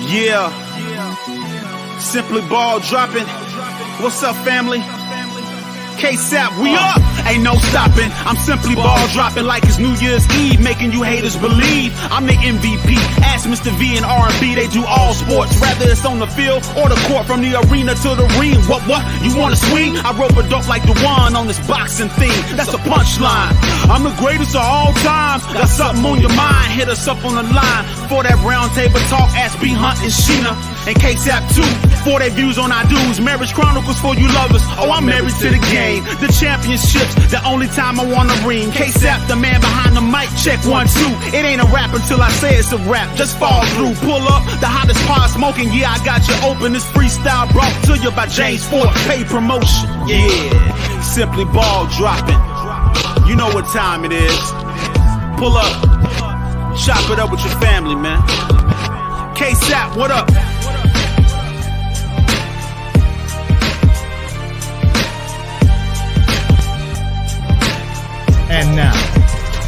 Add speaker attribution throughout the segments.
Speaker 1: Yeah. Simply ball dropping. What's up, family? K-Sap, we up! Ain't no stopping. I'm simply ball dropping like it's New Year's Eve, making you haters believe I'm the MVP. Ask Mr. V and R&B, they do all sports, whether it's on the field or the court, from the arena to the ring. What? You wanna swing? I rope a dope like the one on this boxing thing. That's a punchline. I'm the greatest of all time. Got something on your mind? Hit us up on the line for that round table talk. Ask B Hunt and Sheena and K-Sap too for their views on our dudes. Marriage Chronicles for you lovers. Oh, I'm married to the game. The championships, the only time I wanna ring. K-Sap, the man behind the mic. Check 1, 2. It ain't a rap until I say it's a rap. Just fall through, pull up the hottest pod smoking. Yeah, I got you open. This freestyle brought to you by James Ford. Paid promotion. Yeah, simply ball dropping. You know what time it is. Pull up, chop it up with your family, man. K-Sap, what up?
Speaker 2: And now,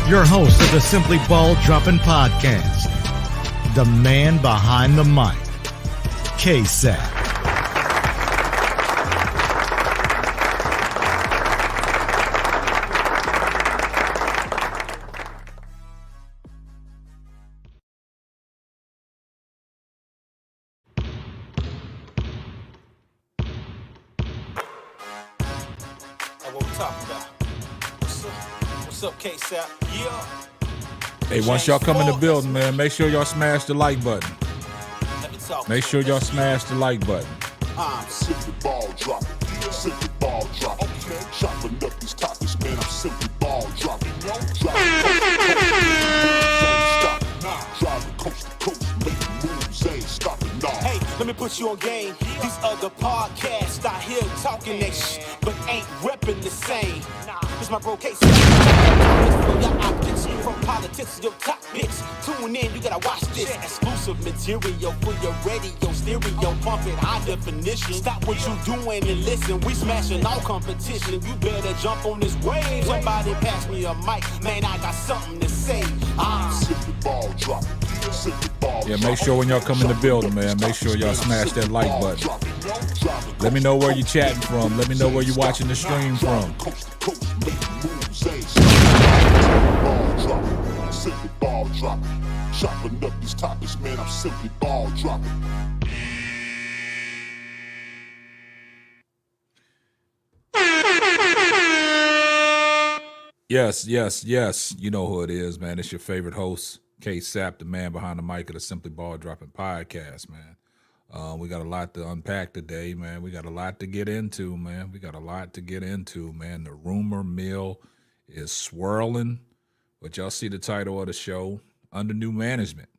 Speaker 2: your host of the Simply Ball Dropping Podcast, the man behind the mic, K-Sap.
Speaker 1: What we talking about? What's up, K-Sap? Yeah.
Speaker 3: Hey, once y'all come in the building, man, make sure y'all smash the like button. Make sure y'all smash the like button.
Speaker 4: Simply ball dropping. Simply ball dropping. Okay. Chopping up these topics, man. I'm simply ball dropping. Driving coast to coast, making moves, ain't stopping.
Speaker 1: Hey, let me put you on game. These other podcasts out here talking that shit, but ain't repping the same. This my bro K-Sap. For your optics, from politics to your topics. Tune in, you gotta watch this. Exclusive material for your radio, stereo, pump it high definition. Stop what you doing and listen. We smashing all competition. You better jump on this wave. Somebody pass me a mic, man. I got something to say.
Speaker 4: Simply ball dropping.
Speaker 3: Yeah, make sure when y'all come in the building, man, make sure y'all smash that like button. Let me know where you're chatting from. Let me know where you're watching the stream from.
Speaker 4: Simply ball dropping. Chopping up these topics, man. I'm simply ball dropping.
Speaker 3: Yes. You know who it is, man. It's your favorite host, K-Sap, the man behind the mic of the Simply Ball Dropping Podcast, man. We got a lot to unpack today, man. We got a lot to get into, man. The rumor mill is swirling, but y'all see the title of the show, Under New Management.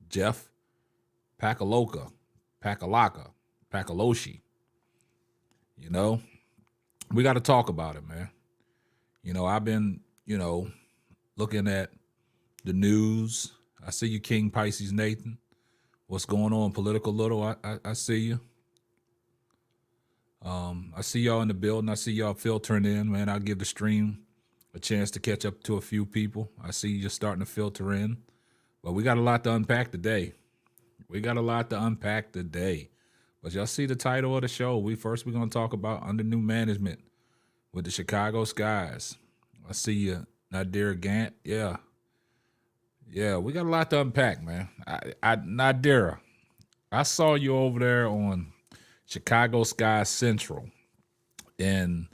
Speaker 3: Jeff Paliocca. You know, we got to talk about it, man. You know, I've been, looking at the news. I see you, King Pisces Nathan. What's going on, Political Little? I see you. I see y'all in the building. I see y'all filtering in, man. I'll give the stream a chance to catch up to a few people. I see you just starting to filter in. But we got a lot to unpack today. But y'all see the title of the show. We're going to talk about under new management with the Chicago Skies. I see you, Nadir Gant. Yeah, we got a lot to unpack, man. Nadir, I saw you over there on Chicago Sky Central, and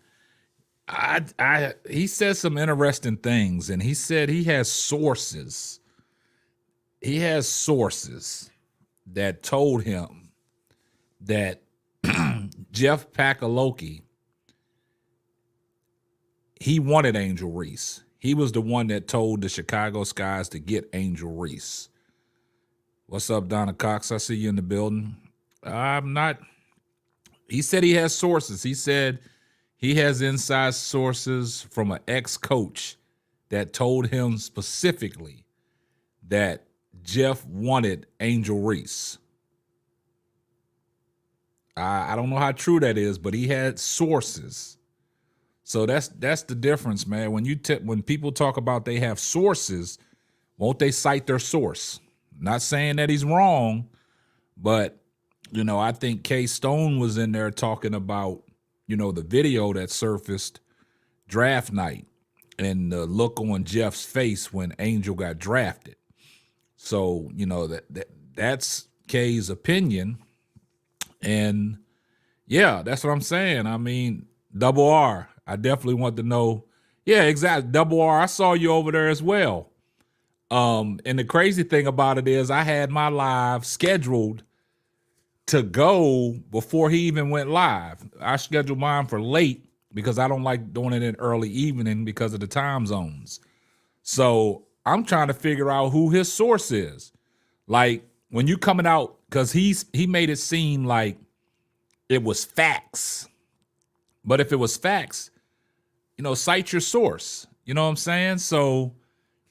Speaker 3: he said some interesting things, and he said he has sources. He has sources that told him that Jeff Paliocca, he wanted Angel Reese. He was the one that told the Chicago Skies to get Angel Reese. What's up, Donna Cox? I see you in the building. I'm not. He said he has sources. He said he has inside sources from an ex-coach that told him specifically that Jeff wanted Angel Reese. I don't know how true that is, but he had sources. So that's the difference, man. When people talk about they have sources, won't they cite their source? Not saying that he's wrong, But, I think K-Stone was in there talking about, the video that surfaced draft night and the look on Jeff's face when Angel got drafted. So, that's K's opinion. And yeah, that's what I'm saying. I mean, Double R, I definitely want to know. Yeah, exactly. Double R, I saw you over there as well. And the crazy thing about it is I had my live scheduled to go before he even went live. I scheduled mine for late because I don't like doing it in early evening because of the time zones. So I'm trying to figure out who his source is. Like when you coming out, because he made it seem like it was facts. But if it was facts, cite your source. You know what I'm saying? So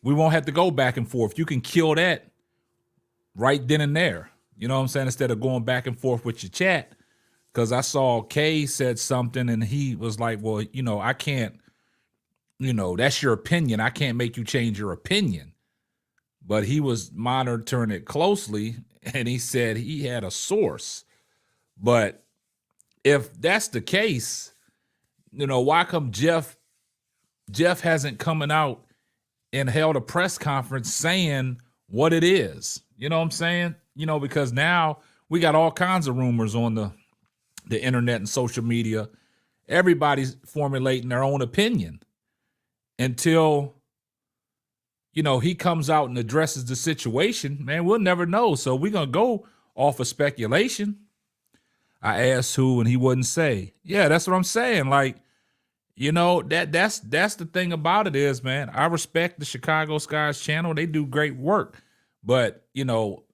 Speaker 3: we won't have to go back and forth. You can kill that right then and there. You know what I'm saying? Instead of going back and forth with your chat. Because I saw Kay said something and he was like, well, I can't, that's your opinion. I can't make you change your opinion. But he was monitoring it closely and he said he had a source. But if that's the case, why come Jeff hasn't coming out and held a press conference saying what it is? You know what I'm saying? Because now we got all kinds of rumors on the internet and social media. Everybody's formulating their own opinion until, he comes out and addresses the situation. Man, we'll never know. So we're going to go off of speculation. I asked who and he wouldn't say. Yeah, that's what I'm saying. Like, that's the thing about it is, man, I respect the Chicago Skies channel. They do great work. But,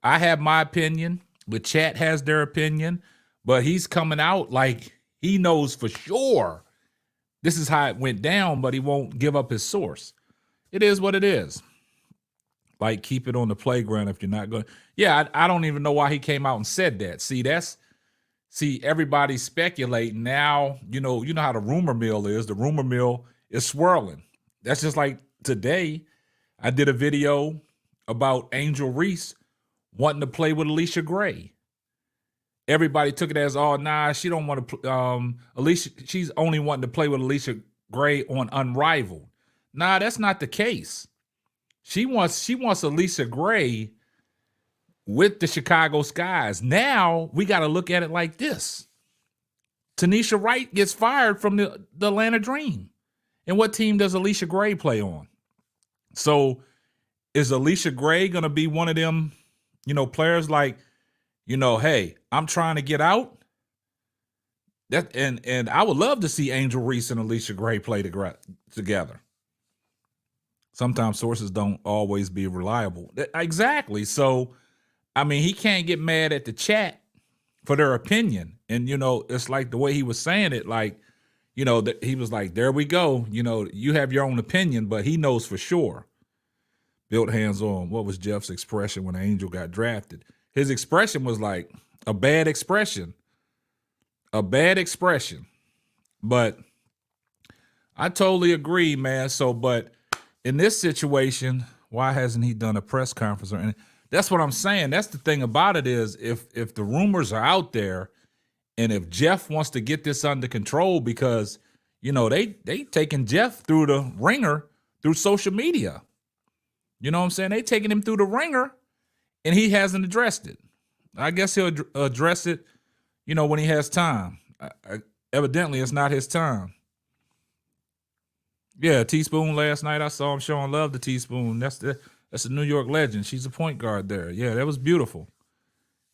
Speaker 3: I have my opinion. The chat has their opinion. But he's coming out like he knows for sure this is how it went down, but he won't give up his source. It is what it is. Like, keep it on the playground if you're not going to. Yeah, I don't even know why he came out and said that. See, everybody's speculating now. You know how the rumor mill is. The rumor mill is swirling. That's just like today. I did a video about Angel Reese wanting to play with Alicia Gray. Everybody took it as, oh, nah, she don't want to. Alicia, she's only wanting to play with Alicia Gray on Unrivaled. Nah, that's not the case. She wants Alicia Gray with the Chicago Skies. Now we got to look at it like this. Tanisha Wright gets fired from the Atlanta Dream. And what team does Alicia Gray play on? So is Alicia Gray going to be one of them, players like, hey, I'm trying to get out? That and I would love to see Angel Reese and Alicia Gray play together. Sometimes sources don't always be reliable. Exactly. So, I mean, he can't get mad at the chat for their opinion. And, it's like the way he was saying it, like, that he was like, there we go. You have your own opinion, but he knows for sure. Built hands on. What was Jeff's expression when Angel got drafted? His expression was like a bad expression. A bad expression. But I totally agree, man. So, but in this situation, why hasn't he done a press conference or anything? That's what I'm saying. That's the thing about it is if the rumors are out there and if Jeff wants to get this under control because, they taking Jeff through the ringer through social media. You know what I'm saying? They taking him through the ringer and he hasn't addressed it. I guess he'll address it, when he has time. Evidently, it's not his time. Yeah, Teaspoon last night, I saw him showing love to Teaspoon. That's a New York legend. She's a point guard there. Yeah, that was beautiful.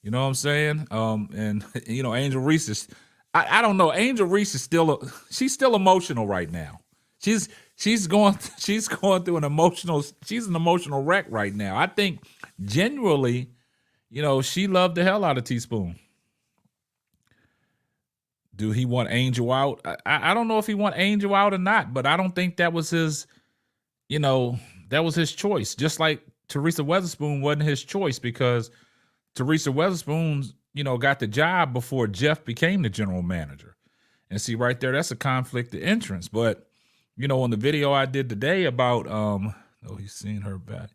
Speaker 3: You know what I'm saying? And Angel Reese is, I don't know. Angel Reese is she's still emotional right now. She's going through an emotional wreck right now. I think genuinely, she loved the hell out of Teaspoon. Do he want Angel out? I don't know if he want Angel out or not, but I don't think that was his, that was his choice. Just like Teresa Weatherspoon wasn't his choice because Teresa Weatherspoon, got the job before Jeff became the general manager. And see right there, that's a conflict of interest. But, on the video I did today about, he's seeing her back.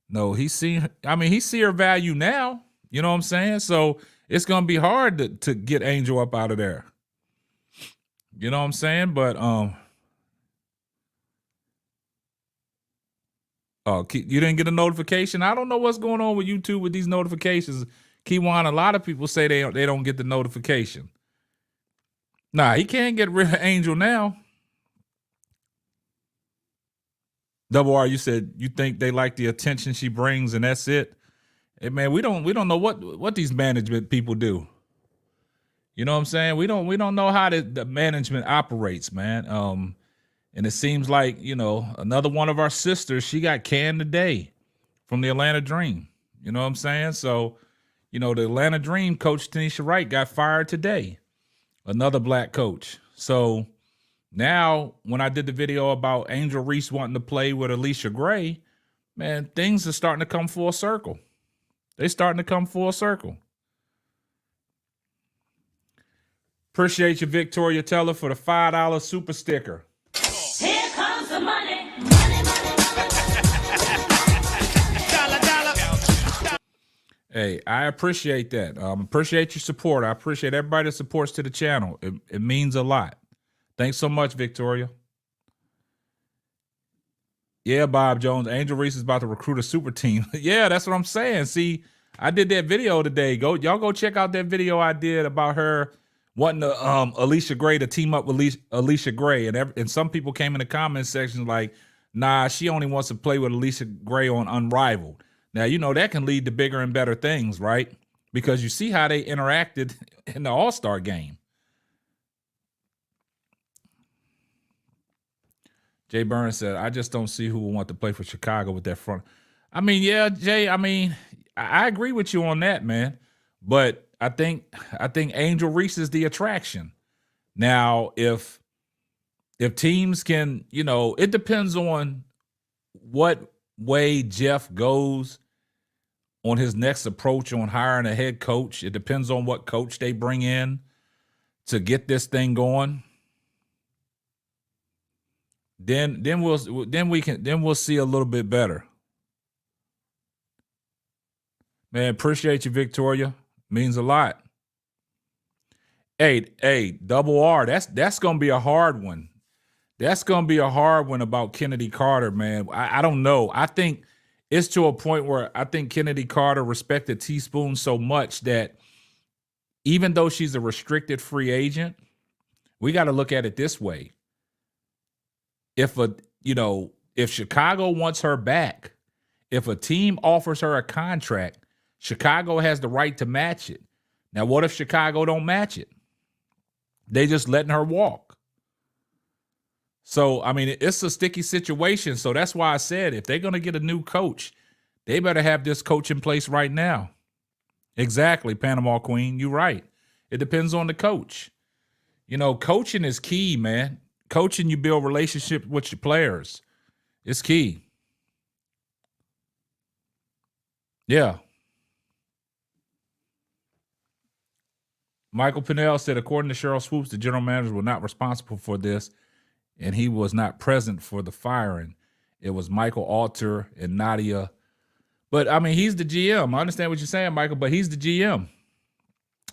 Speaker 3: No, he see her value now. You know what I'm saying? So it's gonna be hard to get Angel up out of there. You know what I'm saying? But you didn't get a notification? I don't know what's going on with YouTube with these notifications. Keywan, a lot of people say they don't get the notification. Nah, he can't get rid of Angel now. Double R, you said you think they like the attention she brings, and that's it. Hey, man, we don't know what these management people do. You know what I'm saying? We don't know how the management operates, man. And it seems like, you know, another one of our sisters, she got canned today from the Atlanta Dream. You know what I'm saying? So, you know, the Atlanta Dream coach Tanisha Wright got fired today. Another black coach. So now, when I did the video about Angel Reese wanting to play with Alicia Gray, man, things are starting to come full circle. They're starting to come full circle. Appreciate you, Victoria Teller, for the $5 super sticker.
Speaker 5: Here comes the money. Money, money, money.
Speaker 3: Hey, I appreciate that. Appreciate your support. I appreciate everybody that supports to the channel. It means a lot. Thanks so much, Victoria. Yeah, Bob Jones. Angel Reese is about to recruit a super team. Yeah, that's what I'm saying. See, I did that video today. Y'all go check out that video I did about her wanting Alicia Gray to team up with Alicia Gray. And some people came in the comment section like, nah, she only wants to play with Alicia Gray on Unrivaled. Now, you know, that can lead to bigger and better things, right? Because you see how they interacted in the All-Star game. Jay Burns said, I just don't see who will want to play for Chicago with that front. I mean, yeah, Jay, I mean, I agree with you on that, man. But I think Angel Reese is the attraction. Now, if teams can, you know, it depends on what way Jeff goes on his next approach on hiring a head coach. It depends on what coach they bring in to get this thing going. Then we'll see a little bit better. Man, appreciate you, Victoria. Means a lot. Hey, Double R, that's gonna be a hard one. That's gonna be a hard one about Kennedy Carter, man. I don't know. I think it's to a point where I think Kennedy Carter respected Teaspoon so much that even though she's a restricted free agent, we got to look at it this way. If Chicago wants her back, if a team offers her a contract, Chicago has the right to match it. Now, what if Chicago don't match it? They just letting her walk. So, I mean, it's a sticky situation. So that's why I said if they're going to get a new coach, they better have this coach in place right now. Exactly, Panama Queen. You're right. It depends on the coach. You know, coaching is key, man. Coaching, you build relationships with your players. It's key. Yeah. Michael Pinnell said, according to Cheryl Swoops, the general manager was not responsible for this, and he was not present for the firing. It was Michael Alter and Nadia. But, I mean, he's the GM. I understand what you're saying, Michael, but he's the GM.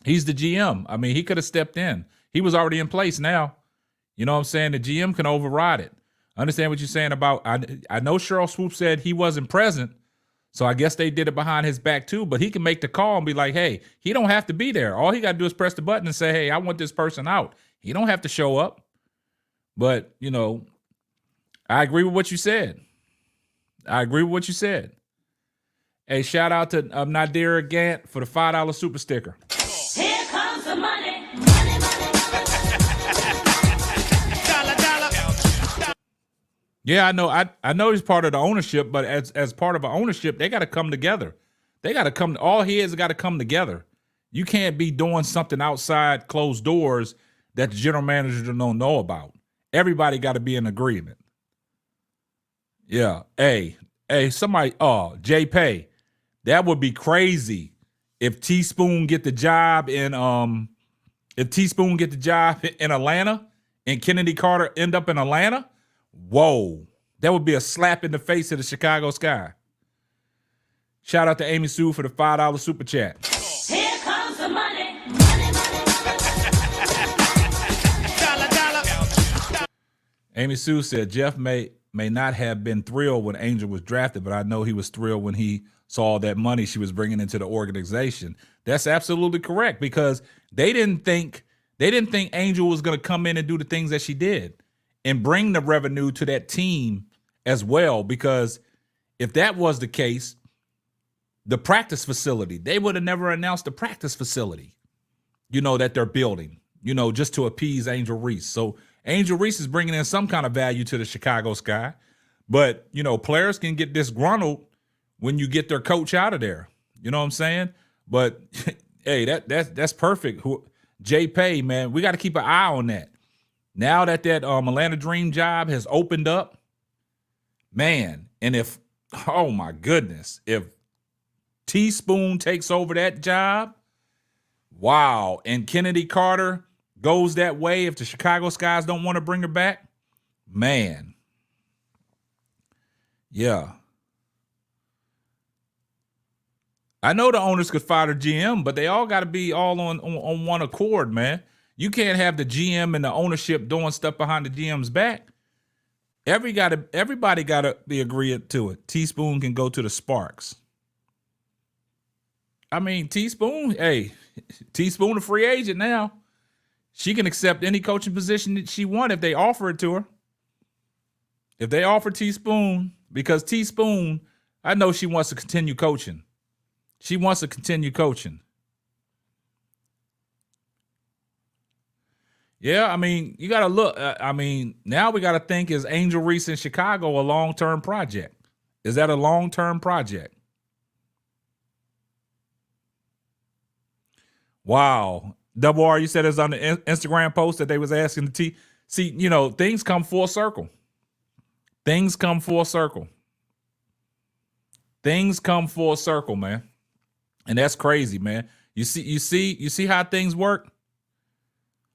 Speaker 3: He's the GM. I mean, he could have stepped in. He was already in place now. You know what I'm saying? The GM can override it. I understand what you're saying about, I know Cheryl Swoops said he wasn't present, so I guess they did it behind his back too, but he can make the call and be like, hey, he don't have to be there. All he got to do is press the button and say, hey, I want this person out. He don't have to show up. But, you know, I agree with what you said. Hey, shout out to Nadira Gant for the $5 super sticker.
Speaker 5: Here comes the money. Money, money, money.
Speaker 3: Yeah, I know. I know he's part of the ownership, but as part of an ownership, they got to come together. They got to come. All heads got to come together. You can't be doing something outside closed doors that the general manager don't know about. Everybody got to be in agreement. Yeah. Hey, somebody. Oh, Jay Pay. That would be crazy if Teaspoon get the job in Atlanta and Kennedy Carter end up in Atlanta. Whoa, that would be a slap in the face of the Chicago Sky. Shout out to Amy Sue for the $5 super chat.
Speaker 5: Here comes the money. Money, money, money.
Speaker 3: Amy Sue said Jeff may not have been thrilled when Angel was drafted, but I know he was thrilled when he saw all that money she was bringing into the organization. That's absolutely correct, because they didn't think Angel was going to come in and do the things that she did and bring the revenue to that team as well. Because if that was the case, the practice facility, they would have never announced the practice facility, that they're building, just to appease Angel Reese. So Angel Reese is bringing in some kind of value to the Chicago Sky. But, players can get disgruntled when you get their coach out of there. You know what I'm saying? But, hey, that's perfect. Jay Pay, man, we got to keep an eye on that. Now that Atlanta Dream job has opened up, man, and oh, my goodness, if Teaspoon takes over that job, wow, and Kennedy Carter goes that way, if the Chicago Skies don't want to bring her back, man. Yeah. I know the owners could fire the GM, but they all got to be all on one accord, man. You can't have the GM and the ownership doing stuff behind the GM's back. Everybody got to be agreeing to it. Teaspoon can go to the Sparks. I mean, Teaspoon a free agent now. She can accept any coaching position that she wants if they offer it to her. If they offer Teaspoon, because Teaspoon, I know she wants to continue coaching. She wants to continue coaching. Yeah, I mean, you got to look. Now we got to think, is Angel Reese in Chicago a long-term project? Is that a long-term project? Wow. Double R, you said it's on the Instagram post that they was asking the T. See, things come full circle. Things come full circle. Things come full circle, man. And that's crazy, man. You see how things work?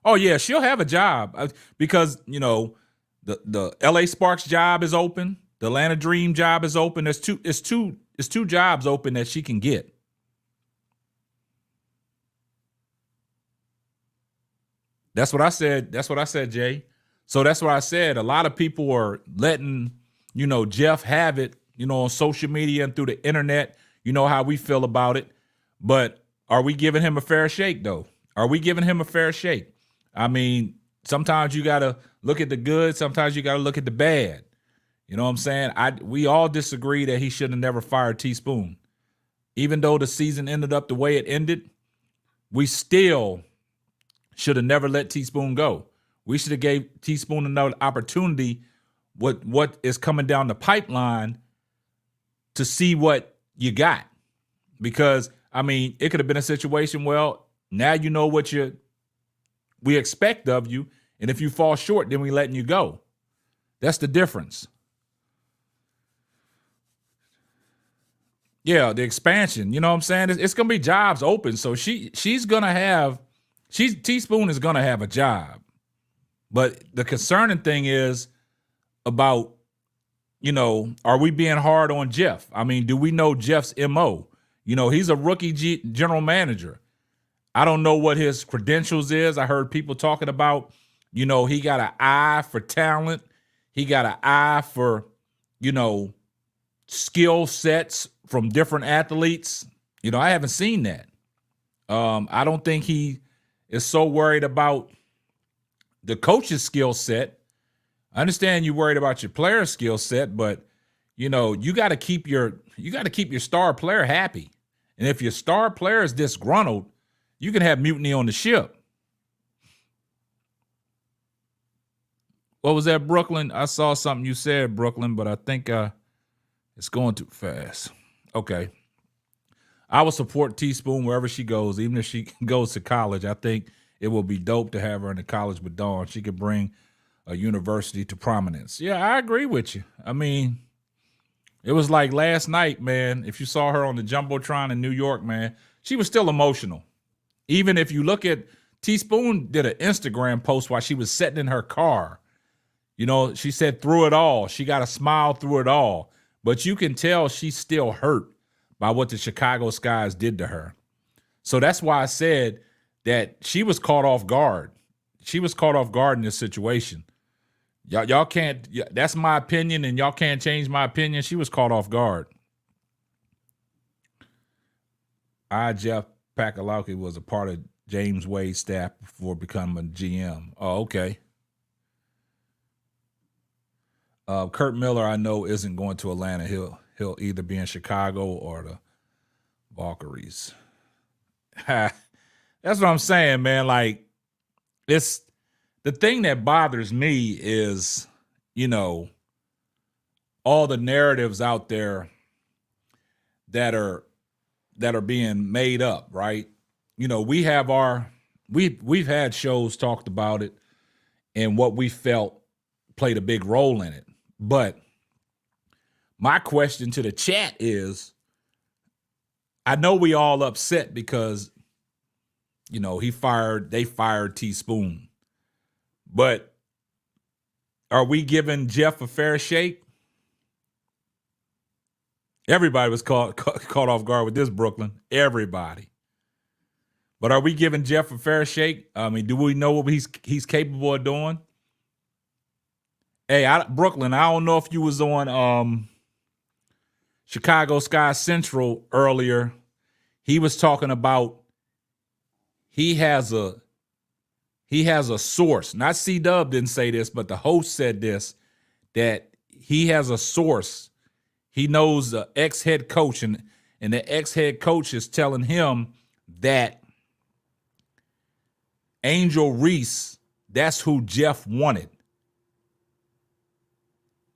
Speaker 3: Oh yeah, she'll have a job because, the LA Sparks job is open. The Atlanta Dream job is open. There's two jobs open that she can get. That's what I said. That's what I said, Jay. So that's what I said. A lot of people are letting, Jeff have it, on social media and through the internet. You know how we feel about it. But are we giving him a fair shake, though? Are we giving him a fair shake? I mean, sometimes you got to look at the good. Sometimes you got to look at the bad. You know what I'm saying? We all disagree that he should have never fired Teaspoon. Even though the season ended up the way it ended, we still should have never let Teaspoon go. We should have gave Teaspoon another opportunity what is coming down the pipeline to see what you got. Because, it could have been a situation, well, now you know what we expect of you, and if you fall short, then we letting you go. That's the difference. Yeah, the expansion, you know what I'm saying? It's going to be jobs open, so she's going to have Teaspoon is going to have a job. But the concerning thing is about, are we being hard on Jeff? Do we know Jeff's MO? He's a rookie general manager. I don't know what his credentials is. I heard people talking about, he got an eye for talent. He got an eye for, skill sets from different athletes. I haven't seen that. I don't think he is so worried about the coach's skill set. I understand you're worried about your player skill set, but you got to keep your star player happy. And if your star player is disgruntled, you can have mutiny on the ship. What was that, Brooklyn? I saw something you said, Brooklyn, but I think it's going too fast. Okay. I will support Teaspoon wherever she goes, even if she goes to college. I think it will be dope to have her in the college with Dawn. She could bring a university to prominence. Yeah, I agree with you. It was like last night, man. If you saw her on the Jumbotron in New York, man, she was still emotional. Even if you look at Teaspoon did an Instagram post while she was sitting in her car. She said through it all, she got a smile through it all. But you can tell she's still hurt by what the Chicago Skies did to her. So that's why I said that she was caught off guard. She was caught off guard in this situation. Y'all can't, that's my opinion, and y'all can't change my opinion. She was caught off guard. Jeff Paliocca was a part of James Wade's staff before becoming a GM. Oh, okay. Kurt Miller, I know, isn't going to Atlanta. He'll either be in Chicago or the Valkyries. That's what I'm saying, man. Like, it's the thing that bothers me is, all the narratives out there that are being made up, right? We have we've had shows talked about it and what we felt played a big role in it. But my question to the chat is, I know we all upset because, they fired Teaspoon. But are we giving Jeff a fair shake? Everybody was caught off guard with this, Brooklyn. Everybody. But are we giving Jeff a fair shake? I mean, do we know what he's capable of doing? Hey, Brooklyn, I don't know if you was on Chicago Sky Central earlier. He was talking about he has a source. Not C-Dub didn't say this, but the host said this, that he has a source. He knows the ex-head coach, and the ex-head coach is telling him that Angel Reese, that's who Jeff wanted.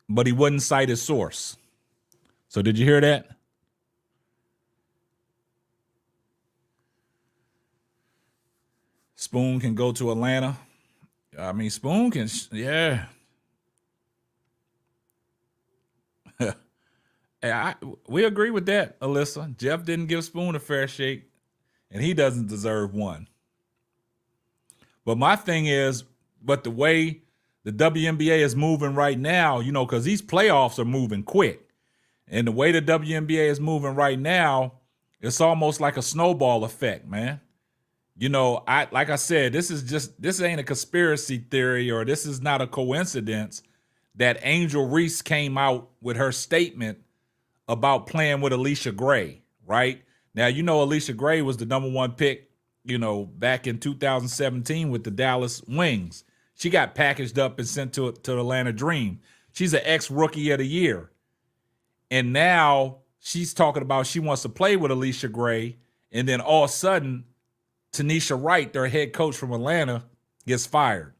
Speaker 3: But he wouldn't cite his source. So did you hear that? Spoon can go to Atlanta. I mean, Spoon can, yeah. Hey, we agree with that, Alyssa. Jeff didn't give Spoon a fair shake, and he doesn't deserve one. But my thing is, but the way the WNBA is moving right now, because these playoffs are moving quick. And the way the WNBA is moving right now, it's almost like a snowball effect, man. Like I said, this ain't a conspiracy theory, or this is not a coincidence that Angel Reese came out with her statement about playing with Alicia Gray, right? Now, Alicia Gray was the number one pick, back in 2017 with the Dallas Wings. She got packaged up and sent to Atlanta Dream. She's an ex-rookie of the year. And now she's talking about she wants to play with Alicia Gray, and then all of a sudden, Tanisha Wright, their head coach from Atlanta, gets fired.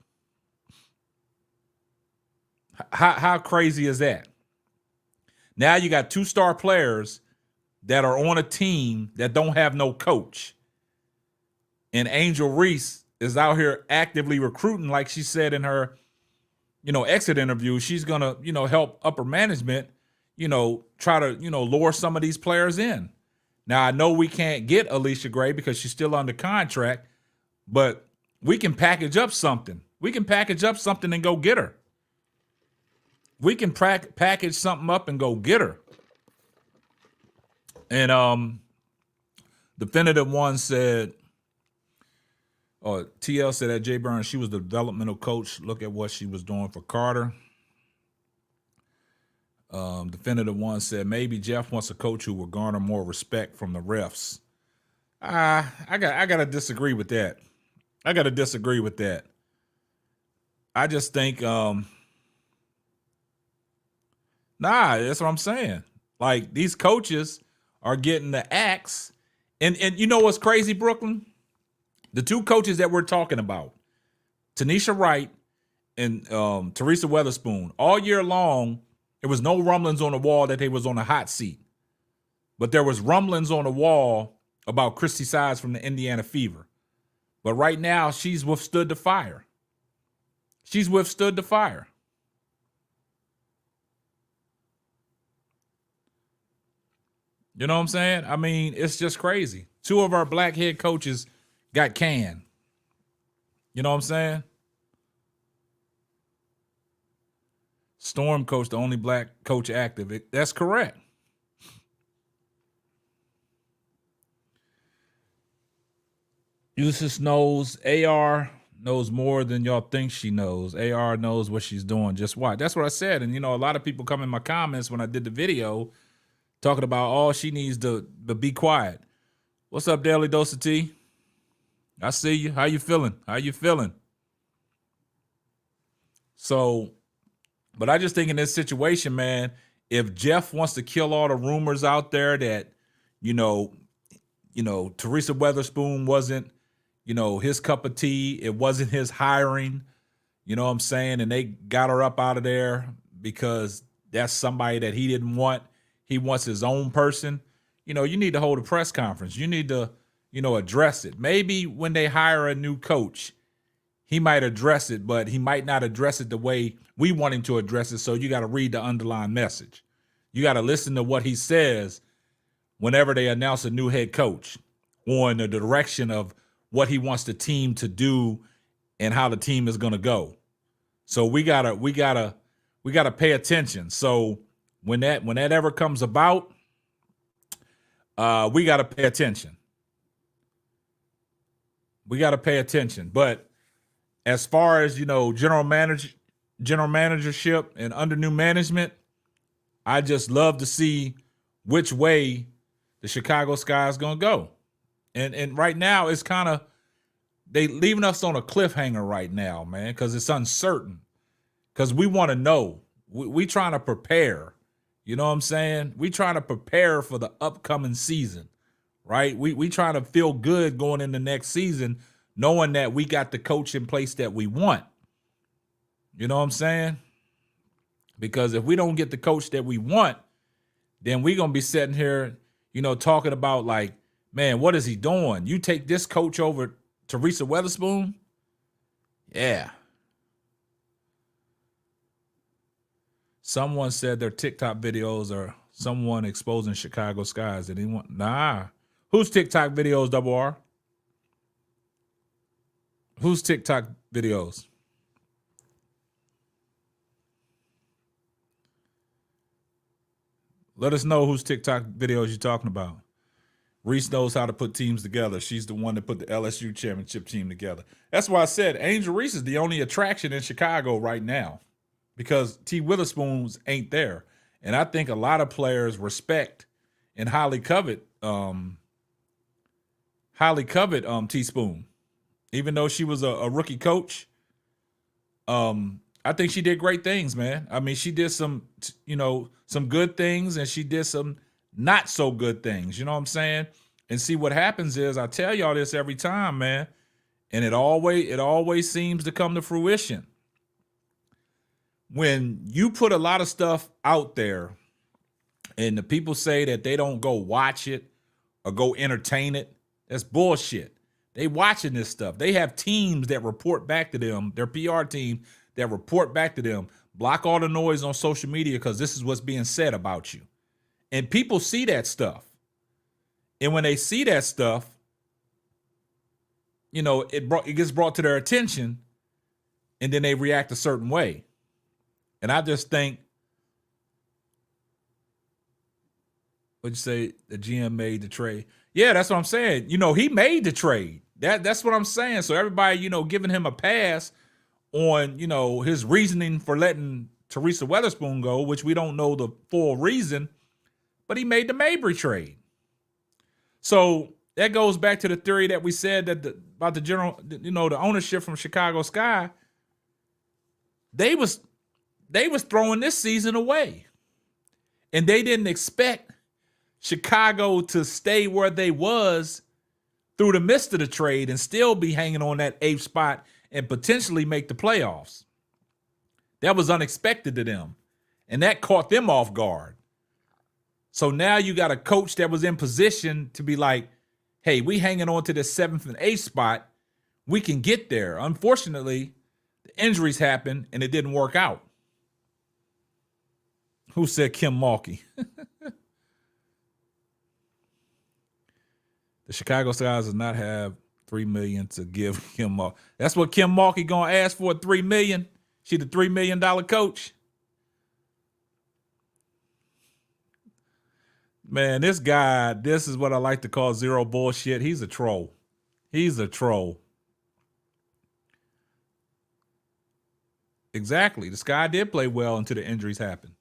Speaker 3: How crazy is that? Now you got two star players that are on a team that don't have no coach. And Angel Reese is out here actively recruiting, like she said in her, exit interview. She's going to, help upper management, try to, lure some of these players in. Now, I know we can't get Alicia Gray because she's still under contract, but we can package up something. We can package up something and go get her. We can package something up and go get her. And Definitive One said, TL said that Jay Burns, she was the developmental coach. Look at what she was doing for Carter. Definitive One said maybe Jeff wants a coach who will garner more respect from the refs. I gotta disagree with that. I just think that's what I'm saying. Like, these coaches are getting the axe. And you know what's crazy, Brooklyn? The two coaches that we're talking about, Tanisha Wright and Teresa Weatherspoon, all year long, there was no rumblings on the wall that they was on a hot seat. But there was rumblings on the wall about Christy Sides from the Indiana Fever. But right now, she's withstood the fire. You know what I'm saying? I mean, it's just crazy. Two of our black head coaches got canned. You know what I'm saying? Storm coach, the only black coach active. That's correct. Ulysses knows. AR knows more than y'all think she knows. AR knows what she's doing. Just watch. That's what I said. And, a lot of people come in my comments when I did the video talking about all she needs to be quiet. What's up, Daily Dose of Tea? I see you. How you feeling? So, but I just think in this situation, man, if Jeff wants to kill all the rumors out there that, Teresa Weatherspoon wasn't, his cup of tea, it wasn't his hiring, you know what I'm saying? And they got her up out of there because that's somebody that he didn't want. He wants his own person. You need to hold a press conference. You need to, address it. Maybe when they hire a new coach, he might address it, but he might not address it the way we want him to address it. So you got to read the underlying message. You got to listen to what he says whenever they announce a new head coach on the direction of what he wants the team to do and how the team is going to go. So we gotta pay attention. So when that ever comes about, we gotta pay attention. But as far as general managership and under new management, I just love to see which way the Chicago Sky is gonna go. And right now it's kind of they leaving us on a cliffhanger right now, man, because it's uncertain. Because we want to know. We trying to prepare. You know what I'm saying? We trying to prepare for the upcoming season, right? We trying to feel good going into next season, knowing that we got the coach in place that we want. You know what I'm saying? Because if we don't get the coach that we want, then we're going to be sitting here, talking about like, man, what is he doing? You take this coach over Teresa Weatherspoon? Yeah. Someone said their TikTok videos are someone exposing Chicago skies. Did anyone? Nah. Whose TikTok videos, Double R? Whose TikTok videos? Let us know whose TikTok videos you're talking about. Reese knows how to put teams together. She's the one that put the LSU championship team together. That's why I said Angel Reese is the only attraction in Chicago right now because T. Witherspoon's ain't there. And I think a lot of players respect and highly covet T-Spoon. Even though she was a rookie coach, I think she did great things, man. I mean, she did some good things and she did some not so good things. You know what I'm saying? And see what happens is I tell y'all this every time, man. And it always seems to come to fruition. When you put a lot of stuff out there and the people say that they don't go watch it or go entertain it, that's bullshit. They watching this stuff. They have teams that report back to them, their PR team that report back to them, block all the noise on social media because this is what's being said about you. And people see that stuff. And when they see that stuff, it gets brought to their attention and then they react a certain way. And I just think, what'd you say? The GM made the trade. Yeah, that's what I'm saying. He made the trade. That's what I'm saying. So everybody, giving him a pass on, his reasoning for letting Teresa Weatherspoon go, which we don't know the full reason, but he made the Mabry trade. So that goes back to the theory that we said that about the general, the ownership from Chicago Sky. They was throwing this season away. And they didn't expect Chicago to stay where they was through the midst of the trade and still be hanging on that 8th spot and potentially make the playoffs. That was unexpected to them. And that caught them off guard. So now you got a coach that was in position to be like, hey, we hanging on to this 7th and 8th spot. We can get there. Unfortunately, the injuries happened and it didn't work out. Who said Kim Mulkey? The Chicago Sky does not have $3 million to give Kim Mulkey. That's what Kim Mulkey gonna ask for, $3 million. She the $3 million coach. Man, this guy, this is what I like to call zero bullshit. He's a troll. He's a troll. Exactly. The Sky did play well until the injuries happened.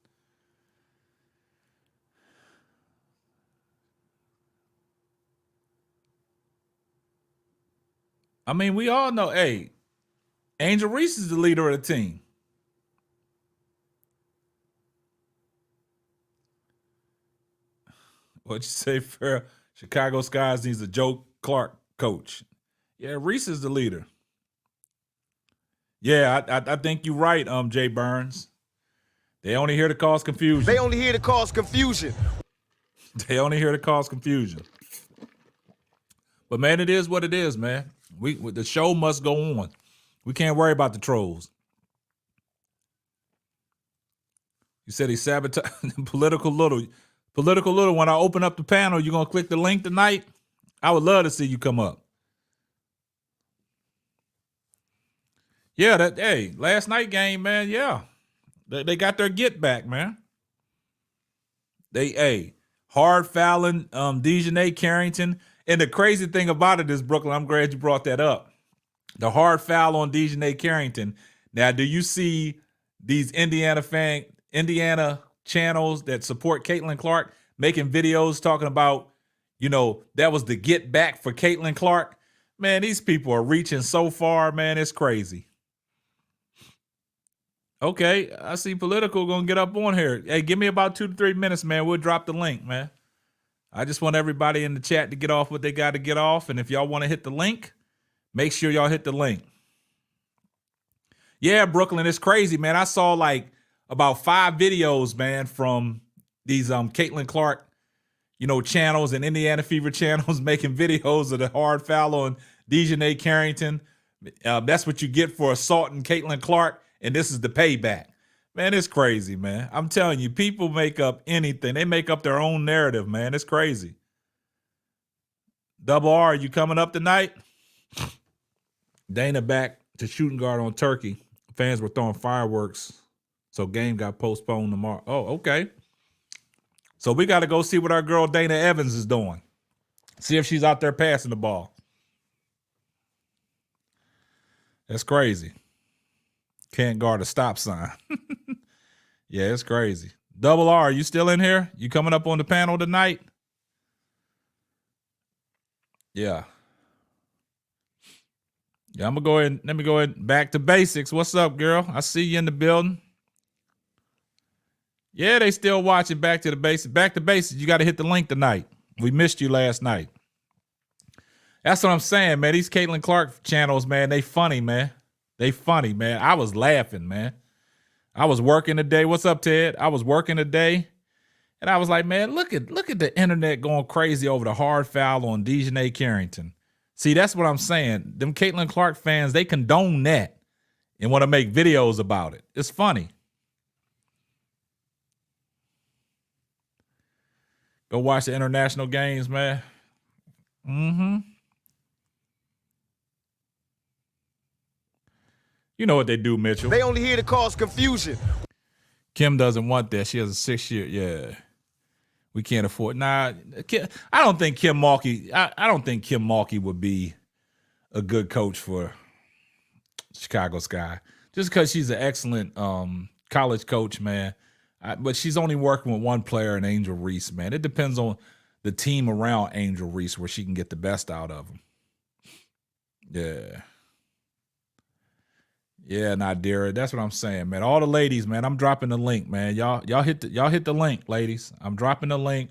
Speaker 3: I mean, we all know, hey, Angel Reese is the leader of the team. What'd you say, Farrell? Chicago Skies needs a Joe Clark coach. Yeah, Reese is the leader. Yeah, I think you're right, Jay Burns. They only here to cause confusion.
Speaker 6: They only here to cause confusion.
Speaker 3: They only here to cause confusion. But man, it is what it is, man. The show must go on. We can't worry about the trolls. You said he sabotaged political little. Political little. When I open up the panel, you gonna click the link tonight? I would love to see you come up. Yeah, last night game, man. Yeah, they got their get back, man. Hard fouling, Dejanay Carrington. And the crazy thing about it is, Brooklyn, I'm glad you brought that up. The hard foul on Dejanay Carrington. Now, do you see these Indiana channels that support Caitlin Clark making videos talking about, that was the get back for Caitlin Clark? Man, these people are reaching so far, man. It's crazy. Okay, I see Political gonna get up on here. Hey, give me about 2 to 3 minutes, man. We'll drop the link, man. I just want everybody in the chat to get off what they got to get off. And if y'all want to hit the link, make sure y'all hit the link. Yeah, Brooklyn, it's crazy, man. I saw like about 5 videos, man, from these Caitlin Clark, channels and Indiana Fever channels making videos of the hard foul on Dejanay Carrington. That's what you get for assaulting Caitlin Clark, and this is the payback. Man, it's crazy, man. I'm telling you, people make up anything. They make up their own narrative, man. It's crazy. Double R, you coming up tonight? Dana back to shooting guard on Turkey. Fans were throwing fireworks, so game got postponed tomorrow. Oh, okay. So we got to go see what our girl Dana Evans is doing. See if she's out there passing the ball. That's crazy. Can't guard a stop sign. Yeah, it's crazy. Double R, you still in here? You coming up on the panel tonight? Yeah. Yeah, I'm going to go ahead. Let me go ahead back to basics. What's up, girl? I see you in the building. Yeah, they still watching Back to the Basics. Back to Basics, you got to hit the link tonight. We missed you last night. That's what I'm saying, man. These Caitlin Clark channels, man, they funny, man. They funny, man. I was laughing, man. I was working today. What's up, Ted? I was working today, and I was like, man, look at the internet going crazy over the hard foul on Dejanay Carrington. See, that's what I'm saying. Them Caitlin Clark fans, they condone that and want to make videos about it. It's funny. Go watch the international games, man. Mm-hmm. You know what they do, Mitchell.
Speaker 6: They only here to cause confusion.
Speaker 3: Kim doesn't want that. She has a 6-year. Yeah. We can't afford. Nah, I don't think Kim Mulkey. I don't think Kim Mulkey would be a good coach for Chicago Sky. Just because she's an excellent college coach, man. But she's only working with one player, and Angel Reese, man. It depends on the team around Angel Reese where she can get the best out of them. Yeah. Yeah, Nadira. That's what I'm saying, man. All the ladies, man. I'm dropping the link, man. Y'all hit the link, ladies. I'm dropping the link.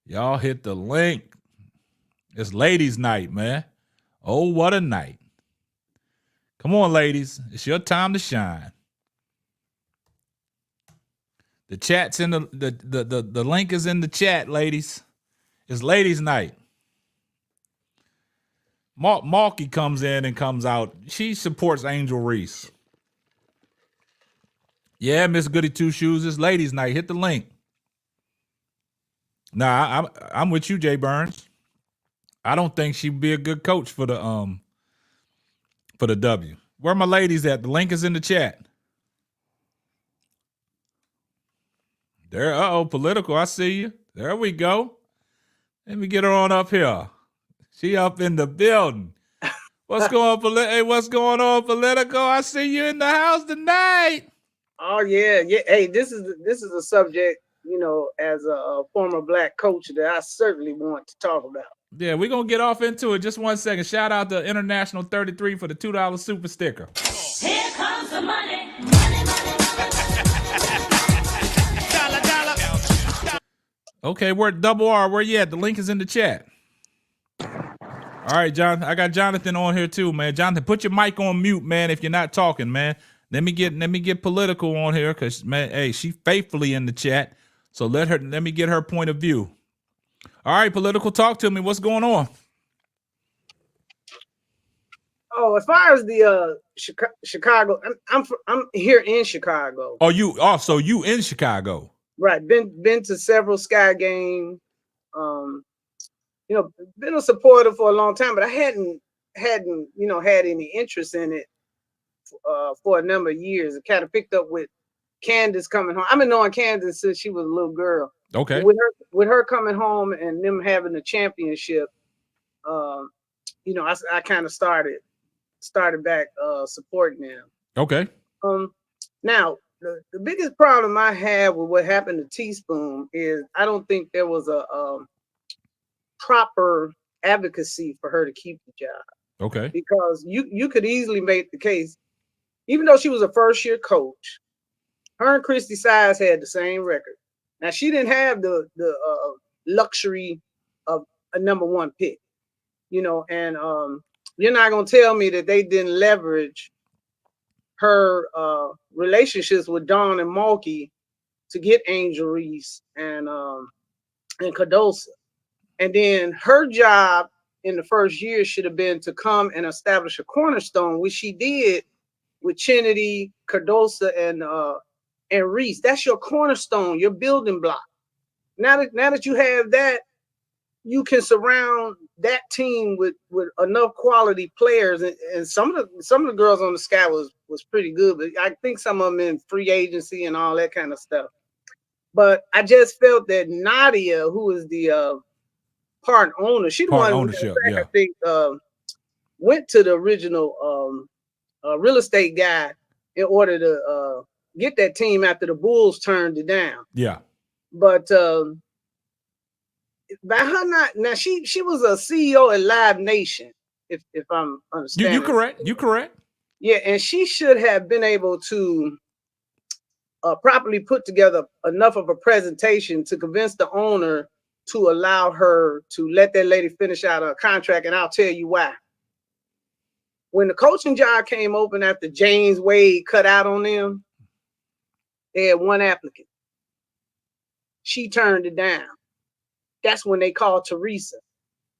Speaker 3: Y'all hit the link. It's ladies' night, man. Oh, what a night. Come on, ladies. It's your time to shine. The chat's in the link is in the chat, ladies. It's ladies' night. Malky comes in and comes out. She supports Angel Reese. Yeah, Miss Goody Two Shoes. It's ladies' night. Hit the link. Nah, I'm with you, Jay Burns. I don't think she'd be a good coach for the W. Where are my ladies at? The link is in the chat. There, political. I see you. There we go. Let me get her on up here. She up in the building. What's going on, Hey, what's going on, Political? I see you in the house tonight.
Speaker 7: Oh yeah. Hey, this is a subject, as a former black coach that I certainly want to talk about.
Speaker 3: Yeah, we're gonna get off into it. Just 1 second. Shout out to International 33 for the $2 super sticker.
Speaker 5: Here comes the money. Money, money, money.
Speaker 1: Dollar, dollar.
Speaker 3: Okay, we're at Double R. Where you at? The link is in the chat. All right, John. I got Jonathan on here too, man. Jonathan, put your mic on mute, man, if you're not talking, man. Let me get Political on here, because, man, hey, she faithfully in the chat. So let me get her point of view. All right, Political, talk to me. What's going on?
Speaker 7: Oh, as far as the Chicago, I'm here in Chicago.
Speaker 3: So you in Chicago?
Speaker 7: Right. Been to several Sky games. Been a supporter for a long time, but I hadn't had any interest in it for a number of years. I kind of picked up with Candace coming home. I've been knowing Candace since she was a little girl.
Speaker 3: Okay.
Speaker 7: With her coming home and them having the championship, I kind of started back supporting them.
Speaker 3: Okay.
Speaker 7: Now the biggest problem I have with what happened to Teaspoon is I don't think there was a proper advocacy for her to keep the job.
Speaker 3: Okay.
Speaker 7: Because you could easily make the case, even though she was a first-year coach, her and Christy Sides had the same record. Now, she didn't have the luxury of a number one pick, and you're not going to tell me that they didn't leverage her relationships with Dawn and Malky to get Angel Reese and Cardosa. And then her job in the first year should have been to come and establish a cornerstone, which she did with Chinity, Cardosa, and Reese. That's your cornerstone, your building block. Now that you have that, you can surround that team with enough quality players. And some of the girls on the Sky was pretty good, but I think some of them in free agency and all that kind of stuff. But I just felt that Nadia, who is the part owner, she the one
Speaker 3: ownership,
Speaker 7: who, I think, went to the original real estate guy in order to get that team after the Bulls turned it down.
Speaker 3: Yeah.
Speaker 7: But by her not, now she was a CEO at Live Nation, if I'm understanding.
Speaker 3: You correct.
Speaker 7: Yeah, and she should have been able to properly put together enough of a presentation to convince the owner to allow her to let that lady finish out her contract, and I'll tell you why. When the coaching job came open after James Wade cut out on them, they had one applicant. She turned it down. That's when they called Teresa.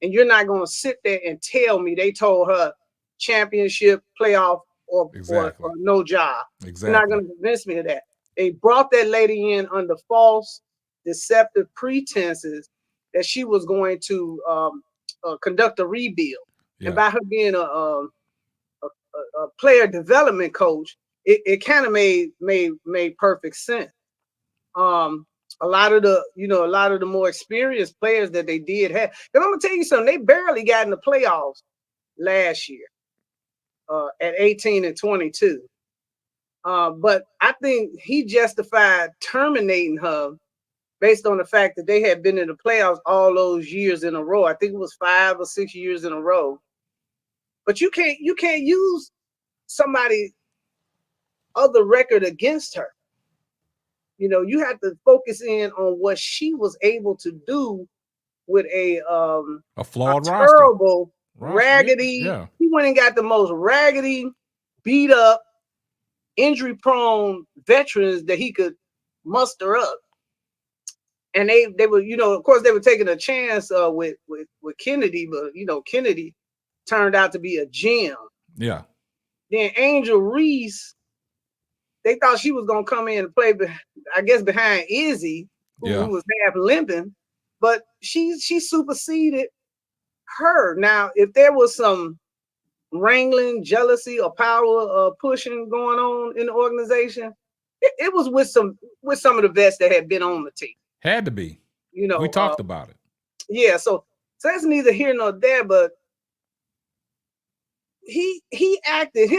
Speaker 7: And you're not going to sit there and tell me they told her championship, playoff, or no job.
Speaker 3: Exactly.
Speaker 7: You're not going to convince me of that. They brought that lady in under false, deceptive pretenses that she was going to conduct a rebuild. Yeah. And by her being a player development coach, it kind of made perfect sense. A lot of the more experienced players that they did have. And I'm gonna tell you something, they barely got in the playoffs last year at 18 and 22. But I think he justified terminating her based on the fact that they had been in the playoffs all those years in a row. I think it was 5 or 6 years in a row. But you can't use somebody other record against her. You have to focus in on what she was able to do with a
Speaker 3: flawed
Speaker 7: terrible,
Speaker 3: roster.
Speaker 7: raggedy.
Speaker 3: Yeah.
Speaker 7: He went and got the most raggedy, beat up, injury-prone veterans that he could muster up. And they were, of course, they were taking a chance with Kennedy, but Kennedy turned out to be a gem.
Speaker 3: Yeah.
Speaker 7: Then Angel Reese, they thought she was gonna come in and play, I guess, behind Izzy, who was half limping, but she superseded her. Now, if there was some wrangling, jealousy, or power pushing going on in the organization, it was with some of the vets that had been on the team.
Speaker 3: Had to be. We talked about it.
Speaker 7: Yeah, so that's neither here nor there, but he acted,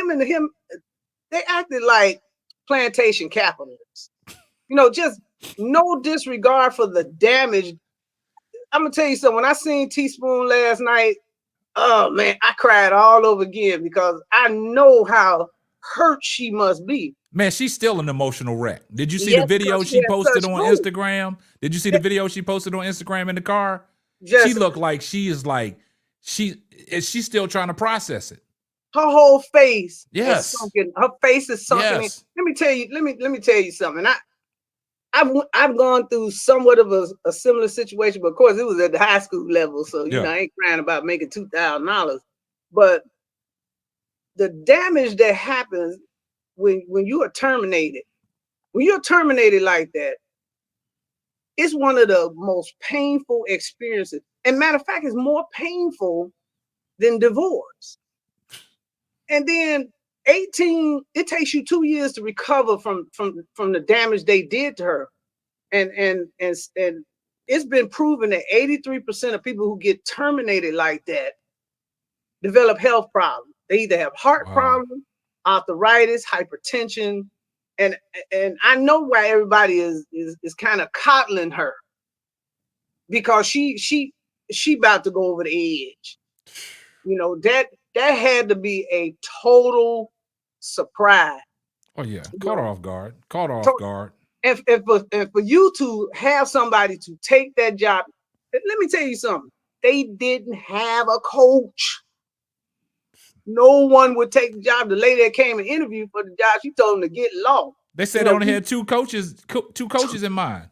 Speaker 7: they acted like plantation capitalists. You know, just no disregard for the damage. I'm gonna tell you something. When I seen Teaspoon last night, oh man, I cried all over again because I know how hurt she must be.
Speaker 3: Man, she's still an emotional wreck. Did you see
Speaker 7: Yes,
Speaker 3: the video
Speaker 7: because
Speaker 3: she
Speaker 7: had
Speaker 3: posted
Speaker 7: such
Speaker 3: on
Speaker 7: moves.
Speaker 3: Instagram? Did you see the video she posted on Instagram in the car?
Speaker 7: Just
Speaker 3: She looked like she's still trying to process it.
Speaker 7: her whole face
Speaker 3: Yes.
Speaker 7: is sunken. Her face is sunken in.
Speaker 3: Yes.
Speaker 7: Let me tell you something. I've gone through somewhat of a similar situation, but of course it was at the high school level, so you know I ain't crying about making $2,000. But the damage that happens when you are terminated, when you're terminated like that, it's one of the most painful experiences. And matter of fact, it's more painful than divorce. And then it takes you 2 years to recover from the damage they did to her. And it's been proven that 83% of people who get terminated like that develop health problems. They either have heart problems, arthritis, hypertension, and I know why everybody is kind of coddling her, because she about to go over the edge. You know, that had to be a total surprise.
Speaker 3: Oh yeah, caught her off guard. Caught her off guard.
Speaker 7: And for you to have somebody to take that job, let me tell you something. They didn't have a coach. No one would take the job. The lady that came and interviewed for the job, she told them to get lost.
Speaker 3: They said they only had two coaches in mind.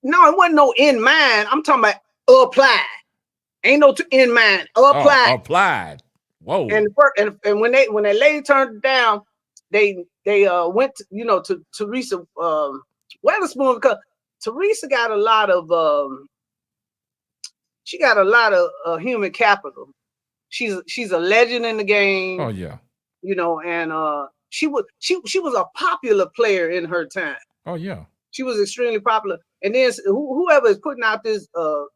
Speaker 7: No, it wasn't no in mind. I'm talking about applied. Ain't no in mind. Applied.
Speaker 3: Applied. Whoa.
Speaker 7: And when that lady turned it down, they went to, to Teresa Weatherspoon, because Teresa got a lot of human capital. She's a legend in the game.
Speaker 3: Oh yeah.
Speaker 7: And she was a popular player in her time. Oh yeah. She was extremely popular. And then whoever is putting out this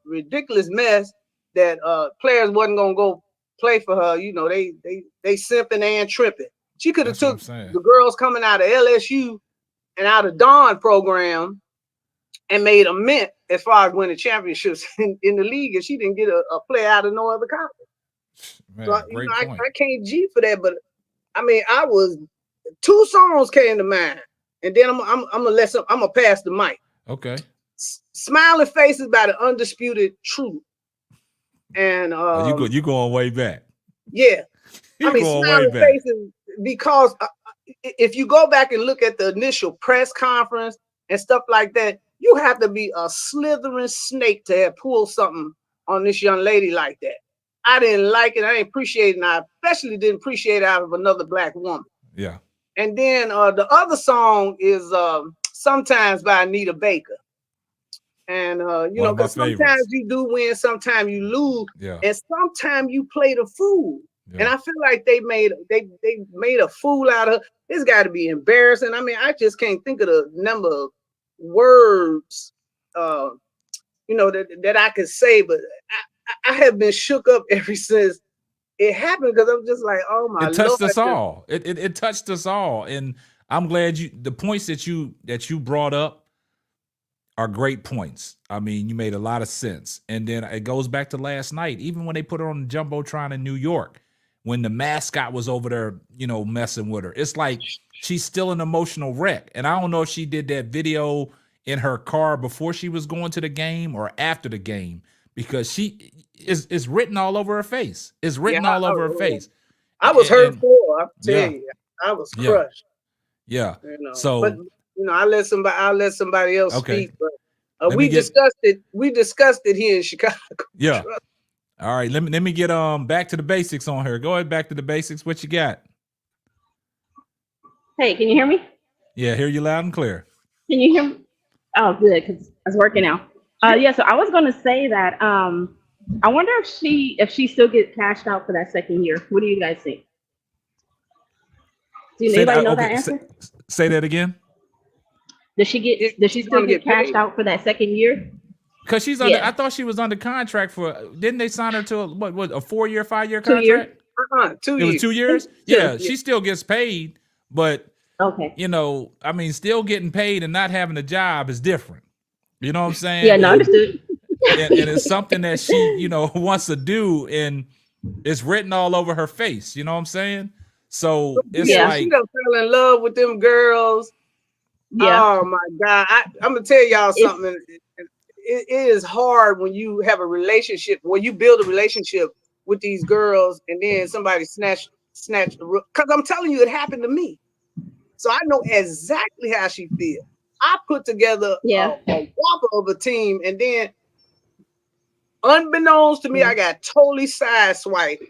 Speaker 7: ridiculous mess that players wasn't gonna go play for her, they simping and tripping. She could have took the girls coming out of LSU and out of Dawn program and made a mint as far as winning championships in the league, and she didn't get a player out of no other conference. Man, so I can't G for that, but I mean, two songs came to mind, and then I'm gonna pass the mic.
Speaker 3: Okay.
Speaker 7: Smiling Faces by the Undisputed Truth. And
Speaker 3: you going way back.
Speaker 7: Yeah. Smiling Faces, because if you go back and look at the initial press conference and stuff like that, you have to be a slithering snake to have pulled something on this young lady like that. I didn't like it. I didn't appreciate it. And I especially didn't appreciate it out of another Black woman. Yeah. And then the other song is Sometimes by Anita Baker. And because sometimes you do win, sometimes you lose, and sometimes you play the fool. Yeah. And I feel like they made a fool out of her. It's got to be embarrassing. I mean, I just can't think of the number of words that I could say, but I have been shook up ever since it happened, because I'm just like, oh my Lord. It touched us all.
Speaker 3: It touched us all. And I'm glad the points that you brought up are great points. I mean, you made a lot of sense. And then it goes back to last night, even when they put her on the Jumbotron in New York, when the mascot was over there, messing with her. It's like she's still an emotional wreck. And I don't know if she did that video in her car before she was going to the game or after the game, because she is written all over her face. It's written all over her face.
Speaker 7: I was hurt for. I tell you, I was crushed.
Speaker 3: Yeah.
Speaker 7: So, but I'll let somebody else speak. But we discussed it. We discussed it here in Chicago.
Speaker 3: Yeah. All right. Let me get back to the basics on her. Go ahead, back to the basics. What you got?
Speaker 8: Hey, can you hear me?
Speaker 3: Yeah, hear you loud and clear.
Speaker 8: Can you hear me? Oh, good, because it's working now. Yeah. So I was going to say that I wonder if she still get cashed out for that second year. What do you guys think? Do anybody know that answer?
Speaker 3: Say that again.
Speaker 8: Does she still get cashed out for that second year?
Speaker 3: Because she's under. I thought she was under contract for. Didn't they sign her to a 4-year, 5-year contract?
Speaker 7: 2
Speaker 3: It was
Speaker 7: years.
Speaker 3: 2 years. Yeah, she still gets paid, but
Speaker 8: Okay.
Speaker 3: you know, I mean, still getting paid and not having a job is different. You know what I'm saying?
Speaker 8: Yeah, no, understood.
Speaker 3: And it's something that she, you know, wants to do, and it's written all over her face. You know what I'm saying? So it's
Speaker 7: Yeah,
Speaker 3: like,
Speaker 7: she done fell in love with them girls.
Speaker 8: Yeah.
Speaker 7: Oh my God. I'm gonna tell y'all
Speaker 8: It's-
Speaker 7: something. It is hard when you have a relationship, when you build a relationship with these girls, and then somebody snatch the because I'm telling you, it happened to me. So I know exactly how she feels. I put together
Speaker 8: Yeah.
Speaker 7: a whopper of a team, and then unbeknownst to me, I got totally sideswiped.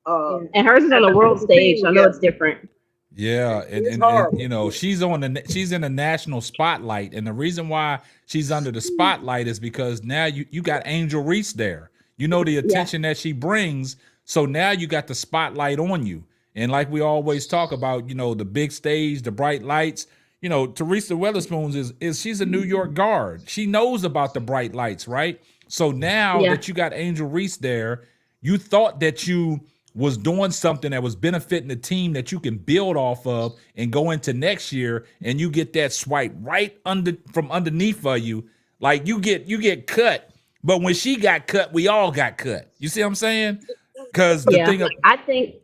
Speaker 8: And hers is on the world stage. So I know it's different.
Speaker 3: yeah,
Speaker 7: It's
Speaker 3: and
Speaker 7: horrible.
Speaker 3: you know, she's in the national spotlight, and the reason why she's under the spotlight is because now you got Angel Reese there. You know the attention that she brings, so now you got the spotlight on you. And like we always talk about, you know, the big stage, the bright lights. You know, Teresa Weatherspoons is she's a New York guard. She knows about the bright lights, right? So now that you got Angel Reese there, you thought that you was doing something that was benefiting the team that you can build off of and go into next year, and you get that swipe right from underneath of you. Like you get cut. But when she got cut, we all got cut. You see what I'm saying? Because the thing
Speaker 8: I think,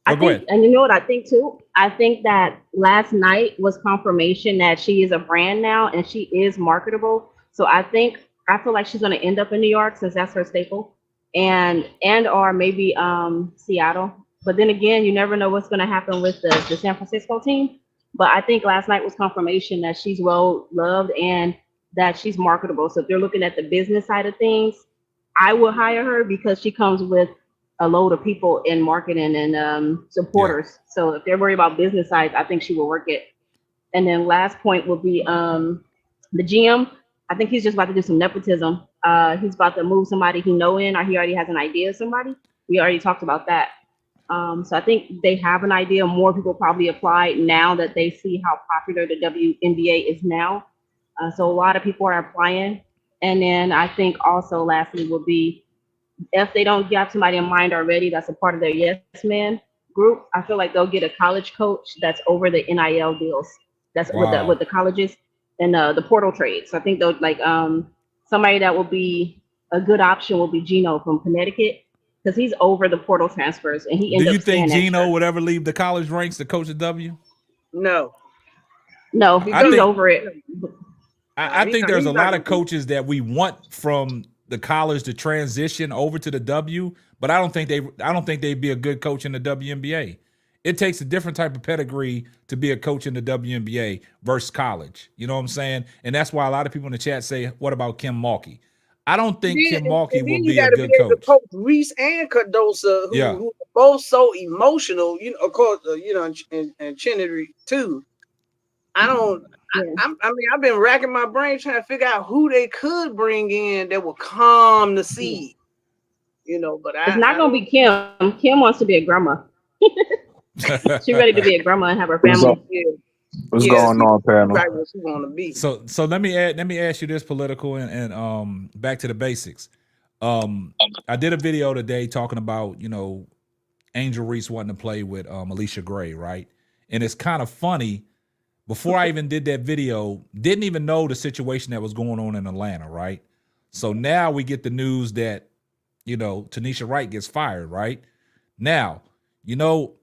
Speaker 3: go ahead.
Speaker 8: and you know what I think too? I think that last night was confirmation that she is a brand now and she is marketable. So I feel like she's going to end up in New York since that's her staple, and or maybe Seattle. But then again, you never know what's going to happen with the San Francisco team. But I think last night was confirmation that she's well loved and that she's marketable. So if they're looking at the business side of things, I would hire her because she comes with a load of people in marketing and supporters. So if they're worried about business side, I think she will work it. And then last point will be the GM. I think he's just about to do some nepotism. He's about to move somebody he know in, or he already has an idea of somebody. We already talked about that. So I think they have an idea. More people probably apply now that they see how popular the WNBA is now. So a lot of people are applying. And then I think also lastly will be, if they don't have somebody in mind already that's a part of their yes man group, I feel like they'll get a college coach that's over the NIL deals. That's with the colleges and the portal trades. So I think they'll like somebody that will be a good option will be Gino from Connecticut, because he's over the portal transfers and he
Speaker 3: Do
Speaker 8: ended
Speaker 3: you
Speaker 8: up
Speaker 3: think
Speaker 8: staying
Speaker 3: Gino
Speaker 8: extra.
Speaker 3: would ever leave the college ranks to coach the W?
Speaker 7: No.
Speaker 8: No,
Speaker 3: I
Speaker 8: he's
Speaker 3: think-
Speaker 8: over it.
Speaker 3: I think there's a
Speaker 7: he's
Speaker 3: lot
Speaker 7: not
Speaker 3: of coaches that we want from the college to transition over to the W, but I don't think they'd be a good coach in the WNBA. It takes a different type of pedigree to be a coach in the WNBA versus college. You know what I'm saying? And that's why a lot of people in the chat say, "What about Kim Mulkey?" I don't think Kim Mulkey will be a good
Speaker 7: able to
Speaker 3: coach.
Speaker 7: coach Reese and Cardosa, who are both so emotional. You know, of course, you know, and Chinnery too. I don't. I mean, I've been racking my brain trying to figure out who they could bring in that will calm the sea. You know, but
Speaker 8: It's not going to be Kim. Kim wants to be a grandma. She's ready to be a grandma and have her family.
Speaker 9: What's going on, panel?
Speaker 7: Right where she want to be.
Speaker 3: So let me ask you this, political, and back to the basics. I did a video today talking about, you know, Angel Reese wanting to play with Alicia Gray, right? And it's kind of funny. Before I even did that video, didn't even know the situation that was going on in Atlanta, right? So now we get the news that, you know, Tanisha Wright gets fired, right? Now, you know,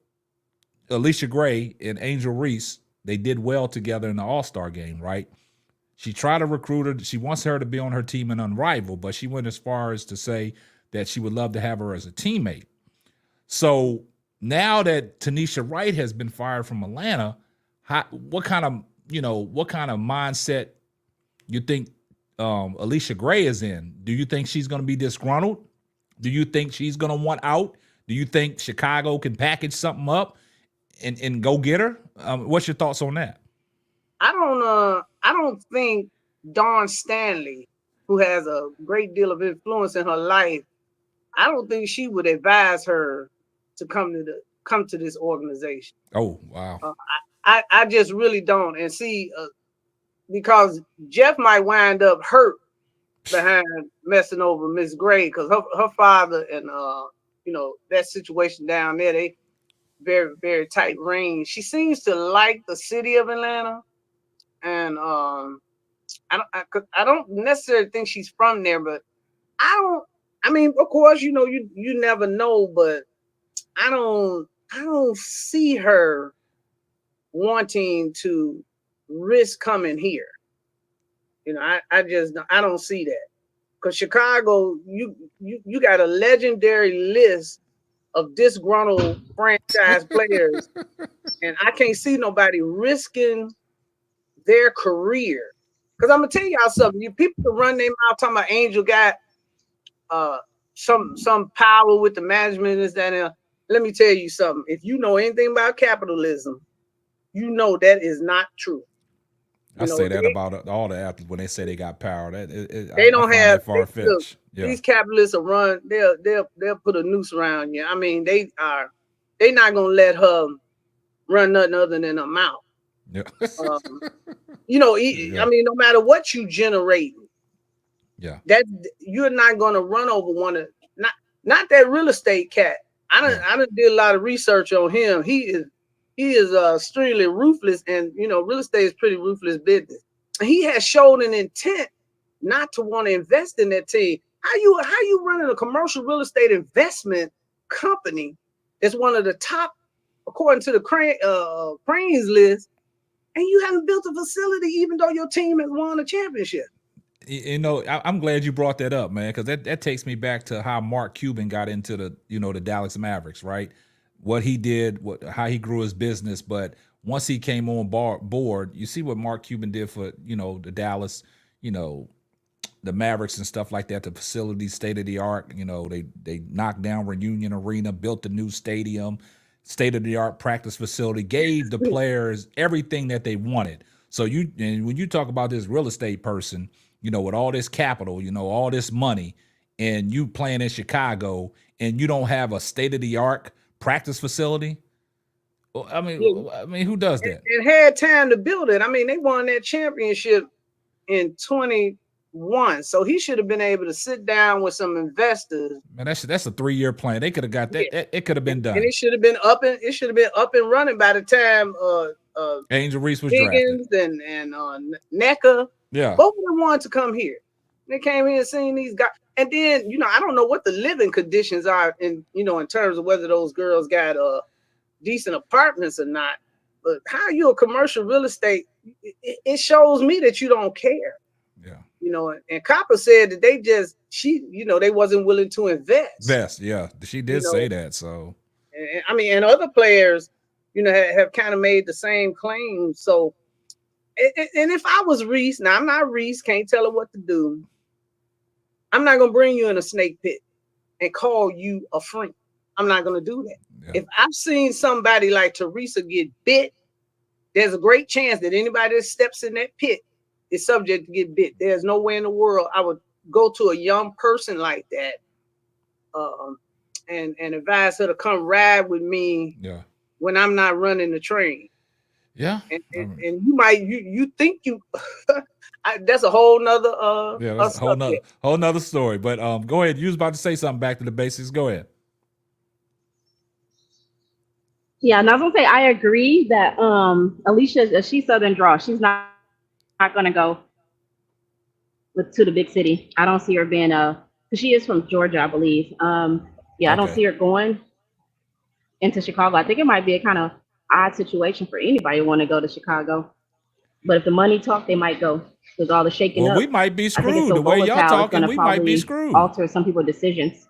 Speaker 3: Alicia Gray and Angel Reese, they did well together in the All-Star game, right? She tried to recruit her. She wants her to be on her team in Unrivaled, but she went as far as to say that she would love to have her as a teammate. So now that Tanisha Wright has been fired from Atlanta, what kind of mindset you think Alicia Gray is in? Do you think she's going to be disgruntled? Do you think she's going to want out? Do you think Chicago can package something up and go get her? What's your thoughts on that?
Speaker 7: I don't think Dawn Stanley, who has a great deal of influence in her life, I don't think she would advise her to come to this organization.
Speaker 3: Oh, wow.
Speaker 7: I just really don't. And see, because Jeff might wind up hurt behind messing over Miss Gray, because her father and that situation down there. They very, very tight range. She seems to like the city of Atlanta, and I don't necessarily think she's from there, but I mean, of course, you never know, but I don't see her wanting to risk coming here. I don't see that. Because Chicago, you got a legendary list of disgruntled franchise players, and I can't see nobody risking their career. Because I'm gonna tell y'all something. You people can run their mouth talking about Angel got some power with the management is that. Let me tell you something. If you know anything about capitalism, you know that is not true.
Speaker 3: I say that about all the athletes when they say they got power.
Speaker 7: They don't have
Speaker 3: far-fetched. Yeah.
Speaker 7: These capitalists will run. They'll put a noose around you. I mean, they're not gonna let her run nothing other than her mouth.
Speaker 3: Yeah.
Speaker 7: I mean, no matter what you generate, that you're not gonna run over one of not that real estate cat. I done did a lot of research on him. He is extremely ruthless, and real estate is pretty ruthless business. He has shown an intent not to want to invest in that team. How you running a commercial real estate investment company that's one of the top, according to the Cranes list, and you haven't built a facility even though your team has won a championship?
Speaker 3: I'm glad you brought that up, man, because that takes me back to how Mark Cuban got into the Dallas Mavericks, right? What he did, how he grew his business, but once he came on board, you see what Mark Cuban did for the Dallas, the Mavericks and stuff like that. The facility, state of the art. They knocked down Reunion Arena, built a new stadium, state of the art practice facility, gave the players everything that they wanted. So when you talk about this real estate person, with all this capital, all this money, and you playing in Chicago, and you don't have a state of the art practice facility. Well, I mean, who does that?
Speaker 7: It had time to build it. I mean, they won that championship in 21, so he should have been able to sit down with some investors.
Speaker 3: Man, that's a 3-year plan. They could have got that. Yeah. It could have been done.
Speaker 7: And it should have been up and running by the time
Speaker 3: Angel Reese was
Speaker 7: Higgins
Speaker 3: drafted.
Speaker 7: and NECA.
Speaker 3: Yeah,
Speaker 7: both of them wanted to come here. They came here and seen these guys, and then I don't know what the living conditions are in terms of whether those girls got decent apartments or not. But how you a commercial real estate? It shows me that you don't care.
Speaker 3: Yeah.
Speaker 7: And Copper said that they wasn't willing to invest.
Speaker 3: Yeah, she did say that. So,
Speaker 7: and other players, have kind of made the same claim. So, and if I was Reese, now I'm not Reese, can't tell her what to do. I'm not gonna bring you in a snake pit and call you a freak. I'm not gonna do that. Yeah. If I've seen somebody like Teresa get bit, there's a great chance that anybody that steps in that pit is subject to get bit. There's no way in the world I would go to a young person like that and advise her to come ride with me when I'm not running the train.
Speaker 3: Yeah.
Speaker 7: And you think that's a whole nother
Speaker 3: that's a whole nother story. But go ahead. You was about to say something back to the basics. Go ahead.
Speaker 8: Yeah, and I was gonna say I agree that Alicia, she's Southern draw. She's not gonna go to the big city. I don't see her being because she is from Georgia, I believe. I don't see her going into Chicago. I think it might be a kind of odd situation for anybody who want to go to Chicago. But if the money talk, they might go with all the shaking up.
Speaker 3: We might be screwed. The way y'all talking, we might be screwed.
Speaker 8: Alter some people's decisions.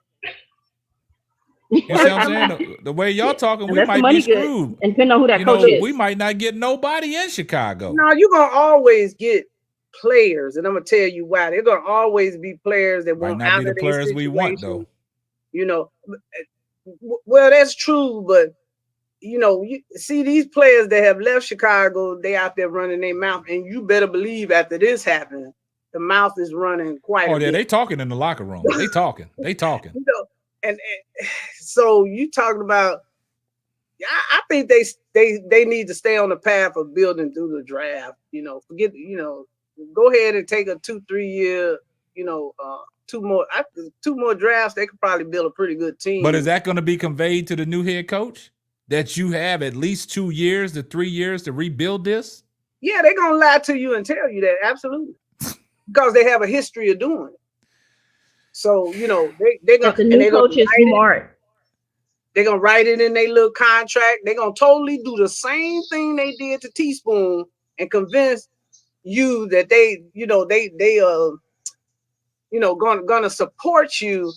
Speaker 3: You see what I'm saying? The way y'all talking, we might be screwed.
Speaker 8: And depending on who that coach is.
Speaker 3: We might not get nobody in Chicago.
Speaker 7: No, you're going to always get players. And I'm going to tell you why. They're going to always be players that won't
Speaker 3: not be the players we want, though.
Speaker 7: Well, that's true. But, you see these players that have left Chicago, they out there running their mouth. And you better believe after this happens, the mouth is running quite a bit.
Speaker 3: They talking in the locker room. They talking.
Speaker 7: And so you talking about, I think they need to stay on the path of building through the draft. Go ahead and take a 2-3 year, two more drafts, they could probably build a pretty good team.
Speaker 3: But is that going to be conveyed to the new head coach that you have at least 2 years to 3 years to rebuild this?
Speaker 7: Yeah, they're gonna lie to you and tell you that, absolutely, because they have a history of doing it. So they're gonna.
Speaker 8: The new coach is smart.
Speaker 7: They're gonna write it in their little contract. They're gonna totally do the same thing they did to Teaspoon and convince you that they gonna support you,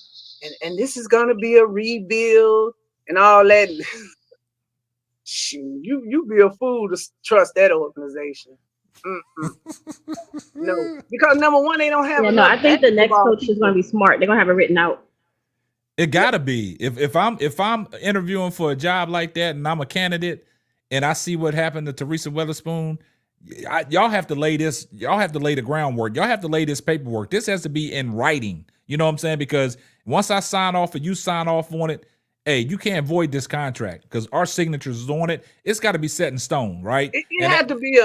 Speaker 7: and this is gonna be a rebuild and all that. Shoot, you be a fool to trust that organization. No, because number one, they don't have.
Speaker 8: Yeah, no, I think the next coach is gonna be smart. They're gonna have it written out.
Speaker 3: It gotta be. If I'm interviewing for a job like that and I'm a candidate and I see what happened to Teresa Weatherspoon, y'all have to lay this. Y'all have to lay the groundwork. Y'all have to lay this paperwork. This has to be in writing. You know what I'm saying? Because once I sign off and you sign off on it, hey, you can't void this contract because our signatures is on it. It's got to be set in stone, right?
Speaker 7: It had to be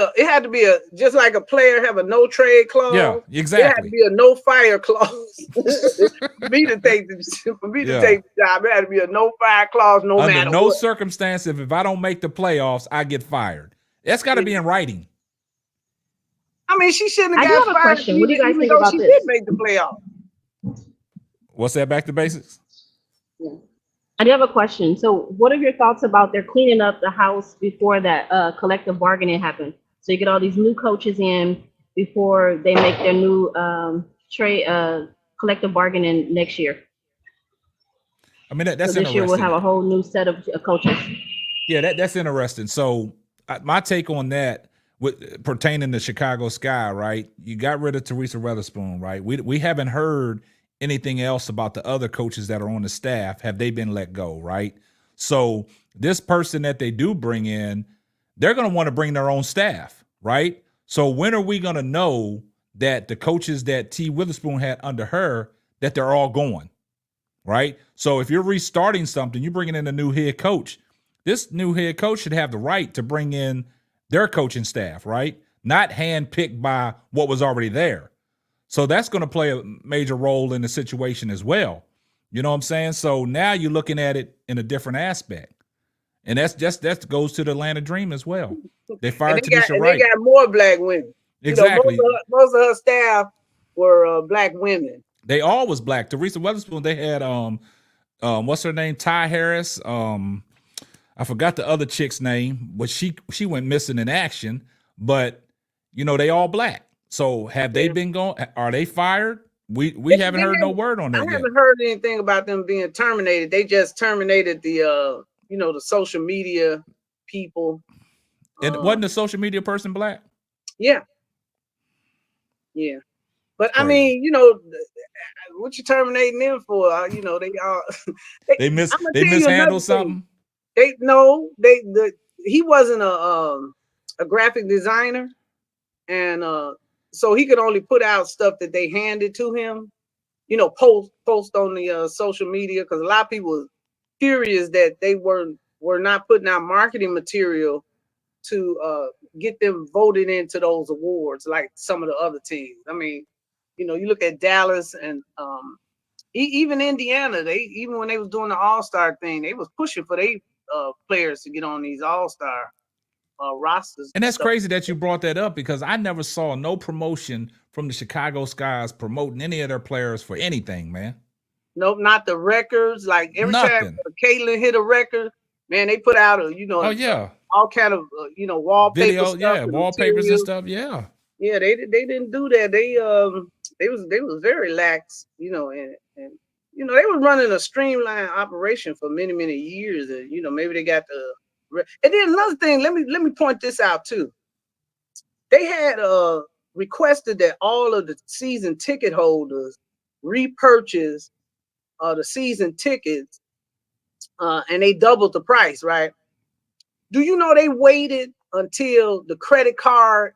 Speaker 7: a just like a player have a no trade clause.
Speaker 3: Yeah, exactly.
Speaker 7: It had to be a no fire clause for me to take the job. It had to be a no fire clause, no matter
Speaker 3: under no
Speaker 7: what.
Speaker 3: circumstance. If I don't make the playoffs, I get fired. That's got to be in writing.
Speaker 7: I mean, she shouldn't have
Speaker 8: I do
Speaker 7: got
Speaker 8: have a
Speaker 7: fired.
Speaker 8: question. What do you guys
Speaker 7: even
Speaker 8: think
Speaker 7: though
Speaker 8: about
Speaker 7: she
Speaker 8: this?
Speaker 7: did make the playoffs.
Speaker 3: What's that? Back to basics.
Speaker 8: Yeah. I do have a question. So what are your thoughts about they're cleaning up the house before that collective bargaining happened? So you get all these new coaches in before they make their new collective bargaining next year.
Speaker 3: I mean, that's
Speaker 8: so this year we'll have a whole new set of coaches.
Speaker 3: Yeah, that's interesting. So my take on that, pertaining to Chicago Sky, right? You got rid of Teresa Weatherspoon, right? We haven't heard anything else about the other coaches that are on the staff. Have they been let go, right? So this person that they do bring in, they're going to want to bring their own staff, right? So when are we going to know that the coaches that T. Witherspoon had under her, that they're all going, right? So if you're restarting something, you're bringing in a new head coach. This new head coach should have the right to bring in their coaching staff, right? Not handpicked by what was already there. So that's going to play a major role in the situation as well. You know what I'm saying? So now you're looking at it in a different aspect. And that goes to the Atlanta Dream as well. They fired Tanisha Wright.
Speaker 7: They got more black women.
Speaker 3: Exactly.
Speaker 7: Most of her staff were black women.
Speaker 3: They all was black. Teresa Weatherspoon, they had what's her name? Ty Harris. I forgot the other chick's name, but she went missing in action. But they all black. So have they been going? Are they fired? We haven't heard no word on that yet.
Speaker 7: I haven't heard anything about them being terminated. They just terminated the the social media people.
Speaker 3: And wasn't the social media person black?
Speaker 7: Yeah. Yeah. But
Speaker 3: Crazy.
Speaker 7: I mean, what you terminating them for? They all
Speaker 3: they mishandled something.
Speaker 7: He wasn't a graphic designer, and so he could only put out stuff that they handed to him, post on the social media, because a lot of people were furious that they were not putting out marketing material to get them voted into those awards like some of the other teams. I mean, you look at Dallas and even Indiana, even when they was doing the All-Star thing, they was pushing for their players to get on these All-Star rosters.
Speaker 3: And that's crazy that you brought that up, because I never saw no promotion from the Chicago Skies promoting any of their players for anything, man.
Speaker 7: Nope, not the records. Like every time Caitlin hit a record, man, they put out all kind of wallpaper stuff,
Speaker 3: wallpapers and stuff. Yeah,
Speaker 7: they didn't do that. They was very lax, and they were running a streamlined operation for many years, and maybe they got the. And then another thing, let me point this out too. They had requested that all of the season ticket holders repurchase the season tickets, and they doubled the price, right? Do you know they waited until the credit card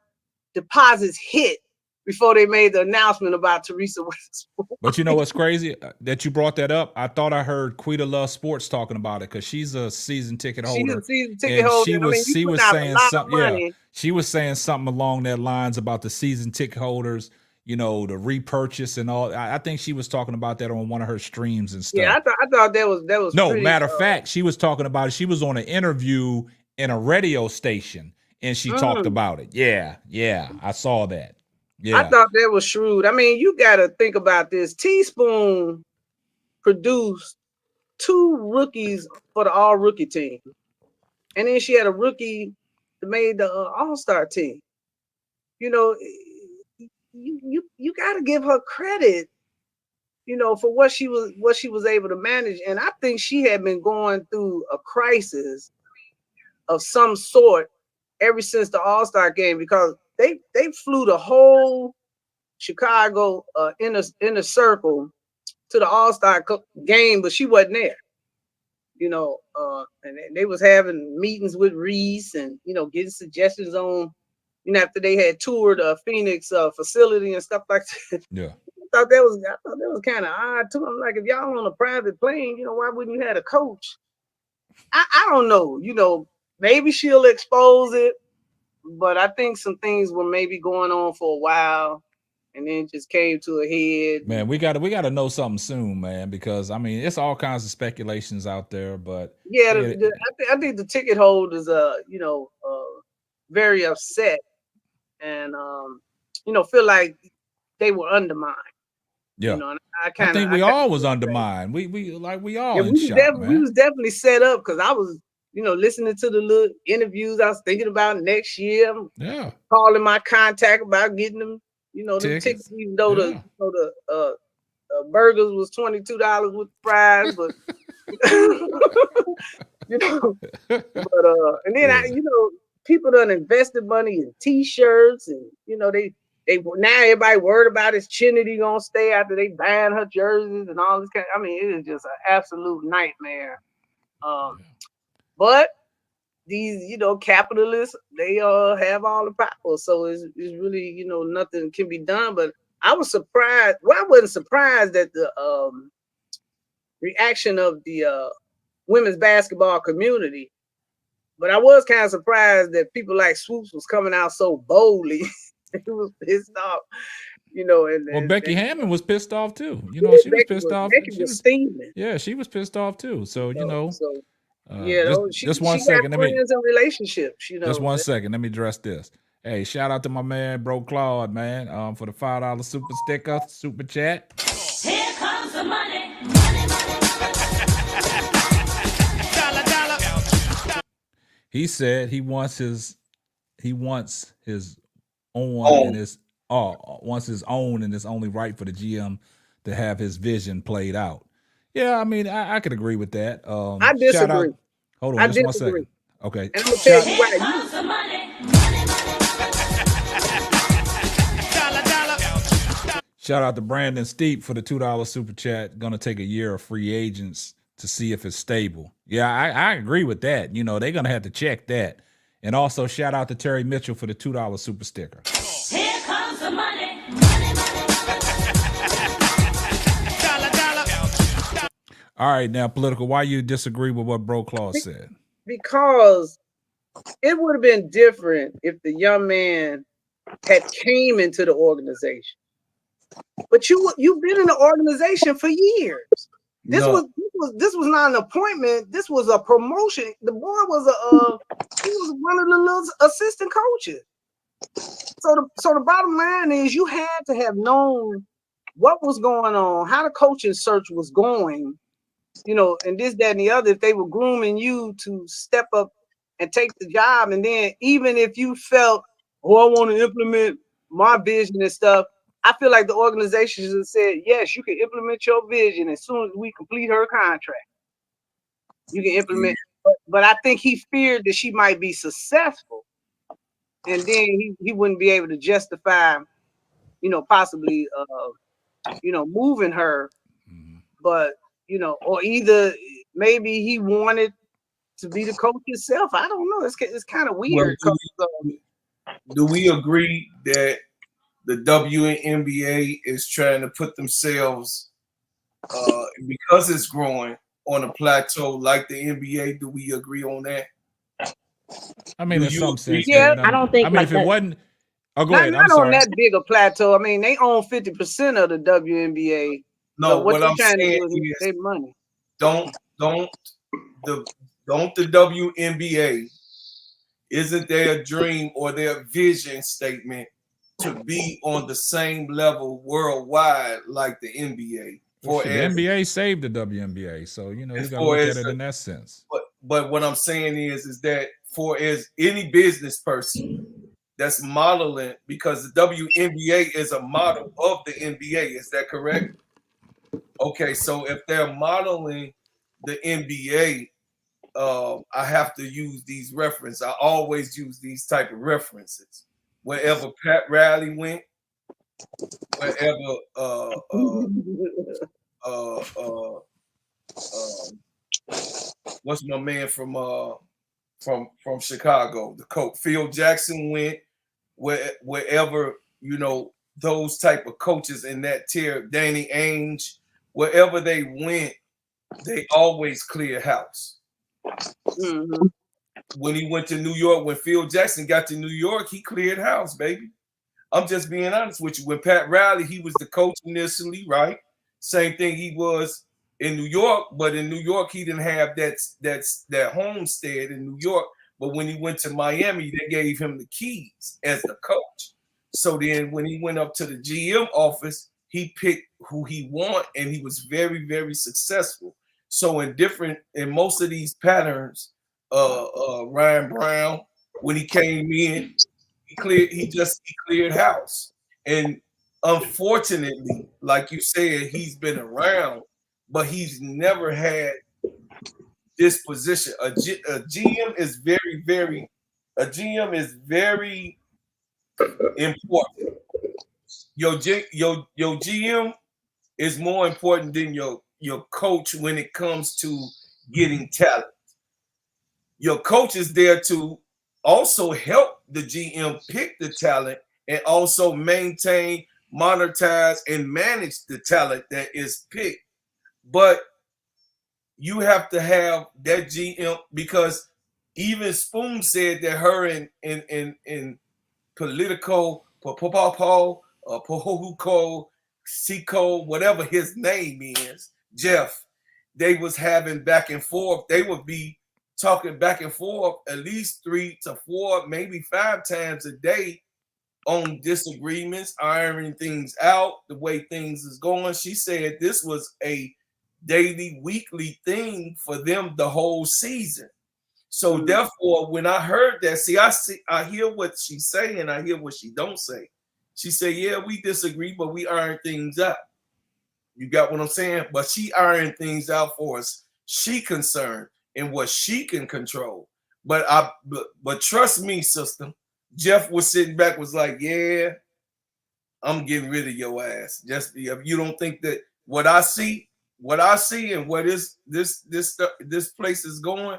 Speaker 7: deposits hit before they made the announcement about Teresa Weatherspoon?
Speaker 3: But you know what's crazy that you brought that up? I thought I heard Quita Love Sports talking about it, because she's a season ticket holder.
Speaker 7: She's a season ticket holder.
Speaker 3: She was saying something. Yeah, she was saying something along that lines about the season ticket holders. the repurchase and all. I think she was talking about that on one of her streams and stuff.
Speaker 7: Yeah, I thought that was
Speaker 3: no,
Speaker 7: pretty,
Speaker 3: matter of fact, she was talking about it. She was on an interview in a radio station and she talked about it. Yeah, I saw that. Yeah.
Speaker 7: I thought that was shrewd. I mean, you got to think about this. Teaspoon produced 2 rookies for the all-rookie team. And then she had a rookie that made the all-star team. You got to give her credit, for what she was able to manage. And I think she had been going through a crisis of some sort ever since the All-Star game, because they flew the whole Chicago inner circle to the All-Star game, but she wasn't there. And they was having meetings with Reese and getting suggestions on, after they had toured Phoenix facility and stuff like that.
Speaker 3: Yeah,
Speaker 7: I thought that was kind of odd too. I'm like, if y'all on a private plane, why wouldn't you have a coach? I don't know. Maybe she'll expose it, but I think some things were maybe going on for a while, and then just came to a head.
Speaker 3: Man, we gotta know something soon, man, because I mean it's all kinds of speculations out there. But
Speaker 7: yeah, I think the ticket holders very upset and feel like they were undermined.
Speaker 3: Yeah,
Speaker 7: and
Speaker 3: I think we all was undermined. We all in shock, man.
Speaker 7: We was definitely set up, because I was listening to the little interviews. I was thinking about next year.
Speaker 3: Yeah,
Speaker 7: calling my contact about getting them, the tickets, even though the burgers was $22 with fries, but and then people done invested money in T-shirts, and they now everybody worried about his Trinity gonna stay after they ban her jerseys and all this kind. I mean, it is just an absolute nightmare. But these, capitalists, they have all the power, so it's really, nothing can be done. But I was surprised. Well, I wasn't surprised at the reaction of the women's basketball community, but I was kind of surprised that people like Swoops was coming out so boldly. He was pissed off, and
Speaker 3: Becky Hammond was pissed off too. She was pissed off.
Speaker 7: Becky was steaming.
Speaker 3: Yeah, she was pissed off too. So
Speaker 7: just
Speaker 3: one second.
Speaker 7: Let me friends and relationships.
Speaker 3: Just 1 second. Let me address this. Hey, shout out to my man, Bro Claude, man, for the $5 super sticker, super chat.
Speaker 5: Here comes the money.
Speaker 3: He said he wants his own and his wants his own, and it's only right for the GM to have his vision played out. Yeah, I mean, I could agree with that.
Speaker 7: I disagree.
Speaker 3: Hold on, just 1 second. Okay.
Speaker 7: And I'm gonna tell you why.
Speaker 5: Here comes the money.
Speaker 3: Shout out to Brandon Steep for the $2 super chat. Gonna take a year of free agents to see if it's stable. Yeah, I agree with that. They're gonna have to check that. And also shout out to Terry Mitchell for the $2 super sticker.
Speaker 5: Here comes the money.
Speaker 3: All right, now Political, why you disagree with what Bro Claude said?
Speaker 7: Because it would have been different if the young man had came into the organization. But you've been in the organization for years. This was not an appointment. This was a promotion. The boy was he was one of the little assistant coaches. So the bottom line is, you had to have known what was going on, how the coaching search was going, and this, that, and the other, if they were grooming you to step up and take the job. And then even if you felt, I want to implement my vision and stuff, I feel like the organization has said, yes, you can implement your vision as soon as we complete her contract. You can implement, but I think he feared that she might be successful, and then he wouldn't be able to justify, possibly, moving her. But or either maybe he wanted to be the coach himself. I don't know. It's kind of weird.
Speaker 10: Do we agree that the WNBA is trying to put themselves, because it's growing, on a plateau like the NBA? Do we agree on that?
Speaker 3: I mean, in some sense,
Speaker 7: yeah.
Speaker 3: I don't think. I mean, if it wasn't, Oh, go ahead. I'm
Speaker 7: Not on
Speaker 3: sorry.
Speaker 7: that big a plateau. I mean, they own 50% of the WNBA.
Speaker 10: No,
Speaker 7: So what
Speaker 10: I'm
Speaker 7: trying to
Speaker 10: saying
Speaker 7: do is save money.
Speaker 10: Don't the WNBA, isn't their dream or their vision statement to be on the same level worldwide like the NBA?
Speaker 3: Well, the NBA saved the WNBA, so you got to look at it in that sense.
Speaker 10: But what I'm saying is that for as any business person that's modeling, because the WNBA is a model of the NBA, is that correct? Okay, so if they're modeling the NBA, I have to use these references. I always use these type of references. Wherever Pat Riley went, wherever what's my man from Chicago, the coach Phil Jackson went, wherever those type of coaches in that tier, Danny Ainge, wherever they went, they always clear house.
Speaker 7: Mm-hmm.
Speaker 10: When he went to New York, when Phil Jackson got to New York, he cleared house, baby. I'm just being honest with you. When Pat Riley, he was the coach initially, right? Same thing he was in New York, but in New York, he didn't have that homestead in New York. But when he went to Miami, they gave him the keys as the coach. So then when he went up to the GM office, he picked who he wanted, and he was very, very successful. So in most of these patterns, Ryan Brown, when he came in, he cleared house. And unfortunately, like you said, he's been around, but he's never had this position. A GM is very important. Your GM is more important than your coach when it comes to getting talent. Your coach is there to also help the GM pick the talent and also maintain, monetize, and manage the talent that is picked. But you have to have that GM, because even Spoon said that her in Politico, Pohuko, Seco, whatever his name is, Jeff, they was having back and forth. They would be talking back and forth at least 3 to 4, maybe 5 times a day on disagreements, ironing things out, the way things is going. She said this was a daily, weekly thing for them the whole season. So therefore, when I heard that, I hear what she say and I hear what she don't say. She said, yeah, we disagree, but we iron things out. You got what I'm saying? But she ironed things out for us. She concerned in what she can control. But trust me, sister, Jeff was sitting back, was like, yeah, I'm getting rid of your ass. Just if you don't think that what I see and what this place is going,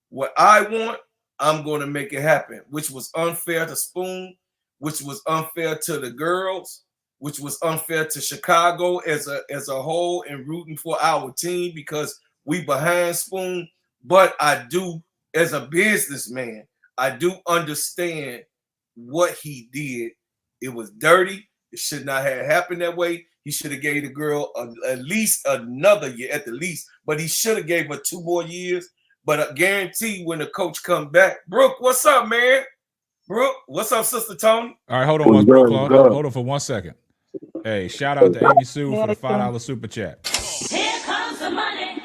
Speaker 10: what I want, I'm going to make it happen, which was unfair to Spoon, which was unfair to the girls, which was unfair to Chicago as a whole, and rooting for our team because we behind Spoon. But I do, as a businessman, I do understand what he did. It was dirty. It should not have happened that way. He should have gave the girl at least another year, at the least. But he should have gave her 2 more years. But I guarantee when the coach come back, Brooke, what's up, man? Brooke, what's up, Sister Tony?
Speaker 3: All right, hold on, hold on for 1 second. Hey, shout out to Amy Sue for the $5 super chat.
Speaker 5: Here comes the money.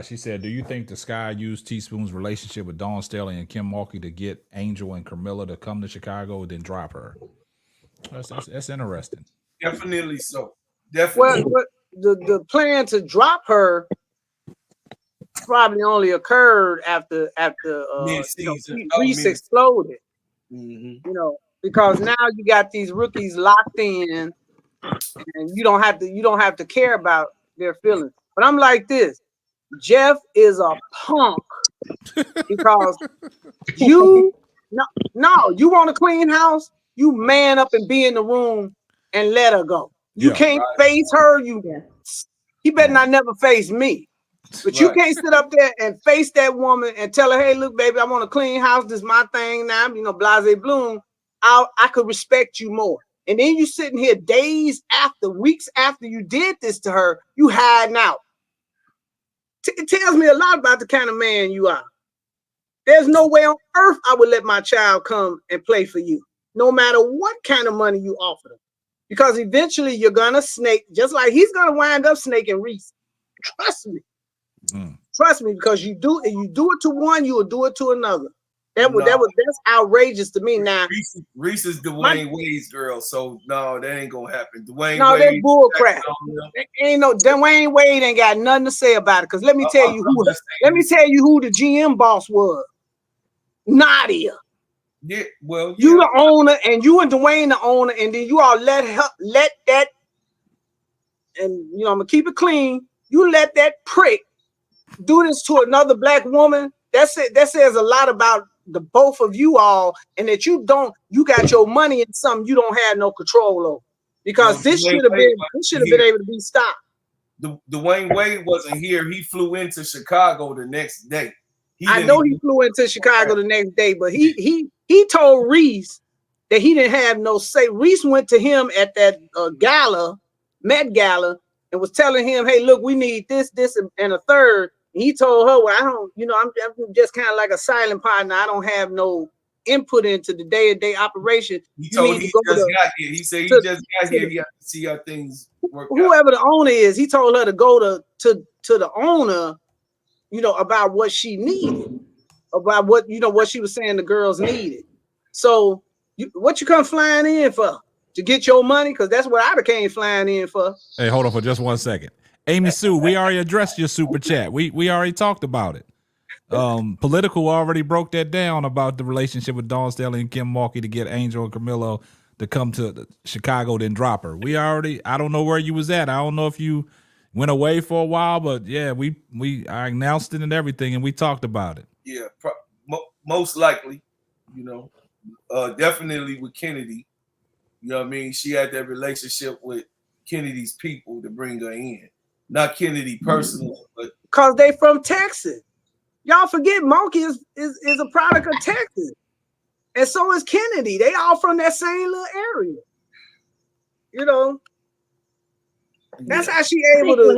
Speaker 3: She said, do you think the Sky used Teaspoon's relationship with Dawn Staley and Kim Mulkey to get Angel and Carmilla to come to Chicago and then drop her? That's interesting.
Speaker 10: Definitely so. Definitely.
Speaker 7: Well, the plan to drop her probably only occurred after Reese exploded.
Speaker 10: Mm-hmm.
Speaker 7: Because now you got these rookies locked in, and you don't have to care about their feelings. But I'm like this: Jeff is a punk because you want a clean house, you man up and be in the room and let her go. You can't face her. He better not never face me. But you can't sit up there and face that woman and tell her, hey, look, baby, I want a clean house. This is my thing now. You know, blase bloom. I could respect you more. And then you sitting here days after, weeks after you did this to her, you hiding out. It tells me a lot about the kind of man you are. There's no way on earth I would let my child come and play for you, no matter what kind of money you offer them. Because eventually you're going to snake, just like he's going to wind up snaking Reese. Trust me. Trust me, because you do it to one, you will do it to another. That's outrageous to me. Now
Speaker 10: Reese is Dwayne Wade's girl, so no, that ain't gonna happen. Dwayne
Speaker 7: Wade,
Speaker 10: that's
Speaker 7: bull crap. Ain't no Dwayne Wade ain't got nothing to say about it. Because let me tell you who the GM boss was. Nadia.
Speaker 10: Yeah, well,
Speaker 7: you the owner, and you and Dwayne the owner, and then you all let that, and you know I'm gonna keep it clean. You let that prick do this to another black woman. That's it. That says a lot about the both of you all, and that you got your money in something you don't have no control over. Because this should have been able to be stopped.
Speaker 10: Dwayne Wade wasn't here. He flew into Chicago the next day.
Speaker 7: I know he flew into Chicago the next day, but he told Reese that he didn't have no say. Reese went to him at that Met Gala, and was telling him, hey, look, we need this, and a third. And he told her, well, I don't, I'm just kind of like a silent partner. I don't have no input into the day-to-day operation.
Speaker 10: He told he just got here. He said he just got here. He has to see how things work out.
Speaker 7: Whoever the owner is, he told her to go to the owner, about what she needed, about what she was saying the girls needed. So what you come flying in for? To get your money? Because that's what I came flying in for.
Speaker 3: Hey, hold on for just 1 second. Amy Sue, we already addressed your super chat. We already talked about it. Political already broke that down about the relationship with Dawn Staley and Kim Mulkey to get Angel and Camilo to come to Chicago, then drop her. I don't know where you was at. I don't know if you went away for a while, but yeah, I announced it and everything, and we talked about it.
Speaker 10: Yeah, most likely, definitely with Kennedy. You know what I mean? She had that relationship with Kennedy's people to bring her in. Not Kennedy personally, but
Speaker 7: because they from Texas. Y'all forget Mulkey is a product of Texas. And so is Kennedy. They all from that same little area. That's how she able to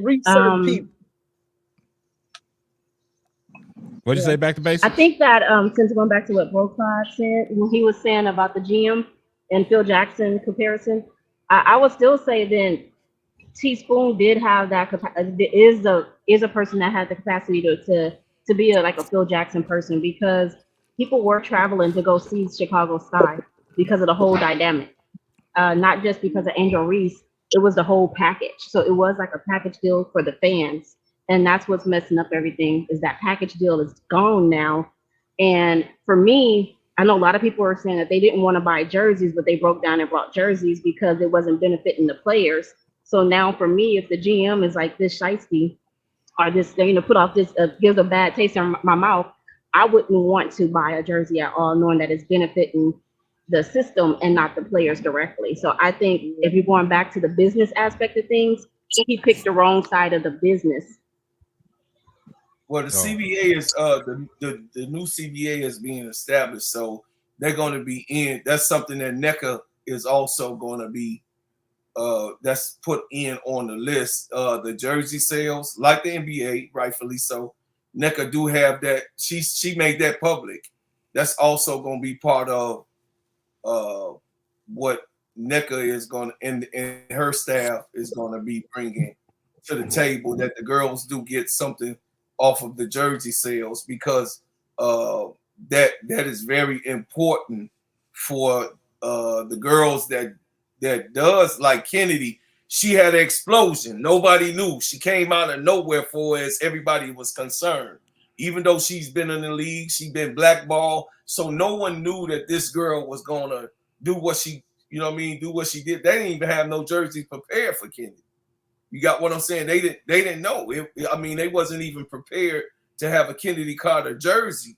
Speaker 7: reach certain people.
Speaker 3: What'd you say, back to basics?
Speaker 8: I think that since going back to what Brocard said, when he was saying about the GM and Phil Jackson comparison, I would still say then Teaspoon did have that is a person that had the capacity to be like a Phil Jackson person, because people were traveling to go see Chicago Sky because of the whole dynamic, not just because of Angel Reese. It was the whole package. So it was like a package deal for the fans, and that's what's messing up everything. Is that package deal is gone now, and for me, I know a lot of people are saying that they didn't want to buy jerseys, but they broke down and bought jerseys because it wasn't benefiting the players. So now for me, if the GM is like this shiesty or this, put off this, gives a bad taste in my mouth, I wouldn't want to buy a jersey at all, knowing that it's benefiting the system and not the players directly. So I think if you're going back to the business aspect of things, he picked the wrong side of the business.
Speaker 10: Well, the CBA is the new CBA is being established, so they're going to be in. That's something that NECA is also going to be. That's put in on the list. The jersey sales, like the NBA, rightfully so. NECA do have that. She made that public. That's also going to be part of what NECA is going to, and her staff is going to be bringing to the table, that the girls do get something off of the jersey sales, because that is very important for the girls that does, like Kennedy. She had an explosion. Nobody knew. She came out of nowhere for as everybody was concerned. Even though she's been in the league, she's been blackballed. So no one knew that this girl was gonna do what she, do what she did. They didn't even have no jerseys prepared for Kennedy. You got what I'm saying? They didn't know. They wasn't even prepared to have a Kennedy Carter jersey.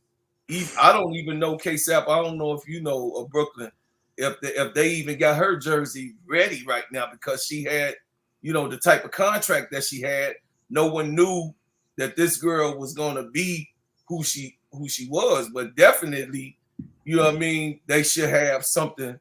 Speaker 10: I don't even know, K-Sap. I don't know if you know of Brooklyn, if they even got her jersey ready right now, because she had, the type of contract that she had. no one knew that this girl was gonna be who she was. But definitely, you know what I mean, they should have something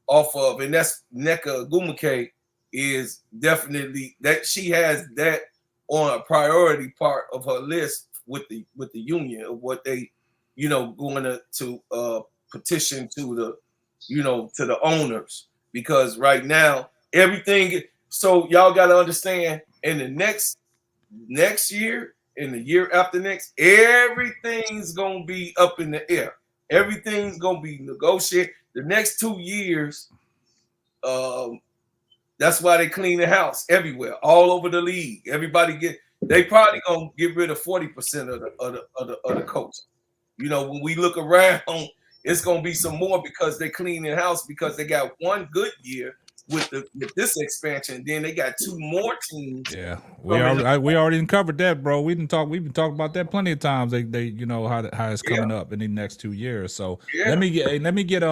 Speaker 10: off of, and that's Nneka Ogwumike is definitely that she has that on a priority part of her list with the union of what they, you know, going to petition to the, you know, to the owners, because right now everything. So y'all got to understand, in the next year, in the year after next, everything's gonna be up in the air. Everything's gonna be negotiated. The next 2 years, that's why they clean the house everywhere, all over the league. They probably gonna get rid of 40% of the coach. You know, when we look around, it's gonna be some more because they clean the house, because they got one good year with this expansion. Then they got 2 more teams.
Speaker 3: Yeah, we already covered that, bro. We've been talking about that plenty of times. They you know how it's coming up in the next 2 years. So let me get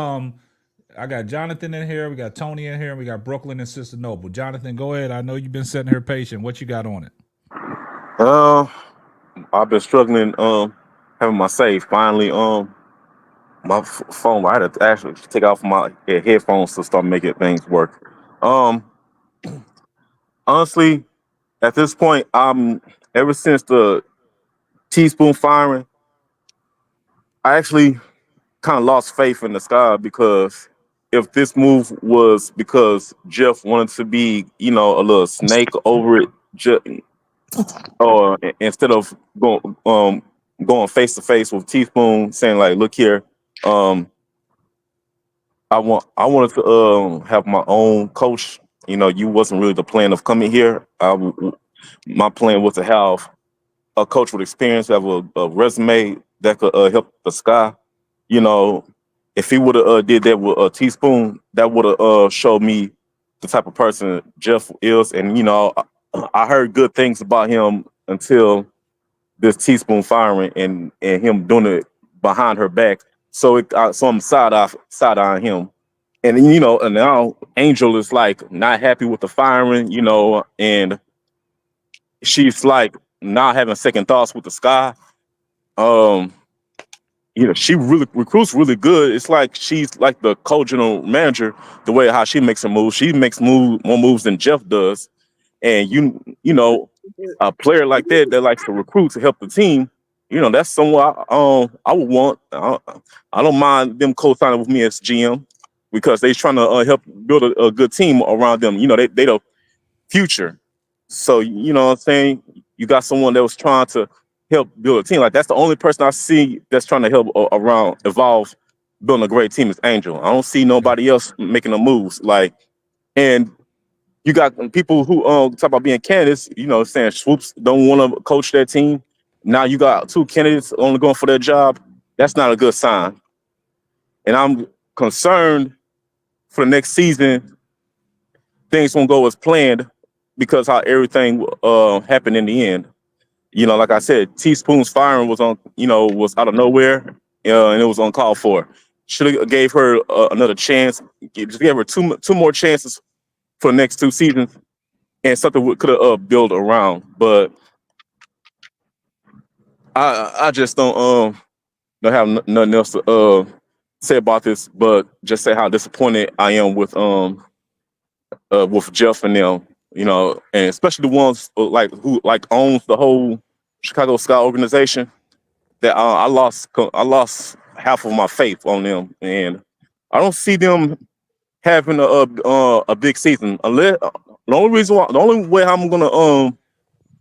Speaker 3: I got Jonathan in here, we got Tony in here, and we got Brooklyn and Sister Noble. Jonathan, go ahead. I know you've been sitting here patient. What you got on it?
Speaker 9: I've been struggling having my save. Finally, my phone, I had to actually take off my headphones to start making things work. Honestly, at this point, ever since the teaspoon firing, I actually kind of lost faith in the Sky, because if this move was because Jeff wanted to be, you know, a little snake over it, or instead of going face to face with Teaspoon, saying like, "Look here, I wanted to have my own coach. You know, you wasn't really the plan of coming here. My plan was to have a coach with experience, have a resume that could help the Sky. You know, if he would have did that with a Teaspoon, that would have showed me the type of person Jeff is. And you know, I heard good things about him until this Teaspoon firing and him doing it behind her back. So I'm side-eyeing him. And you know, and now Angel is like not happy with the firing, you know, and she's like not having second thoughts with the Sky. You know, she really recruits really good. It's like she's like the co-general manager, the way how she makes her moves. She makes more moves than Jeff does. And you know, a player like that likes to recruit to help the team, you know, that's someone I would want. I don't mind them co-signing with me as GM, because they're trying to help build a good team around them. You know, they the future. So, you know what I'm saying? You got someone that was trying to help build a team. Like, that's the only person I see that's trying to help evolve building a great team is Angel. I don't see nobody else making the moves. Like, and you got people who talk about being candidates, you know, saying Swoops don't want to coach their team. Now you got 2 candidates only going for their job. That's not a good sign. And I'm concerned for the next season, things won't go as planned because how everything happened in the end. You know, like I said, Teaspoon's firing was was out of nowhere, and it was uncalled for. Should have gave her another chance. Just gave her two more chances for the next 2 seasons, and something could have built around. But I just don't have nothing else to say about this, but just say how disappointed I am with Jeff and them, you know, and especially the ones who owns the whole Chicago Sky organization. That I lost half of my faith on them, and I don't see them having a big season unless the only way I'm gonna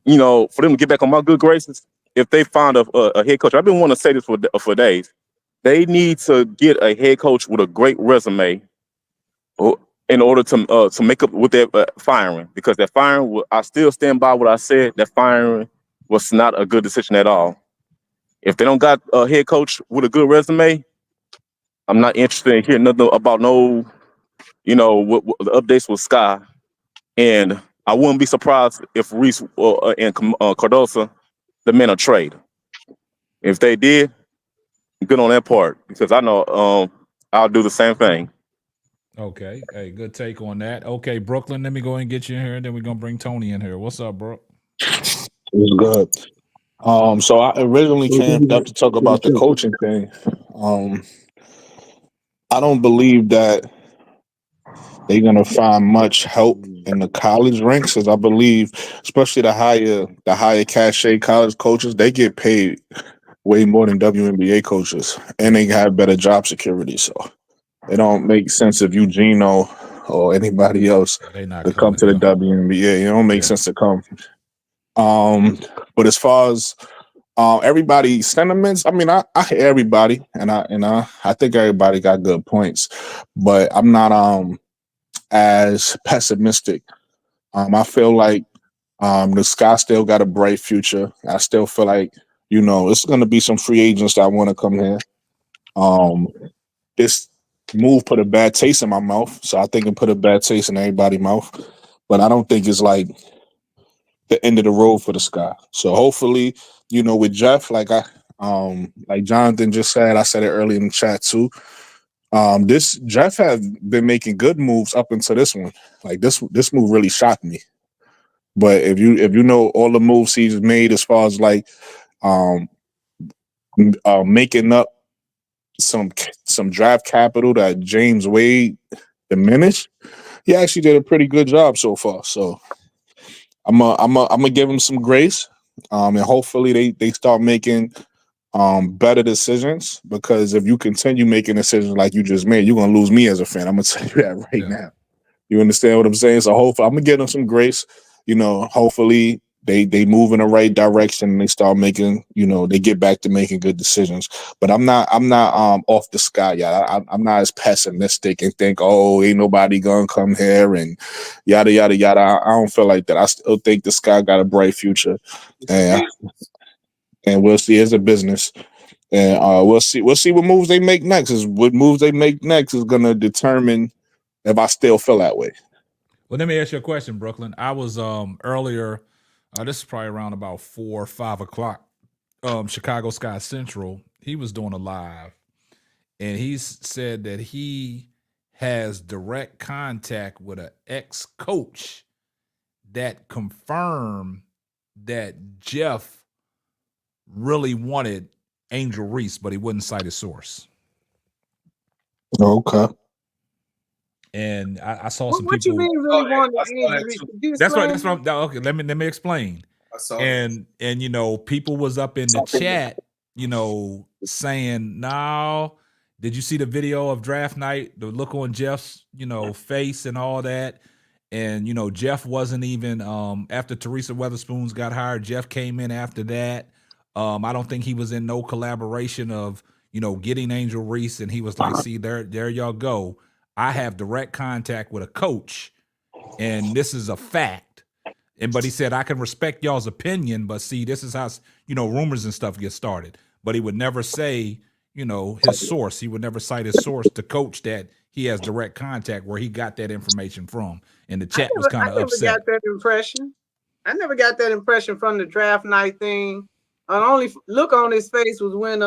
Speaker 9: you know, for them to get back on my good graces, if they find a head coach. I've been wanting to say this for days. They need to get a head coach with a great resume in order to make up with that firing, because that firing, I still stand by what I said. That firing was not a good decision at all. If they don't got a head coach with a good resume, I'm not interested in hearing nothing about you know, what the updates with Sky. And I wouldn't be surprised if Reese and Cardosa demand a trade. If they did, good on that part, because I know I'll do the same thing.
Speaker 3: Okay. Hey, good take on that. Okay, Brooklyn, let me go and get you in here, and then we're going to bring Tony in here. What's up, bro?
Speaker 11: It's good. So I originally came up to talk about the coaching thing. Um, I don't believe that they're gonna find much help in the college ranks, because I believe, especially the higher cachet college coaches, they get paid way more than WNBA coaches, and they have better job security. So it don't make sense if you Gino or anybody else
Speaker 3: They not
Speaker 11: to come
Speaker 3: coming
Speaker 11: to the
Speaker 3: here.
Speaker 11: WNBA. It don't make
Speaker 3: Yeah.
Speaker 11: sense to come. But as far as everybody's sentiments, I mean, I hear everybody, and I think everybody got good points, but I'm not as pessimistic. I feel like the Sky still got a bright future. I still feel like, it's going to be some free agents that want to come here. This move put a bad taste in my mouth, so I think it put a bad taste in everybody's mouth. But I don't think it's like the end of the road for the Sky. So hopefully, with Jeff, like Jonathan just said, I said it earlier in the chat too. This Jeff have been making good moves up until this one. Like this move really shocked me. But if you know all the moves he's made as far as like making up some draft capital that James Wade diminished, he actually did a pretty good job so far. So I'm gonna give him some grace, and hopefully they start making better decisions, because if you continue making decisions like you just made, you're gonna lose me as a fan. I'm gonna tell you that right now. You understand what I'm saying? So hopefully I'm gonna give them some grace. Hopefully they move in the right direction and they start making, they get back to making good decisions. But I'm not off the Sky yet. I'm not as pessimistic and think, oh, ain't nobody gonna come here and yada yada yada. I don't feel like that. I still think the Sky got a bright future, and we'll see. It's a business, and we'll see what moves they make next. What moves they make next is gonna determine if I still feel that way.
Speaker 3: Well, let me ask you a question, Brooklyn. I was earlier, this is probably around about 4 or 5 o'clock, Chicago Sky Central. He was doing a live, and he said that he has direct contact with an ex-coach that confirmed that Jeff really wanted Angel Reese, but he wouldn't cite his source.
Speaker 11: Okay.
Speaker 3: And I saw some
Speaker 7: What
Speaker 3: people.
Speaker 7: you mean really wanted Angel Reese? Could you
Speaker 3: That's what.
Speaker 7: explain?
Speaker 3: Okay, let me explain.
Speaker 10: I saw
Speaker 3: And people was up in the chat, saying, "No, did you see the video of draft night? The look on Jeff's, face and all that." And Jeff wasn't even after Teresa Weatherspoons got hired. Jeff came in after that. I don't think he was in no collaboration of getting Angel Reese. And he was like, "See, there y'all go. I have direct contact with a coach, and this is a fact." But he said, "I can respect y'all's opinion, but see, this is how rumors and stuff get started." But he would never say his source. He would never cite his source to coach that he has direct contact where he got that information from. And the chat was kind of upset.
Speaker 7: I never got that impression. I never got that impression from the draft night thing. The only look on his face was when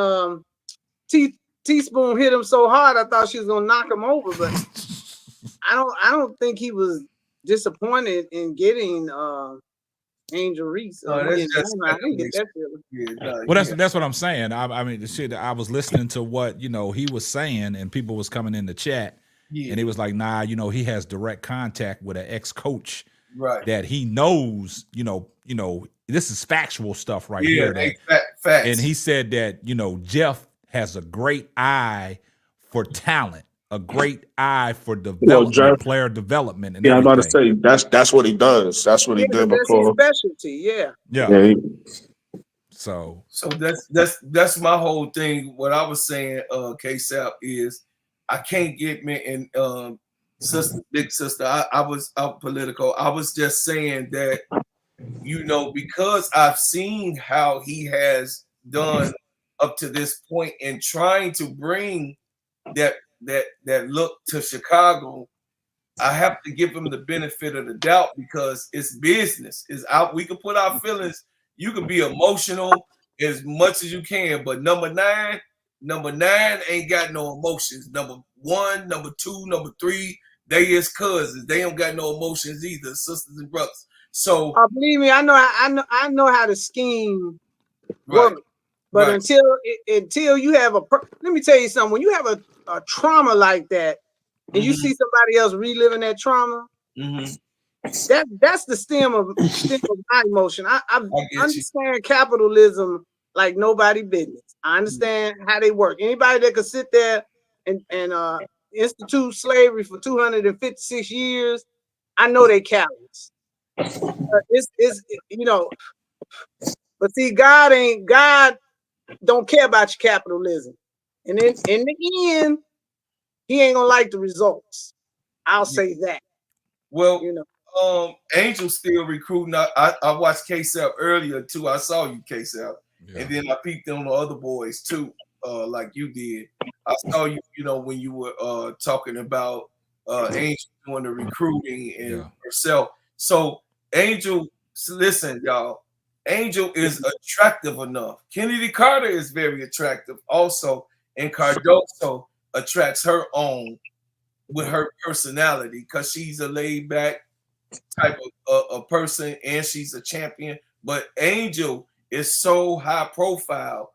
Speaker 7: Teaspoon hit him so hard, I thought she was gonna knock him over. But I don't think he was disappointed in getting Angel Reese.
Speaker 10: No, that's just
Speaker 7: I didn't get that feeling.
Speaker 3: Well, that's what I'm saying. I mean, the shit. I was listening to what he was saying, and people was coming in the chat, and he was like, "Nah, he has direct contact with an ex-coach,
Speaker 10: right?
Speaker 3: That he knows. This is factual stuff right here.
Speaker 10: Facts.
Speaker 3: And he said that Jeff has a great eye for talent, a great eye for development, player development, and everything.
Speaker 11: I'm about to say that's what he does. That's what he did before.
Speaker 7: That's his specialty.
Speaker 3: Yeah. So
Speaker 10: that's my whole thing. What I was saying, K-Sap, is I can't get me and big sister. I was out political. I was just saying that because I've seen how he has done up to this point in trying to bring that look to Chicago. I have to give him the benefit of the doubt because it's business. It's out. We can put our feelings. You can be emotional as much as you can, but number nine ain't got no emotions. Number 1, number 2, number 3, they is cousins. They don't got no emotions either, sisters and brothers. So
Speaker 7: believe me, I know how to scheme
Speaker 10: right,
Speaker 7: work. But
Speaker 10: right.
Speaker 7: until you have let me tell you something. When you have a trauma like that, and you see somebody else reliving that trauma, that's the stem of my emotion. I understand capitalism like nobody business. I understand how they work. Anybody that could sit there and institute slavery for 256 years, I know they cowards. It's but see, God don't care about your capitalism, and then in the end, he ain't gonna like the results. I'll say that.
Speaker 10: Well, Angel still recruiting. I watched K-Sap earlier too. I saw you, K-Sap, and then I peeked on the other boys too, like you did. I saw you, when you were talking about Angel doing the recruiting and herself. So Angel, listen, y'all. Angel is attractive enough. Kennedy Carter is very attractive also, and Cardoso attracts her own with her personality because she's a laid back type of a person and she's a champion. But Angel is so high profile,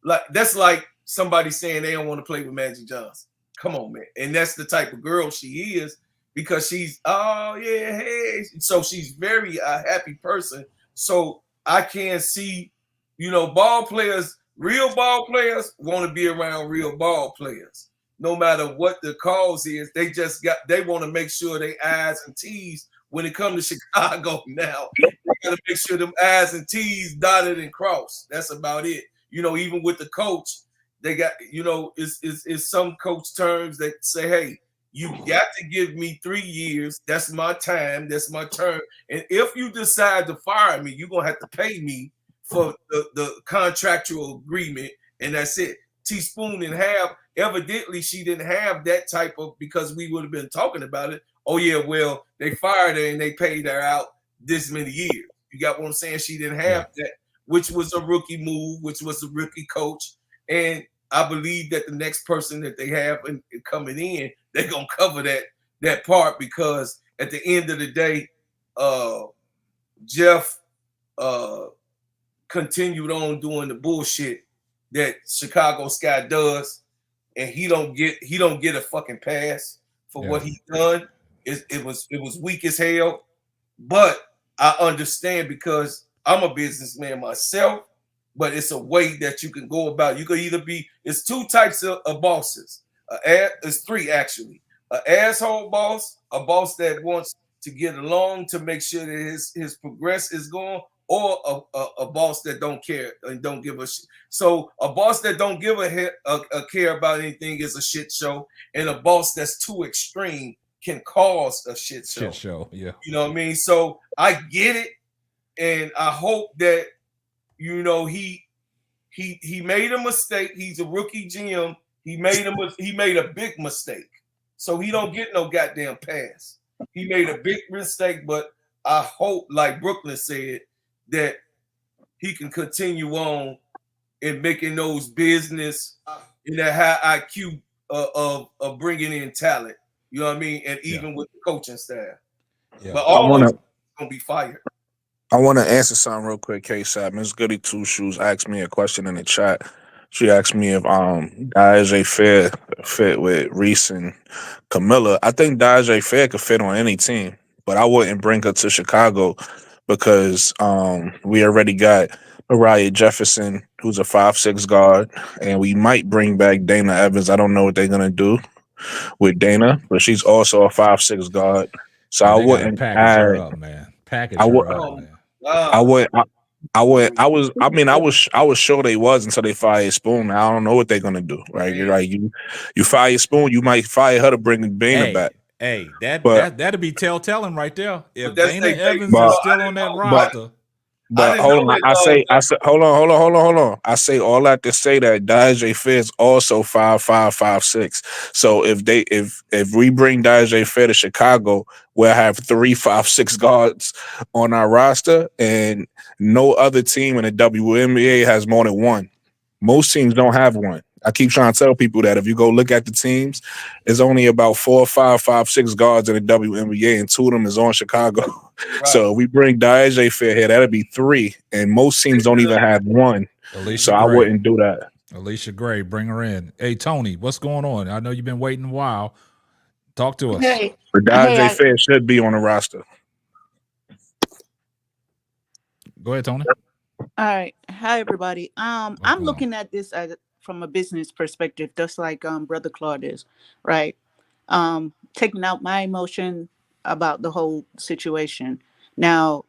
Speaker 10: like that's like somebody saying they don't want to play with Magic Johnson. Come on, man. And that's the type of girl she is because she's hey. So she's very happy person. So I can see, ball players, real ball players want to be around real ball players. No matter what the cause is, they want to make sure they I's and T's when it comes to Chicago now. They got to make sure them I's and T's dotted and crossed. That's about it. Even with the coach, they got, it's some coach terms that say, hey, you got to give me 3 years. That's my time. That's my term. And if you decide to fire me, you're going to have to pay me for the contractual agreement. And that's it. Teaspoon and half. Evidently, she didn't have that type of, because we would have been talking about it. Oh, yeah, well, they fired her and they paid her out this many years. You got what I'm saying? She didn't have that, which was a rookie move, which was a rookie coach. And I believe that the next person that they have coming in, they're going to cover that part because at the end of the day, Jeff continued on doing the bullshit that Chicago Sky does, and he don't get a fucking pass for what he done. It was weak as hell, but I understand because I'm a businessman myself. But it's a way that you can go about. You could either be. It's two types of bosses. It's three actually. An asshole boss, a boss that wants to get along to make sure that his progress is going, or a boss that don't care and don't give a shit. So a boss that don't give a care about anything is a shit show, and a boss that's too extreme can cause a shit show.
Speaker 3: Shit show, yeah.
Speaker 10: You know what I mean? So I get it, and I hope that he made a mistake. He's a rookie GM. He made a big mistake, so he don't get no goddamn pass. He made a big mistake, but I hope, like Brooklyn said, that he can continue on in making those business in that high IQ of bringing in talent. You know what I mean? And even with the coaching staff. Yeah. But all of them gonna be fired.
Speaker 11: I want to answer something real quick, K-Sap. Miss Goody Two Shoes asked me a question in the chat. She asked me if Diaje Fair fit with Reese and Camilla. I think Diaje Fair could fit on any team, but I wouldn't bring her to Chicago because we already got Mariah Jefferson, who's a 5'6" guard, and we might bring back Dana Evans. I don't know what they're gonna do with Dana, but she's also a 5'6" guard. So I wouldn't
Speaker 3: package her up, man. I
Speaker 11: was sure they was until they fired Spoon. I don't know what they're gonna do. Right? You're right. You fire Spoon, you might fire her to bring Dana back.
Speaker 3: Hey, that'd be telltale right there. If Dana Evans is still on that roster.
Speaker 11: But hold on, I say hold on. I say all that to say that Diaje Fair is also 5'5", 5'6". So if we bring Diaje Fair to Chicago, we'll have 3 5'6" guards on our roster, and no other team in the WNBA has more than one. Most teams don't have one. I keep trying to tell people that if you go look at the teams, there's only about 4 or 5, 6 guards in the WNBA, and 2 of them is on Chicago.
Speaker 10: Right.
Speaker 11: So if we bring Diaje Fair here, that'll be 3, and most teams don't even have 1.
Speaker 3: Alicia
Speaker 11: So I
Speaker 3: Gray.
Speaker 11: wouldn't do that.
Speaker 3: Alicia Gray, bring her in. Hey, Tony, what's going on? I know you've been waiting a while. Talk to us.
Speaker 12: Hey,
Speaker 11: But Diaje
Speaker 12: hey,
Speaker 11: Fair should be on the roster.
Speaker 3: Go ahead, Tony.
Speaker 12: all right. Hi, everybody. I'm
Speaker 3: going on?
Speaker 12: looking at this from a business perspective, just like Brother Claude is, right? Taking out my emotion about the whole situation. Now,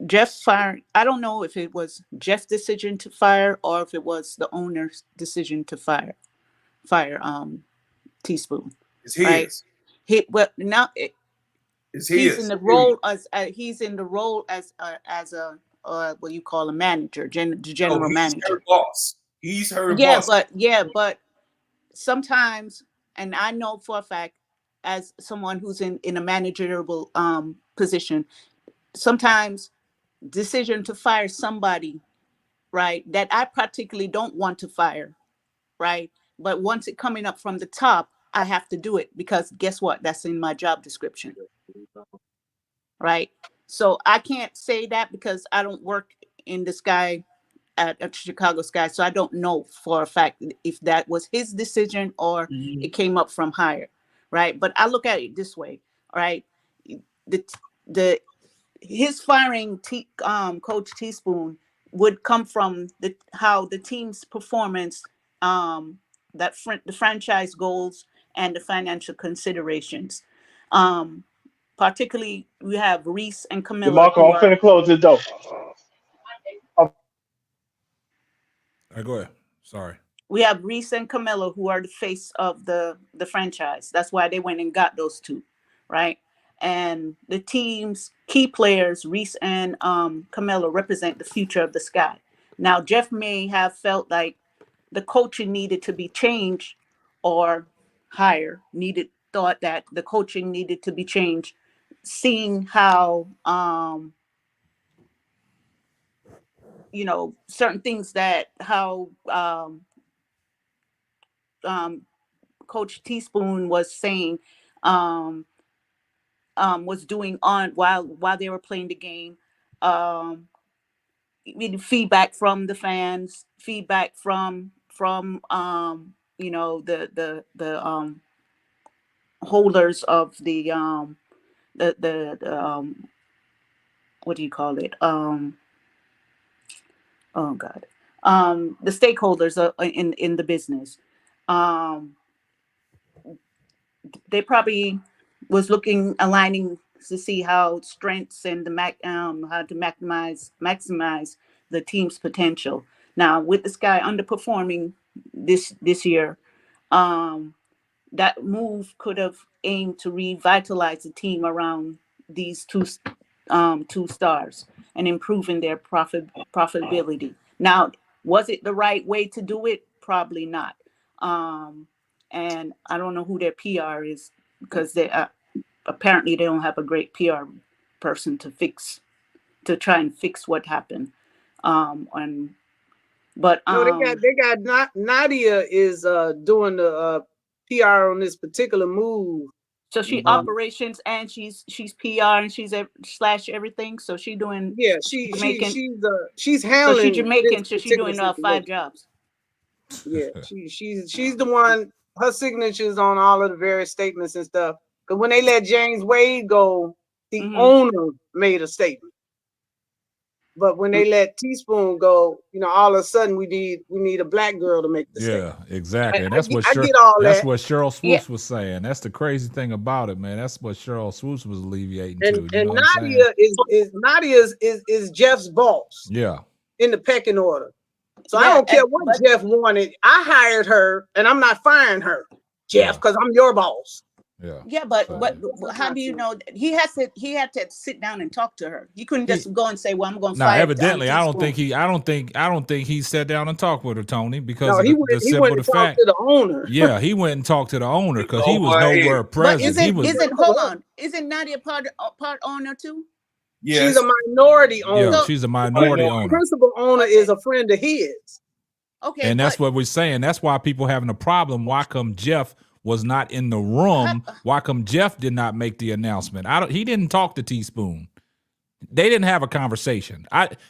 Speaker 12: Jeff's firing. I don't know if it was Jeff's decision to fire or if it was the owner's decision to fire Teaspoon.
Speaker 10: It's his.
Speaker 12: Right? Now
Speaker 10: It's
Speaker 12: he's
Speaker 10: his.
Speaker 12: in the role as a what you call a manager, the general
Speaker 10: No, he's
Speaker 12: manager.
Speaker 10: her boss. He's her boss.
Speaker 12: But sometimes, and I know for a fact, as someone who's in a managerial position, sometimes decision to fire somebody, right, that I particularly don't want to fire, right, but once it coming up from the top, I have to do it because guess what? That's in my job description, right? So I can't say that because I don't work in the Sky at Chicago Sky, so I don't know for a fact if that was his decision or it came up from higher, right? But I look at it this way, right? His firing Coach Teaspoon would come from how the team's performance, the franchise goals and the financial considerations. Particularly, we have Reese and Camilla.
Speaker 13: DeMarco, I'm finna close the door.
Speaker 3: All right, go ahead. Sorry.
Speaker 12: We have Reese and Camilla, who are the face of the franchise. That's why they went and got those two, right? And the team's key players, Reese and Camilla, represent the future of the Sky. Now, Jeff may have felt like the coaching needed to be changed, or higher thought that the coaching needed to be changed, seeing how certain things that how Coach Teaspoon was saying was doing on while they were playing the game. Feedback from the fans, feedback from the holders of the what do you call it? Oh God, the stakeholders in the business. They probably was aligning to see how strengths and how to maximize the team's potential. Now, with the Sky underperforming this year, that move could have aimed to revitalize the team around these two stars and improving their profitability. Now, was it the right way to do it? Probably not. And I don't know who their PR is, because they apparently they don't have a great PR person to try and fix what happened.
Speaker 7: No, they got Nadia is doing the PR on this particular move.
Speaker 12: So she operations and she's PR and she's / everything. So she doing
Speaker 7: she's
Speaker 12: she's
Speaker 7: handling.
Speaker 12: So she's Jamaican. So she's doing 5 jobs.
Speaker 7: Yeah, she's the one. Her signature's on all of the various statements and stuff. Because when they let James Wade go, the owner made a statement. But when they let Teaspoon go, all of a sudden we need a black girl to make the statement.
Speaker 3: Yeah, exactly. And that's what Cheryl Swoops was saying. That's the crazy thing about it, man. That's what Cheryl Swoops was alleviating too.
Speaker 7: And Nadia is Jeff's boss.
Speaker 3: Yeah.
Speaker 7: In the pecking order. So I don't care what Jeff wanted. I hired her, and I'm not firing her, Jeff, because I'm your boss.
Speaker 12: Yeah, but how do you know he had to sit down and talk to her? He couldn't just go and say, "Well, I'm going to fire."
Speaker 3: Evidently, I don't think he sat down and talked with her, Tony, because
Speaker 7: he went to talk to the owner.
Speaker 3: Yeah, he went and talked to the owner because he was nowhere present.
Speaker 12: Isn't Nadia part owner too?
Speaker 7: Yes. She's a minority owner.
Speaker 3: Yeah, she's a minority owner.
Speaker 7: The principal owner is a friend of his.
Speaker 12: Okay,
Speaker 3: And that's
Speaker 12: but
Speaker 3: what we're saying. That's why people having a problem. Why come Jeff was not in the room? Why come Jeff did not make the announcement? He didn't talk to Teaspoon. They didn't have a conversation.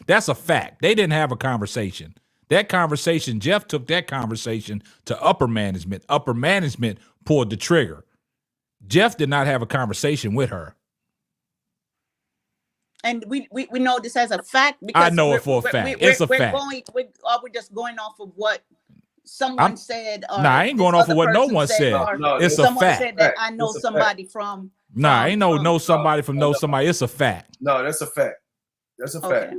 Speaker 3: That's a fact. They didn't have a conversation. That conversation, Jeff took that conversation to upper management. Upper management pulled the trigger. Jeff did not have a conversation with her.
Speaker 12: and we know this as a fact because
Speaker 3: I know it for a fact. It's a fact.
Speaker 12: We're just going off of what someone said. Or
Speaker 3: I ain't going off of what no one said. It's a
Speaker 12: someone
Speaker 3: fact.
Speaker 12: said that I know somebody from.
Speaker 3: I ain't know somebody from know somebody. It's a fact.
Speaker 10: No, that's a fact. That's a fact.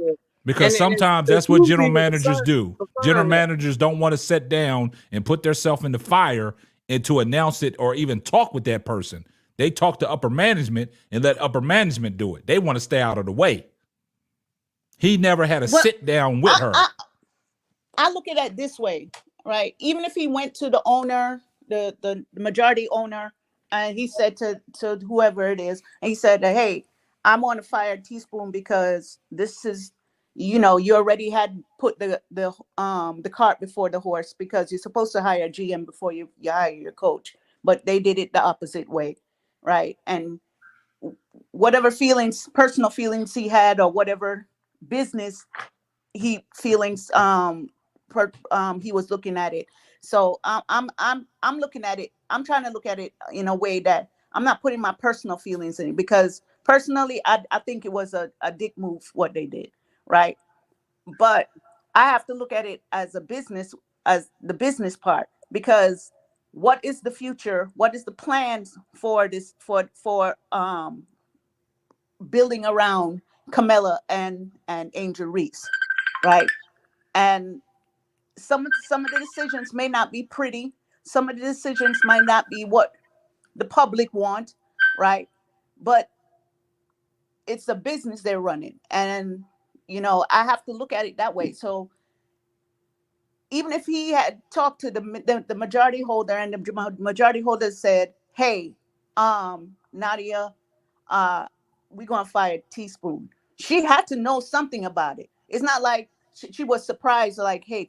Speaker 3: Because sometimes that's what general managers do. General managers don't want to sit down and put themselves in the fire and to announce it or even talk with that person. They talk to upper management and let upper management do it. They want to stay out of the way. He never had a sit down with her.
Speaker 12: I look at it this way, right? Even if he went to the owner, the majority owner, and he said to whoever it is, and he said, hey, I'm going to fire Teaspoon because this is, you already had put the cart before the horse because you're supposed to hire a GM before you hire your coach, but they did it the opposite way, right? And whatever personal feelings he had, or whatever business he was looking at it. So I'm looking at it. I'm trying to look at it in a way that I'm not putting my personal feelings in it, because personally, I think it was a dick move what they did, right? But I have to look at it as a business, as the business part, because what is the future? What is the plans for this for building around Camilla and Angel Reese, right? And some of the decisions may not be pretty. Some of the decisions might not be what the public want, right? But it's a business they're running, and I have to look at it that way. So even if he had talked to the majority holder, and the majority holder said, hey, Nadia, we're gonna fire Teaspoon, she had to know something about it. It's not like she was surprised, like, hey,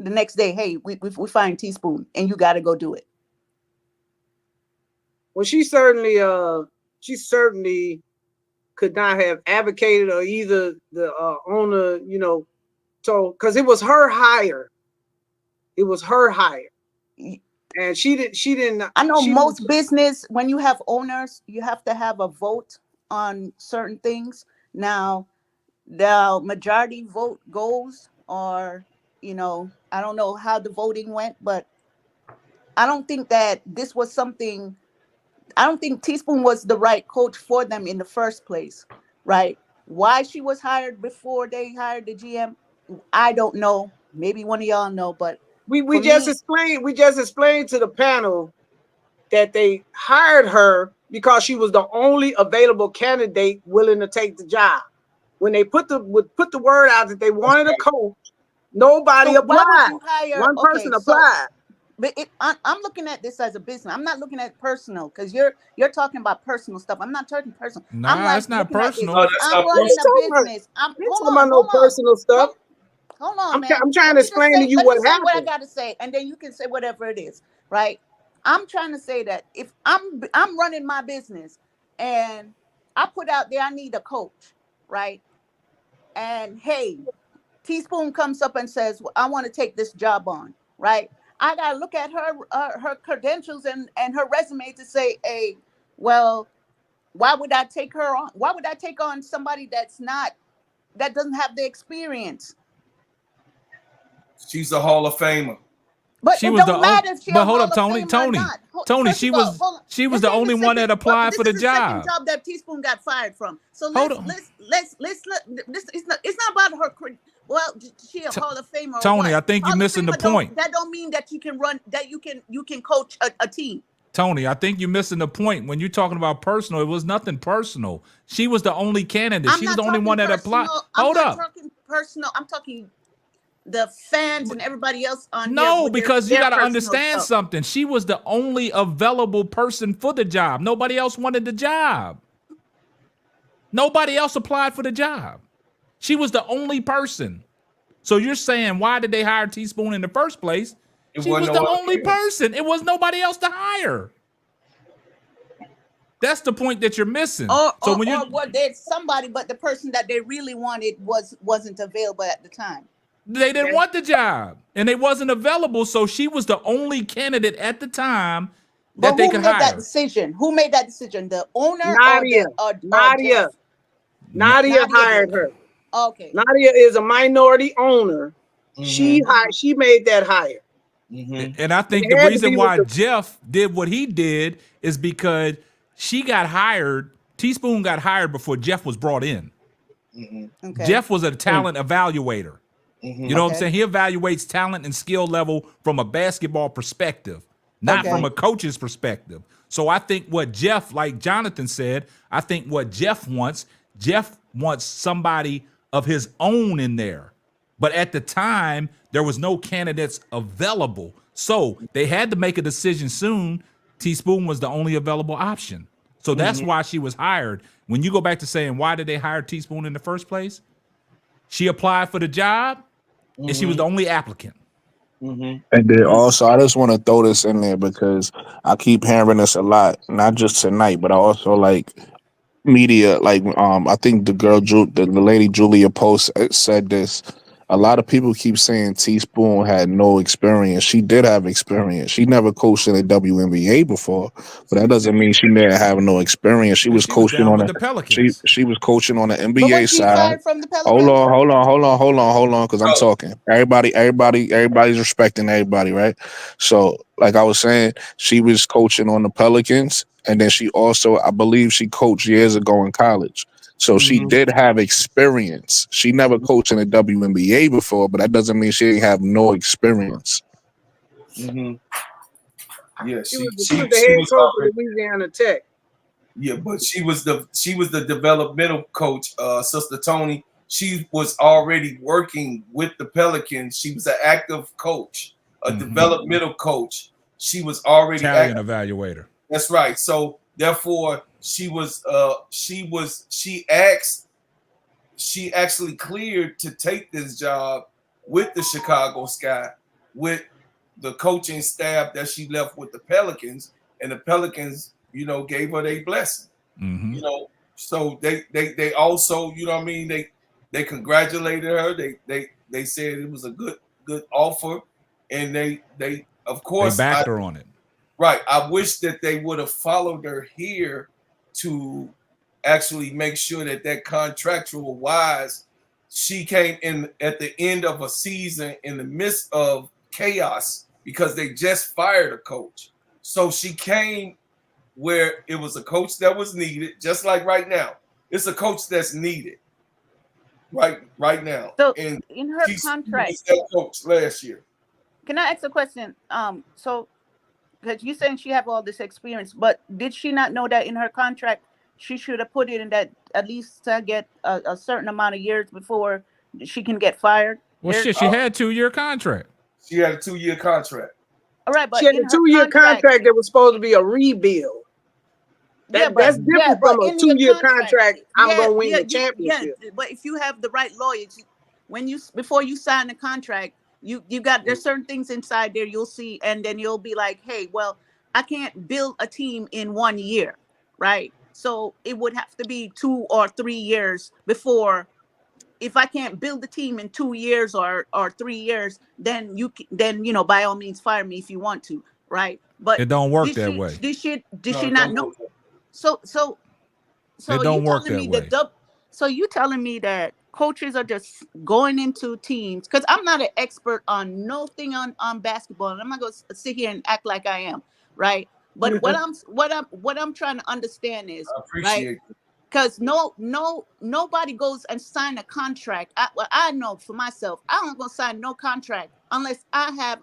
Speaker 12: the next day, hey, we find Teaspoon and you got to go do it.
Speaker 7: Well, she certainly could not have advocated, or either the owner, told, because it was her hire. It was her hire, and she didn't.
Speaker 12: I know most business, when you have owners, you have to have a vote on certain things. Now, the majority vote goes, or I don't know how the voting went, but I don't think that this was something. I don't think Teaspoon was the right coach for them in the first place, right? Why she was hired before they hired the GM, I don't know. Maybe one of y'all know, but
Speaker 7: we just explained to the panel that they hired her because she was the only available candidate willing to take the job. When they put the word out that they wanted a coach, nobody applied. One person applied.
Speaker 12: But I'm looking at this as a business. I'm not looking at it personal, because you're talking about personal stuff. I'm not talking personal.
Speaker 3: Nah, it's not personal.
Speaker 12: I'm running a business. Hold on.
Speaker 7: Personal stuff.
Speaker 12: Hold on, man.
Speaker 7: I'm trying to explain to you what happened.
Speaker 12: What I got to say, and then you can say whatever it is, right? I'm trying to say that if I'm running my business and I put out there I need a coach, right? And hey, Teaspoon comes up and says, well, I want to take this job on, right? I got to look at her credentials and her resume to say, hey, well, why would I take her on? Why would I take on somebody that doesn't have the experience?
Speaker 10: She's a Hall of Famer.
Speaker 12: But
Speaker 3: she
Speaker 12: it
Speaker 3: was
Speaker 12: don't matter if she
Speaker 3: but hold up, Tony. She was the only one that applied for the job.
Speaker 12: Second job that Teaspoon got fired from. So let's it's not about her. Well, she a Hall of Famer.
Speaker 3: Tony, I think you're missing the point.
Speaker 12: That don't mean that you can run. That you can coach a team.
Speaker 3: Tony, I think you're missing the point. When you're talking about personal, it was nothing personal. She was the only candidate. She was the only one that applied. Hold up.
Speaker 12: I'm not talking personal. I'm talking the fans and everybody else on
Speaker 3: no, because you got to understand something. She was the only available person for the job. Nobody else wanted the job. Nobody else applied for the job. She was the only person. So you're saying, why did they hire Teaspoon in the first place? She was
Speaker 10: wasn't
Speaker 3: the
Speaker 10: no other
Speaker 3: only
Speaker 10: candidate.
Speaker 3: person. It was nobody else to hire. That's the point that you're missing.
Speaker 12: Or
Speaker 3: when
Speaker 12: there's somebody, but the person that they really wanted wasn't available at the time.
Speaker 3: they didn't want the job and they wasn't available, so she was the only candidate at the time that they could hire.
Speaker 12: Who made that decision? Who made that decision? The owner
Speaker 7: Nadia.
Speaker 12: or
Speaker 7: Nadia.
Speaker 12: Jeff?
Speaker 7: Nadia hired
Speaker 12: did.
Speaker 7: her.
Speaker 12: Okay.
Speaker 7: Nadia is a minority owner. She made that hire.
Speaker 3: And I think the reason why Jeff did what he did is because she got hired. Teaspoon got hired before Jeff was brought in.
Speaker 12: Okay.
Speaker 3: Jeff was a talent evaluator. You know what I'm saying? He evaluates talent and skill level from a basketball perspective, not from a coach's perspective. So I think what Jeff, like Jonathan said, I think what Jeff wants somebody of his own in there. But at the time, there was no candidates available. So they had to make a decision soon. Teaspoon was the only available option. So that's why she was hired. When you go back to saying, why did they hire Teaspoon in the first place? She applied for the job, and she was the only applicant.
Speaker 11: And then also, I just want to throw this in there because I keep hearing this a lot, not just tonight, but I also like media. Like, I think the lady Julia Post said this. A lot of people keep saying Teaspoon had no experience. She did have experience. She never coached in the WNBA before, but that doesn't mean she didn't have no experience. She was coaching on
Speaker 3: the Pelicans.
Speaker 11: She was coaching on the
Speaker 12: But
Speaker 11: NBA
Speaker 12: was she
Speaker 11: side.
Speaker 12: fired from the Pelicans?
Speaker 11: Hold on, because I'm talking. Everybody's respecting everybody, right? So, like I was saying, she was coaching on the Pelicans, and then she also, I believe, she coached years ago in college. So she did have experience. She never coached in the WNBA before, but that doesn't mean she didn't have no experience.
Speaker 10: Yeah,
Speaker 7: She was the head coach of Louisiana Tech.
Speaker 10: Yeah, but she was the developmental coach, Sister Tony. She was already working with the Pelicans. She was an active coach, a developmental coach. She was already
Speaker 3: Talent evaluator.
Speaker 10: That's right. So therefore, she actually cleared to take this job with the Chicago Sky, with the coaching staff that she left with the Pelicans, and the Pelicans, gave her their blessing. So they also, they congratulated her. They said it was a good offer, and they of course
Speaker 3: they backed her on it.
Speaker 10: Right. I wish that they would have followed her here to actually make sure that contractual wise, she came in at the end of a season in the midst of chaos because they just fired a coach. So she came where it was a coach that was needed, just like right now. It's a coach that's needed right now.
Speaker 12: So
Speaker 10: and
Speaker 12: in her contract,
Speaker 10: was that coach last year.
Speaker 12: Can I ask a question? So because you're saying she have all this experience, but did she not know that in her contract she should have put it in that at least to get a certain amount of years before she can get fired?
Speaker 3: Well, she had a 2-year contract.
Speaker 10: She had a 2-year contract.
Speaker 12: All right, but
Speaker 7: she had a 2-year contract that was supposed to be a rebuild. That's different from a 2-year contract. I'm gonna win the championship.
Speaker 12: Yeah, but if you have the right lawyers, before you sign the contract, there's certain things inside there you'll see, and then you'll be like, hey, well, I can't build a team in 1 year, right? So it would have to be 2 or 3 years before. If I can't build the team in 2 years or 3 years, then by all means fire me if you want to, right? But
Speaker 3: it don't work that way.
Speaker 12: Did she not know? So
Speaker 3: it don't work that way.
Speaker 12: So you telling me that coaches are just going into teams, because I'm not an expert on nothing on basketball, and I'm not going to sit here and act like I am, right? But what I'm trying to understand is, right? Because nobody goes and sign a contract. I know for myself, I'm not going to sign no contract unless I have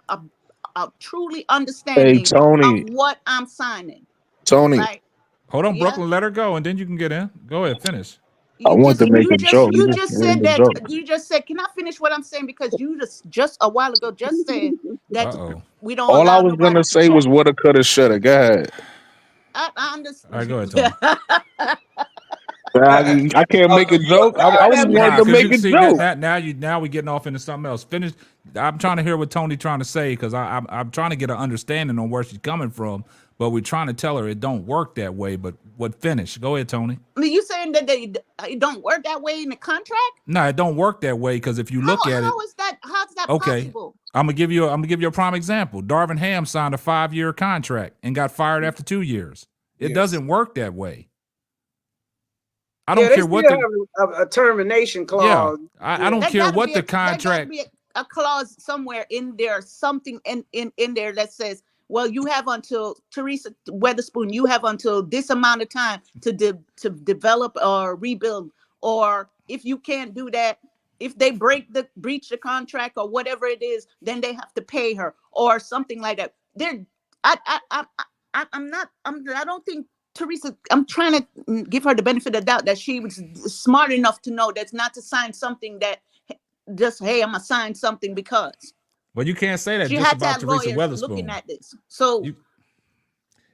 Speaker 12: a truly understanding of what I'm signing.
Speaker 11: Tony,
Speaker 12: right?
Speaker 3: Hold on, Brooklyn, let her go, and then you can get in. Go ahead, finish.
Speaker 11: I want to make a joke.
Speaker 12: You just said that. You just said, can I finish what I'm saying? Because you just a while ago just said that we don't.
Speaker 11: All I was gonna say was woulda, coulda, shoulda. Go ahead.
Speaker 12: I understand.
Speaker 3: All right, go ahead, Tony.
Speaker 11: I can't make a joke. I was wanting to
Speaker 3: because
Speaker 11: make
Speaker 3: you
Speaker 11: a
Speaker 3: see
Speaker 11: joke.
Speaker 3: now we getting off into something else. Finish. I'm trying to hear what Tony trying to say because I'm trying to get an understanding on where she's coming from. But we're trying to tell her it don't work that way. But what finish? Go ahead, Tony.
Speaker 12: I mean, you saying that it don't work that way in the contract?
Speaker 3: No, it don't work that way because if you look at it,
Speaker 12: How is that? How's that
Speaker 3: okay,
Speaker 12: possible?
Speaker 3: I'm gonna give you a prime example. Darvin Ham signed a 5-year contract and got fired after 2 years. It doesn't work that way. I don't care what
Speaker 7: the have a termination clause.
Speaker 3: I don't care what the contract.
Speaker 12: There got to be a clause somewhere in there, something in there that says, well, you have until Teresa Weatherspoon, you have until this amount of time to develop or rebuild, or if you can't do that, if they breach the contract or whatever it is, then they have to pay her or something like that. I don't think Teresa, I'm trying to give her the benefit of the doubt that she was smart enough to know that's not to sign something that just, hey, I'm gonna sign something because.
Speaker 3: Well, you can't say that
Speaker 12: she
Speaker 3: just
Speaker 12: had
Speaker 3: about
Speaker 12: to have
Speaker 3: Teresa
Speaker 12: lawyers
Speaker 3: Weatherspoon.
Speaker 12: looking at this. So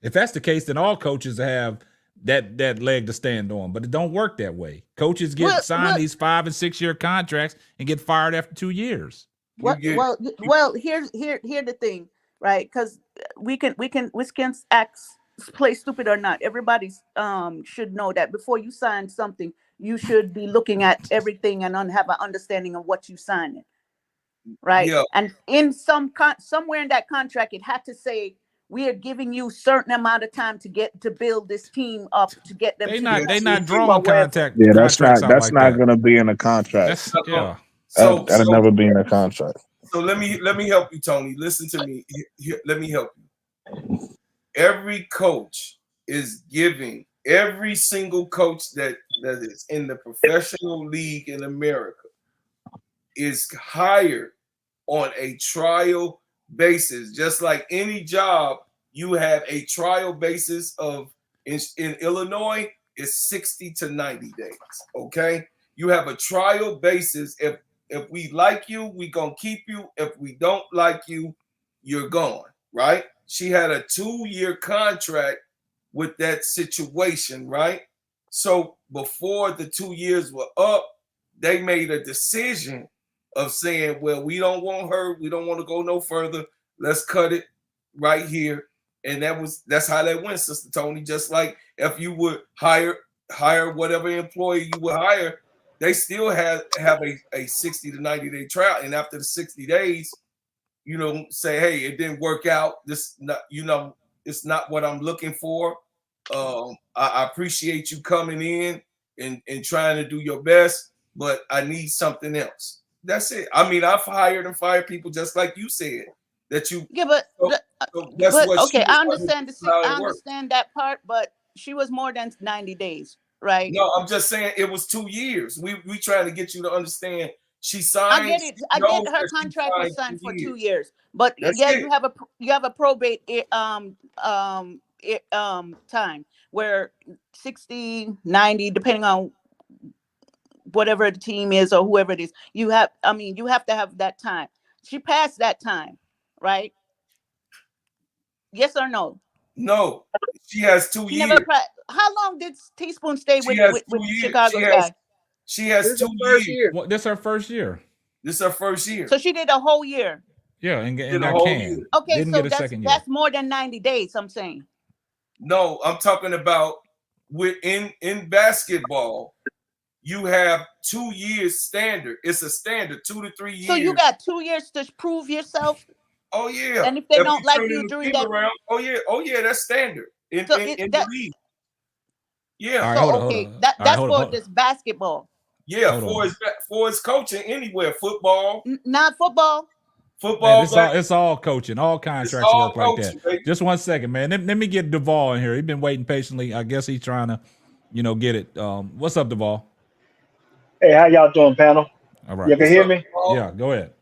Speaker 3: if that's the case, then all coaches have that leg to stand on. But it don't work that way. Coaches get signed these 5 and 6 year contracts and get fired after 2 years.
Speaker 12: Well, here's the thing, right? Because we can act play stupid or not. Everybody should know that before you sign something, you should be looking at everything and have an understanding of what you signing, right?
Speaker 10: Yeah.
Speaker 12: And in somewhere in that contract, it had to say we are giving you certain amount of time to build this team up to get them.
Speaker 3: They not drawing contact.
Speaker 11: Yeah, that's
Speaker 3: contracts
Speaker 11: not
Speaker 3: out like that.
Speaker 11: going to be in a contract. That'll never be in a contract.
Speaker 10: So let me help you, Tony. Listen to me. Let me help you. Every coach is giving every single coach that is in the professional league in America is hired on a trial basis. Just like any job, you have a trial basis of in Illinois is 60 to 90 days. Okay, you have a trial basis. If we like you, we gonna keep you. If we don't like you, you're gone. Right? She had a 2-year contract with that situation, right? So before the 2 years were up, they made a decision of saying, well, we don't want her. We don't want to go no further. Let's cut it right here. And that's how that went, Sister Tony. Just like if you would hire whatever employee you would hire, they still have a 60 to 90 day trial. And after the 60 days, say, hey, it didn't work out. This, it's not what I'm looking for. I appreciate you coming in and trying to do your best, but I need something else. That's it. I mean, I've hired and fired people just like you said that you.
Speaker 12: Yeah, but
Speaker 10: that's what.
Speaker 12: Okay, I understand. I understand that part, but she was more than 90 days, right?
Speaker 10: No, I'm just saying it was 2 years. We trying to get you to understand. She signed.
Speaker 12: I get it. I get her contract was signed for 2 years, but you have a probate time where 60, 90, depending on whatever the team is or whoever it is, you have to have that time. She passed that time, right? Yes or no?
Speaker 10: No, she has 2 years.
Speaker 12: How long did Teaspoon stay with Chicago Sky?
Speaker 10: She has 2 years.
Speaker 3: This is her first year.
Speaker 10: This is her first year.
Speaker 12: So she did a whole year.
Speaker 3: Yeah, and got canned.
Speaker 12: Okay,
Speaker 3: didn't
Speaker 12: so
Speaker 3: get a second year.
Speaker 12: That's more than 90 days, I'm saying.
Speaker 10: No, I'm talking about in basketball, you have 2 years standard. It's a standard, 2 to 3 years.
Speaker 12: So you got 2 years to prove yourself.
Speaker 10: Oh yeah.
Speaker 12: And if they don't like you during that,
Speaker 10: oh yeah, that's standard in the league. Yeah.
Speaker 12: Right, that's for this basketball.
Speaker 10: Yeah, for his coaching anywhere, football.
Speaker 12: Not football.
Speaker 10: Football.
Speaker 3: Man, it's all coaching. All contracts work like that. Baby. Just 1 second, man. Let me get Duvall in here. He's been waiting patiently. I guess he's trying to, get it. What's up, Duvall?
Speaker 13: Hey, how y'all doing, panel?
Speaker 3: All right.
Speaker 13: You can hear me?
Speaker 3: Yeah, go ahead.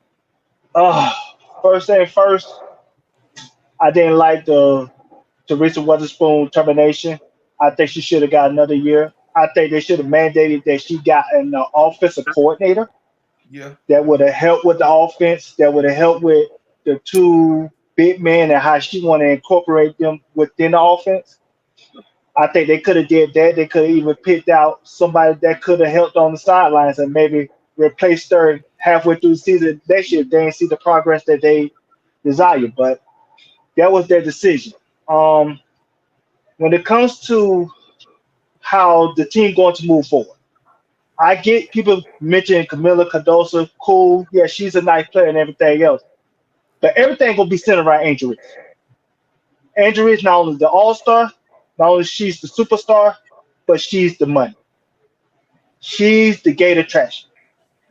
Speaker 13: First thing first, I didn't like the Teresa Weatherspoon termination. I think she should have got another year. I think they should have mandated that she got an offensive coordinator.
Speaker 10: Yeah.
Speaker 13: That would have helped with the offense. That would have helped with the 2 big men and how she want to incorporate them within the offense. I think they could have did that. They could have even picked out somebody that could have helped on the sidelines and maybe replaced her halfway through the season next year if they didn't see the progress that they desire. But that was their decision. Um, when it comes to how the team going to move forward, I get people mentioning Camila Cardoso, cool. Yeah, she's a nice player and everything else. But everything gonna be centered around Angel Reese. Angel Reese not only the all-star, not only she's the superstar, but she's the money. She's the gate attraction.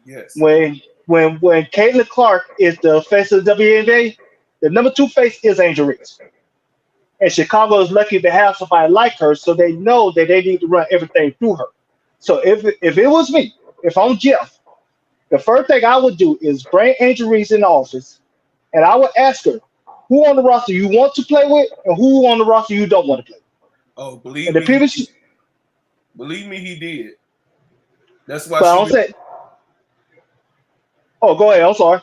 Speaker 10: Yes.
Speaker 13: When Caitlin Clark is the face of the WNBA, the number two face is Angel Reese. And Chicago is lucky to have somebody like her, so they know that they need to run everything through her. So if it was me, if I'm Jeff, the first thing I would do is bring Angel Reese in the office, and I would ask her, who on the roster you want to play with, and who on the roster you don't want to play with.
Speaker 10: Oh, believe
Speaker 13: And the
Speaker 10: me,
Speaker 13: people,
Speaker 10: believe me, he did. That's why
Speaker 13: but I don't
Speaker 10: she.
Speaker 13: say. Oh, go ahead. I'm sorry.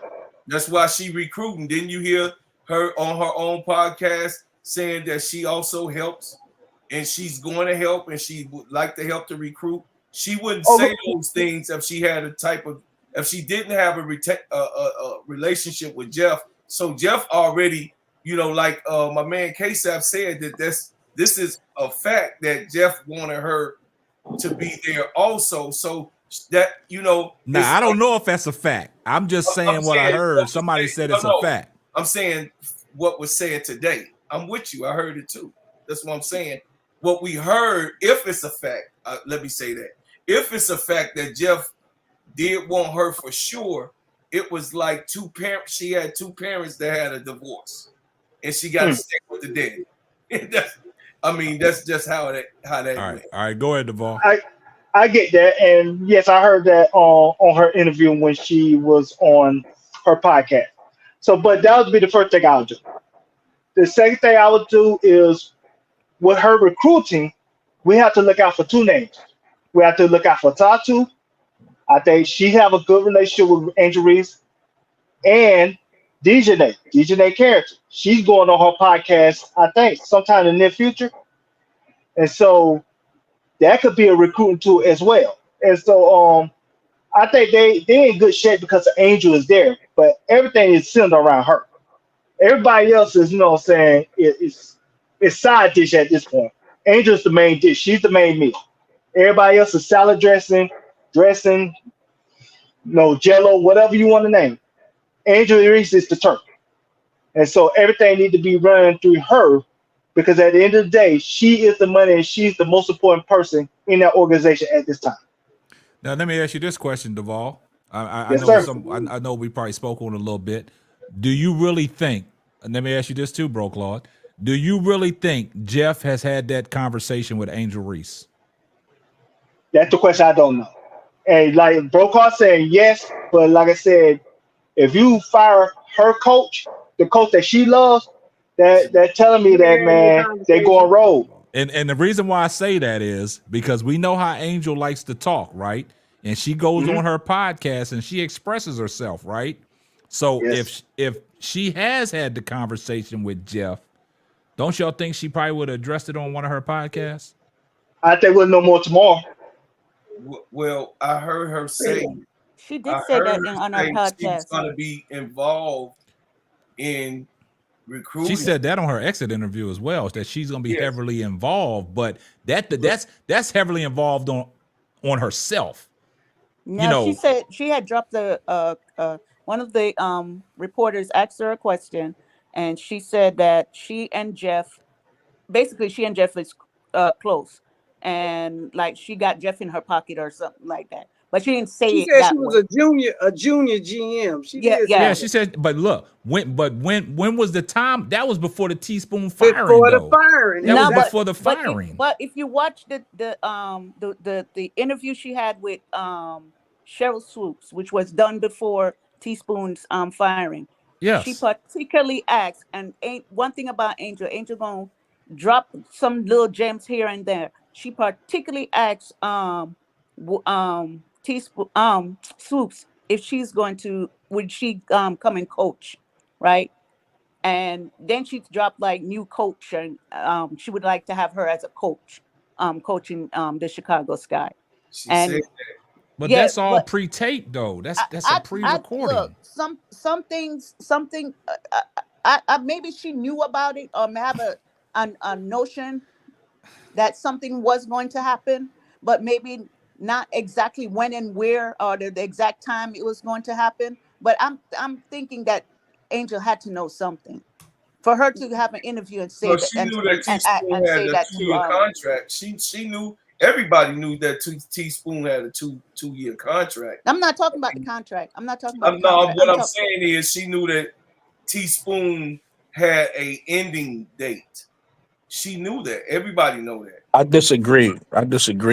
Speaker 10: That's why she recruiting. Didn't you hear her on her own podcast saying that she also helps, and she's going to help, and she would like to help to recruit? She wouldn't
Speaker 13: Oh,
Speaker 10: say those things if she had if she didn't have a relationship with Jeff. So Jeff already, like my man KSAP said, that this is a fact that Jeff wanted her to be there also. So that
Speaker 3: Now, I don't know if that's a fact. I'm just saying what I heard. Somebody said it's a fact.
Speaker 10: I'm saying what was said today. I'm with you. I heard it too. That's what I'm saying. What we heard, if it's a fact, let me say that. If it's a fact that Jeff did want her for sure, it was like two parents. She had two parents that had a divorce, and she got to stay with the daddy. That's just how that went.
Speaker 3: All right, go ahead, Duvall.
Speaker 13: I get that, and yes, I heard that on her interview when she was on her podcast. So, but that would be the first thing I would do. The second thing I would do is with her recruiting, we have to look out for two names. We have to look out for Tatu. I think she have a good relationship with Angel Reese and DJ Character. She's going on her podcast, I think, sometime in the near future. And so that could be a recruiting tool as well. And so I think they in good shape because the Angel is there, but everything is centered around her. Everybody else is, saying it's side dish at this point. Angel's the main dish. She's the main meal. Everybody else is salad dressing, Jello, whatever you want to name. Angel Reese is the turkey. And so everything needs to be running through her because at the end of the day, she is the money and she's the most important person in that organization at this time.
Speaker 3: Now, let me ask you this question, Duvall.
Speaker 13: Yes,
Speaker 3: know
Speaker 13: sir.
Speaker 3: I know we probably spoke on it a little bit. Do you really think, and let me ask you this too, Bro Claude, do you really think Jeff has had that conversation with Angel Reese?
Speaker 13: That's the question I don't know. And like Brokaw saying yes, but like I said, if you fire her coach, the coach that she loves, they're telling me that, man, they're going rogue.
Speaker 3: And the reason why I say that is because we know how Angel likes to talk, right? And she goes on her podcast and she expresses herself, right? So if she has had the conversation with Jeff, don't y'all think she probably would have addressed it on one of her podcasts?
Speaker 13: I think we'll know more tomorrow.
Speaker 10: Well, I heard her say
Speaker 12: she did say that on her podcast.
Speaker 10: She's going to be involved in recruiting.
Speaker 3: She said that on her exit interview as well, that she's going to be heavily involved, but that's heavily involved on herself.
Speaker 12: No, she said she had dropped the one of the reporters asked her a question, and she said that she and Jeff is close, and like she got Jeff in her pocket or something like that. But she didn't say
Speaker 7: she
Speaker 12: it.
Speaker 7: Said
Speaker 12: that
Speaker 7: she was
Speaker 12: way.
Speaker 7: a junior GM.
Speaker 3: She said, but look, when was the time? That was before the teaspoon firing.
Speaker 7: Before the firing.
Speaker 3: That was before the firing.
Speaker 12: But if you watch the interview she had with Cheryl Swoops, which was done before Teaspoon's firing, she particularly asked, and one thing about Angel gonna drop some little gems here and there. She particularly asked Swoops if she's going to would she come and coach, right? And then she dropped like new coach, and she would like to have her as a coach. coaching the Chicago Sky.
Speaker 10: She
Speaker 12: And
Speaker 10: said
Speaker 3: But
Speaker 12: yeah,
Speaker 3: that's all
Speaker 12: but
Speaker 3: pre-tape though. That's a
Speaker 12: look,
Speaker 3: pre-recording.
Speaker 12: some things, something. Maybe she knew about it or have a notion that something was going to happen, but maybe not exactly when and where or the exact time it was going to happen. But I'm thinking that Angel had to know something for her to have an interview and say
Speaker 10: well,
Speaker 12: that
Speaker 10: she knew that Teaspoon
Speaker 12: and
Speaker 10: had
Speaker 12: say
Speaker 10: a
Speaker 12: that
Speaker 10: 2-year
Speaker 12: to
Speaker 10: contract. She knew, everybody knew that Teaspoon had a two-year contract.
Speaker 12: I'm not talking about the contract. I'm not talking about the
Speaker 10: No,
Speaker 12: contract.
Speaker 10: what I'm saying is she knew that Teaspoon had a ending date. She knew that. Everybody know that.
Speaker 11: I disagree.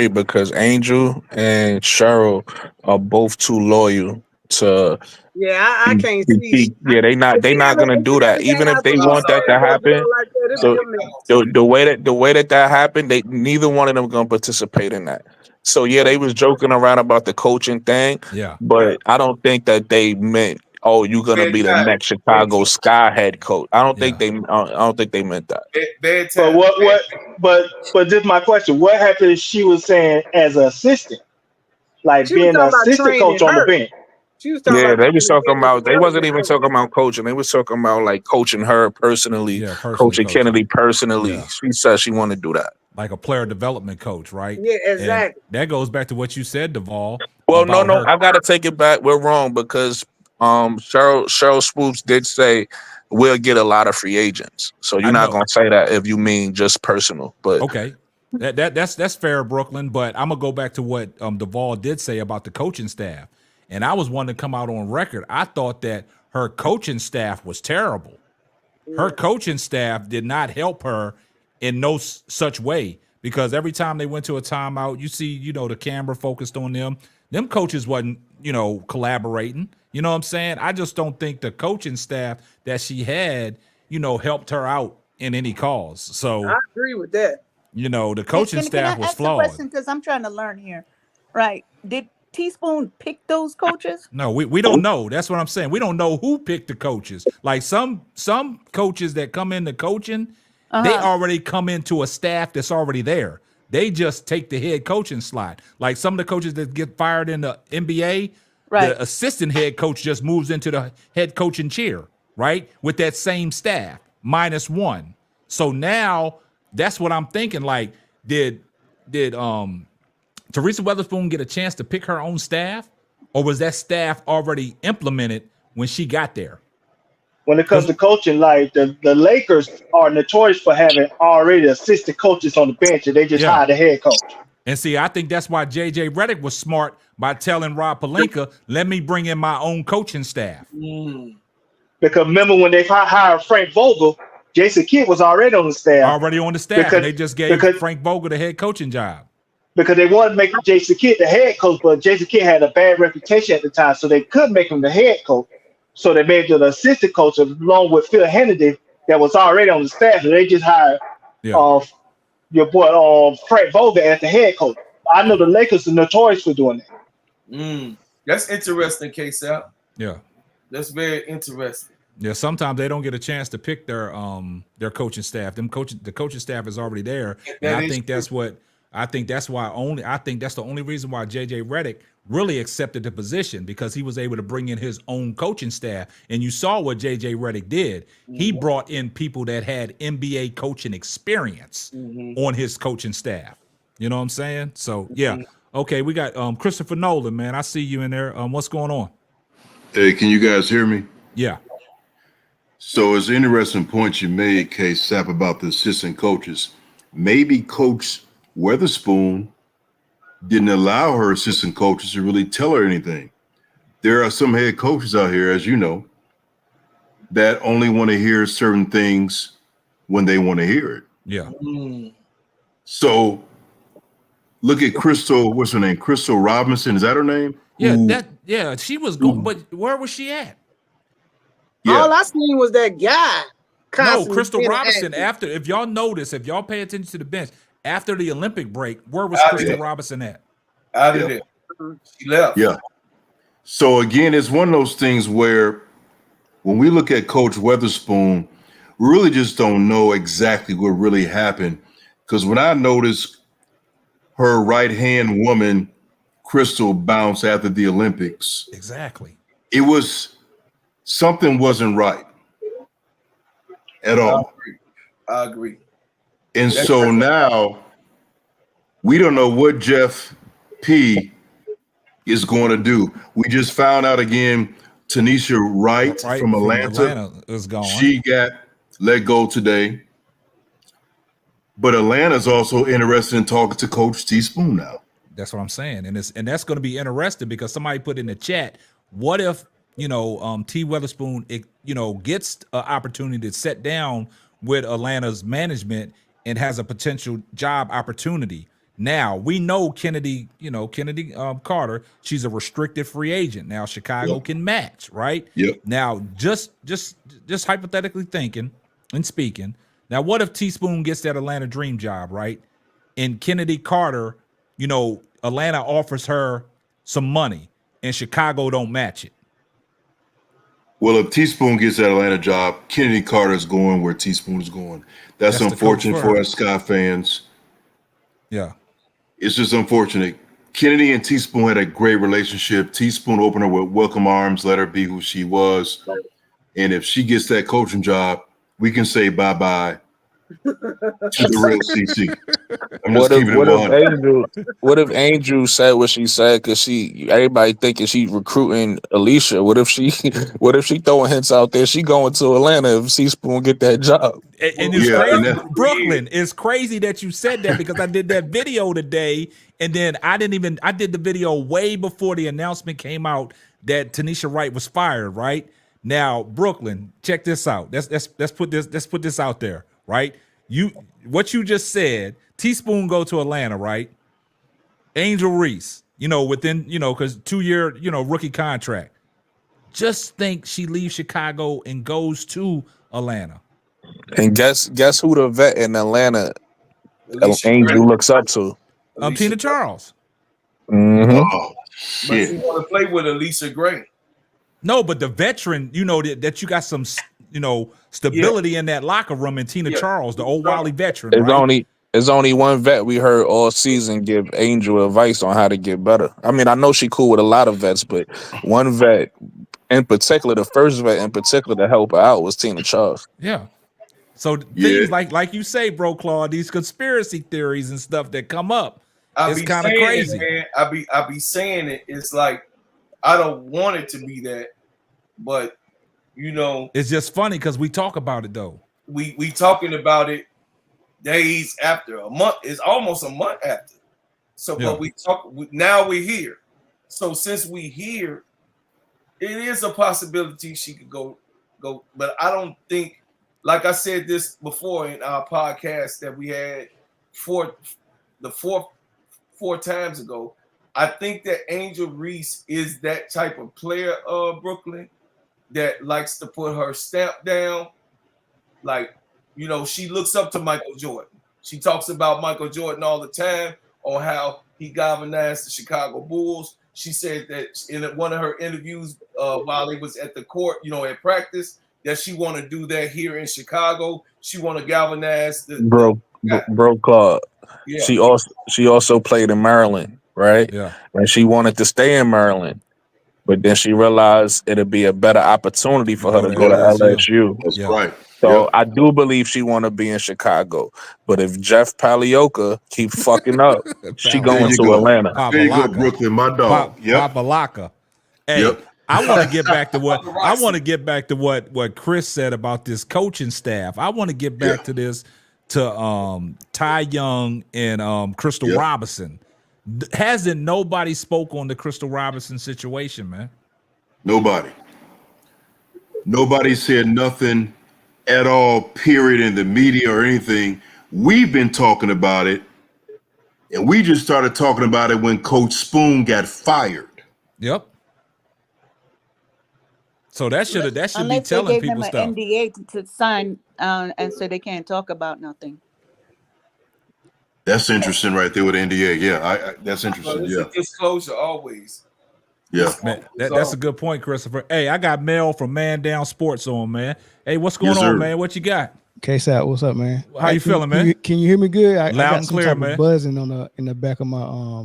Speaker 11: Because Angel and Cheryl are both too loyal to.
Speaker 7: Yeah, I can't see.
Speaker 11: Yeah,
Speaker 7: If
Speaker 11: they
Speaker 7: she
Speaker 11: not
Speaker 7: ever,
Speaker 11: gonna
Speaker 7: if
Speaker 11: do
Speaker 7: she
Speaker 11: that.
Speaker 7: ever came
Speaker 11: Even if
Speaker 7: out
Speaker 11: they
Speaker 7: some
Speaker 11: want that to
Speaker 7: saying to a
Speaker 11: happen.
Speaker 7: girl like that, it'd be
Speaker 11: So
Speaker 7: a mess.
Speaker 11: the way that happened, they neither one of them gonna participate in that. So yeah, they was joking around about the coaching thing,
Speaker 3: Yeah.
Speaker 11: but I don't think that they meant, oh, you're gonna be the next Chicago Sky head coach. I don't think they meant that.
Speaker 10: Bad
Speaker 13: But
Speaker 10: time.
Speaker 13: but this is my question. What happened if she was saying as an assistant, like
Speaker 7: She was
Speaker 13: being an
Speaker 7: talking about
Speaker 13: assistant
Speaker 7: training
Speaker 13: coach on the
Speaker 7: her.
Speaker 13: bench?
Speaker 7: She was talking
Speaker 11: Yeah,
Speaker 7: about
Speaker 11: they was
Speaker 7: training
Speaker 11: talking
Speaker 7: business
Speaker 11: about. They wasn't
Speaker 7: development
Speaker 11: even
Speaker 7: coach.
Speaker 11: talking about coaching. They was talking about like coaching her personally,
Speaker 3: Yeah, personally
Speaker 11: coaching
Speaker 3: coaching.
Speaker 11: Kennedy personally.
Speaker 3: Yeah.
Speaker 11: She said she wanted to do that.
Speaker 3: Like a player development coach, right?
Speaker 7: Yeah,
Speaker 3: And
Speaker 7: exactly.
Speaker 3: that goes back to what you said, Duvall.
Speaker 11: Well, no,
Speaker 3: about her.
Speaker 11: I gotta take it back. We're wrong because Cheryl Swoops did say we'll get a lot of free agents. So you're
Speaker 3: I
Speaker 11: not
Speaker 3: know.
Speaker 11: gonna say that if you mean just personal. But
Speaker 3: Okay. That's fair, Brooklyn. But I'm gonna go back to what Duvall did say about the coaching staff. And I was one to come out on record. I thought that her coaching staff was terrible. Her coaching staff did not help her in no such way, because every time they went to a timeout, you see, the camera focused on them. Them coaches wasn't, collaborating. You know what I'm saying? I just don't think the coaching staff that she had, helped her out in any cause. So,
Speaker 7: I agree with that.
Speaker 3: the coaching
Speaker 12: Can
Speaker 3: staff
Speaker 12: I
Speaker 3: was
Speaker 12: ask a
Speaker 3: flawed.
Speaker 12: question? Because I'm trying to learn here. Right? Did Teaspoon pick those coaches?
Speaker 3: No, we don't know. That's what I'm saying. We don't know who picked the coaches. Like some coaches that come into coaching, they already come into a staff that's already there. They just take the head coaching slot. Like some of the coaches that get fired in the NBA,
Speaker 12: Right.
Speaker 3: the assistant head coach just moves into the head coaching chair, right? With that same staff, -1. So now that's what I'm thinking. Like, did Teresa Weatherspoon get a chance to pick her own staff, or was that staff already implemented when she got there?
Speaker 13: When it comes to coaching, like the Lakers are notorious for having already assistant coaches on the bench, and they just hire the head coach.
Speaker 3: And see, I think that's why J.J. Redick was smart by telling Rob Pelinka, let me bring in my own coaching staff.
Speaker 13: Because remember when they hired Frank Vogel, Jason Kidd was already on the staff.
Speaker 3: Already on the staff,
Speaker 13: because,
Speaker 3: and they just gave Frank Vogel the head coaching job.
Speaker 13: Because they wanted to make Jason Kidd the head coach, but Jason Kidd had a bad reputation at the time, so they couldn't make him the head coach. So they made him the assistant coach along with Phil Hennedy that was already on the staff, and they just hired your boy Frank Vogel as the head coach. I know the Lakers are notorious for doing that.
Speaker 10: That's interesting, K-Sap.
Speaker 3: Yeah.
Speaker 10: That's very interesting.
Speaker 3: Yeah, sometimes they don't get a chance to pick their coaching staff. The coaching staff is already there. And I think that's the only reason why JJ Redick really accepted the position, because he was able to bring in his own coaching staff. And you saw what JJ Redick did. He brought in people that had NBA coaching experience on his coaching staff. You know what I'm saying? So yeah. Okay, we got Christopher Nolan, man. I see you in there. What's going on?
Speaker 14: Hey, can you guys hear me?
Speaker 3: Yeah.
Speaker 14: So it's an interesting point you made, K-Sap, about the assistant coaches. Maybe Coach Weatherspoon didn't allow her assistant coaches to really tell her anything. There are some head coaches out here, as you know, that only want to hear certain things when they want to hear it.
Speaker 3: Yeah.
Speaker 14: So look at Crystal, what's her name? Crystal Robinson, is that her name?
Speaker 3: Yeah, she was going, but where was she at?
Speaker 7: All I seen was that guy.
Speaker 3: No, Crystal
Speaker 7: being
Speaker 3: Robinson.
Speaker 7: active.
Speaker 3: If y'all notice, if y'all pay attention to the bench, after the Olympic break, where was Crystal Robinson at?
Speaker 10: Out of there. She left.
Speaker 14: Yeah. So again, it's one of those things where when we look at Coach Weatherspoon, we really just don't know exactly what really happened. Because when I noticed her right-hand woman, Crystal, bounce after the Olympics.
Speaker 3: Exactly.
Speaker 14: It was something wasn't right at all.
Speaker 10: I agree.
Speaker 14: And so now we don't know what Jeff P is going to do. We just found out again, Tanisha Wright from Atlanta
Speaker 3: is gone.
Speaker 14: She got let go today. But Atlanta's also interested in talking to Coach T Spoon now.
Speaker 3: That's what I'm saying. And that's going to be interesting because somebody put in the chat, what if, T Weatherspoon, gets an opportunity to sit down with Atlanta's management and has a potential job opportunity. Now we know Kennedy Carter, she's a restricted free agent. Now Chicago can match, right?
Speaker 14: Yep.
Speaker 3: Now just hypothetically thinking and speaking, now what if Teaspoon gets that Atlanta dream job, right? And Kennedy Carter, Atlanta offers her some money and Chicago don't match it.
Speaker 14: Well, if Teaspoon gets that Atlanta job, Kennedy Carter is going where Teaspoon is going. That's unfortunate for us Sky fans.
Speaker 3: Yeah.
Speaker 14: It's just unfortunate. Kennedy and Teaspoon had a great relationship. Teaspoon opened her with welcome arms, let her be who she was. And if she gets that coaching job, we can say bye-bye to the real CC. I'm just keeping it 100.
Speaker 11: What if Angel said what she said? Because everybody thinking she recruiting Alicia. What if she throwing hints out there? She going to Atlanta if Teaspoon get that job.
Speaker 3: And it's crazy, Brooklyn. It's crazy that you said that because I did that video today, and then I did the video way before the announcement came out that Tanisha Wright was fired. Right now, Brooklyn, check this out. Let's put this out there. Right, what you just said. Teaspoon go to Atlanta, right? Angel Reese, within because 2-year rookie contract. Just think she leaves Chicago and goes to Atlanta.
Speaker 11: And guess who the vet in Atlanta Angel looks up to?
Speaker 3: Tina Charles.
Speaker 11: Mm-hmm.
Speaker 14: Oh,
Speaker 10: But you want to play with Elisa Gray.
Speaker 3: No, but the veteran, that you got some, stability in that locker room. And Tina Charles, the old Wally veteran.
Speaker 11: There's only one vet we heard all season give Angel advice on how to get better. I mean, I know she cool with a lot of vets, but one vet in particular, the first vet in particular to help her out was Tina Charles.
Speaker 3: Yeah. So things like you say, bro, Claude, these conspiracy theories and stuff that come up, it's kind of crazy.
Speaker 10: Man, I be saying it. It's like I don't want it to be that, but
Speaker 3: it's just funny because we talk about it though.
Speaker 10: We talking about it days after a month. It's almost a month after. So, but we talk now. We're here. So since we here, it is a possibility she could go. But I don't think, like I said this before in our podcast that we had four times ago. I think that Angel Reese is that type of player of Brooklyn that likes to put her stamp down. Like, she looks up to Michael Jordan. She talks about Michael Jordan all the time on how he galvanized the Chicago Bulls. She said that in one of her interviews while he was at the court, at practice, that she want to do that here in Chicago. She want to galvanize
Speaker 11: bro, Claude.
Speaker 10: Yeah.
Speaker 11: She also played in Maryland, right?
Speaker 3: Yeah.
Speaker 11: And she wanted to stay in Maryland, but then she realized it'd be a better opportunity for her to go to LSU.
Speaker 14: That's right.
Speaker 11: So I do believe she want to be in Chicago. But if Jeff Paliocca keep fucking up, she going to Atlanta.
Speaker 14: There you go, Brooklyn, my dog.
Speaker 3: Paliocca. Hey, I want to get back to what Chris said about this coaching staff. I want to get back to this to Ty Young and Crystal Robinson. Hasn't nobody spoke on the Crystal Robinson situation, man?
Speaker 14: Nobody said nothing at all, period, in the media or anything. We've been talking about it, and we just started talking about it when Coach Spoon got fired.
Speaker 3: Yep. So that should be telling people stuff.
Speaker 12: Unless they gave him an NDA to sign, and so they can't talk about nothing.
Speaker 14: That's interesting, right there with NDA. Yeah, that's interesting.
Speaker 10: It's a disclosure always.
Speaker 14: Yeah,
Speaker 3: man, that's a good point, Christopher. Hey, I got mail from Man Down Sports on, man. Hey, what's going on, man? What you got?
Speaker 15: K-Sap, what's up, man?
Speaker 3: How you feeling, man?
Speaker 15: Can you hear me good? I
Speaker 3: Loud
Speaker 15: got
Speaker 3: and
Speaker 15: some
Speaker 3: clear,
Speaker 15: type
Speaker 3: man.
Speaker 15: of buzzing in the back of my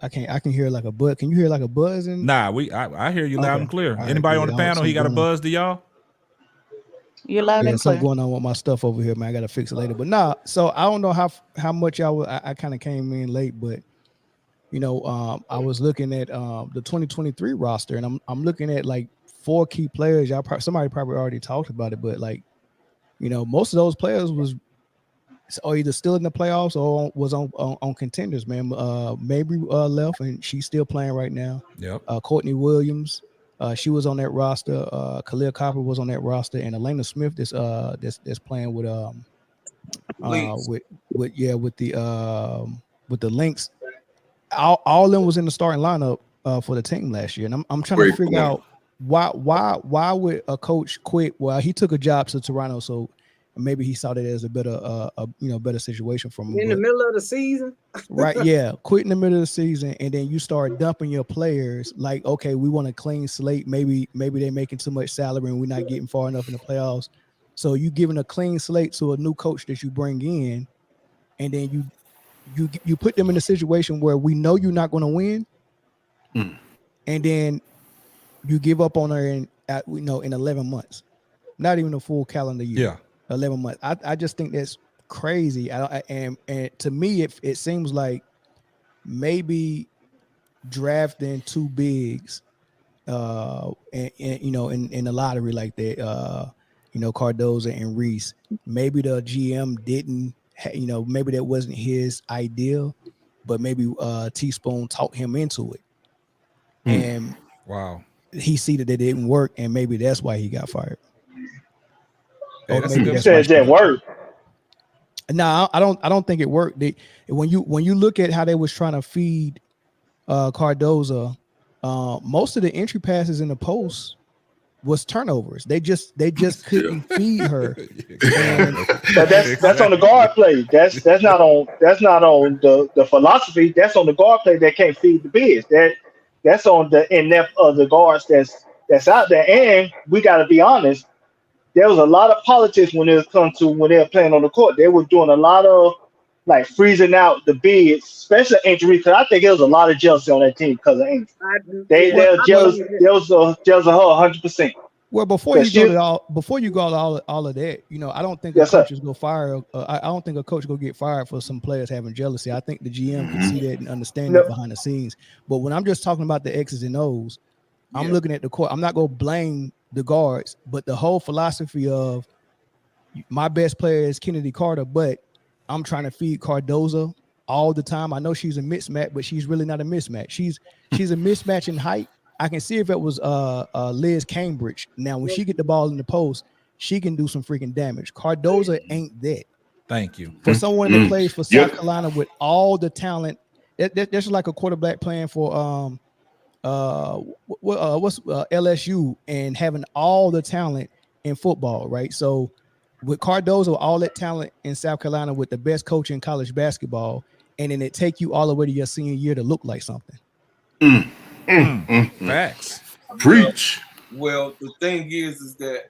Speaker 15: I can hear like a buzz. Can you hear like a buzzing?
Speaker 3: Nah, I hear you loud and clear.
Speaker 15: All right,
Speaker 3: Anybody
Speaker 15: good.
Speaker 3: on the
Speaker 15: I
Speaker 3: panel?
Speaker 15: don't-
Speaker 3: He got a
Speaker 15: something going on.
Speaker 3: buzz to y'all?
Speaker 12: You're loud
Speaker 15: Yeah,
Speaker 12: and clear.
Speaker 15: something going on with my stuff over here, man. I gotta fix it later. But nah, so I don't know how much I kind of came in late, but I was looking at the 2023 roster, and I'm looking at like 4 key players. Somebody probably already talked about it, but like most of those players was either still in the playoffs or was on contenders, man. Mabry left, and she's still playing right now.
Speaker 3: Yep.
Speaker 15: Courtney Williams, she was on that roster. Khalil Copper was on that roster, and Elena Smith that's playing with the Lynx. All of them was in the starting lineup for the team last year, and I'm trying to figure out why would a coach quit? Well, he took a job to Toronto, so maybe he saw that as a better situation for him.
Speaker 7: In the middle of the season,
Speaker 15: Right? Yeah, quit in the middle of the season, and then you start dumping your players. Like, okay, we want a clean slate. Maybe they're making too much salary, and we're not getting far enough in the playoffs. So you giving a clean slate to a new coach that you bring in, and then you put them in a situation where we know you're not going to win, and then you give up on her in 11 months, not even a full calendar year.
Speaker 3: Yeah,
Speaker 15: 11 months. I just think that's crazy. And to me, it seems like maybe drafting 2 bigs, in the lottery like that, Cardoza and Reese. Maybe the GM didn't. Maybe that wasn't his ideal, but maybe Teaspoon talked him into it, and
Speaker 3: wow,
Speaker 15: he see that it didn't work, and maybe that's why he got fired.
Speaker 3: Hey,
Speaker 15: Or
Speaker 3: that's
Speaker 15: maybe
Speaker 3: a good
Speaker 15: that's
Speaker 13: Said
Speaker 15: why
Speaker 13: it didn't work.
Speaker 15: No, I don't think it worked. When you look at how they was trying to feed Cardoza, most of the entry passes in the post was turnovers. They just couldn't feed her.
Speaker 13: But that's on the guard play. That's not on the philosophy. That's on the guard play that can't feed the bigs. That's on the inept of the guards that's out there. And we got to be honest. There was a lot of politics when it comes to when they were playing on the court. They were doing a lot of like freezing out the bigs, especially Angel. Because I think there was a lot of jealousy on that team because of Angel. They were jealous. There was jealous of her 100%.
Speaker 15: Well, before you go to all of that, I don't think a coach is go fire. I don't think a coach go get fired for some players having jealousy. I think the GM can see that and understand that behind the scenes. But when I'm just talking about the X's and O's, I'm looking at the court. I'm not gonna blame the guards, but the whole philosophy of my best player is Kennedy Carter, but I'm trying to feed Cardoza all the time. I know she's a mismatch, but she's really not a mismatch. She's a mismatch in height. I can see if it was Liz Cambridge. Now, when she get the ball in the post, she can do some freaking damage. Cardoza ain't that.
Speaker 3: Thank you.
Speaker 15: For someone that plays for South Carolina with all the talent, that's like a quarterback playing for LSU and having all the talent in football, right? So with Cardozo, all that talent in South Carolina with the best coach in college basketball, and then it take you all the way to your senior year to look like something.
Speaker 3: Facts.
Speaker 14: Preach.
Speaker 10: Well, the thing is that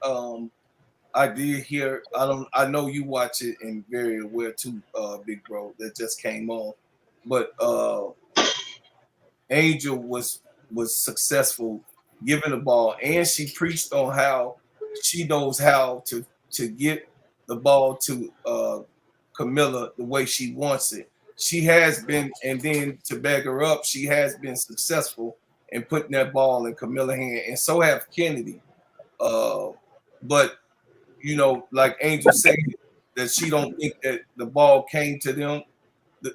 Speaker 10: I did hear. I know you watch it and very aware too, big bro. That just came on, but Angel was successful giving the ball, and she preached on how she knows how to get the ball to Camilla the way she wants it. She has been, and then to back her up, she has been successful in putting that ball in Camilla's hand, and so have Kennedy. But like Angel said, that she don't think that the ball came to them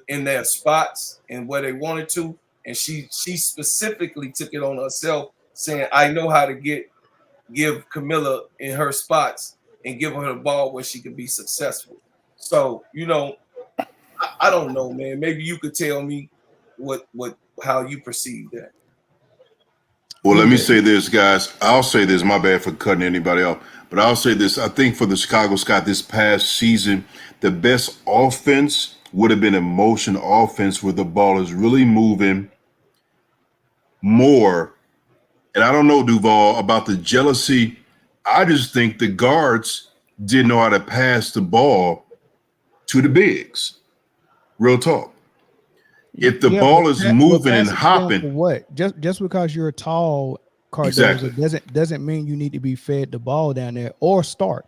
Speaker 10: in their spots and where they wanted to, and she specifically took it on herself, saying, "I know how to give Camilla in her spots and give her the ball where she can be successful." So I don't know, man. Maybe you could tell me how you perceive that.
Speaker 14: Well, let me say this, guys. I'll say this. My bad for cutting anybody off. But I'll say this. I think for the Chicago Sky this past season, the best offense would have been a motion offense where the ball is really moving more. And I don't know, Duval, about the jealousy. I just think the guards didn't know how to pass the ball to the bigs. Real talk. If the ball is moving and hopping,
Speaker 15: for what? Just because you're tall, Cardozo, doesn't mean you need to be fed the ball down there or start.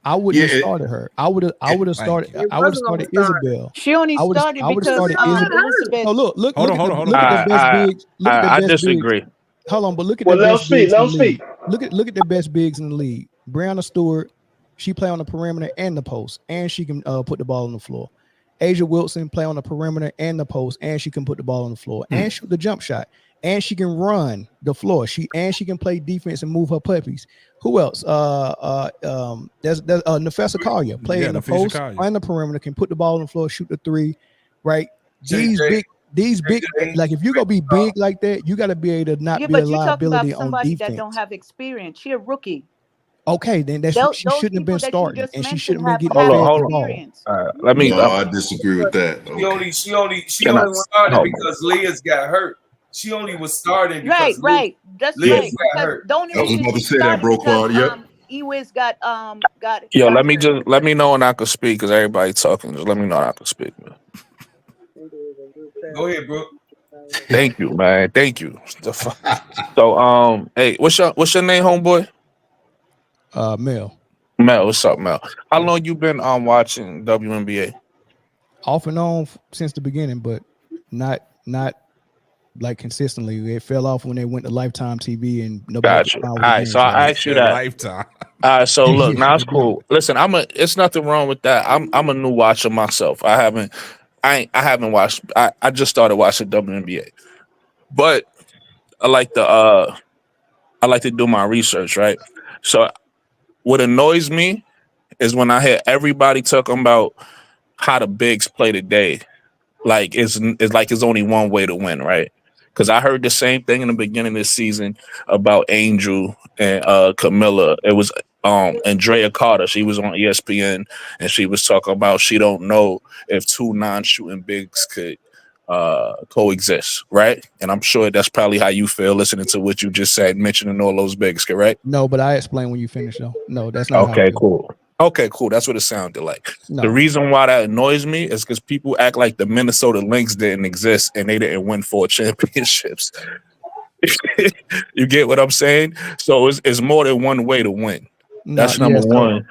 Speaker 15: I wouldn't have started her. I would have started. I would have started Isabel.
Speaker 12: She only started because Elizabeth.
Speaker 15: Oh, look
Speaker 3: Hold
Speaker 15: at the best bigs. Look at the best
Speaker 9: disagree.
Speaker 15: bigs. Hold on, but look at the best bigs in the league. Look at the best bigs in the league. Brianna Stewart, she play on the perimeter and the post, and she can put the ball on the floor. Asia Wilson play on the perimeter and the post, and she can put the ball on the floor and shoot the jump shot, and she can run the floor. She can play defense and move her puppies. Who else? There's Nafessa Collier play in the post and the perimeter, can put the ball on the floor, shoot the three, right? These big, like if you're gonna be big like that, you got to be able to not be a liability on
Speaker 12: somebody
Speaker 15: defense.
Speaker 12: that don't have experience. She a rookie.
Speaker 15: Okay, then she shouldn't have been starting, and she shouldn't have been getting
Speaker 9: hold on. Let me.
Speaker 14: No, I disagree with that. Okay.
Speaker 10: She only started because Leah's got hurt. She only was starting because
Speaker 12: right. That's
Speaker 10: Leah's
Speaker 12: right.
Speaker 10: got hurt.
Speaker 12: Don't
Speaker 14: I was about to say that, bro, Quad. Yep.
Speaker 12: Ewiz got
Speaker 9: Yo, let me know when I can speak, because everybody talking. Just let me know when I can speak, man.
Speaker 10: Go ahead, bro.
Speaker 9: Thank you, man. Thank you. So, hey, what's your name, homeboy?
Speaker 15: Mel.
Speaker 9: Mel, what's up, Mel? How long you been watching WNBA?
Speaker 15: Off and on since the beginning, but not like consistently. It fell off when they went to Lifetime TV and nobody.
Speaker 9: Gotcha. All right, so I asked you that.
Speaker 3: Lifetime.
Speaker 9: All right, so look, now it's cool. Listen, it's nothing wrong with that. I'm a new watcher myself. I haven't watched. I just started watching WNBA, but I like to do my research, right? So what annoys me is when I hear everybody talking about how the bigs play today, like it's only one way to win, right? Because I heard the same thing in the beginning of the season about Angel and Camilla. It was Andrea Carter. She was on ESPN and she was talking about she don't know if two non-shooting bigs could coexist, right? And I'm sure that's probably how you feel listening to what you just said, mentioning all those bigs, correct?
Speaker 15: No, but I explain when you finish though. No, that's not
Speaker 9: okay. Cool. Okay, cool. That's what it sounded like.
Speaker 15: No.
Speaker 9: The reason why that annoys me is because people act like the Minnesota Lynx didn't exist and they didn't win 4 championships. You get what I'm saying? So it's more than one way to win. That's number one.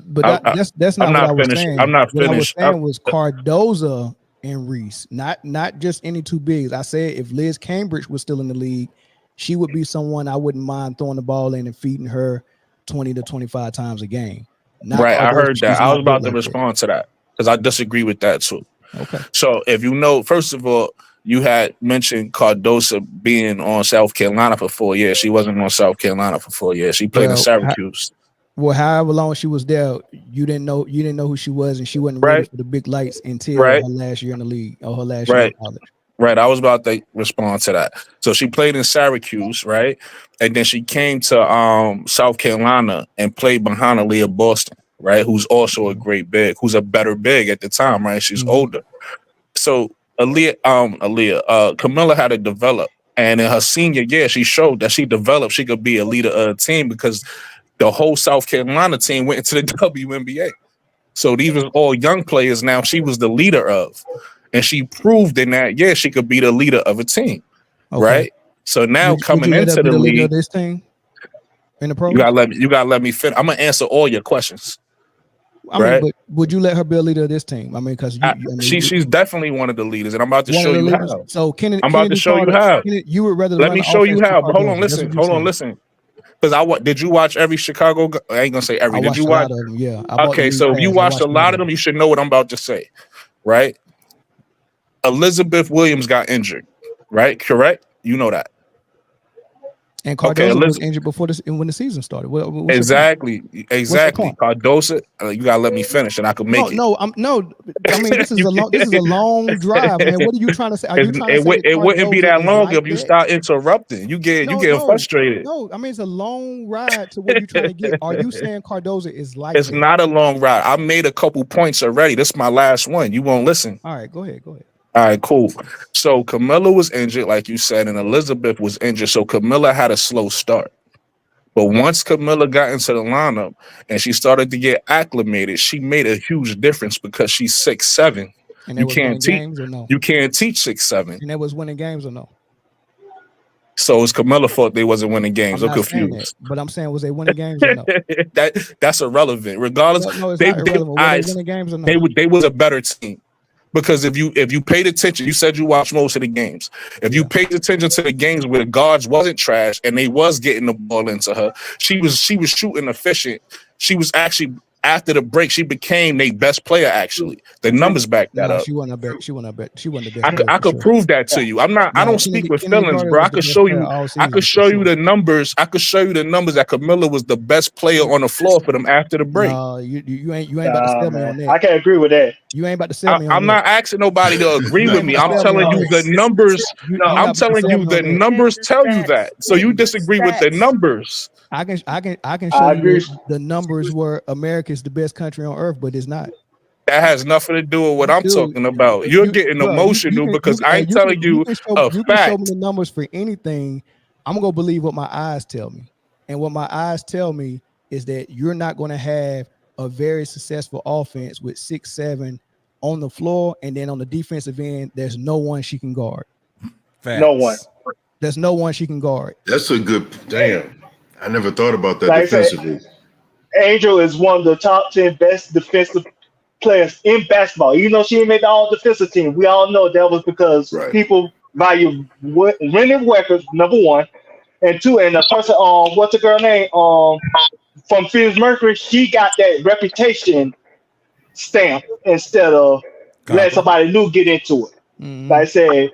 Speaker 15: But that's not what I was saying.
Speaker 9: I'm not finished.
Speaker 15: What I was saying was Cardozo and Reese, not just any two bigs. I said if Liz Cambridge was still in the league, she would be someone I wouldn't mind throwing the ball in and feeding her 20 to 25 times a game.
Speaker 9: Right, I heard that. I was about to respond to that because I disagree with that too.
Speaker 15: Okay.
Speaker 9: So if you know, first of all, you had mentioned Cardoso being on South Carolina for 4 years. She wasn't on South Carolina for 4 years. She played in Syracuse.
Speaker 15: However long she was there, you didn't know who she was, and she wasn't ready for the big lights until her last year in the league or her last year in college.
Speaker 9: Right, I was about to respond to that. So she played in Syracuse, right? And then she came to South Carolina and played behind Aaliyah Boston, right? Who's also a great big, who's a better big at the time, right? She's older. So Camilla had to develop. And in her senior year, she showed that she developed, she could be a leader of a team because the whole South Carolina team went into the WNBA. So these were all young players now she was the leader of. And she proved in that, she could be the leader of a team, right? So now coming into the league,
Speaker 15: this team in the program,
Speaker 9: you gotta let me finish. I'm gonna answer all your questions.
Speaker 15: I mean, but would you let her be a leader of this team? I mean, because
Speaker 9: she's definitely one of the leaders, and I'm about to show you how.
Speaker 15: So I'm
Speaker 9: about to show you how.
Speaker 15: You would rather
Speaker 9: let me show you how. But hold on, listen. Because did you watch every Chicago? I ain't gonna say every. Did you watch?
Speaker 15: Yeah.
Speaker 9: Okay, so if you watched a lot of them, you should know what I'm about to say, right? Elizabeth Williams got injured, right? Correct? You know that.
Speaker 15: And Cardozo was injured before when the season started.
Speaker 9: Exactly. Cardozo, you gotta let me finish, and I can make it.
Speaker 15: No. I mean, this is a long drive, man. What are you trying to say? Are you trying to say
Speaker 9: it wouldn't be that long if you start interrupting. You getting frustrated.
Speaker 15: No, I mean it's a long ride to where you're trying to get. Are you saying Cardozo is like?
Speaker 9: It's not a long ride. I made a couple points already. This is my last one. You won't listen.
Speaker 15: All right, go ahead.
Speaker 9: All right, cool. So Camilla was injured, like you said, and Elizabeth was injured. So Camilla had a slow start,
Speaker 11: But once Camilla got into the lineup and she started to get acclimated, she made a huge difference because she's 6'7".
Speaker 15: And they was winning games or no?
Speaker 11: You can't teach 6'7".
Speaker 15: And they was winning games or no?
Speaker 11: So it's Camilla's fault they wasn't winning games.
Speaker 15: I'm
Speaker 11: I'm
Speaker 15: not saying that,
Speaker 11: confused.
Speaker 15: but I'm saying, was they winning games or no?
Speaker 11: That's irrelevant. Regardless,
Speaker 15: No, it's not irrelevant. Were they winning games or no?
Speaker 11: They was a better team. Because if you paid attention, you said you watched most of the games. If you paid attention to the games where the guards wasn't trash and they was getting the ball into her, she was shooting efficient. She was actually, after the break, she became their best player. Actually, the numbers back that up.
Speaker 15: She wasn't the best.
Speaker 11: I could prove that to you. I'm not. I don't speak with feelings, bro. I could show you. I could show you the numbers. I could show you the numbers that Camilla was the best player on the floor for them after the break.
Speaker 15: No, you ain't about to sell me on that.
Speaker 13: I can't agree with that.
Speaker 15: You ain't about to sell me on that.
Speaker 11: I'm not asking nobody to agree with me. I'm telling you the numbers. I'm telling you the numbers tell you that. So you disagree with the numbers.
Speaker 15: I can show you the numbers where America is the best country on earth, but it's not.
Speaker 11: That has nothing to do with what I'm talking about. You're getting emotional because I ain't telling you a
Speaker 15: can show me
Speaker 11: fact.
Speaker 15: the numbers for anything. I'm gonna believe what my eyes tell me, and what my eyes tell me is that you're not going to have a very successful offense with 6'7" on the floor, and then on the defensive end, there's no one she can guard.
Speaker 14: Facts. No one.
Speaker 15: There's no one she can guard.
Speaker 14: That's a good damn. I never thought about that
Speaker 13: Like I said,
Speaker 14: defensively.
Speaker 13: Angel is one of the top 10 best defensive players in basketball. Even though she didn't make the all defensive team, we all know that was because people value winning records, number one. And two, and the person, what's the girl name? From Phoenix Mercury, she got that reputation stamp instead of letting somebody new get into it. Like I said,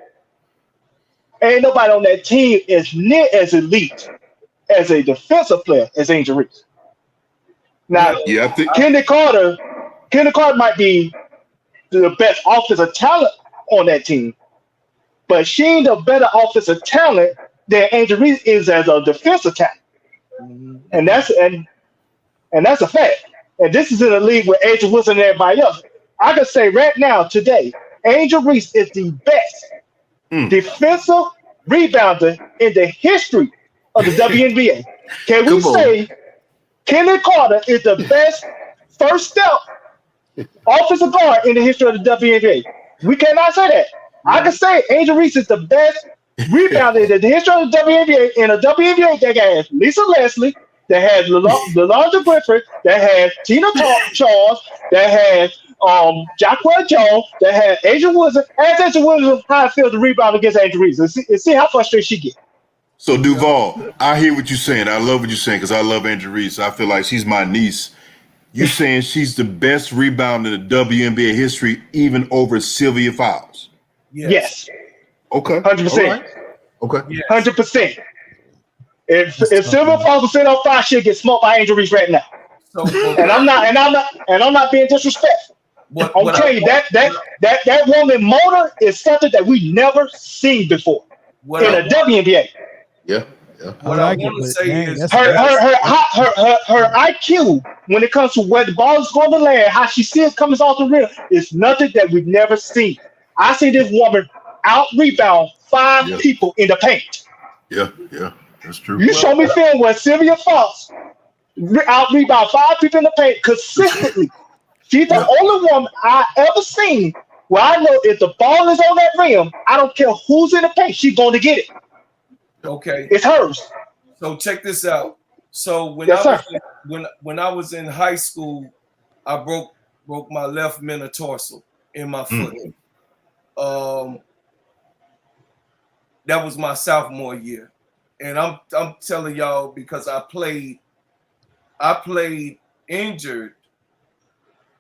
Speaker 13: ain't nobody on that team is near as elite as a defensive player as Angel Reese. Now,
Speaker 14: I think
Speaker 13: Kendall Carter might be the best offensive talent on that team, but she ain't a better offensive talent than Angel Reese is as a defensive talent. And that's a fact. And this is in a league with Angel Wilson and everybody else. I can say right now, today, Angel Reese is the best defensive rebounder in the history of the WNBA. Can we say Kendall Carter is the best first step offensive guard in the history of the WNBA? We cannot say that. I can say Angel Reese is the best rebounder in the history of the WNBA, in a WNBA that has Lisa Leslie, that has Lalonda Griffith, that has Tina Charles, that has Jacqueline Jones, that has Angel Wilson. Ask Angel Wilson how I feel to rebound against Angel Reese and see how frustrated she gets.
Speaker 14: So Duval, I hear what you're saying. I love what you're saying because I love Angel Reese. I feel like she's my niece. You're saying she's the best rebounder in the WNBA history, even over Sylvia Fowles.
Speaker 13: Yes.
Speaker 14: Okay.
Speaker 13: 100%.
Speaker 14: Right. Okay.
Speaker 13: 100%. If Sylvia Fowles was sitting on 5, she'll get smoked by Angel Reese right now. And I'm not being disrespectful. I'm telling you that woman motor is something that we never seen before in a WNBA.
Speaker 14: Yeah.
Speaker 10: What I want to say is
Speaker 13: her IQ when it comes to where the ball is going to land, how she sees it coming off the rim, is nothing that we've never seen. I see this woman out rebound 5 people in the paint.
Speaker 14: Yeah, that's true.
Speaker 13: You show me film where Sylvia Fox out rebound 5 people in the paint consistently. She's the only woman I ever seen where I know if the ball is on that rim, I don't care who's in the paint, she's going to get it.
Speaker 10: Okay,
Speaker 13: it's hers.
Speaker 10: So check this out. So when when I was in high school, I broke my left metatarsal in my foot. That was my sophomore year, and I'm telling y'all because I played injured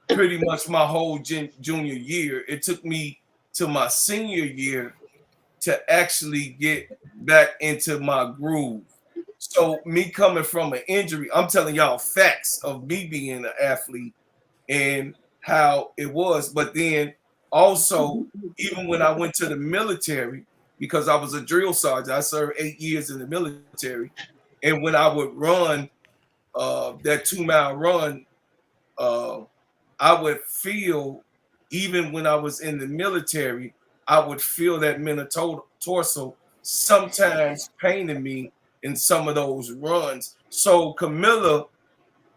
Speaker 10: pretty much my whole junior year. It took me to my senior year to actually get back into my groove. So me coming from an injury, I'm telling y'all facts of me being an athlete and how it was. But then also, even when I went to the military, because I was a drill sergeant, I served 8 years in the military. And when I would run that 2-mile run, I would feel, even when I was in the military, I would feel that metatarsal sometimes paining me in some of those runs. So Camilla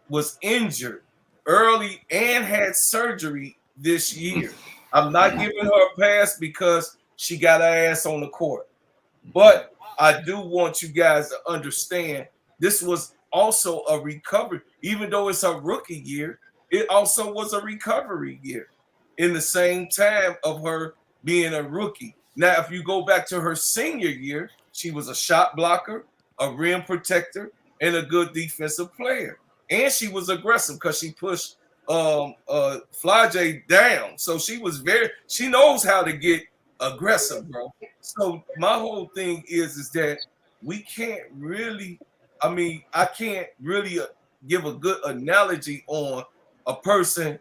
Speaker 10: was injured early and had surgery this year. I'm not giving her a pass because she got her ass on the court. But I do want you guys to understand this was also a recovery. Even though it's her rookie year, it also was a recovery year in the same time of her being a rookie. Now, if you go back to her senior year, she was a shot blocker, a rim protector, and a good defensive player. And she was aggressive because she pushed Flage down. So she knows how to get aggressive, bro. So my whole thing is that we can't really, I can't really give a good analogy on a person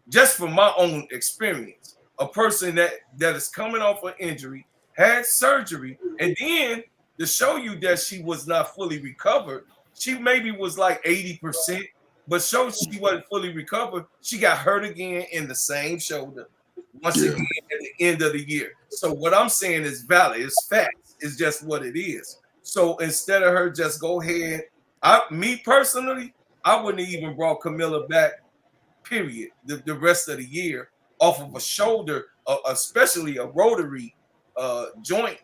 Speaker 10: just from my own experience. A person that is coming off an injury, had surgery, and then to show you that she was not fully recovered, she maybe was like 80%, but showed she wasn't fully recovered. She got hurt again in the same shoulder once again at the end of the year. So what I'm saying is valid. It's facts. It's just what it is. So instead of her just go ahead, me personally, I wouldn't have even brought Camilla back, period, the rest of the year off of a shoulder, especially a rotary joint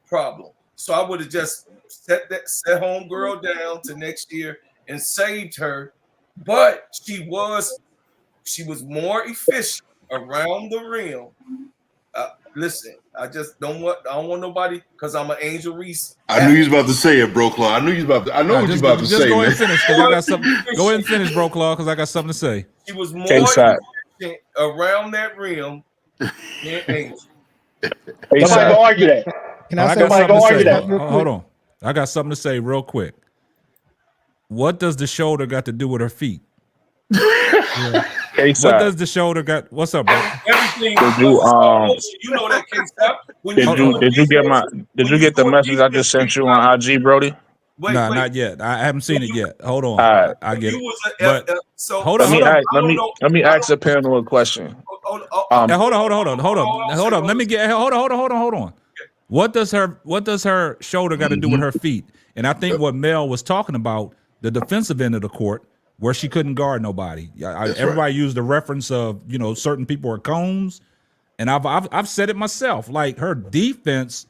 Speaker 10: problem. So I would have just set homegirl down to next year and saved her. But she was more efficient around the rim. Listen, I don't want nobody because I'm an Angel Reese.
Speaker 14: I knew you was about to say it, bro, Claw. I know what you about to say,
Speaker 3: go
Speaker 14: man.
Speaker 3: ahead and finish because I got something. Go ahead and finish, bro, Claw, because I got something to say.
Speaker 10: She was more efficient around that rim than Angel.
Speaker 13: Somebody go argue that.
Speaker 15: Can I say
Speaker 13: somebody go argue that?
Speaker 3: Hold on. I got something to say real quick. What does the shoulder got to do with her feet? What does the shoulder got? What's up, bro?
Speaker 10: Everything.
Speaker 11: Did you get the message I just sent you on IG, Brody?
Speaker 3: No, not yet. I haven't seen it yet. Hold on.
Speaker 11: All right.
Speaker 3: I get it.
Speaker 10: But
Speaker 3: hold on.
Speaker 11: Let me ask the panel a question.
Speaker 3: Hold on. Hold on. What does her shoulder got to do with her feet? And I think what Mel was talking about, the defensive end of the court, where she couldn't guard nobody. Everybody used the reference of, certain people are cones, and I've said it myself. Like her defense,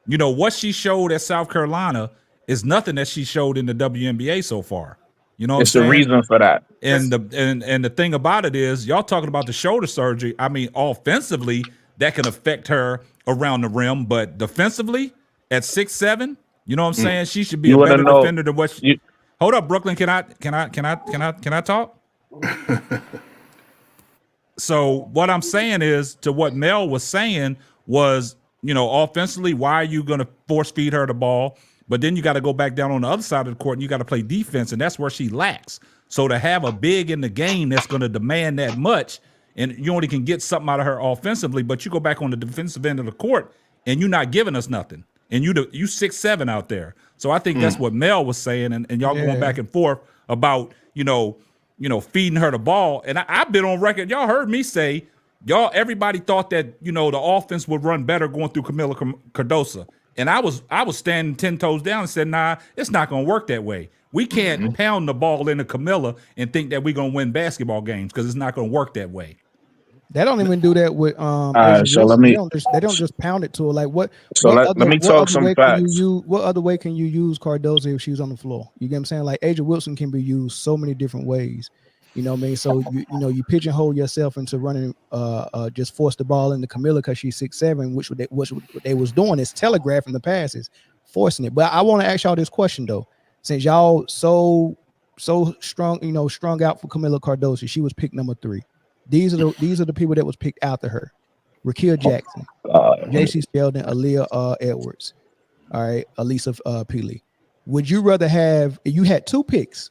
Speaker 3: what she showed at South Carolina is nothing that she showed in the WNBA so far.
Speaker 11: It's the reason for that.
Speaker 3: And the thing about it is, y'all talking about the shoulder surgery. I mean, offensively, that can affect her around the rim, but defensively, at 6'7", you know what I'm saying? She should be a better defender than what she. Hold up, Brooklyn. Can I talk? So what I'm saying is, to what Mel was saying was, offensively, why are you going to force feed her the ball? But then you got to go back down on the other side of the court and you got to play defense, and that's where she lacks. So to have a big in the game that's going to demand that much, and you only can get something out of her offensively, but you go back on the defensive end of the court and you're not giving us nothing. And you 6'7" out there. So I think that's what Mel was saying, and y'all going back and forth about, feeding her the ball. And I've been on record. Y'all heard me say, everybody thought that, the offense would run better going through Camilla Cardoso. And I was standing 10 toes down and said, nah, it's not going to work that way. We can't pound the ball into Camilla and think that we're going to win basketball games, because it's not going to work that way.
Speaker 15: They don't even do that with
Speaker 11: so let me.
Speaker 15: They don't just pound it to her. Like what?
Speaker 11: So let me talk some facts.
Speaker 15: What other way can you use Cardoso if she's on the floor? You get what I'm saying? Like Aja Wilson can be used so many different ways. You know what I mean? So you pigeonhole yourself into running, just force the ball into Camilla because she's 6'7", which what they was doing is telegraphing the passes, forcing it. But I want to ask y'all this question though, since y'all so strong, strung out for Camilla Cardoso, she was picked number 3. These are the people that was picked after her: Rakia Jackson, J.C. Sheldon, Aaliyah Edwards, all right, Elisa Peely. Would you rather have? You had 2 picks.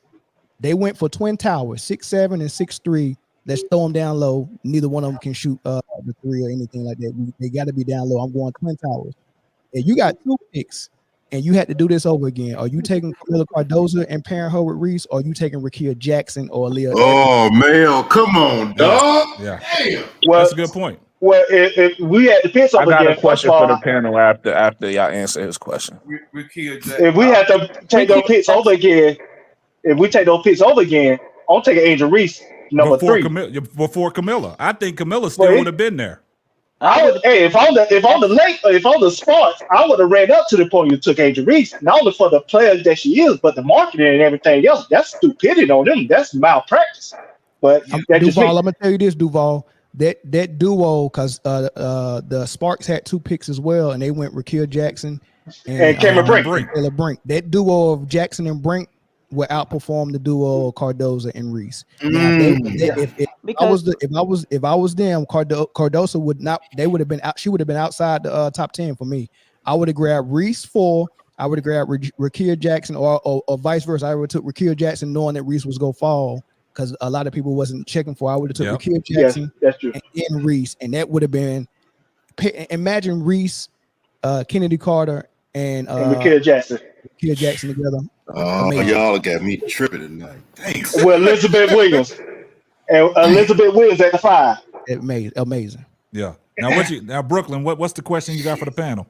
Speaker 15: They went for twin towers, 6'7" and 6'3". Let's throw them down low. Neither one of them can shoot the 3 or anything like that. They got to be down low. I'm going twin towers. And you got 2 picks, and you had to do this over again. Are you taking Camilla Cardoso and pairing her with Reese, or are you taking Rakia Jackson or Aaliyah?
Speaker 14: Oh man, come on, dog.
Speaker 3: Yeah.
Speaker 14: Damn.
Speaker 13: Well,
Speaker 3: that's a good point.
Speaker 13: Well, if we had the Pits
Speaker 9: I
Speaker 13: over
Speaker 9: got a
Speaker 13: again, first
Speaker 9: question
Speaker 13: of
Speaker 9: for the
Speaker 13: all,
Speaker 9: panel after y'all answer his question.
Speaker 10: Rakia
Speaker 13: if we had to take those Pits over again, if we take those Pits over again, I'm taking Angel Reese number
Speaker 3: before
Speaker 13: 3.
Speaker 3: Camilla. I think Camilla still
Speaker 13: Well,
Speaker 3: would have been there.
Speaker 13: Hey, if on the Sparks, I would have ran up to the point you took Angel Reese, not only for the players that she is, but the marketing and everything else. That's stupidity on them. That's malpractice. But that's just
Speaker 15: Duval,
Speaker 13: me.
Speaker 15: I'm gonna tell you this, Duval. That duo, because the Sparks had 2 picks as well, and they went Rakia Jackson
Speaker 13: And Cameron Brink.
Speaker 15: Taylor Brink. That duo of Jackson and Brink will outperform the duo of Cardoza and Reese. Now, if I was them, Cardoza would not. They would have been out. She would have been outside the top 10 for me. I would have grabbed Reese 4. I would have grabbed Rakia Jackson, or vice versa. I would have took Rakia Jackson, knowing that Reese was gonna fall, because a lot of people wasn't checking for. I would have took Rakia Jackson,
Speaker 13: that's true,
Speaker 15: and then Reese, and that would have been. Imagine Reese, Kennedy Carter, and
Speaker 13: Rakia Jackson.
Speaker 15: Rakia Jackson together.
Speaker 14: Oh,
Speaker 15: Amazing.
Speaker 14: y'all got me tripping tonight. Thanks.
Speaker 13: Well, Elizabeth Williams at the 5.
Speaker 15: Amazing.
Speaker 3: Yeah. Now Brooklyn, what's the question you got for the panel?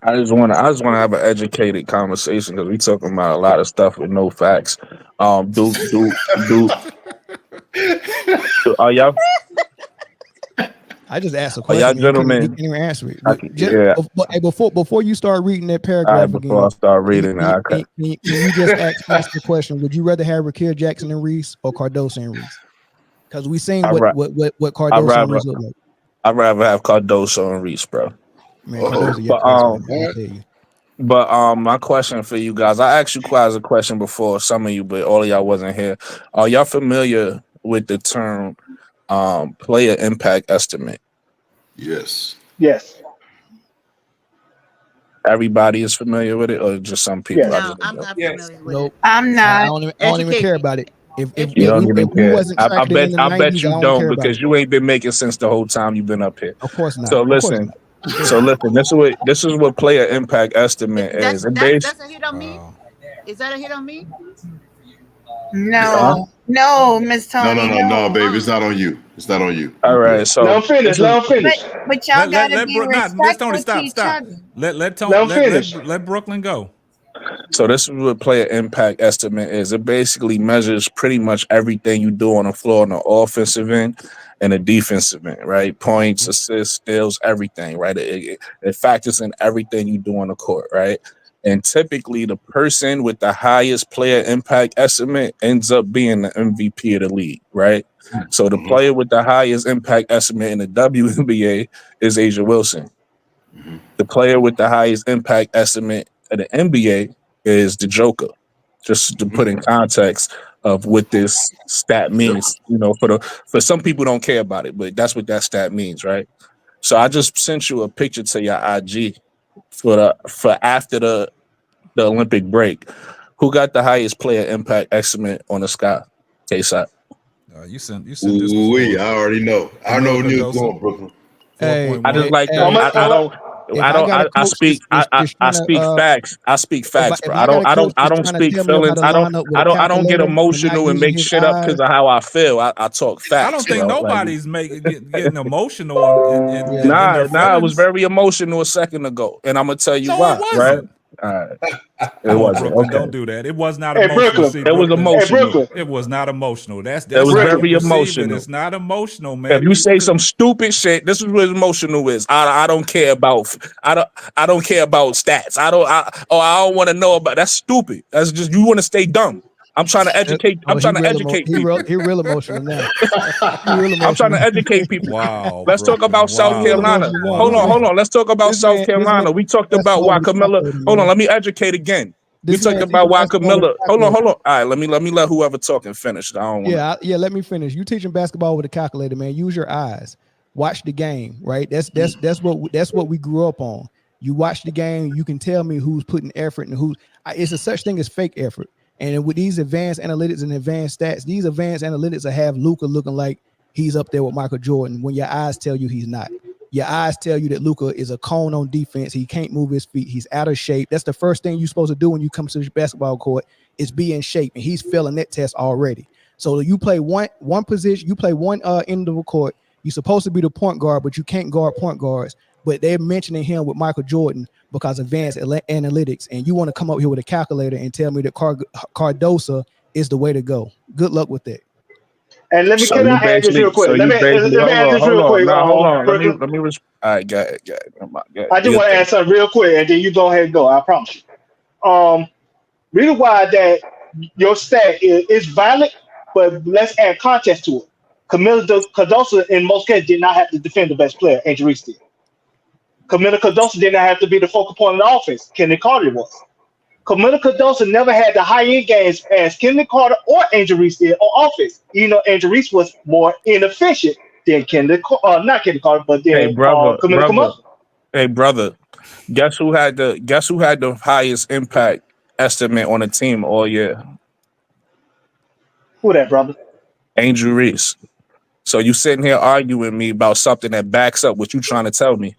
Speaker 9: I just want to have an educated conversation, because we talking about a lot of stuff with no facts. Are y'all?
Speaker 15: I just asked a
Speaker 9: Are
Speaker 15: question.
Speaker 9: y'all gentlemen?
Speaker 15: He can't even answer it.
Speaker 9: Yeah.
Speaker 15: Hey, before you start reading that paragraph
Speaker 9: Before I start reading,
Speaker 15: can you just ask the question? Would you rather have Rakia Jackson and Reese, or Cardoso and Reese? Because we seen what Cardoso and Reese look like.
Speaker 9: I'd rather have Cardoso and Reese, bro.
Speaker 15: Man, Cardoso,
Speaker 9: But my question for you guys, I asked you guys a question before, some of you, but all of y'all wasn't here. Are y'all familiar with the term player impact estimate?
Speaker 14: Yes.
Speaker 9: Everybody is familiar with it, or just some people?
Speaker 12: No, I'm not familiar with
Speaker 15: Nope.
Speaker 12: it. I'm not.
Speaker 15: I don't even care about it. If
Speaker 9: You don't even
Speaker 15: we
Speaker 9: care.
Speaker 15: wasn't
Speaker 9: I
Speaker 15: tracking it in the
Speaker 9: bet
Speaker 15: 90s,
Speaker 9: you
Speaker 15: I
Speaker 9: don't,
Speaker 15: care about
Speaker 9: because
Speaker 15: it.
Speaker 9: you ain't been making sense the whole time you've been up here.
Speaker 15: Of course not.
Speaker 9: So
Speaker 15: Of course
Speaker 9: listen.
Speaker 15: not.
Speaker 9: So listen. This is what player impact estimate is.
Speaker 12: That's a hit on me. Is that a hit on me?
Speaker 14: Huh?
Speaker 16: No, Miss Tony.
Speaker 14: No, baby. It's not on you. It's not on you.
Speaker 9: All right. So
Speaker 13: let him finish.
Speaker 16: But y'all gotta be
Speaker 3: Miss Tony,
Speaker 16: respectful to each
Speaker 3: stop.
Speaker 16: other.
Speaker 3: Let Brooklyn go.
Speaker 9: So this is what player impact estimate is. It basically measures pretty much everything you do on the floor on the offensive end and the defensive end, right? Points, assists, steals, everything, right? It factors in everything you do on the court, right? And typically the person with the highest player impact estimate ends up being the MVP of the league, right? So the player with the highest impact estimate in the WNBA is Asia Wilson. The player with the highest impact estimate of the NBA is the Joker. Just to put in context of what this stat means, for some people don't care about it, but that's what that stat means, right? So I just sent you a picture to your IG for after the Olympic break. Who got the highest player impact estimate on the Sky? K-Side.
Speaker 3: You sent this
Speaker 14: before. I already know. I know where you're going, Brooklyn.
Speaker 15: Hey,
Speaker 9: I just like I speak facts. I speak facts, bro. I don't speak feelings. I don't get emotional and make shit up because of how I feel. I talk facts.
Speaker 3: I don't think nobody's getting emotional.
Speaker 9: Nah, it was very emotional a second ago, and I'm gonna tell you why. Right? It wasn't.
Speaker 3: Brooklyn,
Speaker 9: Okay.
Speaker 3: don't do that. It was not emotional.
Speaker 9: It was emotional.
Speaker 3: It was not emotional. That's
Speaker 9: it was
Speaker 3: how you
Speaker 9: very
Speaker 3: perceive
Speaker 9: emotional.
Speaker 3: it. It's not emotional, man.
Speaker 9: If you say some stupid shit, this is what emotional is. I don't care about I don't care about stats. I don't want to know about. That's stupid. That's just you want to stay dumb. I'm trying to educate. I'm trying to educate people.
Speaker 15: He real emotional now.
Speaker 9: I'm trying to educate people.
Speaker 3: Wow.
Speaker 9: Let's talk about South Carolina. Hold on. Let's talk about South Carolina. We talked about why Camilla. Hold on. Let me educate again. We talked about why Camilla. Hold on. All right. Let me let whoever talking finish. I don't want.
Speaker 15: Yeah. Let me finish. You teaching basketball with a calculator, man. Use your eyes. Watch the game. Right. That's what we grew up on. You watch the game. You can tell me who's putting effort and who's. It's a such thing as fake effort. And with these advanced analytics and advanced stats, these advanced analytics will have Luka looking like he's up there with Michael Jordan when your eyes tell you he's not. Your eyes tell you that Luka is a cone on defense. He can't move his feet. He's out of shape. That's the first thing you're supposed to do when you come to the basketball court is be in shape. And he's failing that test already. So you play one position, you play one end of the court. You're supposed to be the point guard, but you can't guard point guards. But they're mentioning him with Michael Jordan because advanced analytics, and you want to come up here with a calculator and tell me that Cardoso is the way to go. Good luck with that.
Speaker 13: And can I add this real quick? Let me add this real quick.
Speaker 11: Hold on.
Speaker 13: Brooklyn.
Speaker 11: All right, go ahead.
Speaker 13: I just want to add something real quick, and then you go ahead and go. I promise you. Reason why that your stat is valid, but let's add context to it. Camila Cardoso, in most cases, did not have to defend the best player. Angel Reese did. Camila Cardoso did not have to be the focal point of the offense. Kenny Carter was. Camila Cardoso never had the high-end games as Kenny Carter or Angel Reese did on offense. You know, Angel Reese was more inefficient than not Kenny Carter, but then Camila.
Speaker 11: Hey, brother. Guess who had the highest impact estimate on the team all year?
Speaker 13: Who that, brother?
Speaker 11: Angel Reese. So you sitting here arguing with me about something that backs up what you trying to tell me.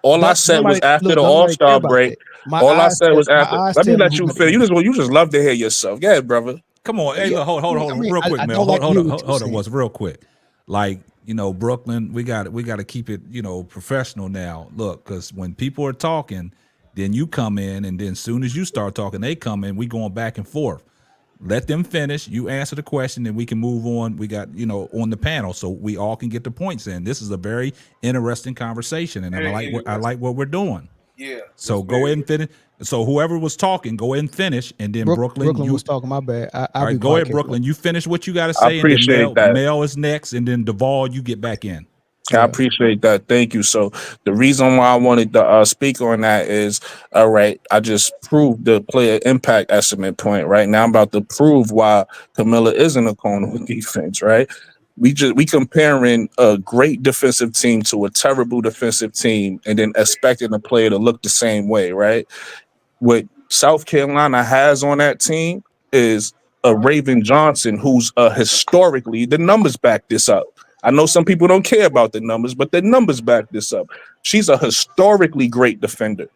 Speaker 11: All I said was after the All-Star break. Let me let you feel. You just love to hear yourself. Yeah, brother.
Speaker 3: Come on. Hey, look, hold on, real quick, man. Hold on, what's real quick. Like, Brooklyn, we got to keep it, professional now. Look, because when people are talking, then you come in, and then as soon as you start talking, they come in. We going back and forth. Let them finish. You answer the question, and we can move on. We got, on the panel, so we all can get the points in. This is a very interesting conversation, and I like what we're doing.
Speaker 10: Yeah.
Speaker 3: So go ahead and finish. So whoever was talking, go ahead and finish, and then Brooklyn
Speaker 15: was talking. My bad.
Speaker 3: All right, go ahead, Brooklyn. You finish what you got to say,
Speaker 11: and then
Speaker 3: Mel is next, and then Duvall, you get back in.
Speaker 11: I appreciate that. Thank you. So the reason why I wanted to speak on that is, all right, I just proved the player impact estimate point. Right now, I'm about to prove why Camilla isn't a corner with defense. Right? We comparing a great defensive team to a terrible defensive team, and then expecting a player to look the same way. Right? What South Carolina has on that team is a Raven Johnson, who's historically, the numbers back this up. I know some people don't care about the numbers, but the numbers back this up. She's a historically great defender,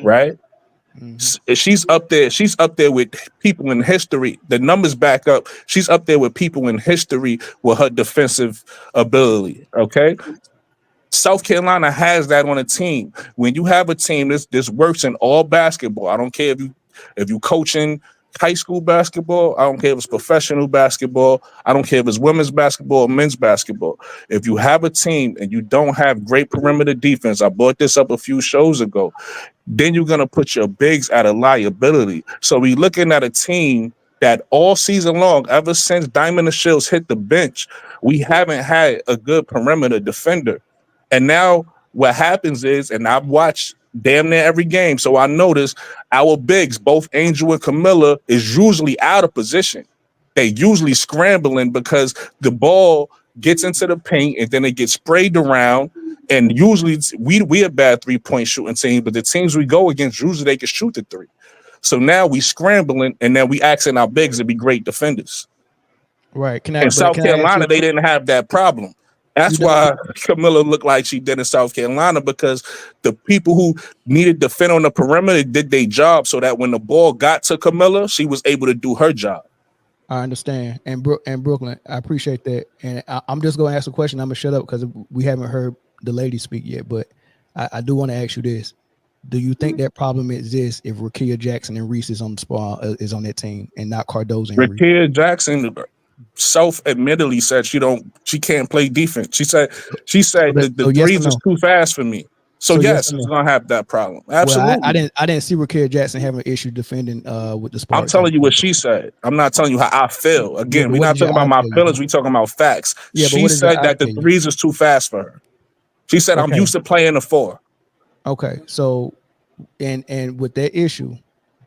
Speaker 11: right? Mm-hmm. She's up there. She's up there with people in history. The numbers back up. She's up there with people in history with her defensive ability. Okay. South Carolina has that on a team. When you have a team, this works in all basketball. I don't care if you coaching high school basketball. I don't care if it's professional basketball. I don't care if it's women's basketball or men's basketball. If you have a team and you don't have great perimeter defense, I brought this up a few shows ago, then you're going to put your bigs at a liability. So we're looking at a team that all season long, ever since Diamond DeShields hit the bench, we haven't had a good perimeter defender. And now what happens is, and I've watched damn near every game, so I noticed our bigs, both Angel and Camilla, is usually out of position. They usually scrambling because the ball gets into the paint and then it gets sprayed around. And usually we a bad 3-point shooting team, but the teams we go against, usually they can shoot the three. So now we scrambling, and then we asking our bigs to be great defenders.
Speaker 15: Right.
Speaker 11: In South Carolina, they didn't have that problem. That's why Camilla looked like she did in South Carolina, because the people who needed to defend on the perimeter did their job so that when the ball got to Camilla, she was able to do her job.
Speaker 15: I understand. And Brooklyn, I appreciate that. And I'm just going to ask a question. I'm going to shut up because we haven't heard the lady speak yet. But I do want to ask you this. Do you think that problem exists if Rakia Jackson and Reese is on the spot, is on that team, and not Cardozo and
Speaker 11: Rakia Jackson self-admittedly said she can't play defense. She said the threes is too fast for me. So yes, it's gonna have that problem. Absolutely.
Speaker 15: Well, I didn't see Rakia Jackson having an issue defending with the Spartans.
Speaker 11: I'm telling you what she said. I'm not telling you how I feel. Again, we're not talking about my feelings. We're talking about facts. Yeah, she said that the threes is too fast for her. She said, I'm used to playing the 4. Okay,
Speaker 15: so and with that issue,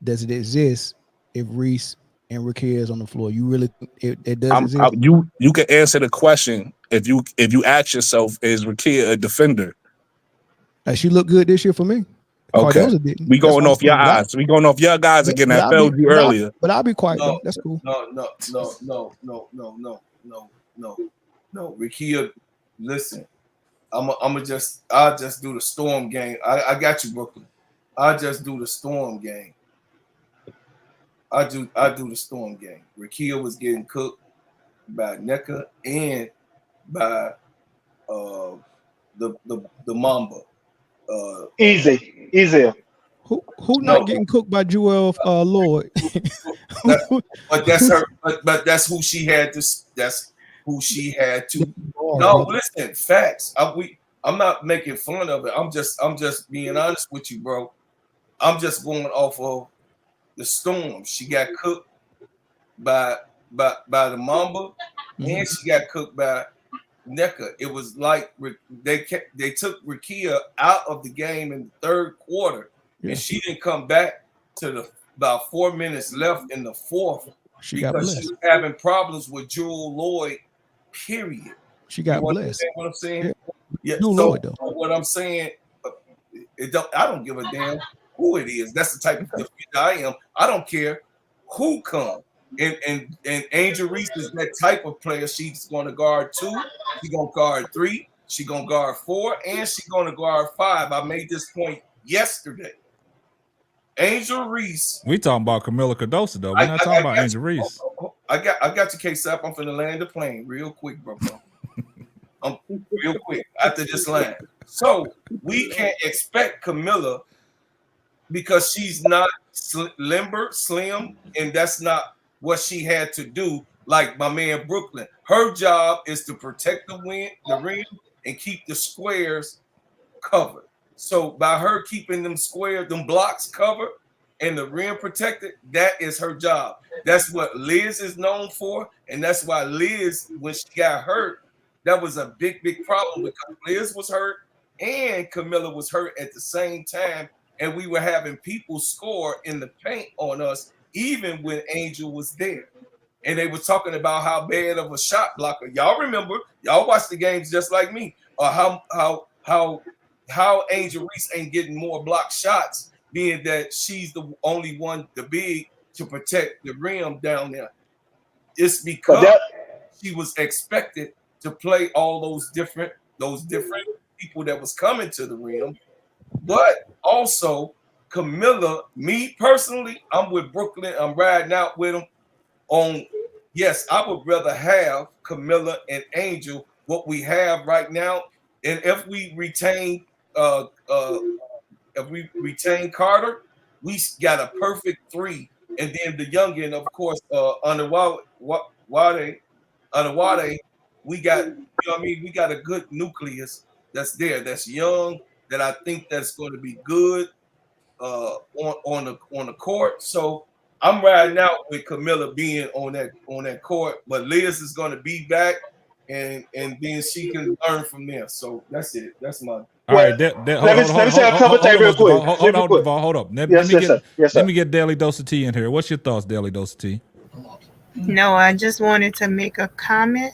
Speaker 15: does it exist if Reese and Rakia is on the floor? You really it does exist?
Speaker 11: You can answer the question if you ask yourself, is Rakia a defender?
Speaker 15: She looked good this year for me.
Speaker 11: Okay, we going off your eyes. We going off your guys again. I failed you earlier.
Speaker 15: But I'll be quiet. No, that's cool.
Speaker 10: No. Rakia, listen. I'll just do the Storm game. I got you, Brooklyn. I'll just do the Storm game. I do the Storm game. Rakia was getting cooked by NECA and by the Mamba.
Speaker 13: Easy.
Speaker 15: Who not getting cooked by Jewel Lloyd?
Speaker 10: But that's her. But that's who she had to. That's who she had to. No, listen, facts. I'm not making fun of it. I'm just being honest with you, bro. I'm just going off of the Storm. She got cooked by the Mamba, and she got cooked by NECA. It was like they took Rakia out of the game in the third quarter, and she didn't come back to about 4 minutes left in the fourth because she was having problems with Jewel Lloyd. Period.
Speaker 15: She got blessed.
Speaker 10: What I'm saying? Yeah.
Speaker 15: No,
Speaker 10: So
Speaker 15: Lloyd, though.
Speaker 10: what I'm saying, I don't give a damn who it is. That's the type of defender I am. I don't care who comes. And Angel Reese is that type of player. She's going to guard 2, she's going to guard 3, she's going to guard 4, and she's going to guard 5. I made this point yesterday. Angel Reese.
Speaker 3: We talking about Camila Cardoso though. We're not talking about Angel Reese.
Speaker 10: I got your case up. I'm finna land the plane real quick, bro. Real quick after this line. So we can't expect Camila because she's not limber, slim, and that's not what she had to do. Like my man Brooklyn, her job is to protect the rim and keep the squares covered. So by her keeping them squares, them blocks covered, and the rim protected, that is her job. That's what Liz is known for, and that's why Liz, when she got hurt, that was a big problem because Liz was hurt and Camila was hurt at the same time, and we were having people score in the paint on us even when Angel was there. And they were talking about how bad of a shot blocker. Y'all remember? Y'all watched the games just like me. Or how Angel Reese ain't getting more block shots, being that she's the only one, the big, to protect the rim down there. It's because she was expected to play all those different people that was coming to the rim. But also, Camila, me personally, I'm with Brooklyn. I'm riding out with them on, yes, I would rather have Camila and Angel, what we have right now. And if we retain Carter, we got a perfect 3. And then the youngin, of course, Anawade, we got, you know what I mean? We got a good nucleus that's there, that's young, that I think that's going to be good on the court. So I'm riding out with Camila being on that court, but Liz is going to be back, and then she can learn from there. So that's it. That's my.
Speaker 3: All right, let me say a couple things real quick. Hold up. Let me get Daily Dose of Tea in here. What's your thoughts, Daily Dose of Tea?
Speaker 16: No, I just wanted to make a comment.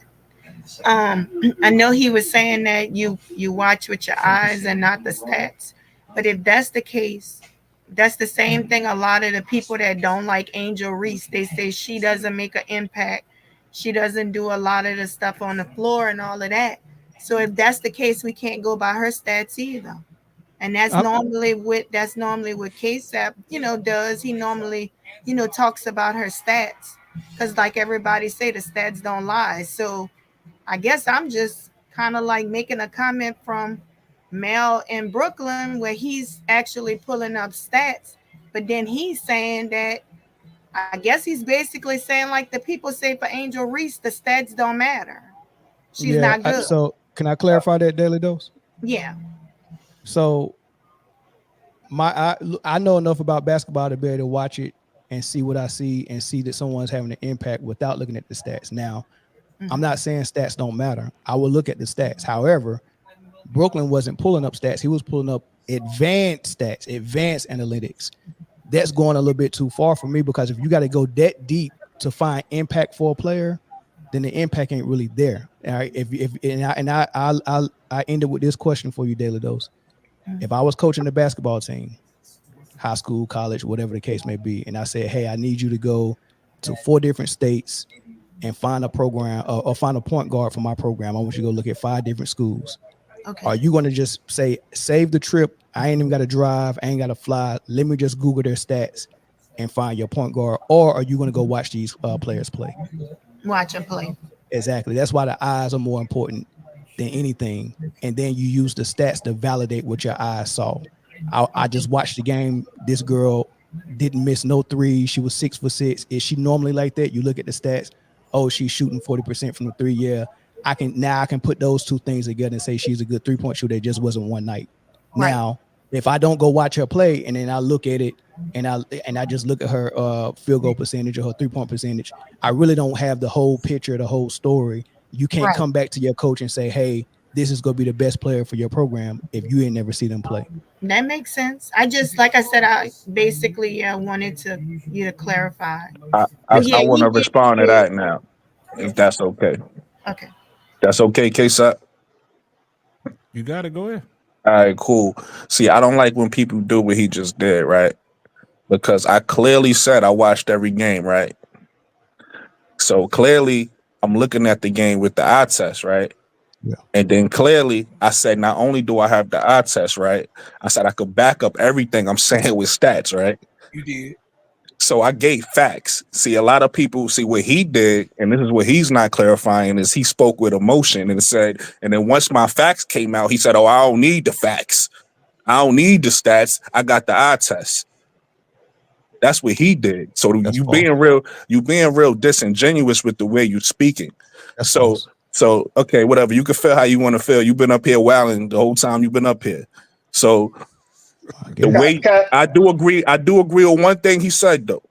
Speaker 16: I know he was saying that you watch with your eyes and not the stats, but if that's the case, that's the same thing. A lot of the people that don't like Angel Reese, they say she doesn't make an impact. She doesn't do a lot of the stuff on the floor and all of that. So if that's the case, we can't go by her stats either. And that's normally what KSAP, does. He normally, talks about her stats because, like everybody say, the stats don't lie. So I guess I'm just kind of like making a comment from Mel in Brooklyn where he's actually pulling up stats, but then he's saying that, I guess he's basically saying like the people say for Angel Reese, the stats don't matter. She's not good.
Speaker 15: So can I clarify that, Daily Dose?
Speaker 16: Yeah.
Speaker 15: So I know enough about basketball to be able to watch it and see what I see and see that someone's having an impact without looking at the stats. Now, I'm not saying stats don't matter. I will look at the stats. However, Brooklyn wasn't pulling up stats. He was pulling up advanced stats, advanced analytics. That's going a little bit too far for me because if you got to go that deep to find impact for a player, then the impact ain't really there. All right. I ended with this question for you, Daily Dose. If I was coaching the basketball team, high school, college, whatever the case may be, and I said, hey, I need you to go to 4 different states and find a program or find a point guard for my program. I want you to go look at 5 different schools. Okay. Are you going to just say, save the trip? I ain't even got to drive. I ain't got to fly. Let me just Google their stats and find your point guard. Or are you going to go watch these players play?
Speaker 16: Watch them play.
Speaker 15: Exactly. That's why the eyes are more important than anything, and then you use the stats to validate what your eyes saw. I just watched the game. This girl didn't miss no threes. She was 6 for 6. Is she normally like that? You look at the stats. Oh, she's shooting 40% from the 3. Yeah, I can put those two things together and say she's a good 3-point shooter. It just wasn't one night.
Speaker 16: Right.
Speaker 15: Now, if I don't go watch her play and then I look at it and I just look at her field goal percentage or her 3-point percentage, I really don't have the whole picture, the whole story. You can't come back to your coach and say, hey, this is going to be the best player for your program if you ain't never see them play.
Speaker 16: That makes sense. I just, like I said, I basically wanted you to clarify.
Speaker 11: I want to respond to that now, if that's okay.
Speaker 16: Okay.
Speaker 11: That's okay, K-Sap?
Speaker 3: You got to go ahead.
Speaker 11: All right, cool. See, I don't like when people do what he just did, right? Because I clearly said I watched every game, right? So clearly I'm looking at the game with the eye test, right?
Speaker 15: Yeah.
Speaker 11: And then clearly I said, not only do I have the eye test, right? I said I could back up everything I'm saying with stats, right?
Speaker 10: You did.
Speaker 11: So I gave facts. See, a lot of people see what he did, and this is what he's not clarifying, is he spoke with emotion and said, and then once my facts came out, he said, oh, I don't need the facts. I don't need the stats. I got the eye test. That's what he did. So you being real disingenuous with the way you're speaking. So okay, whatever. You can feel how you want to feel. You've been up here wilding the whole time you've been up here. So the way I do agree on one thing he said though.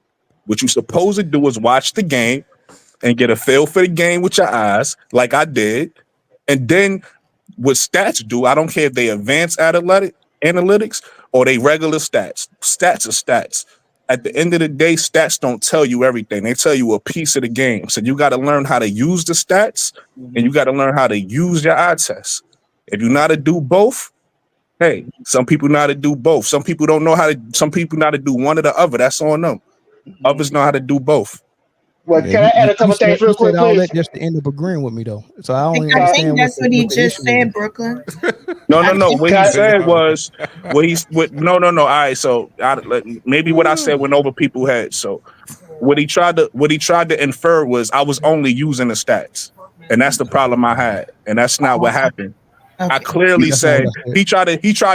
Speaker 11: What you're supposed to do is watch the game and get a feel for the game with your eyes, like I did. And then what stats do, I don't care if they advanced analytics or they regular stats. Stats are stats. At the end of the day, stats don't tell you everything. They tell you a piece of the game. So you got to learn how to use the stats and you got to learn how to use your eye test. If you know how to do both, hey, some people know how to do both. Some people don't know some people know how to do one or the other. That's on them. Others know how to do both.
Speaker 13: Well, can I add a couple things real quick,
Speaker 15: all
Speaker 13: please?
Speaker 15: that just to end up agreeing with me though. So I don't
Speaker 16: I
Speaker 15: understand
Speaker 16: think that's what he just said, Brooklyn.
Speaker 11: No. What he said was All right, so maybe what I said went over people's heads. So what he tried to infer was I was only using the stats, and that's the problem I had, and that's not what happened.
Speaker 16: Okay.
Speaker 11: I clearly said he tried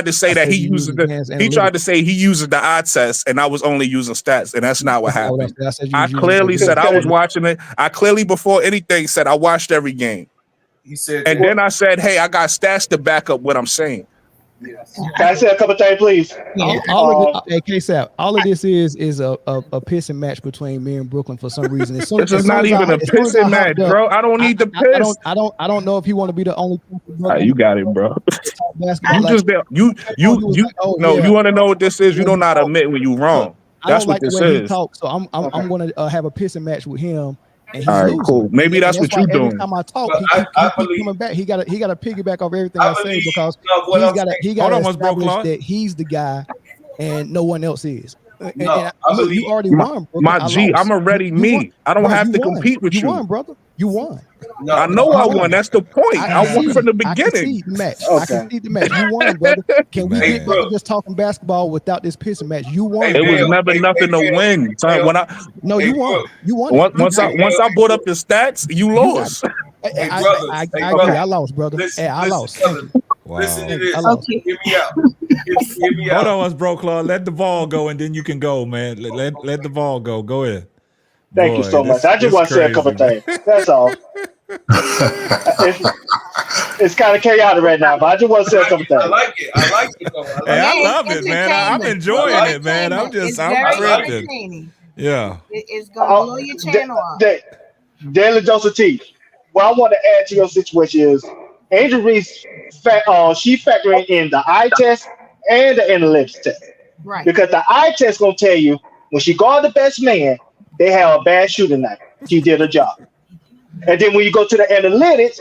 Speaker 11: to say that he uses he uses the eye test, and I was only using stats, and that's not what happened. I clearly said I was watching it. I clearly before anything said I watched every game.
Speaker 10: He said,
Speaker 11: and then I said, hey, I got stats to back up what I'm saying.
Speaker 13: Can I say a couple things, please?
Speaker 15: All of this is a pissing match between me and Brooklyn for some reason.
Speaker 11: This is not even a pissing match, bro. I don't need the piss.
Speaker 15: I don't know if you want to be the only.
Speaker 11: You got it, bro. You want to know what this is? You don't know how to admit when you wrong. That's what this is.
Speaker 15: So I'm going to have a pissing match with him. And
Speaker 11: all right, cool. Maybe that's what you're doing.
Speaker 15: Every time I talk, he keep coming back. He got to piggyback off everything I say because he got to establish that he's the guy and no one else is. You already won, bro.
Speaker 11: My G, I'm already me. I don't have to compete with you.
Speaker 15: You won, brother. You won.
Speaker 11: I know I won. That's the point. I won from the beginning.
Speaker 15: I can see the match. You won, brother. Can we get back to just talking basketball without this pissing match? You won.
Speaker 11: It was never nothing to win.
Speaker 15: You won. You won.
Speaker 11: Once I brought up the stats, you lost.
Speaker 15: I agree. I lost, brother. I lost.
Speaker 3: Wow.
Speaker 10: Listen to this.
Speaker 15: Okay.
Speaker 10: Hear me out. Hear me out.
Speaker 3: Hold on, bro, Claude. Let the ball go, and then you can go, man. Let the ball go. Go ahead.
Speaker 13: Thank you so much. I just want to say a couple things. That's all. It's kind of chaotic right now, but I just want to say a couple things.
Speaker 10: I like it.
Speaker 3: I love it, man. I'm enjoying it, man. I'm tripping. Yeah.
Speaker 16: It's going to blow your channel off.
Speaker 13: Daily Dose of Tea. What I want to add to your situation is Angel Reese, she factoring in the eye test and the analytics test.
Speaker 16: Right.
Speaker 13: Because the eye test going to tell you when she guard the best man, they have a bad shooting night. She did her job. And then when you go to the analytics,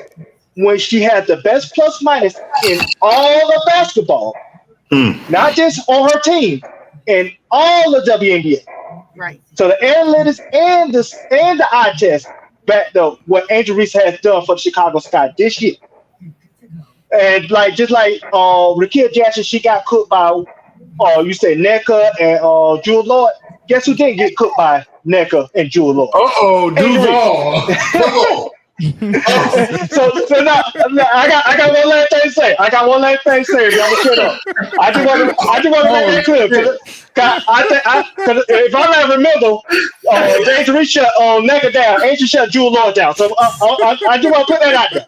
Speaker 13: when she has the best plus minus in all of basketball, not just on her team, in all of WNBA.
Speaker 16: Right.
Speaker 13: So the analytics and the eye test back to what Angel Reese has done for the Chicago Sky this year. And just like Rakia Jackson, she got cooked by you say NECA and Jewel Lord. Guess who didn't get cooked by NECA and Jewel Lord?
Speaker 17: Duval.
Speaker 13: So now I got one last thing to say. I'm gonna shut up. I just want to make that clear. Cause if I not remember, James Reach shut Nigga down. Angel shut Jewel Lord down. So I just want to put that out there.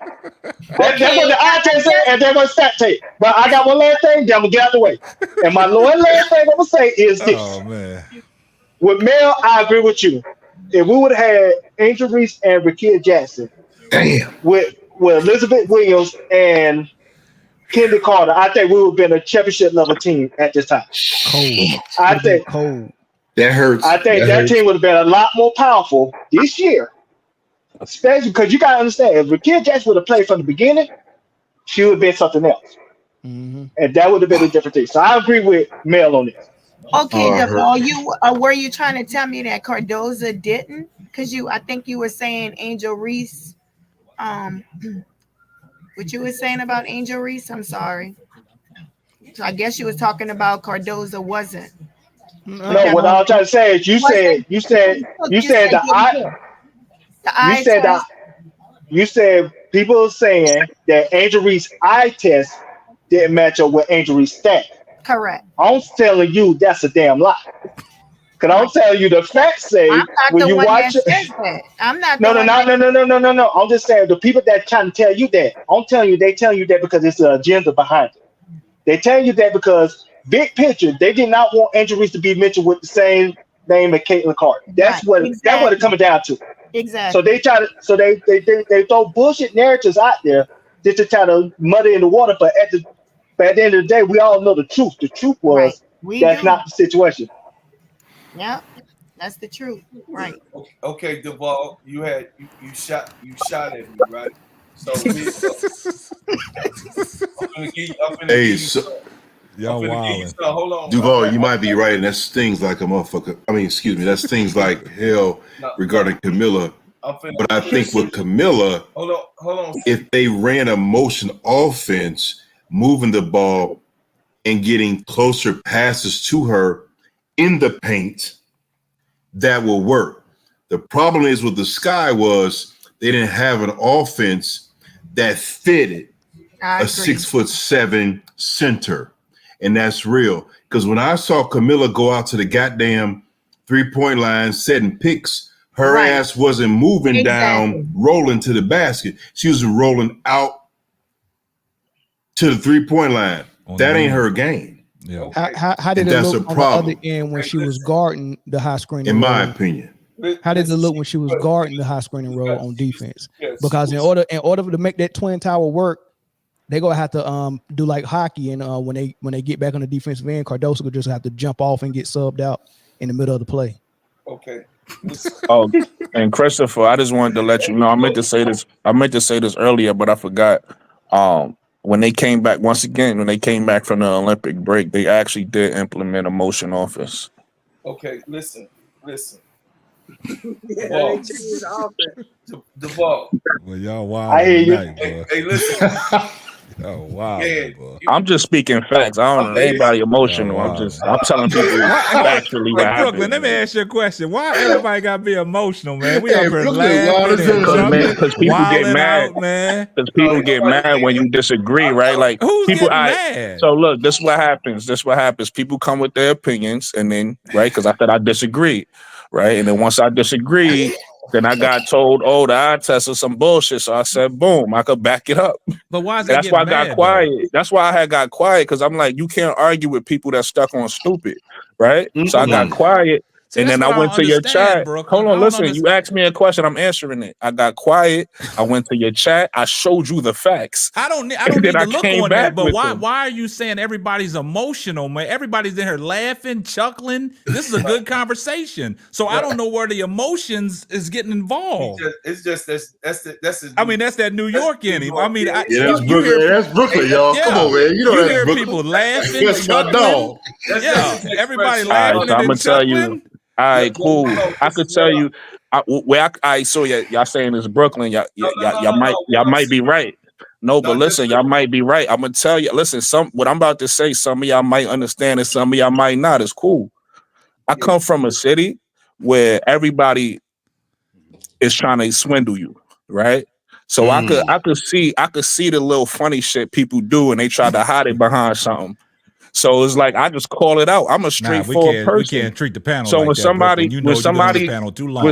Speaker 13: That was the eye test and that was stat tape. But I got one last thing. Then I'm gonna get out the way. And my one last thing I'm gonna say is this.
Speaker 3: Oh man.
Speaker 13: With Mel, I agree with you. If we would have had Angel Reese and Rakia Jackson, with Elizabeth Williams and Kendi Carter, I think we would have been a championship level team at this time. I think
Speaker 14: that hurts.
Speaker 13: I think that team would have been a lot more powerful this year, especially because you gotta understand if Rakia Jackson would have played from the beginning, she would have been something else, and that would have been a different thing. So I agree with Mel on this.
Speaker 16: Okay, Deval, you were you trying to tell me that Cardoza didn't? Because I think you were saying Angel Reese. What you were saying about Angel Reese? I'm sorry. So I guess you was talking about Cardoza wasn't.
Speaker 13: No, what I was trying to say is you said people are saying that Angel Reese eye test didn't match up with Angel Reese stat.
Speaker 16: Correct.
Speaker 13: I'm telling you that's a damn lie. Because I'm telling you the facts say when you watch it.
Speaker 16: I'm not.
Speaker 13: No. I'm just saying the people that trying to tell you that. I'm telling you they tell you that because it's an agenda behind it. They tell you that because big picture they did not want Angel Reese to be mentioned with the same name as Caitlin Carter. That's what it's coming down to.
Speaker 16: Exactly.
Speaker 13: So they try to they throw bullshit narratives out there just to try to muddy in the water. But at the end of the day, we all know the truth. The truth was that's not the situation.
Speaker 16: Yeah, that's the truth. Right.
Speaker 10: Okay, Deval, you shot at me, right? So
Speaker 3: y'all wildin'.
Speaker 10: Hold on.
Speaker 14: Duval, you might be right, and that stings like a motherfucker. I mean, excuse me, that stings like hell regarding Camilla. But I think with Camilla,
Speaker 10: hold on.
Speaker 14: If they ran a motion offense, moving the ball and getting closer passes to her in the paint, that will work. The problem is with the Sky was they didn't have an offense that fitted a 6'7" center. And that's real. Because when I saw Camilla go out to the goddamn 3-point line, setting picks, her ass wasn't moving down, rolling to the basket. She was rolling out to the 3-point line. That ain't her game.
Speaker 3: Yeah.
Speaker 15: How did it look on the other end when she was guarding the high screening?
Speaker 14: In my opinion.
Speaker 15: How did it look when she was guarding the high screening role on defense? Because in order to make that twin tower work, they're gonna have to do like hockey, and when they get back on the defensive end, Cardoso will just have to jump off and get subbed out in the middle of the play.
Speaker 10: Okay.
Speaker 11: Oh, and Christopher, I just wanted to let you know. I meant to say this earlier, but I forgot. When they came back from the Olympic break, they actually did implement a motion offense.
Speaker 10: Okay, listen.
Speaker 3: The ball. Well, y'all wild.
Speaker 13: I hear you.
Speaker 10: Hey, listen.
Speaker 3: Oh wow.
Speaker 11: I'm just speaking facts. I don't know anybody emotional. I'm telling people actually what happened.
Speaker 3: Brooklyn, let me ask you a question. Why everybody gotta be emotional, man? We up here laughing
Speaker 11: because people get mad, man. Because people get mad when you disagree, right? Like
Speaker 3: who's
Speaker 11: people
Speaker 3: getting mad?
Speaker 11: So look, this is what happens. People come with their opinions, and then because I said I disagree, right? And then once I disagree, then I got told, the eye test is some bullshit. So I said, boom, I could back it up.
Speaker 3: But why is
Speaker 11: that's why I got quiet. That's why I had got quiet, because I'm like, you can't argue with people that's stuck on stupid, right? Mm-hmm. So I got quiet. See, and then I went to your chat. Hold on, listen. You asked me a question. I'm answering it. I got quiet. I went to your chat. I showed you the facts.
Speaker 3: I don't need to look on that. But why are you saying everybody's emotional, man? Everybody's in here laughing, chuckling. This is a good conversation. So I don't know where the emotions is getting involved.
Speaker 10: It's just that's.
Speaker 3: I mean, that's that New York in him. I mean,
Speaker 14: that's Brooklyn. That's Brooklyn, y'all. Yeah. Come on, man. You know
Speaker 3: hear people laughing.
Speaker 14: That's my dog.
Speaker 3: Everybody laughing.
Speaker 11: I'm gonna tell you. All right, cool. I could tell you so y'all saying it's Brooklyn. Y'all might be right. No, but listen, y'all might be right. I'm gonna tell you. Listen, what I'm about to say, some of y'all might understand and some of y'all might not. It's cool. I come from a city where everybody is trying to swindle you, right? So I could see the little funny shit people do, and they try to hide it behind something. So it's like I just call it out. I'm a straightforward person.
Speaker 3: We can't treat the panel
Speaker 11: so
Speaker 3: like
Speaker 11: when
Speaker 3: that,
Speaker 11: somebody,
Speaker 3: Brooklyn. You know,
Speaker 11: when somebody,
Speaker 3: you've been on the panel too long.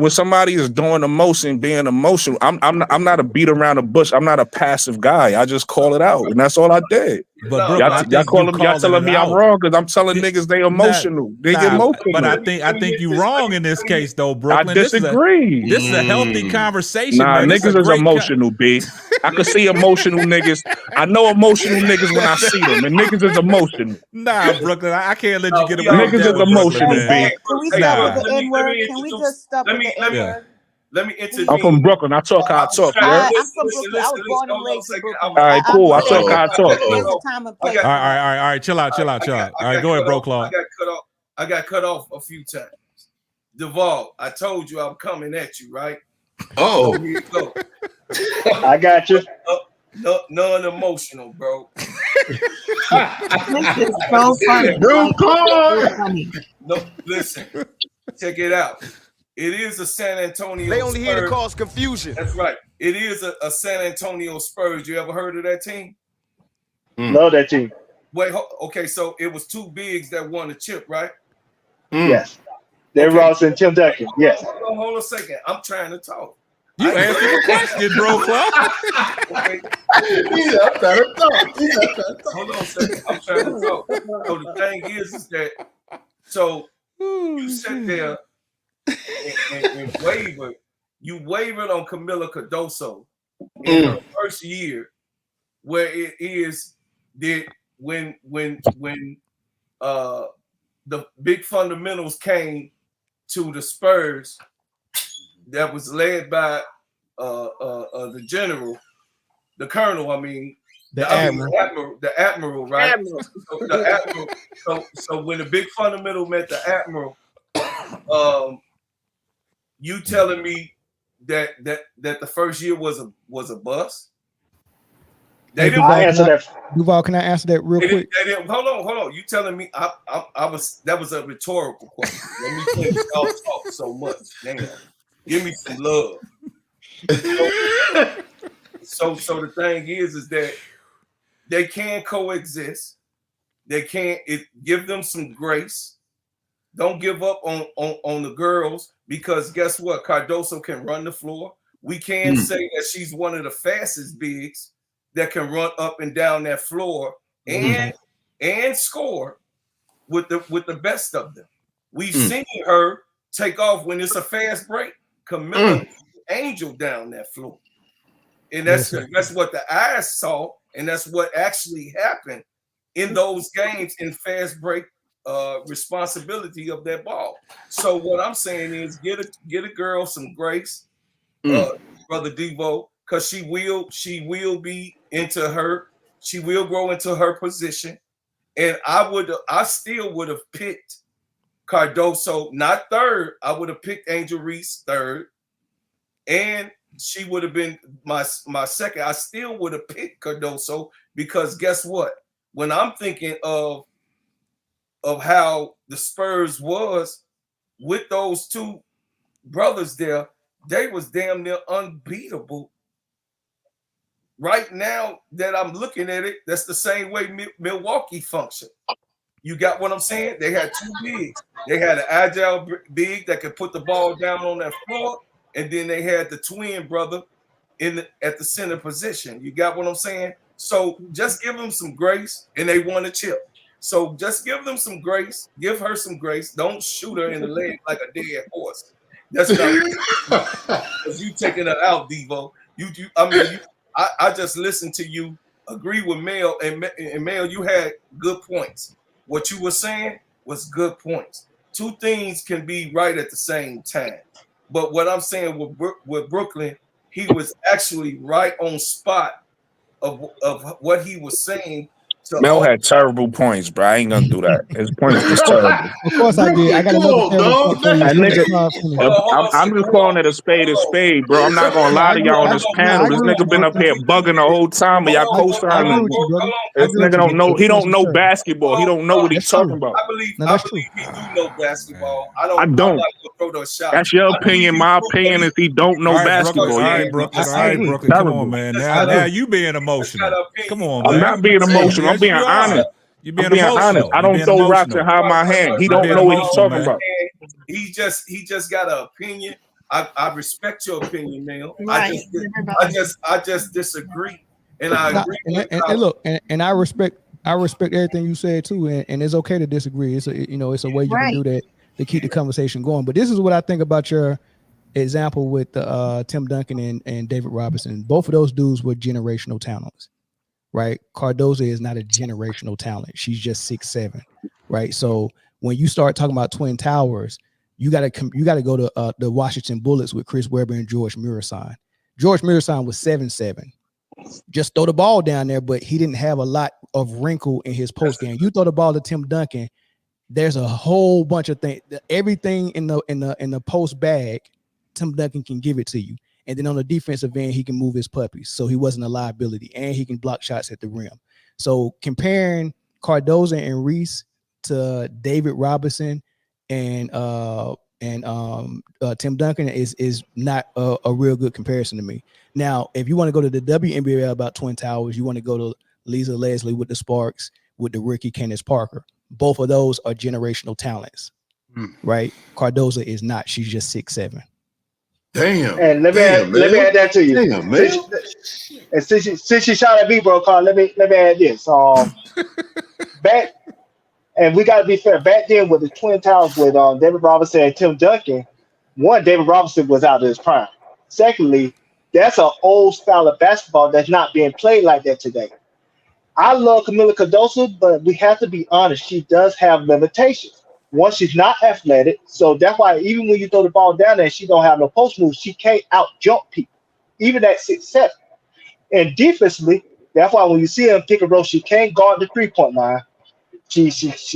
Speaker 11: when somebody is doing emotion, being emotional, I'm not a beat around the bush. I'm not a passive guy. I just call it out, and that's all I did.
Speaker 3: But Brooklyn,
Speaker 11: y'all telling me I'm wrong because I'm telling niggas they emotional. They get emotional.
Speaker 3: But I think you're wrong in this case, though, Brooklyn.
Speaker 11: I disagree.
Speaker 3: This is a healthy conversation.
Speaker 11: Nah,
Speaker 3: man.
Speaker 11: niggas is emotional, B. I can see emotional niggas. I know emotional niggas when I see them, and niggas is emotional.
Speaker 3: Nah, Brooklyn, I can't let you get away with
Speaker 11: niggas
Speaker 3: that.
Speaker 11: is emotional, B.
Speaker 12: Can we stop with the N-word? Can we just stop with the N-word?
Speaker 10: Let me intervene.
Speaker 11: I'm from Brooklyn. I talk how I talk.
Speaker 12: I'm from Brooklyn. I was born and raised in Brooklyn.
Speaker 11: All right, cool. I talk how I talk.
Speaker 12: There's a time and place.
Speaker 3: All right. Chill out. All right, go ahead, bro, Claude.
Speaker 10: I got cut off a few times. Duval, I told you I'm coming at you, right?
Speaker 14: Oh,
Speaker 10: so here you go.
Speaker 13: I got you.
Speaker 10: Non-emotional, bro.
Speaker 16: This is so funny.
Speaker 10: No, listen. Check it out. It is a San Antonio.
Speaker 6: They only
Speaker 10: Spurs.
Speaker 6: here to cause confusion.
Speaker 10: That's right. It is a San Antonio Spurs. You ever heard of that team?
Speaker 13: Love that team.
Speaker 10: Wait, okay. So it was two bigs that won the chip, right?
Speaker 13: Yes. They're Ross and Tim Duncan. Yes.
Speaker 10: Hold on a second. I'm trying to talk.
Speaker 3: You answered the question, bro, Claude.
Speaker 10: Okay.
Speaker 14: I'm trying to talk.
Speaker 10: Hold on a second. I'm trying to talk. So the thing is that you sit there and wavered. You wavered on Camila Cardoso in her first year, where it is that when the big fundamentals came to the Spurs, that was led by the general, the colonel. I mean, the admiral, right?
Speaker 7: Admiral.
Speaker 10: So the admiral. So when the big fundamental met the admiral, you telling me that the first year was a bust? They didn't
Speaker 13: answer that.
Speaker 15: Duval, can I answer that real quick?
Speaker 10: Hold on. You telling me I was that was a rhetorical question. Let me finish. Y'all talk so much. Damn. Give me some love. So the thing is that they can coexist. They can give them some grace. Don't give up on the girls, because guess what? Cardoso can run the floor. We can say that she's one of the fastest bigs that can run up and down that floor and score with the best of them. We've seen her take off when it's a fast break. Camilla Angel down that floor. And that's what the eyes saw, and that's what actually happened in those games in fast break responsibility of that ball. So what I'm saying is get a girl some grace, Brother Devo, because she will be into her, she will grow into her position. And I still would have picked Cardoso, not third. I would have picked Angel Reese third, and she would have been my second. I still would have picked Cardoso, because guess what? When I'm thinking of how the Spurs was with those two brothers there, they was damn near unbeatable. Right now that I'm looking at it, that's the same way Milwaukee functioned. You got what I'm saying? They had two bigs. They had an agile big that could put the ball down on that floor, and then they had the twin brother at the center position. You got what I'm saying? So just give them some grace, and they won a chip. So just give them some grace. Give her some grace. Don't shoot her in the leg like a dead horse. That's not because you taking her out, Devo. I just listened to you agree with Mel, and Mel, you had good points. What you were saying was good points. Two things can be right at the same time. But what I'm saying with Brooklyn, he was actually right on spot of what he was saying.
Speaker 11: Mel had terrible points, bro. I ain't gonna do that. His points was terrible.
Speaker 15: Of course I did. I got
Speaker 11: I'm just calling it a spade, bro. I'm not gonna lie to y'all on this panel. This nigga been up here bugging the whole time, but y'all co-signing. This nigga don't know. He don't know basketball. He don't know what he's talking about.
Speaker 10: I believe he do know basketball. I don't.
Speaker 11: I don't.
Speaker 10: Like what throw those shots.
Speaker 11: That's your opinion. My opinion is he don't know basketball.
Speaker 3: All right, Brooklyn. All right, Brooklyn. Come on, man. Now you being emotional. Come on, man.
Speaker 11: I'm not being emotional. I'm being honest.
Speaker 3: You're being
Speaker 11: I'm being honest.
Speaker 3: emotional.
Speaker 11: I don't throw rocks and hide my hand. He don't know what he's talking about.
Speaker 10: He just got an opinion. I respect your opinion, Neil.
Speaker 16: Right.
Speaker 10: I just disagree, and I agree.
Speaker 15: And look, and I respect everything you said too, and it's okay to disagree. It's a way you can do that to keep the conversation going. But this is what I think about your example with Tim Duncan and David Robinson. Both of those dudes were generational talents, right? Cardozo is not a generational talent. She's just 6'7", right? So when you start talking about Twin Towers, you gotta go to the Washington Bullets with Chris Webber and George Murassan. George Murassan was 7'7". Just throw the ball down there, but he didn't have a lot of wrinkle in his post game. You throw the ball to Tim Duncan, there's a whole bunch of things. Everything in the post bag, Tim Duncan can give it to you. And then on the defensive end, he can move his puppies. So he wasn't a liability, and he can block shots at the rim. So comparing Cardozo and Reese to David Robinson and Tim Duncan is not a real good comparison to me. Now, if you want to go to the WNBA about Twin Towers, you want to go to Lisa Leslie with the Sparks, with the rookie Candace Parker. Both of those are generational talents, right? Cardozo is not. She's just 6'7".
Speaker 14: Damn.
Speaker 13: And let me add that to you.
Speaker 14: Damn, man.
Speaker 13: And since you shot at me, bro, Carl, let me add this. Back, and we got to be fair. Back then, with the Twin Towers with David Robinson and Tim Duncan, one, David Robinson was out of his prime. Secondly, that's an old style of basketball that's not being played like that today. I love Camila Cardozo, but we have to be honest. She does have limitations. One, she's not athletic, so that's why even when you throw the ball down there and she don't have no post moves, she can't out jump people, even at 6'7". And defensively, that's why when you see her in pick and roll, she can't guard the 3-point line. She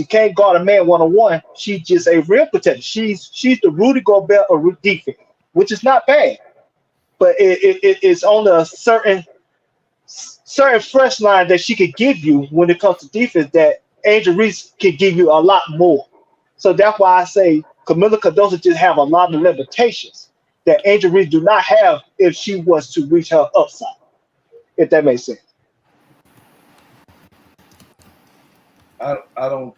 Speaker 13: can't guard a man one-on-one. She's just a rim protector. She's the Rudy Gobert of defense, which is not bad, but it's on a certain fresh line that she could give you when it comes to defense that Angel Reese can give you a lot more. So that's why I say Camila Cardozo just have a lot of limitations that Angel Reese do not have if she was to reach her upside, if that makes sense.
Speaker 10: I don't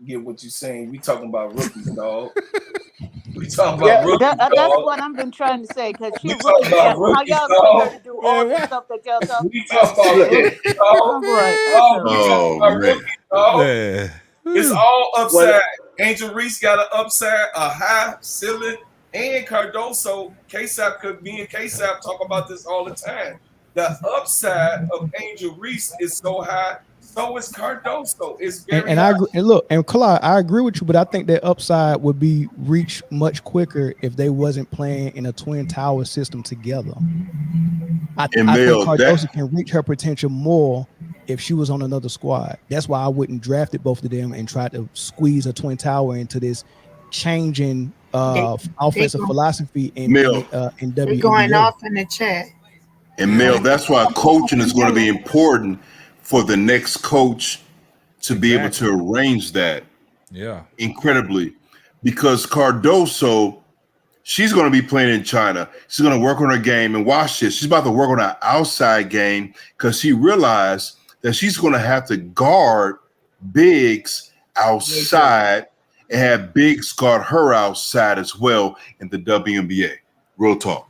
Speaker 10: get what you're saying. We talking about rookies, dog. We talking about rookies,
Speaker 12: that's
Speaker 10: dog.
Speaker 12: what I've been trying to say, because she's
Speaker 10: talking
Speaker 12: rookie.
Speaker 10: about
Speaker 12: How
Speaker 10: rookies,
Speaker 12: y'all
Speaker 10: dog.
Speaker 12: going to do all the stuff that y'all talking
Speaker 10: We talking about rookies, dog.
Speaker 14: Oh, man.
Speaker 3: Yeah.
Speaker 10: It's all upside. Angel Reese got an upside, a high ceiling, and Cardozo. KSAP could be in KSAP talk about this all the time. The upside of Angel Reese is so high, so is Cardozo. It's very
Speaker 15: and I agree, and look, and Clyde, I agree with you, but I think that upside would be reached much quicker if they wasn't playing in a Twin Tower system together. I think Cardozo can reach her potential more if she was on another squad. That's why I wouldn't draft it both of them and try to squeeze a Twin Tower into this changing offensive philosophy in WNBA.
Speaker 16: Going off in the chat.
Speaker 14: And Mel, that's why coaching is going to be important for the next coach to be able to arrange that.
Speaker 3: Yeah.
Speaker 14: Incredibly. Because Cardozo, she's going to be playing in China. She's going to work on her game. And watch this. She's about to work on her outside game because she realized that she's going to have to guard bigs outside and have bigs guard her outside as well in the WNBA. Real talk.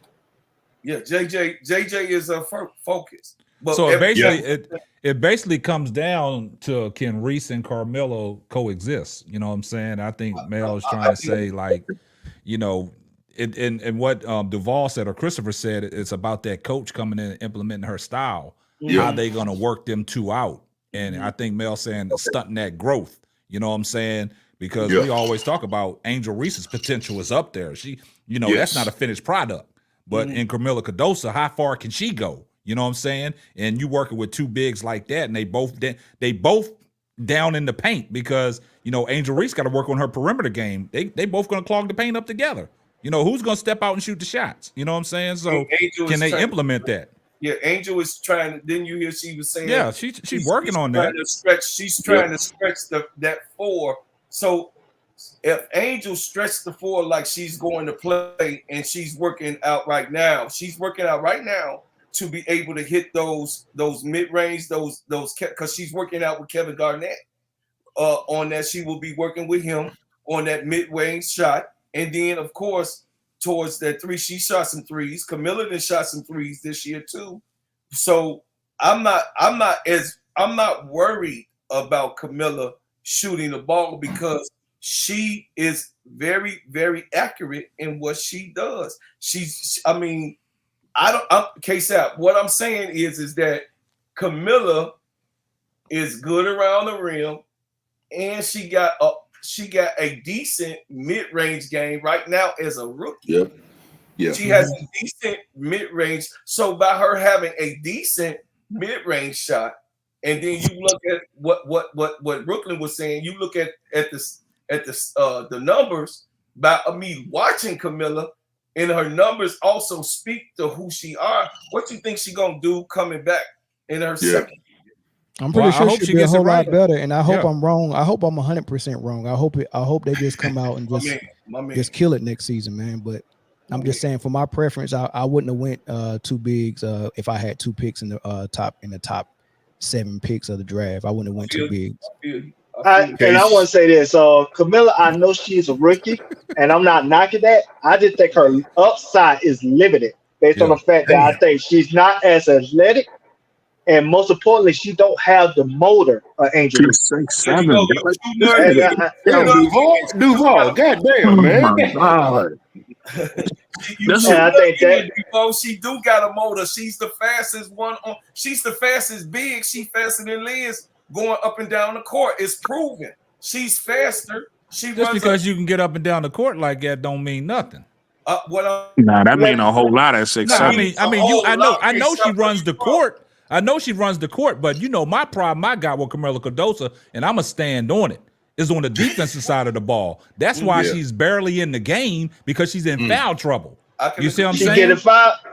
Speaker 10: Yeah, JJ is a focus. But
Speaker 3: so it basically comes down to, can Reese and Carmelo coexist? You know what I'm saying? I think Mel is trying to say, like, you know, and what Duvall said or Christopher said, it's about that coach coming in and implementing her style.
Speaker 14: Yeah.
Speaker 3: How they going to work them two out? And I think Mel saying stunting that growth. You know what I'm saying? Because we always talk about Angel Reese's potential is up there. She, you know, that's not a finished product. But in Camila Cardozo, how far can she go? You know what I'm saying? And you working with two bigs like that, and they both down in the paint because, you know, Angel Reese got to work on her perimeter game. They both going to clog the paint up together. You know, who's going to step out and shoot the shots? You know what I'm saying? So can they implement that?
Speaker 10: Yeah, Angel is trying. Didn't you hear she was saying?
Speaker 3: Yeah, she's working on that.
Speaker 10: She's trying to stretch that 4. So if Angel stretched the floor like she's going to play and she's working out right now to be able to hit those mid-range, those because she's working out with Kevin Garnett. On that, she will be working with him on that mid-range shot. And then, of course, towards that three, she shot some threes. Camilla then shot some threes this year too. So I'm not worried about Camilla shooting the ball because she is very, very accurate in what she does. K-Sap, what I'm saying is that Camilla is good around the rim, and she got a decent mid-range game right now as a rookie.
Speaker 14: Yep. Yeah.
Speaker 10: She has a decent mid-range. So by her having a decent mid-range shot, and then you look at what Brooklyn was saying, you look at the numbers by me watching Camilla, and her numbers also speak to who she are. What you think she gonna do coming back in her second?
Speaker 15: I'm pretty sure she'll be a whole lot better, and I hope I'm wrong. I hope I'm 100% wrong. I hope they just come out and just kill it next season, man. But I'm just saying, for my preference, I wouldn't have went two bigs if I had two picks in the top 7 picks of the draft. I wouldn't have went two bigs.
Speaker 13: And I want to say this, Camilla, I know she's a rookie, and I'm not knocking that. I just think her upside is limited based on the fact that I think she's not as athletic, and most importantly, she don't have the motor of Angel.
Speaker 11: She's 6'7".
Speaker 14: Duval, goddamn, man.
Speaker 11: Oh my God.
Speaker 10: I think that she do got a motor. She's the fastest one on. She's the fastest big. She faster than Liz going up and down the court. It's proven. She's faster.
Speaker 3: Just because you can get up and down the court like that don't mean nothing.
Speaker 11: That mean a whole lot at 6'7".
Speaker 3: I know she runs the court. I know she runs the court, but my problem I got with Camilla Cardoso, and I'm gonna stand on it, is on the defensive side of the ball. That's why she's barely in the game, because she's in foul trouble. You see what I'm saying?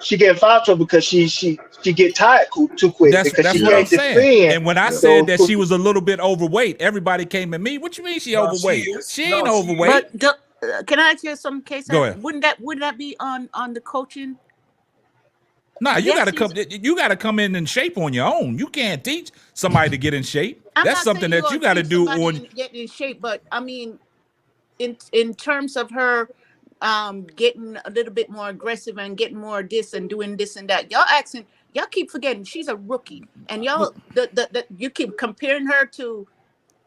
Speaker 13: She getting foul trouble because she get tired too quick.
Speaker 3: That's what I'm saying. And when I said that she was a little bit overweight, everybody came at me. What you mean she overweight? She ain't overweight.
Speaker 12: But can I ask you some case?
Speaker 3: Go ahead.
Speaker 12: Wouldn't that be on the coaching?
Speaker 3: Nah, you gotta come in shape on your own. You can't teach somebody to get in shape. That's something that you gotta do on
Speaker 12: getting in shape. But I mean, in terms of her getting a little bit more aggressive and getting more this and doing this and that, y'all keep forgetting she's a rookie, and y'all you keep comparing her to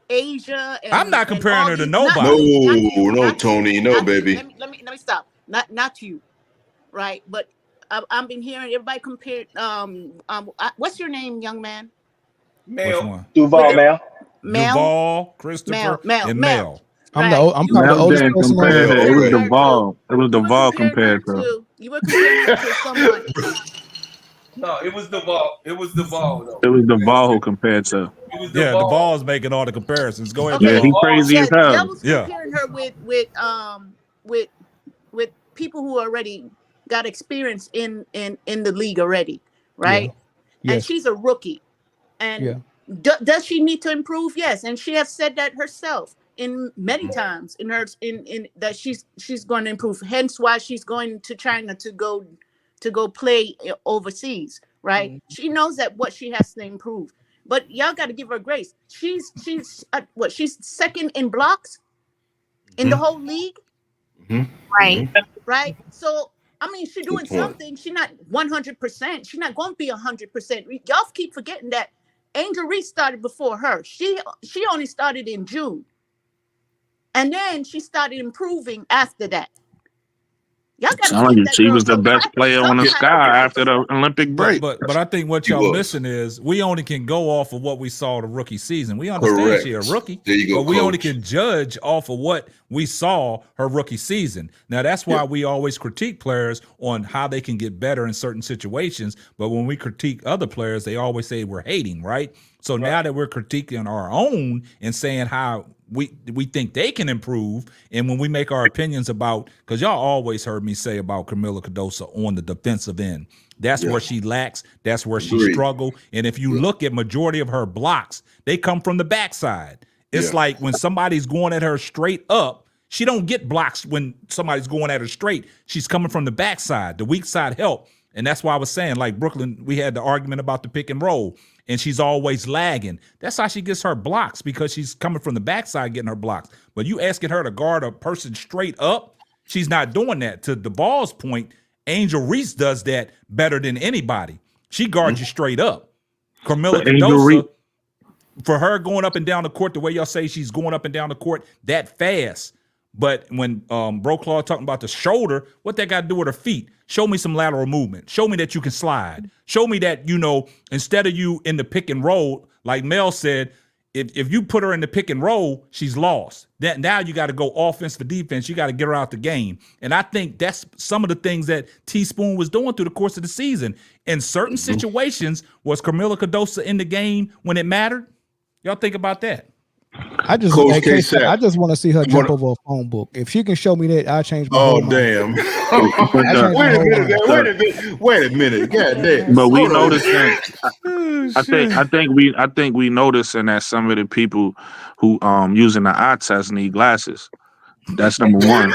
Speaker 12: Asia.
Speaker 3: I'm not comparing her to nobody.
Speaker 14: No, Tony, no, baby.
Speaker 12: Let me stop. Not you, right? But I've been hearing everybody compare. What's your name, young man?
Speaker 10: Mel.
Speaker 13: Duval, Mel.
Speaker 3: Duval, Christopher, and Mel.
Speaker 15: I'm probably the oldest person.
Speaker 11: It was Duval. It was Duval compared to.
Speaker 12: You were comparing her to someone.
Speaker 10: No, it was Duval. It was Duval, though.
Speaker 11: It was Duval who compared to.
Speaker 3: Yeah, Duval's making all the comparisons. Go ahead.
Speaker 11: Yeah, he crazy as hell.
Speaker 12: I was comparing her with people who already got experience in the league already, right?
Speaker 15: Yeah.
Speaker 12: And
Speaker 15: Yes.
Speaker 12: she's a rookie. And does she need to improve? Yes, and she has said that herself in many times in that she's going to improve. Hence why she's going to China to go play overseas, right? Mm-hmm. She knows that what she has to improve. But y'all got to give her grace. She's she's second in blocks in the whole league.
Speaker 16: Mm-hmm. Right.
Speaker 12: Right. So I mean, she's doing something. She's not 100%. She's not going to be 100%. Y'all keep forgetting that Angel Reese started before her. She only started in June. And then she started improving after that. Y'all got to
Speaker 11: she was the best player on the Sky after the Olympic break.
Speaker 3: But I think what y'all missing is we only can go off of what we saw the rookie season. We understand she's a rookie,
Speaker 14: there you go,
Speaker 3: but we
Speaker 14: coach.
Speaker 3: only can judge off of what we saw her rookie season. Now that's why we always critique players on how they can get better in certain situations. But when we critique other players, they always say we're hating, right? So now that we're critiquing our own and saying how we think they can improve, and when we make our opinions about, because y'all always heard me say about Camilla Cardoso on the defensive end, that's where she lacks, that's where she struggled. And if you look at majority of her blocks, they come from the backside. It's like when somebody's going at her straight up, She don't get blocks when somebody's going at her straight. She's coming from the backside. The weak side help. And that's why I was saying, like Brooklyn, we had the argument about the pick and roll, and she's always lagging. That's how she gets her blocks, because she's coming from the backside getting her blocks. But you asking her to guard a person straight up, she's not doing that. To the ball's point, Angel Reese does that better than anybody. She guards you straight up. Carmilla Cardoso, for her going up and down the court, the way y'all say she's going up and down the court that fast. But when Broclaw talking about the shoulder, what that got to do with her feet? Show me some lateral movement. Show me that you can slide. Show me that, instead of you in the pick and roll, like Mel said, if you put her in the pick and roll, she's lost. That now you got to go offense for defense. You got to get her out the game. And I think that's some of the things that Teaspoon was doing through the course of the season. In certain situations, was Carmilla Cardoso in the game when it mattered? Y'all think about that.
Speaker 15: I just want to see her jump over a phone book. If she can show me that, I'll change my whole
Speaker 14: damn. Wait a minute. God damn.
Speaker 11: But we noticed that I think we noticing that some of the people who using the eye test need glasses. That's number one.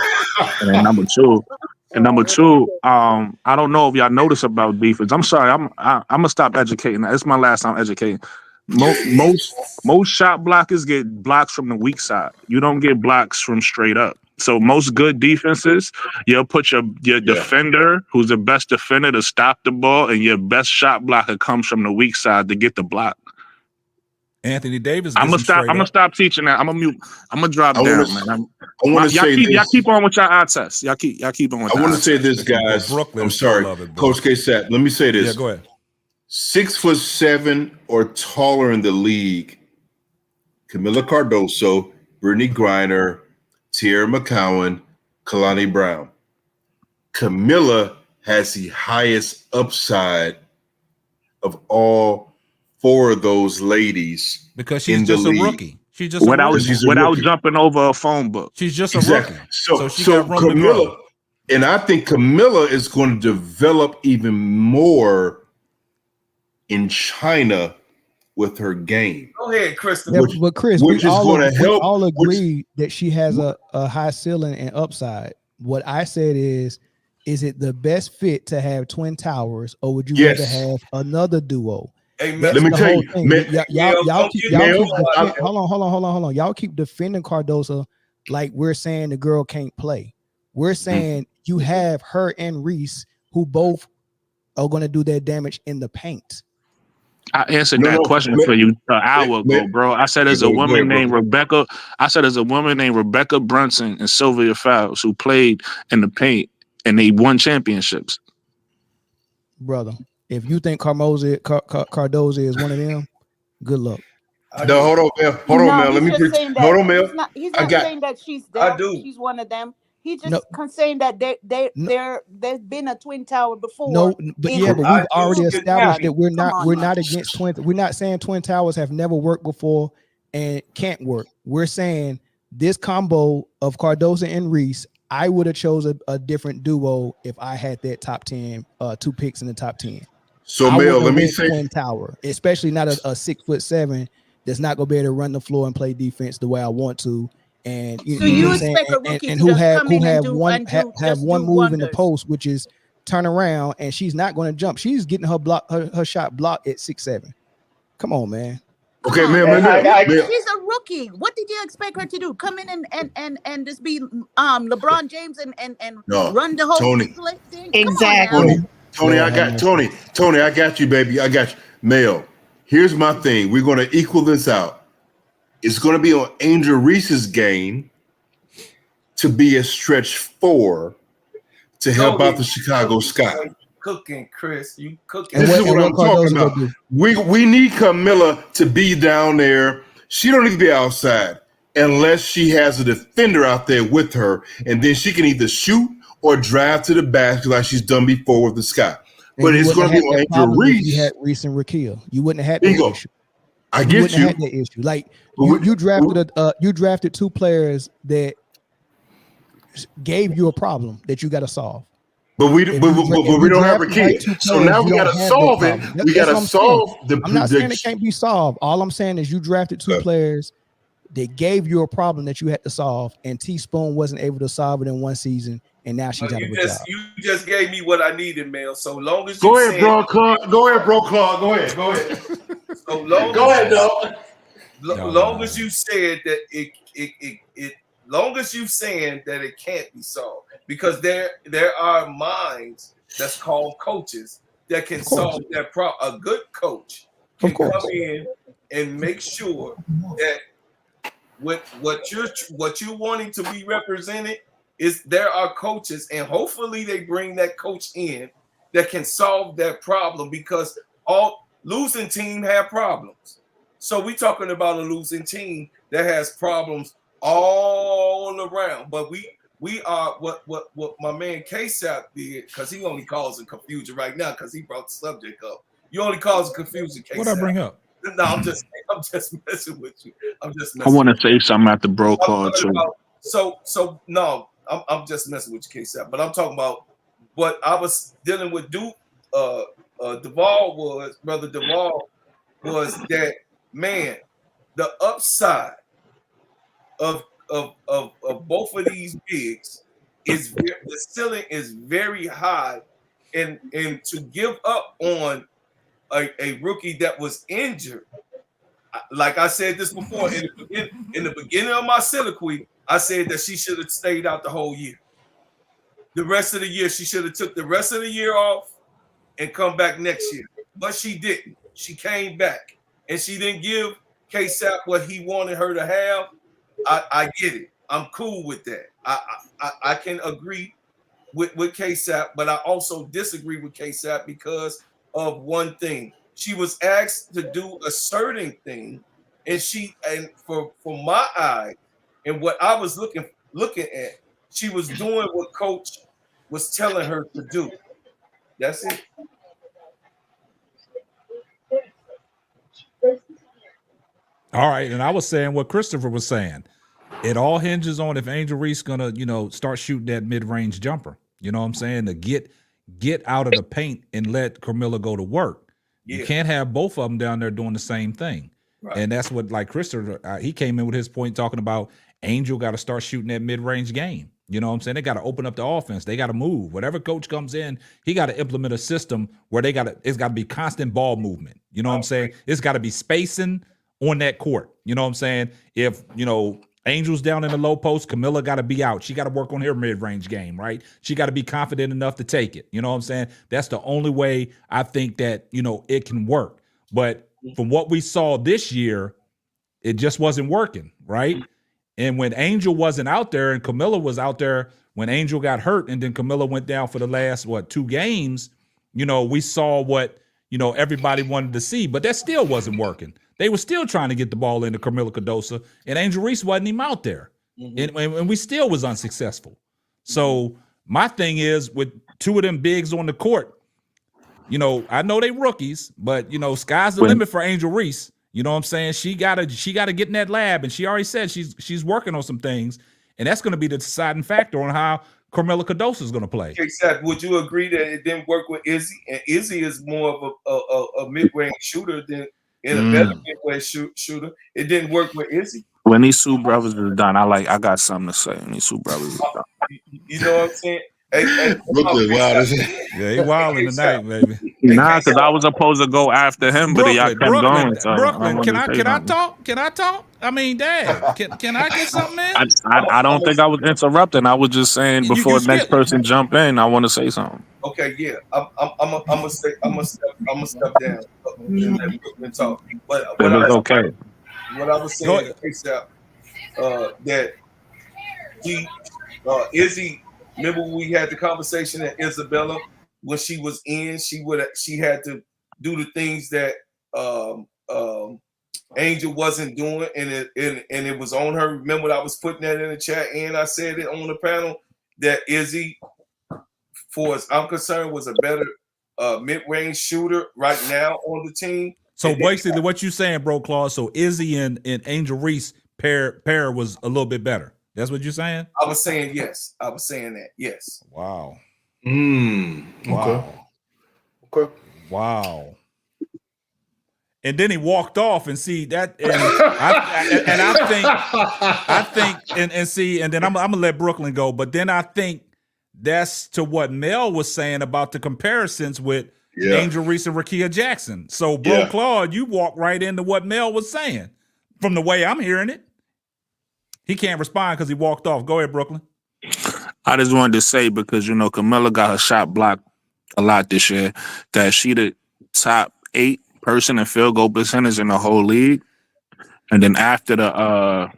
Speaker 11: And then number two, I don't know if y'all notice about defense. I'm sorry, I'm gonna stop educating. It's my last time educating. Most shot blockers get blocks from the weak side. You don't get blocks from straight up. So most good defenses, you'll put your defender, who's the best defender, to stop the ball, and your best shot blocker comes from the weak side to get the block.
Speaker 3: Anthony Davis.
Speaker 11: I'm gonna stop teaching that. I'm gonna mute. I'm gonna drop down, man.
Speaker 14: I want to say this.
Speaker 11: Y'all keep on with your eye tests. Y'all keep on with.
Speaker 14: I want to say this, guys. I'm sorry, Coach K-Sap. Let me say this.
Speaker 3: Yeah, go ahead.
Speaker 14: 6'7" or taller in the league, Camilla Cardoso, Brittany Griner, Tierra McCowan, Kalani Brown. Camilla has the highest upside of all four of those ladies
Speaker 3: because she's just a rookie. She's just
Speaker 11: without jumping over a phone book.
Speaker 3: She's just a rookie.
Speaker 14: So Camilla, and I think Camilla is going to develop even more in China with her game.
Speaker 10: Go ahead, Chris.
Speaker 15: Yeah, but Chris, we all agree that she has a high ceiling and upside. What I said is it the best fit to have Twin Towers, or would you rather have another duo?
Speaker 10: Hey,
Speaker 14: let me tell you,
Speaker 15: hold on. Y'all keep defending Cardoso like we're saying the girl can't play. We're saying you have her and Reese, who both are going to do their damage in the paint.
Speaker 11: I answered that question for you an hour ago, bro. I said there's a woman named Rebecca. I said there's a woman named Rebecca Brunson and Sylvia Fowles who played in the paint and they won championships.
Speaker 15: Brother, if you think Cardozo is one of them, good luck.
Speaker 14: No, hold on, Mel. Let me hold on, Mel.
Speaker 12: He's not saying that she's there. She's one of them. He's just saying that there's been a Twin Tower before.
Speaker 15: But we've already established that we're not against twins. We're not saying Twin Towers have never worked before and can't work. We're saying this combo of Cardoso and Reese, I would have chose a different duo if I had that top 10, 2 picks in the top 10.
Speaker 14: So Mel, let me say
Speaker 15: Twin Tower, especially not a 6'7" that's not gonna be able to run the floor and play defense the way I want to. And
Speaker 12: you expect a rookie
Speaker 15: who have one move in the post, which is turn around, and she's not going to jump. She's getting her shot blocked at 6'7". Come on, man.
Speaker 14: Okay, man.
Speaker 12: She's a rookie. What did you expect her to do? Come in and just be LeBron James and run the whole thing?
Speaker 16: Exactly.
Speaker 14: Tony, I got you, baby. I got you. Mel, here's my thing. We're going to equal this out. It's going to be on Angel Reese's game to be a stretch 4 to help out the Chicago Sky.
Speaker 10: Cooking, Chris. You cooking.
Speaker 14: This is what I'm talking about. We need Camilla to be down there. She don't need to be outside unless she has a defender out there with her, and then she can either shoot or drive to the basket like she's done before with the Sky. But it's going to be on Angel Reese.
Speaker 15: You had Reese and Raquel. You wouldn't have had that issue.
Speaker 14: I get you.
Speaker 15: Had that issue. Like you drafted 2 players that gave you a problem that you got to solve.
Speaker 14: But we don't have Raquel. So now we got to solve it. We got to solve the.
Speaker 15: I'm not saying it can't be solved. All I'm saying is you drafted 2 players They gave you a problem that you had to solve, and Teaspoon wasn't able to solve it in one season, and now she's out of a job.
Speaker 10: You just gave me what I needed, Mel. So long as
Speaker 14: Go ahead, bro, Claude. Go ahead, bro, Claude. Go ahead. Go ahead.
Speaker 10: So long
Speaker 14: Go ahead, dog.
Speaker 10: Long as you said that it long as you saying that it can't be solved, because there are minds that's called coaches that can solve that problem. A good coach can come in and make sure that what you're wanting to be represented is there are coaches, and hopefully they bring that coach in that can solve that problem, because all losing team have problems. So we're talking about a losing team that has problems all around. But we are what my man K-Sap did, because he only causing confusion right now because he brought the subject up. You only causing confusion, K-Sap.
Speaker 3: What I bring up?
Speaker 10: No, I'm just messing with you.
Speaker 11: I want to say something at the bro call too.
Speaker 10: So no, I'm just messing with you, K-Sap. But I'm talking about what I was dealing with. Brother Duvall was that, man, the upside of both of these bigs is the ceiling is very high, and to give up on a rookie that was injured, like I said this before in the beginning of my soliloquy, I said that she should have stayed out the whole year. The rest of the year, she should have took the rest of the year off and come back next year, but she didn't. She came back, and she didn't give K-Sap what he wanted her to have. I get it. I'm cool with that. I can agree with K-Sap, but I also disagree with K-Sap because of one thing. She was asked to do a certain thing, and for my eye and what I was looking at, she was doing what coach was telling her to do. That's it.
Speaker 3: All right, and I was saying what Christopher was saying. It all hinges on if Angel Reese gonna, start shooting that mid-range jumper. You know what I'm saying? To get out of the paint and let Camilla go to work. Yeah. You can't have both of them down there doing the same thing. Right. And that's what, like Christopher, he came in with his point talking about Angel got to start shooting that mid-range game. You know what I'm saying? They got to open up the offense. They got to move. Whatever coach comes in, he got to implement a system where it's got to be constant ball movement. You know what I'm saying? It's got to be spacing on that court. You know what I'm saying? If, Angel's down in the low post, Camilla got to be out. She got to work on her mid-range game, right? She got to be confident enough to take it. You know what I'm saying? That's the only way I think that, it can work. But from what we saw this year, it just wasn't working, right? And when Angel wasn't out there and Camilla was out there, when Angel got hurt and then Camilla went down for the last, 2 games, we saw what, everybody wanted to see, but that still wasn't working. They were still trying to get the ball into Camilla Cardoso, and Angel Reese wasn't even out there. Mm-hmm. And we still was unsuccessful. So my thing is, with 2 of them bigs on the court, I know they rookies, but, sky's the limit for Angel Reese. You know what I'm saying? She gotta get in that lab, and she already said she's working on some things, and that's going to be the deciding factor on how Camilla Cardoso is going to play.
Speaker 10: Exactly. Would you agree that it didn't work with Izzy? And Izzy is more of a mid-range shooter than a better mid-range shooter. It didn't work with Izzy.
Speaker 11: When these 2 brothers are done, I got something to say. When these 2 brothers are done.
Speaker 10: You know what I'm saying? Hey,
Speaker 14: Brooklyn wild.
Speaker 3: Yeah, he wilding tonight, baby.
Speaker 11: Nah, because I was supposed to go after him, but y'all kept going. So
Speaker 3: Brooklyn, can I talk? Can I talk? I mean, Dad, can I get something in?
Speaker 11: I don't think I was interrupting. I was just saying before the next person jump in, I want to say something.
Speaker 10: Okay, yeah, I'm gonna step down and let Brooklyn talk. But what I was saying is that Izzy. Remember when we had the conversation at Isabella when she was in, she had to do the things that Angel wasn't doing, and it was on her. Remember, I was putting that in the chat, and I said it on the panel that Izzy, for as I'm concerned, was a better mid-range shooter right now on the team.
Speaker 3: So basically, what you saying, bro, Claude? So Izzy and Angel Reese pair was a little bit better. That's what you're saying?
Speaker 10: I was saying yes. I was saying that. Yes.
Speaker 3: Wow.
Speaker 14: Okay.
Speaker 3: Wow.
Speaker 14: Okay.
Speaker 3: Wow. and then he walked off. And see that, and I think, and see, and then I'm gonna let Brooklyn go. But then I think that's to what Mel was saying about the comparisons with Angel Reese and Rakia Jackson. So, bro, Claude, you walked right into what Mel was saying from the way I'm hearing it. He can't respond because he walked off. Go ahead, Brooklyn.
Speaker 11: I just wanted to say, because, Camilla got her shot blocked a lot this year, that she the top 8 person in field goal percentage in the whole league. And then after the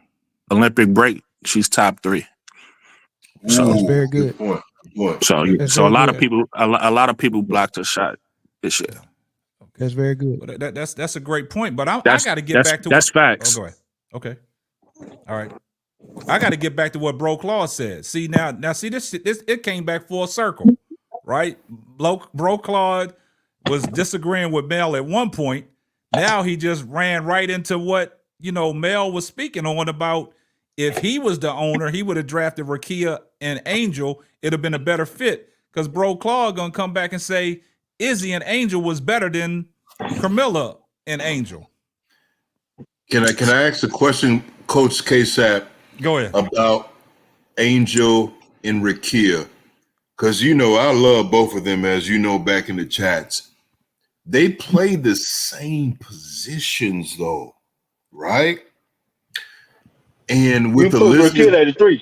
Speaker 11: Olympic break, she's top 3. So
Speaker 15: that's very good.
Speaker 14: Good point.
Speaker 11: So a lot of people blocked her shot this year.
Speaker 15: That's very good.
Speaker 3: Well, that's a great point. But I got to get back to
Speaker 11: that's facts.
Speaker 3: Oh, go ahead. Okay. All right. I got to get back to what Bro Claude said. See now see this it came back full circle, right? Bro Claude was disagreeing with Mel at one point. Now he just ran right into what Mel was speaking on about. If he was the owner, he would have drafted Rakia and Angel. It'd have been a better fit because Bro Claude gonna come back and say Izzy and Angel was better than Carmilla and Angel.
Speaker 14: Can I ask a question, Coach K-Sap?
Speaker 3: Go ahead.
Speaker 14: About Angel and Rakia, because I love both of them, as you know, back in the chats. They play the same positions, though, right? And with the
Speaker 13: Rakia at the 3.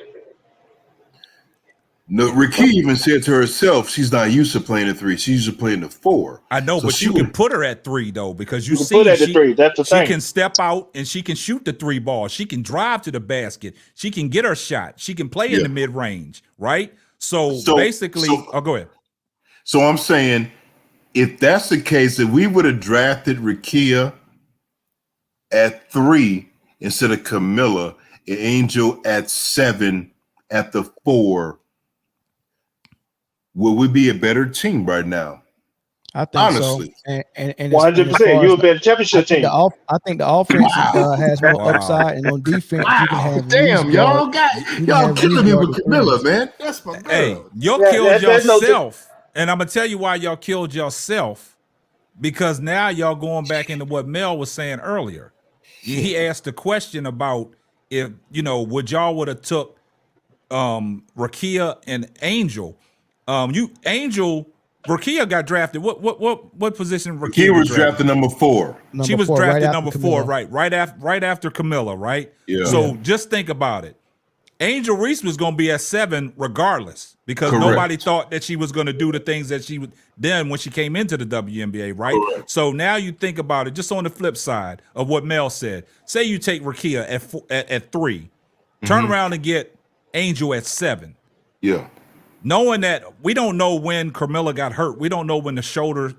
Speaker 14: No, Rakia even said to herself, she's not used to playing the 3. She's used to playing the 4.
Speaker 3: I know,
Speaker 14: So
Speaker 3: but you can put her at 3 though, because you
Speaker 13: can
Speaker 3: see
Speaker 13: put her at the 3. That's the
Speaker 3: she
Speaker 13: thing.
Speaker 3: can step out and she can shoot the 3 ball. She can drive to the basket. She can get her shot. She can play in the mid range, right? So basically, go ahead.
Speaker 14: So I'm saying, if that's the case, if we would have drafted Rakia at 3 instead of Camilla, and Angel at 7 at the 4, will we be a better team right now?
Speaker 15: I think
Speaker 14: honestly.
Speaker 15: so. And
Speaker 13: 100%. You'll be a championship team.
Speaker 15: I think the offense has more upside, and on defense you can have.
Speaker 14: Damn, y'all killing me with Camilla, man. That's my girl.
Speaker 3: Hey, y'all killed yourself, and I'm gonna tell you why y'all killed yourself, because now y'all going back into what Mel was saying earlier. He asked the question about if would have took Rakia and Angel. Rakia got drafted. What position?
Speaker 14: Rakia was drafted number 4.
Speaker 3: She was drafted number 4, right after Camilla, right?
Speaker 14: Yeah.
Speaker 3: So just think about it. Angel Reese was going to be at 7 regardless, because
Speaker 14: Correct.
Speaker 3: nobody thought that she was going to do the things that she done when she came into the WNBA, right?
Speaker 14: Correct.
Speaker 3: So now you think about it, just on the flip side of what Mel said. Say you take Rakia at 3, turn around and get Angel at 7.
Speaker 14: Yeah.
Speaker 3: Knowing that we don't know when Carmilla got hurt. We don't know when the shoulder,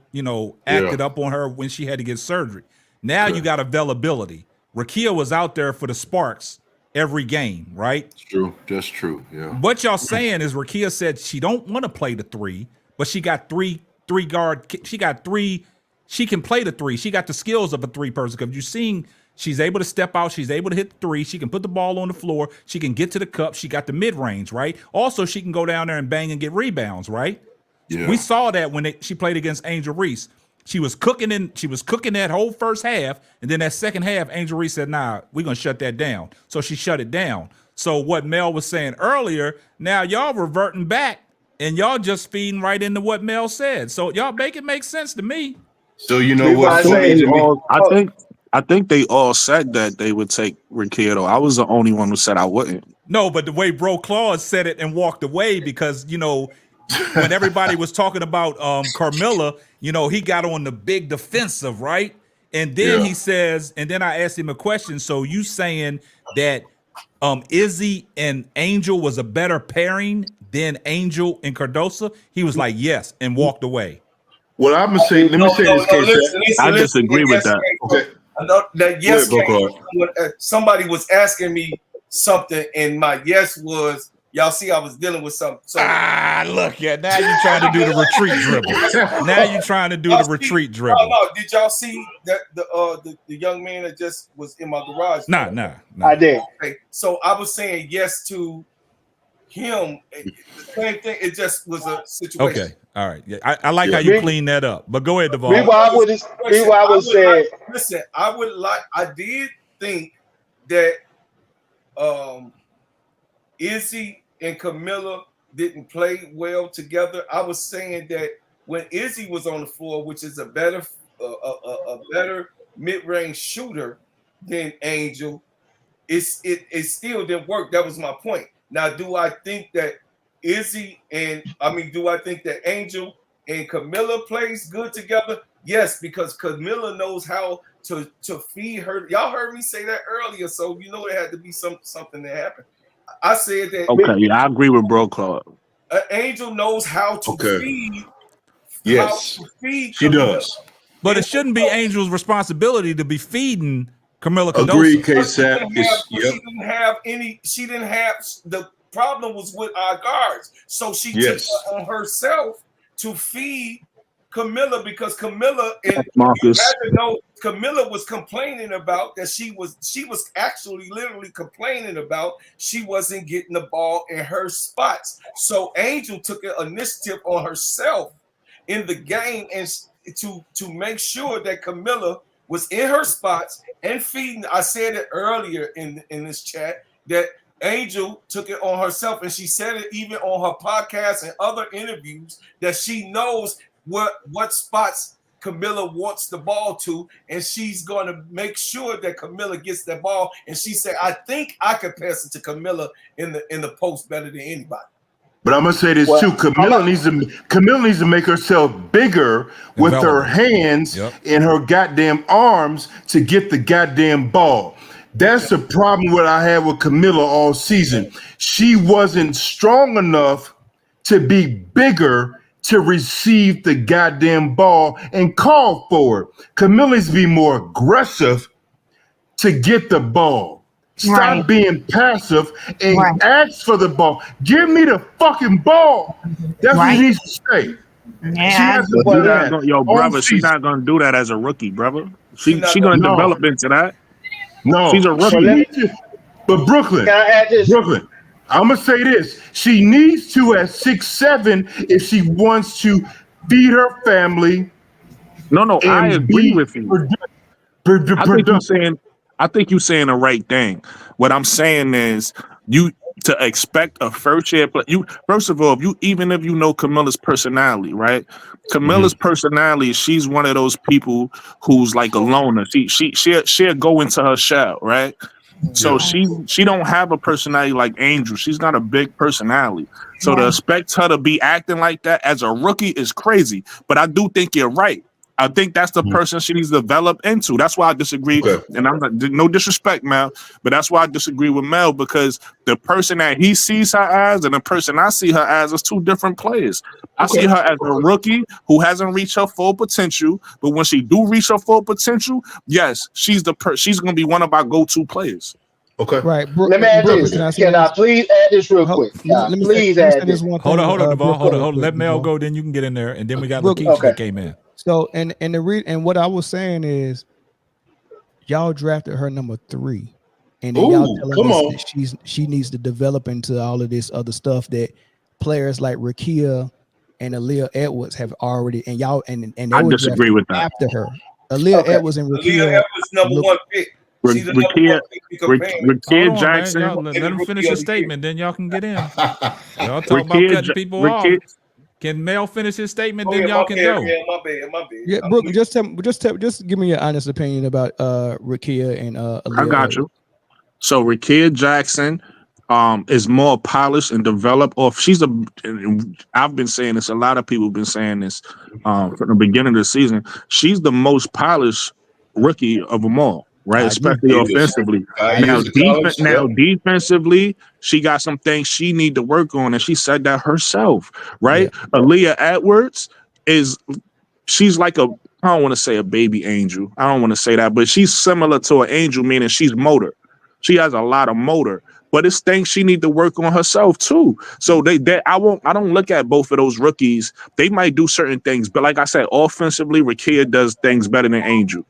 Speaker 3: acted up on her when she had to get surgery. Now you got availability. Rakia was out there for the Sparks every game, right?
Speaker 14: It's true. That's true. Yeah.
Speaker 3: What y'all saying is Rakia said she don't want to play the 3, but she got three guard. She got 3. She can play the 3. She got the skills of a 3 person. Because you've seen she's able to step out. She's able to hit the 3. She can put the ball on the floor. She can get to the cup. She got the mid range, right? Also, she can go down there and bang and get rebounds, right?
Speaker 14: Yeah.
Speaker 3: We saw that when she played against Angel Reese. She was cooking that whole first half, and then that second half, Angel Reese said, "Nah, we're gonna shut that down." So she shut it down. So what Mel was saying earlier, now y'all reverting back, and y'all just feeding right into what Mel said. So y'all make it make sense to me.
Speaker 14: So you know what?
Speaker 11: I think they all said that they would take Rakia, though. I was the only one who said I wouldn't.
Speaker 3: No, but the way Bro Claude said it and walked away, because when everybody was talking about Carmilla, he got on the big defensive, right? And then he says, and then I asked him a question. So you saying that Izzy and Angel was a better pairing than Angel and Cardoso? He was like, yes, and walked away.
Speaker 14: Well, I'm gonna say, let me say this, case.
Speaker 11: I disagree with that.
Speaker 14: Okay.
Speaker 10: That yes, somebody was asking me something, and my yes was, y'all see, I was dealing with something. So,
Speaker 3: look, now you're trying to do the retreat dribble. Now you're trying to do the retreat dribble.
Speaker 10: No, did y'all see that the young man that just was in my garage?
Speaker 3: Nah.
Speaker 13: I did.
Speaker 10: Okay, so I was saying yes to him, the same thing. It just was a situation.
Speaker 3: Okay, all right. Yeah, I like how you clean that up. But go ahead, Devon.
Speaker 13: Meanwhile,
Speaker 10: I did think that Izzy and Camilla didn't play well together. I was saying that when Izzy was on the floor, which is a better mid-range shooter than Angel, it still didn't work. That was my point. Now, do I think that Angel and Camilla plays good together? Yes, because Camilla knows how to feed her. Y'all heard me say that earlier, so you know it had to be something that happened. I said that.
Speaker 17: Okay, yeah, I agree with Bro Claude.
Speaker 10: Angel knows how to feed.
Speaker 14: Yes,
Speaker 10: she
Speaker 14: does.
Speaker 3: But it shouldn't be Angel's responsibility to be feeding Camilla Cardoso.
Speaker 14: Agreed, K-Sap.
Speaker 10: She didn't have the problem was with our guards. So she took it on herself to feed Camilla because Camilla and
Speaker 17: Marcus.
Speaker 10: you had to know Camilla was complaining about that she was actually literally complaining about she wasn't getting the ball in her spots. So Angel took an initiative on herself in the game and to make sure that Camilla was in her spots and feeding. I said it earlier in this chat that Angel took it on herself, and she said it even on her podcast and other interviews that she knows what spots Camilla wants the ball to, and she's going to make sure that Camilla gets that ball. And she said, "I think I could pass it to Camilla in the post better than anybody."
Speaker 14: But I'm gonna say this too. Camilla needs to make herself bigger with her hands and her goddamn arms to get the goddamn ball. That's the problem what I had with Camilla all season. She wasn't strong enough to be bigger to receive the goddamn ball and call for it. Camilla needs to be more aggressive to get the ball. Stop being passive and ask for the ball. Give me the fucking ball. That's what he needs to say.
Speaker 16: Yeah.
Speaker 17: Brother, she's not gonna do that as a rookie, brother. She's gonna develop into that.
Speaker 14: No,
Speaker 17: she's a rookie.
Speaker 14: But Brooklyn, I'm gonna say this: she needs to at 6'7" if she wants to feed her family.
Speaker 17: No, I agree with you. I think you're saying the right thing. What I'm saying is you to expect a first year play. First of all, even if you know Camilla's personality, right? Camilla's personality, she's one of those people who's like a loner. She'll go into her shell, right? So she don't have a personality like Angel. She's not a big personality. So to expect her to be acting like that as a rookie is crazy. But I do think you're right. I think that's the person she needs to develop into. That's why I disagree. And I'm not, no disrespect, Mel, but that's why I disagree with Mel, because the person that he sees her as and the person I see her as is two different players. I see her as a rookie who hasn't reached her full potential, but when she do reach her full potential, yes, she's she's going to be one of our go-to players.
Speaker 14: Okay.
Speaker 15: Right.
Speaker 13: Let me add this. Can I please add this real quick? Please add this.
Speaker 3: Hold on, Devon. Hold on. Let Mel go, then you can get in there. And then we got Lakeisha that came in.
Speaker 15: So and what I was saying is, y'all drafted her number 3, and then y'all telling us that she needs to develop into all of this other stuff that players like Rakia and Aaliyah Edwards have already. And y'all and
Speaker 17: I disagree with that.
Speaker 15: After her, Aaliyah Edwards and Rakia.
Speaker 10: Aaliyah Edwards number 1 pick.
Speaker 17: Rakia Jackson.
Speaker 3: Let him finish his statement, then y'all can get in. Y'all talk about cutting people off. Can Mel finish his statement? Then y'all can go.
Speaker 10: My bad.
Speaker 15: Yeah, Brooke, just give me your honest opinion about Rakia and Aaliyah.
Speaker 17: I got you. So Rakia Jackson is more polished and developed. I've been saying this. A lot of people have been saying this from the beginning of the season. She's the most polished rookie of them all. Right, especially offensively. Now, defensively, she got some things she need to work on, and she said that herself. Right, Aaliyah Edwards she's like I don't want to say a baby angel. I don't want to say that, but she's similar to an angel, meaning she's motor. She has a lot of motor, but it's things she need to work on herself too. So I don't look at both of those rookies. They might do certain things, but like I said, offensively, Rakia does things better than Angel.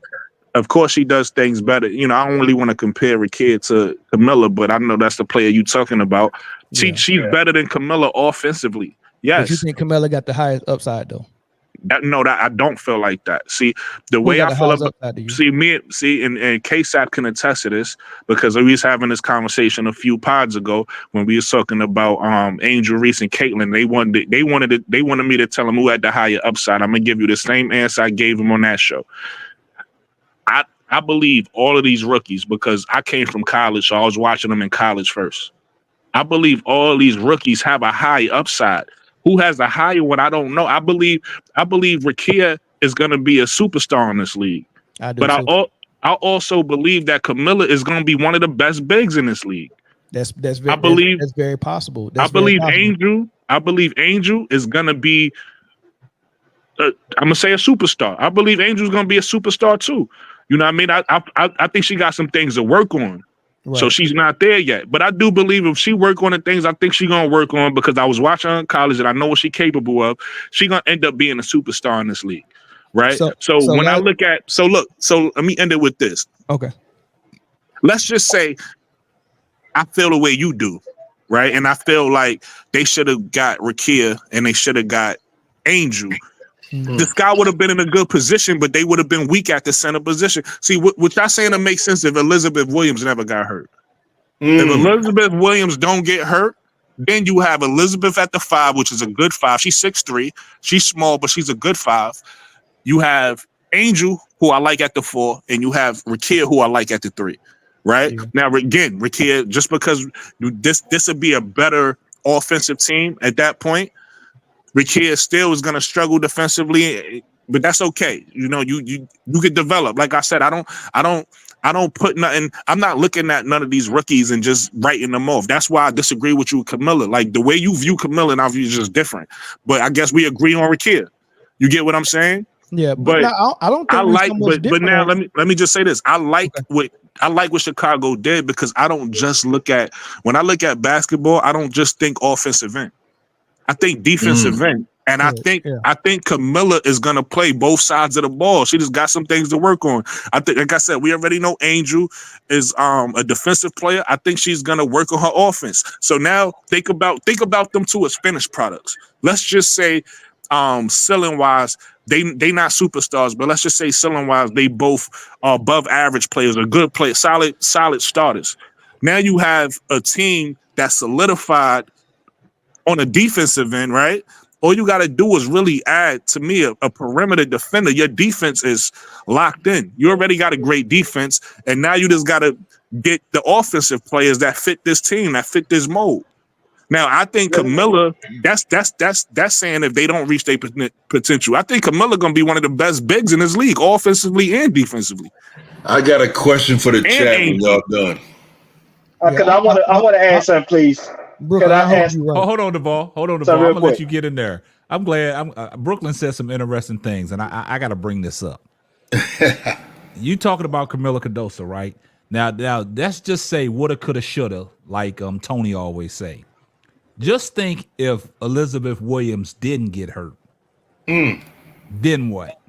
Speaker 17: Of course, she does things better. I don't really want to compare Rakia to Camilla, but I know that's the player you're talking about. She's better than Camilla offensively. Yes.
Speaker 15: But you think Camilla got the highest upside though?
Speaker 17: That I don't feel like that. See, the
Speaker 15: Who
Speaker 17: way
Speaker 15: got
Speaker 17: I
Speaker 15: the
Speaker 17: feel
Speaker 15: highest
Speaker 17: about
Speaker 15: upside to you?
Speaker 17: and KSAP can attest to this because we was having this conversation a few pods ago when we was talking about Angel Reese and Caitlin. They wanted me to tell them who had the higher upside. I'm gonna give you the same answer I gave them on that show. I believe all of these rookies because I came from college, so I was watching them in college first. I believe all of these rookies have a high upside. Who has the higher one? I don't know. I believe Rakia is going to be a superstar in this league.
Speaker 15: I do
Speaker 17: but
Speaker 15: too.
Speaker 17: I also believe that Camilla is going to be one of the best bigs in this league.
Speaker 15: That's very possible.
Speaker 17: I believe Angel is going to be. I'm gonna say a superstar. I believe Angel's going to be a superstar too. You know what I mean? I think she got some things to work on. Right. So she's not there yet. But I do believe if she work on the things I think she's going to work on because I was watching her in college and I know what she's capable of, she's going to end up being a superstar in this league. Right? So when I look at so let me end it with this.
Speaker 15: Okay.
Speaker 17: Let's just say I feel the way you do, right? And I feel like they should have got Rakia and they should have got Angel. The Sky would have been in a good position, but they would have been weak at the center position. See, what y'all saying to make sense if Elizabeth Williams never got hurt. If Elizabeth Williams don't get hurt, then you have Elizabeth at the 5, which is a good 5. She's 6'3". She's small, but she's a good 5. You have Angel, who I like at the 4, and you have Rakia, who I like at the 3. Right? Yeah. Now, again, Rakia, just because this would be a better offensive team at that point, Rakia still is going to struggle defensively, but that's okay. You know, you could develop. Like I said, I don't put nothing. I'm not looking at none of these rookies and just writing them off. That's why I disagree with you, Camilla. Like the way you view Camilla and I view is just different. But I guess we agree on Rakia. You get what I'm saying?
Speaker 15: Yeah, but now, I don't think
Speaker 17: I like. But now let me just say this. I like what Chicago did because I don't just look at when I look at basketball. I don't just think offensive end. I think defensive end. And I think Camilla is gonna play both sides of the ball. She just got some things to work on. I think, like I said, we already know Angel is a defensive player. I think she's gonna work on her offense. So now think about them two as finished products. Let's just say ceiling wise, they not superstars, but let's just say ceiling wise, they both are above average players, are good players, solid starters. Now you have a team that's solidified on a defensive end, right? All you got to do is really add, to me, a perimeter defender. Your defense is locked in. You already got a great defense, and now you just got to get the offensive players that fit this team, that fit this mold. Now, I think Camilla, that's saying if they don't reach their potential. I think Camilla going to be one of the best bigs in this league, offensively and defensively.
Speaker 14: I got a question for the chat when y'all done.
Speaker 13: Because I want to add something, please.
Speaker 3: Brooklyn, hold on, Duvall. Hold on, Duvall. I'm gonna let you get in there. I'm glad. Brooklyn said some interesting things, and I got to bring this up. You talking about Camilla Cardoso, right? Now, let's just say woulda, coulda, shoulda, like Tony always say. Just think if Elizabeth Williams didn't get hurt, then what?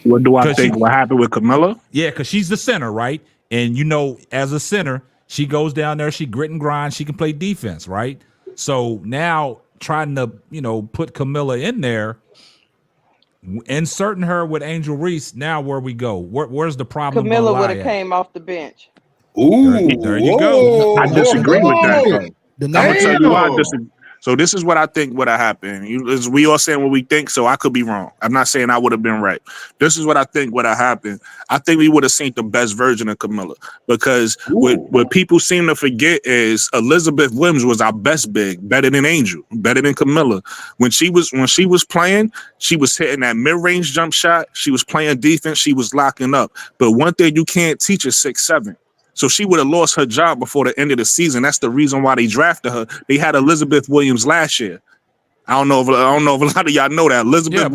Speaker 17: What do I think? What happened with Camilla?
Speaker 3: Yeah, because she's the center, right? And you know, as a center, she goes down there, she grit and grind, she can play defense, right? So now trying to, put Camilla in there, inserting her with Angel Reese, now where we go? Where's the problem?
Speaker 18: Camilla would have came off the bench.
Speaker 14: Ooh,
Speaker 3: there you go.
Speaker 17: I disagree with that. I'm gonna tell you why I disagree. So this is what I think would have happened. We all saying what we think, so I could be wrong. I'm not saying I would have been right. This is what I think would have happened. I think we would have seen the best version of Camilla because what people seem to forget is Elizabeth Williams was our best big, better than Angel, better than Camilla. When she was playing, she was hitting that mid-range jump shot. She was playing defense. She was locking up. But one thing you can't teach is 6'7". So she would have lost her job before the end of the season. That's the reason why they drafted her. They had Elizabeth Williams last year. I don't know if a lot of y'all know that. Elizabeth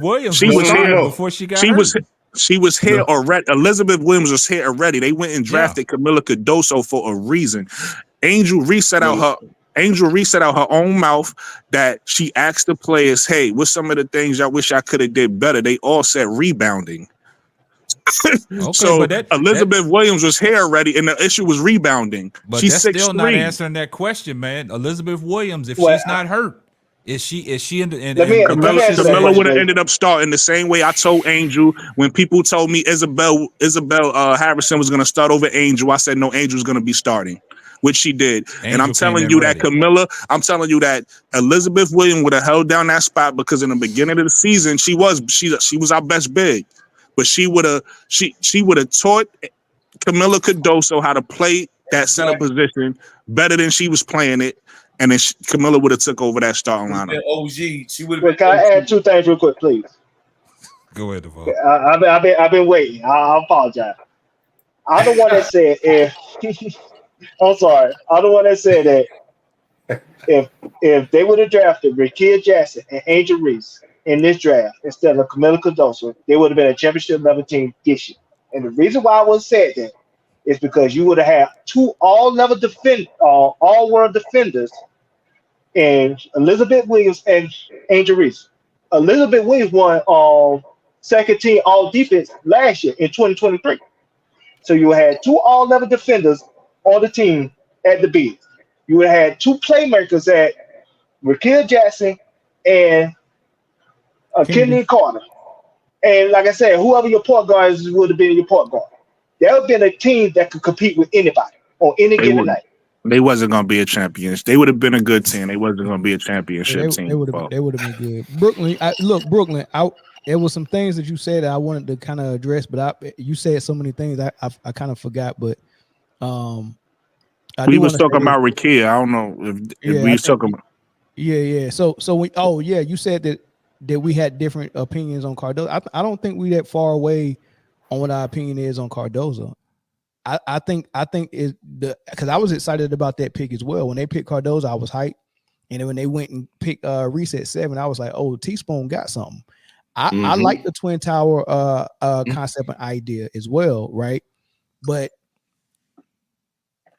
Speaker 17: Williams. She was here
Speaker 3: before she got hurt.
Speaker 17: She was here already. Elizabeth Williams was here already. They went and drafted Camilla Cardoso for a reason. Angel Reese set out her own mouth that she asked the players, "Hey, what's some of the things y'all wish I could have did better?" They all said rebounding. So
Speaker 3: but that
Speaker 17: Elizabeth Williams was here already, and the issue was rebounding.
Speaker 3: But
Speaker 17: She's
Speaker 3: that's
Speaker 17: 6'3".
Speaker 3: still not answering that question, man. Elizabeth Williams, if
Speaker 13: Well,
Speaker 3: she's not hurt, is she in the
Speaker 13: let me
Speaker 17: Camilla
Speaker 13: answer that question,
Speaker 17: would have
Speaker 13: Dave.
Speaker 17: ended up starting the same way I told Angel when people told me Isabel Harrison was going to start over Angel. I said no, Angel's going to be starting, which she did. And I'm
Speaker 3: Angel came
Speaker 17: telling
Speaker 3: in
Speaker 17: you
Speaker 3: ready.
Speaker 17: that I'm telling you that Elizabeth Williams would have held down that spot because in the beginning of the season she was our best big, but she would have taught Camilla Cardoso how to play that center position better than she was playing it. And then Camilla would have took over that starting lineup.
Speaker 10: OG. She would have
Speaker 13: Wait,
Speaker 10: been.
Speaker 13: can I add two things real quick, please?
Speaker 3: Go ahead, Devon.
Speaker 13: I've been waiting. I apologize. I'm the one that said if I'm sorry. I'm the one that said that if they would have drafted Rickea Jackson and Angel Reese in this draft instead of Camilla Cardoso, they would have been a championship level team this year. And the reason why I was said that is because you would have had two all-world defenders and Elizabeth Williams and Angel Reese. Elizabeth Williams won second team all defense last year in 2023. So you had two all-level defenders on the team at the bigs. You would have had two playmakers at Rickea Jackson and Kennedy Carter. And like I said, whoever your point guard is would have been your point guard. That would have been a team that could compete with anybody on any given night.
Speaker 17: They wasn't going to be a champion. They would have been a good team. They wasn't going to be a championship team.
Speaker 15: They would have been good. Brooklyn, there was some things that you said that I wanted to kind of address, but you said so many things I kind of forgot. But
Speaker 17: we was talking about Rickea. I don't know if we was talking about.
Speaker 15: Yeah. So you said that we had different opinions on Cardozo. I don't think we that far away on what our opinion is on Cardozo. I think is because I was excited about that pick as well. When they picked Cardozo, I was hyped. And then when they went and picked Reese at 7, I was like, oh, Teaspoon got something. I like the Twin Tower concept and idea as well, right? But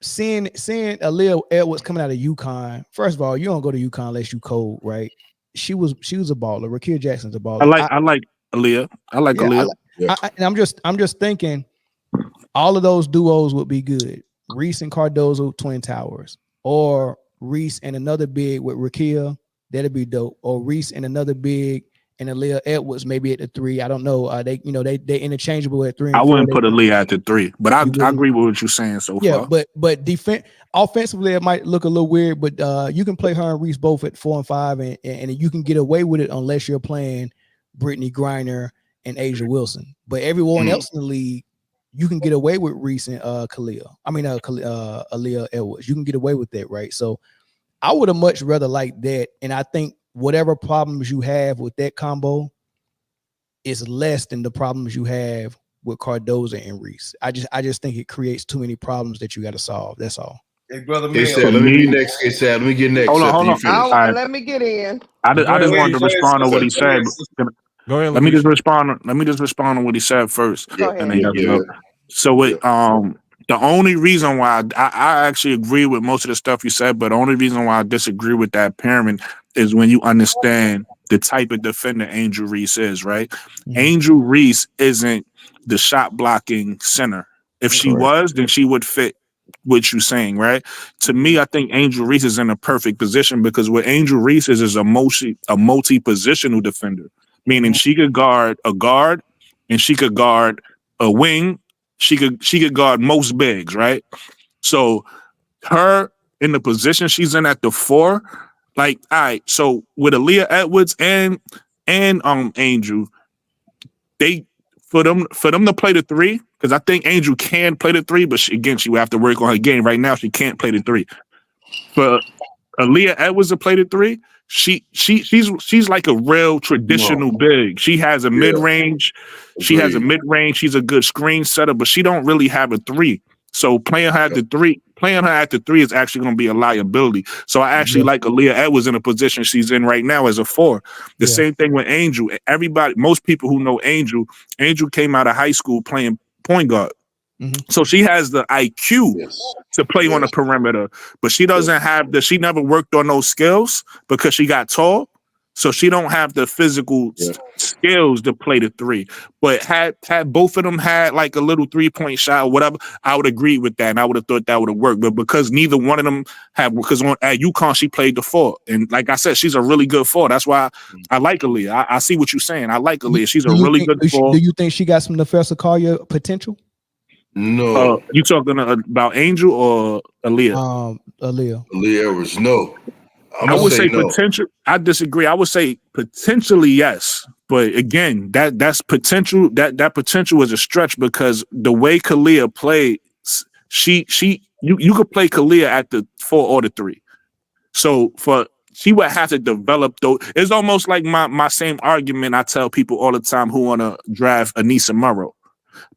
Speaker 15: seeing Aaliyah Edwards coming out of UConn, first of all, you don't go to UConn unless you cold, right? She was a baller. Rickea Jackson's a baller.
Speaker 17: I like Aaliyah. I like Aaliyah.
Speaker 15: And I'm just thinking all of those duos would be good. Reese and Cardozo, Twin Towers, or Reese and another big with Rickea, that'd be dope. Or Reese and another big and Aaliyah Edwards maybe at the 3. I don't know. They interchangeable at 3. And
Speaker 17: I
Speaker 15: 4.
Speaker 17: wouldn't put Aaliyah at the 3, but I agree with what you're saying so far.
Speaker 15: But offensively it might look a little weird, but you can play her and Reese both at 4 and 5, and you can get away with it unless you're playing Brittany Griner and Asia Wilson. But everyone else in the league, you can get away with Reese and Aaliyah Edwards. You can get away with that, right? So I would have much rather liked that, and I think whatever problems you have with that combo is less than the problems you have with Cardozo and Reese. I just think it creates too many problems that you got to solve. That's all.
Speaker 10: Hey, brother,
Speaker 14: let me get next. Let me get next.
Speaker 17: Hold on.
Speaker 16: Let me get in.
Speaker 17: I just wanted to respond to what he said.
Speaker 3: Go ahead.
Speaker 17: Let me just respond to what he said first.
Speaker 16: Go ahead.
Speaker 17: And then So the only reason why I actually agree with most of the stuff you said, but the only reason why I disagree with that pairing is when you understand the type of defender Angel Reese is, right? Mm-hmm. Angel Reese isn't the shot blocking center. If she was, then she would fit what you're saying, right? To me, I think Angel Reese is in a perfect position because what Angel Reese is a multi-positional defender, meaning she could guard a guard and she could guard a wing. She could guard most bigs, right? So her in the position she's in at the 4, like, all right, so with Aaliyah Edwards and Angel, they for them to play the 3, because I think Angel can play the 3, but she would have to work on her game. Right now, she can't play the 3. For Aaliyah Edwards to play the 3, she's like a real traditional big. She has a mid-range. She has a mid-range. She's a good screen setter, but she don't really have a 3. So playing her at the 3 is actually going to be a liability. So I actually like Aaliyah Edwards in a position she's in right now as a 4. The same thing with Angel. Most people who know Angel came out of high school playing point guard. Mm-hmm. So she has the IQ to play on the perimeter, but she doesn't have she never worked on those skills because she got tall. So she don't have the physical skills to play the three. But had both of them had like a little 3-point shot or whatever, I would agree with that, and I would have thought that would have worked. But because neither one of them have, because at UConn she played the 4, and like I said, she's a really good 4. That's why I like Aaliyah. I see what you're saying. I like Aaliyah. She's a really good 4.
Speaker 15: Do you think she got some Professor Collier potential?
Speaker 14: No.
Speaker 17: You talking about Angel or Aaliyah?
Speaker 15: Aaliyah.
Speaker 14: Aaliyah Edwards, no.
Speaker 17: I would say
Speaker 14: no.
Speaker 17: potential. I disagree. I would say potentially yes, but again, that's potential. That potential is a stretch because the way Kalia played, you could play Kalia at the 4 or the 3. So she would have to develop those. It's almost like my same argument I tell people all the time who want to draft Anissa Murrow.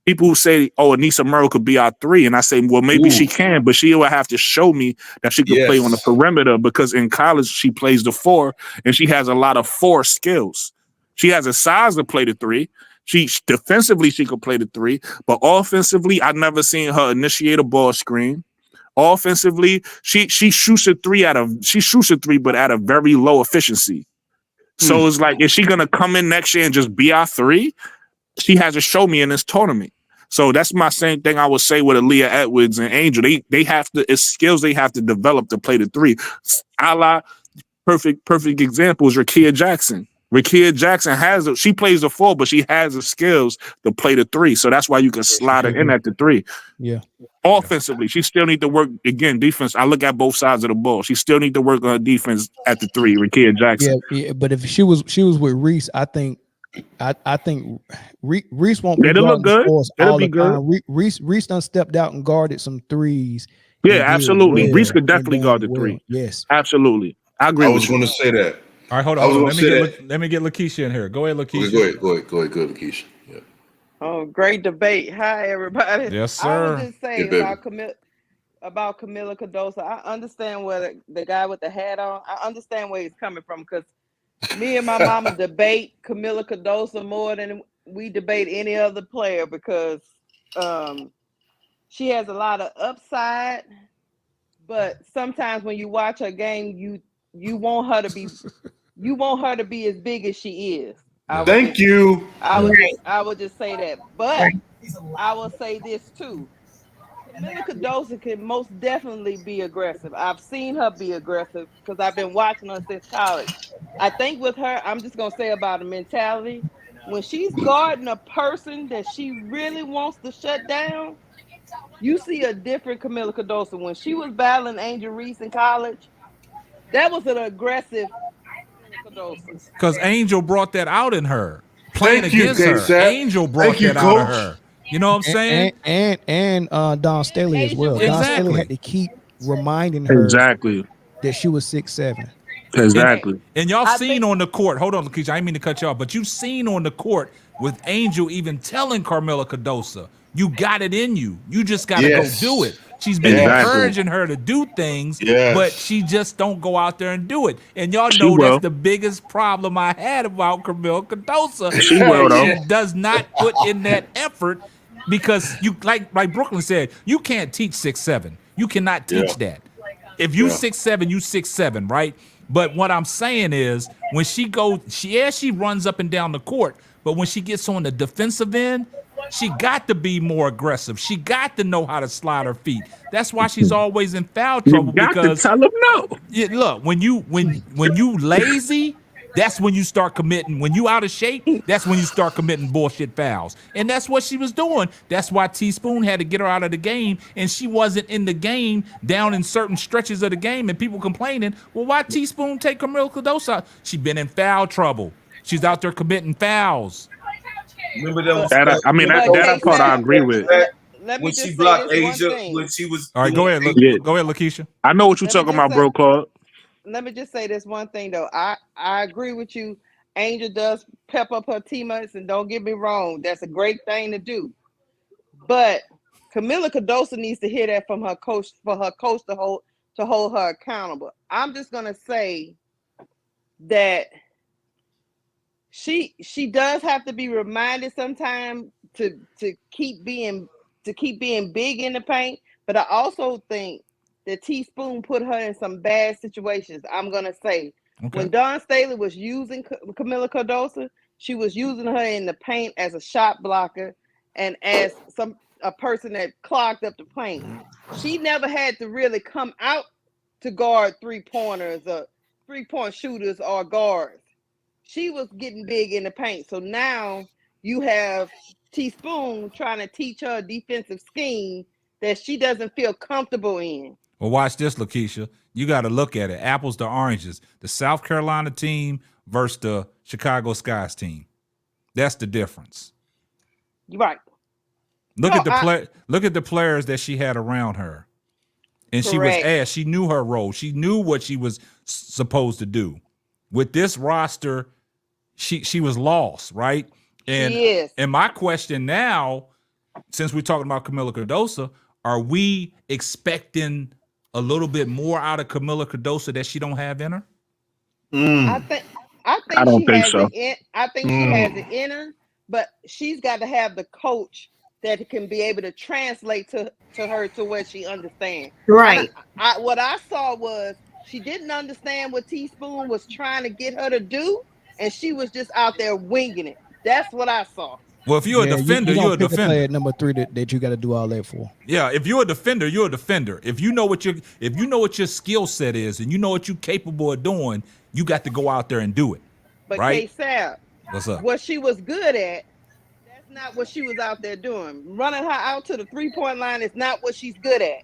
Speaker 17: People who say, "Oh, Anissa Murrow could be our 3," and I say, "Well, maybe she can, but she would have to show me that she could play on the perimeter because in college she plays the 4 and she has a lot of 4 skills. She has a size to play the 3. Defensively she could play the 3, but offensively, I've never seen her initiate a ball screen. Offensively, she shoots a 3, but at a very low efficiency. So it's like, is she gonna come in next year and just be our 3? She has to show me in this tournament. So that's my same thing I would say with Aaliyah Edwards and Angel. They have to, it's skills they have to develop to play the 3. A la perfect example is Rakia Jackson. Rakia Jackson she plays the 4, but she has the skills to play the 3. So that's why you can slide her in at the 3.
Speaker 15: Yeah.
Speaker 17: Offensively, she still need to work again. Defense, I look at both sides of the ball. She still need to work on her defense at the 3. Rakia Jackson.
Speaker 15: Yeah, but if she was with Reese, I think Reese won't be
Speaker 17: It'll look good. It'll be good.
Speaker 15: Reese done stepped out and guarded some threes.
Speaker 17: Yeah, absolutely. Reese could definitely guard the 3.
Speaker 15: Yes,
Speaker 17: absolutely. I agree.
Speaker 14: I was going to say that.
Speaker 3: All right, hold on. Let me get Lakeisha in here. Go ahead, Lakeisha.
Speaker 14: Go ahead, Lakeisha. Yeah.
Speaker 18: Oh, great debate. Hi, everybody.
Speaker 3: Yes, sir.
Speaker 18: I was just saying about Camila Cardoso. I understand where the guy with the hat on, I understand where he's coming from because me and my mama debate Camila Cardoso more than we debate any other player because she has a lot of upside, but sometimes when you watch her game, you want her to be as big as she is. I would just say that. But I will say this too. Camila Cardoso can most definitely be aggressive. I've seen her be aggressive because I've been watching her since college. I think with her, I'm just going to say about the mentality. When she's guarding a person that she really wants to shut down, you see a different Camila Cardoso. When she was battling Angel Reese in college, that was an aggressive Camila Cardoso.
Speaker 3: Because Angel brought that out in her. Playing against her.
Speaker 14: K-Sap.
Speaker 3: Angel brought that out of her. You know what I'm saying?
Speaker 15: And Don Staley as well. Don Staley had to keep reminding her that she was 6'7".
Speaker 17: Exactly.
Speaker 3: And y'all seen on the court, hold on, Lakeisha, I didn't mean to cut you off, but you've seen on the court with Angel even telling Carmela Cardoso, you got it in you. You just got to go do it. She's been encouraging her to do things, but she just don't go out there and do it. And y'all know that's the biggest problem I had about Camila Cardoso. She does not put in that effort because you like Brooklyn said, you can't teach 6'7". You cannot teach that. If you 6'7", you 6'7", right? But what I'm saying is when she runs up and down the court, but when she gets on the defensive end, she got to be more aggressive. She got to know how to slide her feet. That's why she's always in foul trouble.
Speaker 17: You got to tell them no.
Speaker 3: Yeah, look, when you lazy, that's when you start committing. When you out of shape, that's when you start committing bullshit fouls. And that's what she was doing. That's why Teaspoon had to get her out of the game, and she wasn't in the game down in certain stretches of the game, and people complaining, well, why Teaspoon take Camila Cardoso out? She been in foul trouble. She's out there committing fouls.
Speaker 10: Remember
Speaker 17: that part I agree with.
Speaker 10: When she blocked Asia, when she was.
Speaker 3: All right, go ahead, Lakeisha.
Speaker 17: I know what you're talking about, bro, Claude.
Speaker 18: Let me just say this one thing though. I agree with you. Angel does pep up her teammates, and don't get me wrong, that's a great thing to do. But Camila Cardoso needs to hear that from her coach for her coach to hold her accountable. I'm just gonna say that she does have to be reminded sometime to keep being big in the paint. But I also think that Teaspoon put her in some bad situations. I'm gonna say When Dawn Staley was using Camila Cardoso, she was using her in the paint as a shot blocker and as a person that clogged up the paint. She never had to really come out to guard 3-pointers or 3-point shooters or guards. She was getting big in the paint. So now you have Teaspoon trying to teach her a defensive scheme that she doesn't feel comfortable in.
Speaker 3: Well, watch this, Lakeisha. You got to look at it. Apples to oranges. The South Carolina team versus the Chicago Skies team. That's the difference.
Speaker 18: Right.
Speaker 3: Look at the players that she had around her. And she was asked. She knew her role. She knew what she was supposed to do. With this roster, she was lost, right? And,
Speaker 18: she is.
Speaker 3: And my question now, since we're talking about Camila Cardoso, are we expecting a little bit more out of Camila Cardoso that she don't have in her?
Speaker 18: I think
Speaker 17: don't think so.
Speaker 18: I think she has it in her, but she's got to have the coach that can be able to translate to her to where she understands.
Speaker 16: Right.
Speaker 18: What I saw was she didn't understand what Teaspoon was trying to get her to do, and she was just out there winging it. That's what I saw.
Speaker 3: Well, if you're a defender, you're a defender.
Speaker 15: Play at number 3 that you got to do all that for.
Speaker 3: Yeah, if you're a defender, you're a defender. If you know what your skill set is and you know what you're capable of doing, you got to go out there and do it.
Speaker 18: But
Speaker 3: right?
Speaker 18: K-Sap,
Speaker 3: what's up?
Speaker 18: What she was good at, that's not what she was out there doing. Running her out to the 3-point line is not what she's good at.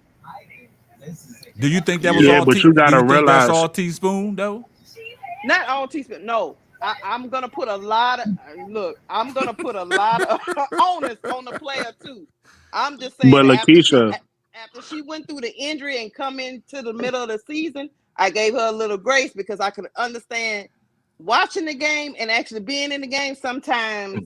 Speaker 3: Do you think that was all?
Speaker 17: But you gotta realize
Speaker 3: that's all Teaspoon though.
Speaker 18: Not all Teaspoon. No. I'm gonna put a lot of onus on the player too. I'm just saying.
Speaker 17: But Lakeisha,
Speaker 18: after she went through the injury and come into the middle of the season, I gave her a little grace because I could understand watching the game and actually being in the game. Sometimes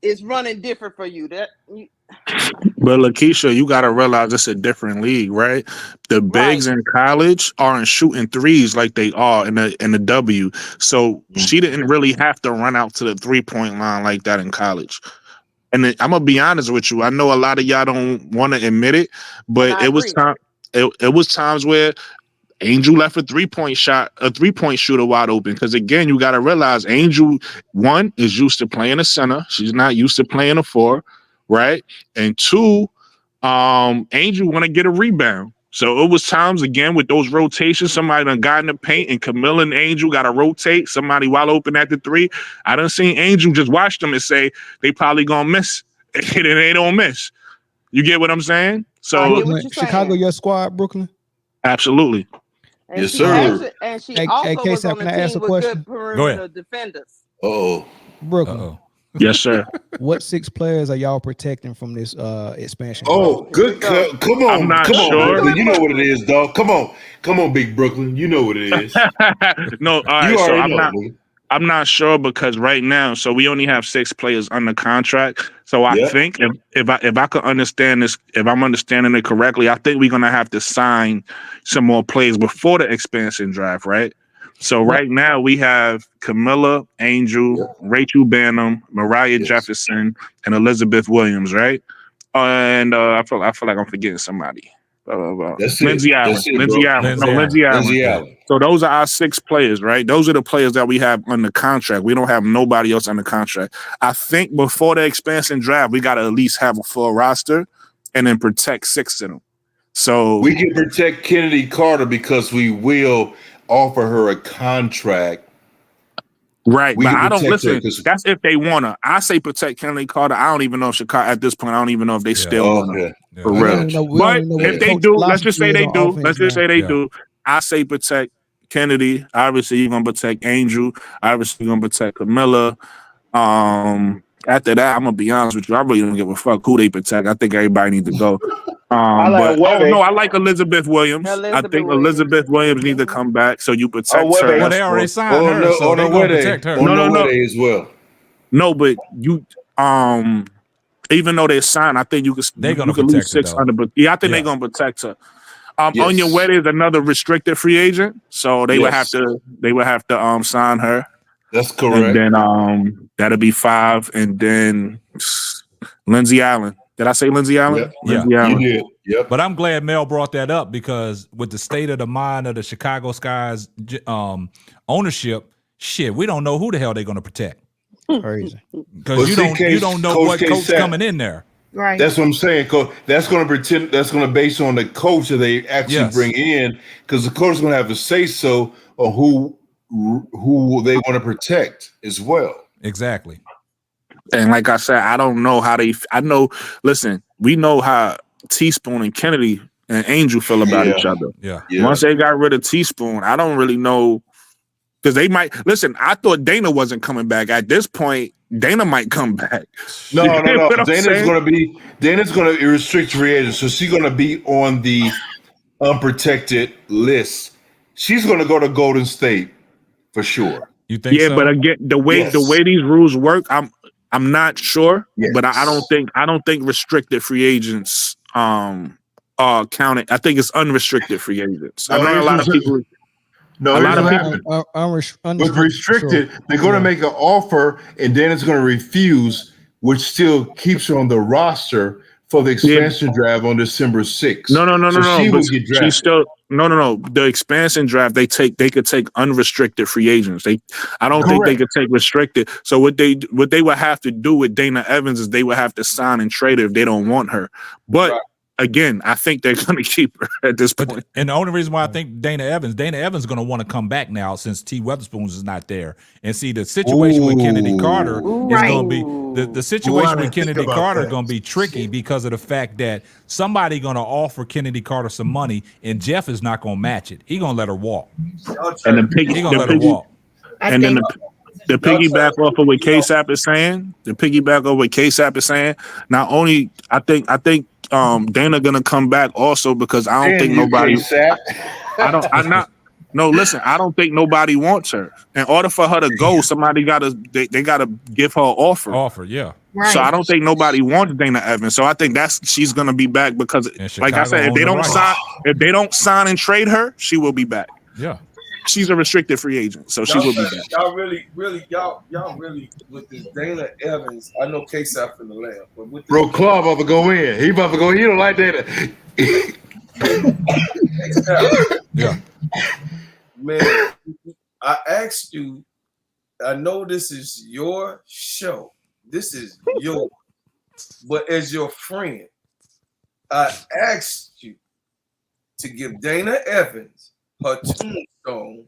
Speaker 18: it's running different for you.
Speaker 17: But Lakeisha, you got to realize it's a different league, right? The bigs in college aren't shooting threes like they are in the W. So she didn't really have to run out to the 3-point line like that in college. And I'm gonna be honest with you. I know a lot of y'all don't want to admit it, but it was time. It was times where Angel left a 3-point shooter wide open. Because again, you got to realize Angel, one, is used to playing a center. She's not used to playing a 4. Right. And 2, Angel want to get a rebound. So it was times again with those rotations, somebody done got in the paint and Camila and Angel got to rotate somebody wide open at the 3. I done seen Angel just watch them and say they probably gonna miss and they don't miss. You get what I'm saying? So
Speaker 15: Chicago, your squad, Brooklyn?
Speaker 17: Absolutely.
Speaker 18: And
Speaker 14: yes, sir.
Speaker 18: She also was on the team with good perimeter defenders.
Speaker 15: Brooklyn.
Speaker 17: Yes, sir.
Speaker 15: What 6 players are y'all protecting from this expansion?
Speaker 14: Oh, good. Come on.
Speaker 17: I'm not
Speaker 14: come
Speaker 17: sure.
Speaker 14: on, Brooklyn. You know what it is, dog. Come on, big Brooklyn. You know what it is.
Speaker 17: No, all right. So I'm not sure because right now, so we only have 6 players under contract. So I think if I could understand this, if I'm understanding it correctly, I think we're gonna have to sign some more players before the expansion draft, right? So right now we have Camila, Angel, Rachel Banham, Mariah Jefferson, and Elizabeth Williams, right? And I feel like I'm forgetting somebody. Lindsay Allen. Lindsay Allen. So those are our 6 players, right? Those are the players that we have under contract. We don't have nobody else under contract. I think before the expansion draft, we got to at least have a full roster and then protect 6 of them. So
Speaker 14: we can protect Kennedy Carter because we will offer her a contract.
Speaker 17: Right, but I don't listen. That's if they wanna. I say protect Kennedy Carter. I don't even know if Chicago at this point. I don't even know if they still wanna. For real. But if they do, let's just say they do. Let's just say they do. I say protect Kennedy. Obviously, you're gonna protect Angel. Obviously, you're gonna protect Camila. After that, I'm gonna be honest with you. I really don't give a fuck who they protect. I think everybody needs to go. I like Elizabeth Williams. I think Elizabeth Williams needs to come back. So you protect her.
Speaker 3: Well, they already signed her, so they're gonna protect her.
Speaker 14: No, as well.
Speaker 17: No, but you even though they signed, I think you could.
Speaker 3: They're gonna
Speaker 17: lose
Speaker 3: protect her.
Speaker 17: 600. But yeah, I think they're gonna protect her. On your way is another restricted free agent, so they would have to sign her.
Speaker 14: That's correct.
Speaker 17: And then that'll be 5, and then Lindsay Allen. Did I say Lindsey Allen?
Speaker 14: Yep.
Speaker 17: Lindsey
Speaker 3: Yeah.
Speaker 17: Allen.
Speaker 14: You did. Yep.
Speaker 3: But I'm glad Mel brought that up because with the state of the mind of the Chicago Sky's ownership, shit, we don't know who the hell they're going to protect.
Speaker 15: Crazy.
Speaker 3: Because you don't know what coach coming in there.
Speaker 16: Right.
Speaker 14: That's what I'm saying, Coach. That's going to base on the coach that they actually bring in, because the coach is going to have to say so on who they want to protect as well.
Speaker 3: Exactly.
Speaker 17: And like I said, I don't know how they. I know. Listen, we know how Teaspoon and Kennedy and Angel feel about each other.
Speaker 3: Yeah.
Speaker 17: Once they got rid of Teaspoon, I don't really know. Because they might listen. I thought Dana wasn't coming back. At this point, Dana might come back.
Speaker 14: No.
Speaker 17: Dana's
Speaker 14: going to restrict free agents, so she's going to be on the unprotected list. She's going to go to Golden State for sure.
Speaker 3: You think?
Speaker 17: Yeah,
Speaker 3: so?
Speaker 17: but again, the way these rules work, I'm not sure.
Speaker 14: Yes.
Speaker 17: But I don't think restricted free agents are counted. I think it's unrestricted free agents. I know a lot of people.
Speaker 14: No,
Speaker 17: a lot of
Speaker 14: people with restricted, they're going to make an offer, and then it's going to refuse, which still keeps her on the roster for the expansion draft on December 6th.
Speaker 17: No.
Speaker 14: She will get drafted.
Speaker 17: She's still no. The expansion draft, they could take unrestricted free agents. I don't think they could take restricted. So what they would have to do with Dana Evans is they would have to sign and trade her if they don't want her. But again, I think they're going to keep her at this point.
Speaker 3: And the only reason why I think Dana Evans is going to want to come back now since T. Weatherspoon is not there. And see, the situation with Kennedy Carter is going to be the situation with Kennedy Carter is going to be tricky because of the fact that somebody going to offer Kennedy Carter some money, and Jeff is not going to match it. He's going to let her walk.
Speaker 17: And the piggyback off of what K-Sap is saying, not only I think Dana gonna come back also because I don't think nobody. I don't think nobody wants her. In order for her to go, somebody they gotta give her an offer.
Speaker 3: Yeah.
Speaker 16: Right.
Speaker 17: So I don't think nobody wants Dana Evans. So I think she's gonna be back because, like I said, if they don't sign and trade her, she will be back.
Speaker 3: Yeah.
Speaker 17: She's a restricted free agent, so she will be back.
Speaker 10: Y'all really with this Dana Evans. I know K-Sap in the lab, but with this
Speaker 14: Bro, Claw about to go in. He about to go. He don't like Dana.
Speaker 3: Yeah.
Speaker 10: Man, I asked you. I know this is your show. This is yours. But as your friend, I asked you to give Dana Evans her tombstone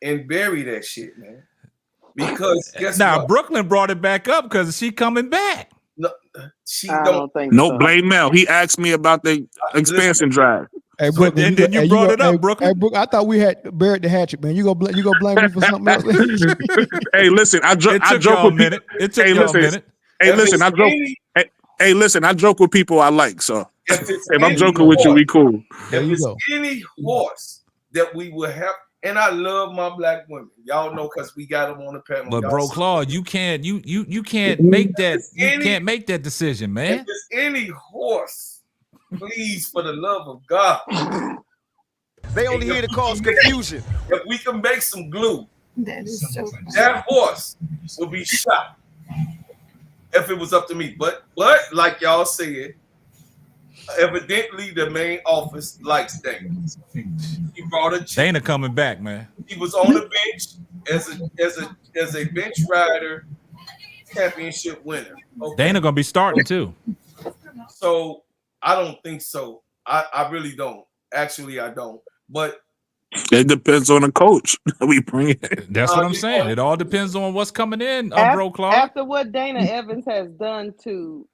Speaker 10: and bury that shit, man. Because guess what?
Speaker 3: Brooklyn brought it back up because she coming back.
Speaker 10: No, she
Speaker 18: don't think
Speaker 17: no,
Speaker 18: so.
Speaker 17: blame Mel. He asked me about the expansion drive.
Speaker 15: Hey,
Speaker 3: Brooke, and then you brought it up, Brooklyn.
Speaker 15: Hey, Brooke, I thought we had buried the hatchet, man. You go blame me for something else.
Speaker 17: Hey, listen, I joke with people.
Speaker 3: It took y'all a minute.
Speaker 17: Hey, listen, I joke. Hey, listen, I joke with people I like. So if I'm joking with you, we cool.
Speaker 10: If it's any horse that we will have, and I love my black women, y'all know, because we got them on the panel.
Speaker 3: But bro, Claude, you can't make that. You can't make that decision, man.
Speaker 10: If it's any horse, please, for the love of God.
Speaker 6: They only here to cause confusion.
Speaker 10: If we can make some glue,
Speaker 16: That is so.
Speaker 10: that horse will be shot. If it was up to me, but like y'all said, evidently the main office likes Dana. He brought a check.
Speaker 3: Dana coming back, man.
Speaker 10: He was on the bench as a bench rider, championship winner. Okay.
Speaker 3: Dana gonna be starting too.
Speaker 10: So I don't think so. I really don't. Actually, I don't. But
Speaker 17: it depends on the coach we bring in.
Speaker 3: That's what I'm saying. It all depends on what's coming in, bro, Claude.
Speaker 18: After what Dana Evans has done to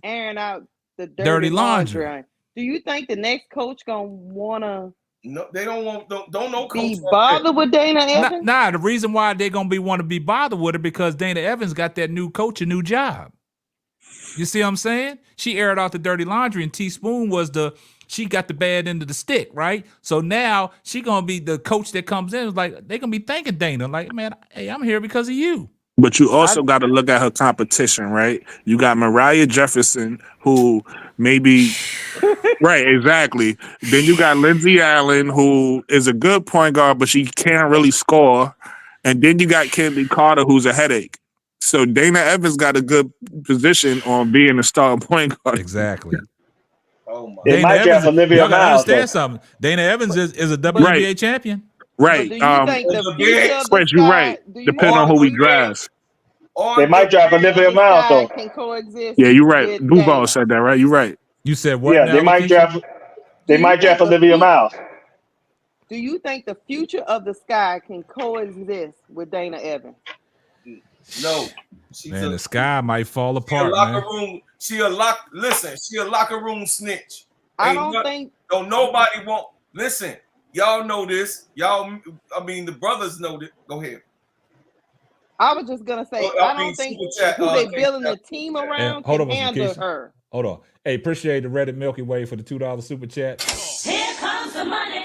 Speaker 18: airing out the dirty laundry, do you think the next coach gonna wanna?
Speaker 10: No, they don't want. Don't know.
Speaker 18: Be bothered with Dana Evans?
Speaker 3: Nah, the reason why they're gonna want to be bothered with her because Dana Evans got that new coach, a new job. You see what I'm saying? She aired out the dirty laundry, and Teaspoon she got the bad end of the stick, right? So now she gonna be the coach that comes in. Like they gonna be thanking Dana, like, man, hey, I'm here because of you.
Speaker 17: But you also got to look at her competition, right? You got Mariah Jefferson, who maybe right, exactly. Then you got Lindsey Allen, who is a good point guard, but she can't really score. And then you got Kennedy Carter, who's a headache. So Dana Evans got a good position on being a star point guard.
Speaker 3: Exactly.
Speaker 10: Oh my.
Speaker 13: They
Speaker 3: Dana
Speaker 13: might draft
Speaker 3: Evans,
Speaker 13: Olivia
Speaker 3: y'all gotta
Speaker 13: Miles,
Speaker 3: understand
Speaker 13: though.
Speaker 3: something. Dana Evans is a WNBA
Speaker 17: Right.
Speaker 3: champion.
Speaker 18: But
Speaker 17: Right.
Speaker 18: do you think the future of the
Speaker 17: Chris, you're right.
Speaker 18: Sky? Do you
Speaker 17: Depending on
Speaker 18: think
Speaker 17: who we
Speaker 18: the
Speaker 17: draft.
Speaker 13: They might draft
Speaker 18: future of
Speaker 13: Olivia
Speaker 18: the
Speaker 13: Miles,
Speaker 18: Sky
Speaker 13: though.
Speaker 18: can coexist
Speaker 17: Yeah, you're right.
Speaker 18: with
Speaker 17: Duval
Speaker 18: Dana?
Speaker 17: said that, right? You're right.
Speaker 3: You said what
Speaker 13: Yeah,
Speaker 3: now,
Speaker 13: they might
Speaker 3: Lakeisha?
Speaker 13: draft.
Speaker 18: Do
Speaker 13: They
Speaker 18: you
Speaker 13: might draft
Speaker 18: think the
Speaker 13: Olivia Miles.
Speaker 18: Do you think the future of the Sky can coexist with Dana Evans?
Speaker 10: No. She's
Speaker 3: Man,
Speaker 10: a
Speaker 3: the Sky might fall
Speaker 10: she a
Speaker 3: apart,
Speaker 10: locker
Speaker 3: man.
Speaker 10: room. She a locker room snitch.
Speaker 18: I don't think.
Speaker 10: Don't nobody want. Listen, y'all know this. Y'all, I mean, the brothers know this. Go ahead.
Speaker 18: I was just gonna say I don't think
Speaker 10: Super chat,
Speaker 18: who they
Speaker 10: K-Sap,
Speaker 18: building the
Speaker 10: super
Speaker 18: team
Speaker 10: chat.
Speaker 18: around
Speaker 3: Hold
Speaker 18: can
Speaker 3: on for some
Speaker 18: handle
Speaker 3: Keisha.
Speaker 18: her.
Speaker 3: Hold on. Hey, appreciate the Reddit Milky Way for the $2 super chat.
Speaker 5: Here comes the money.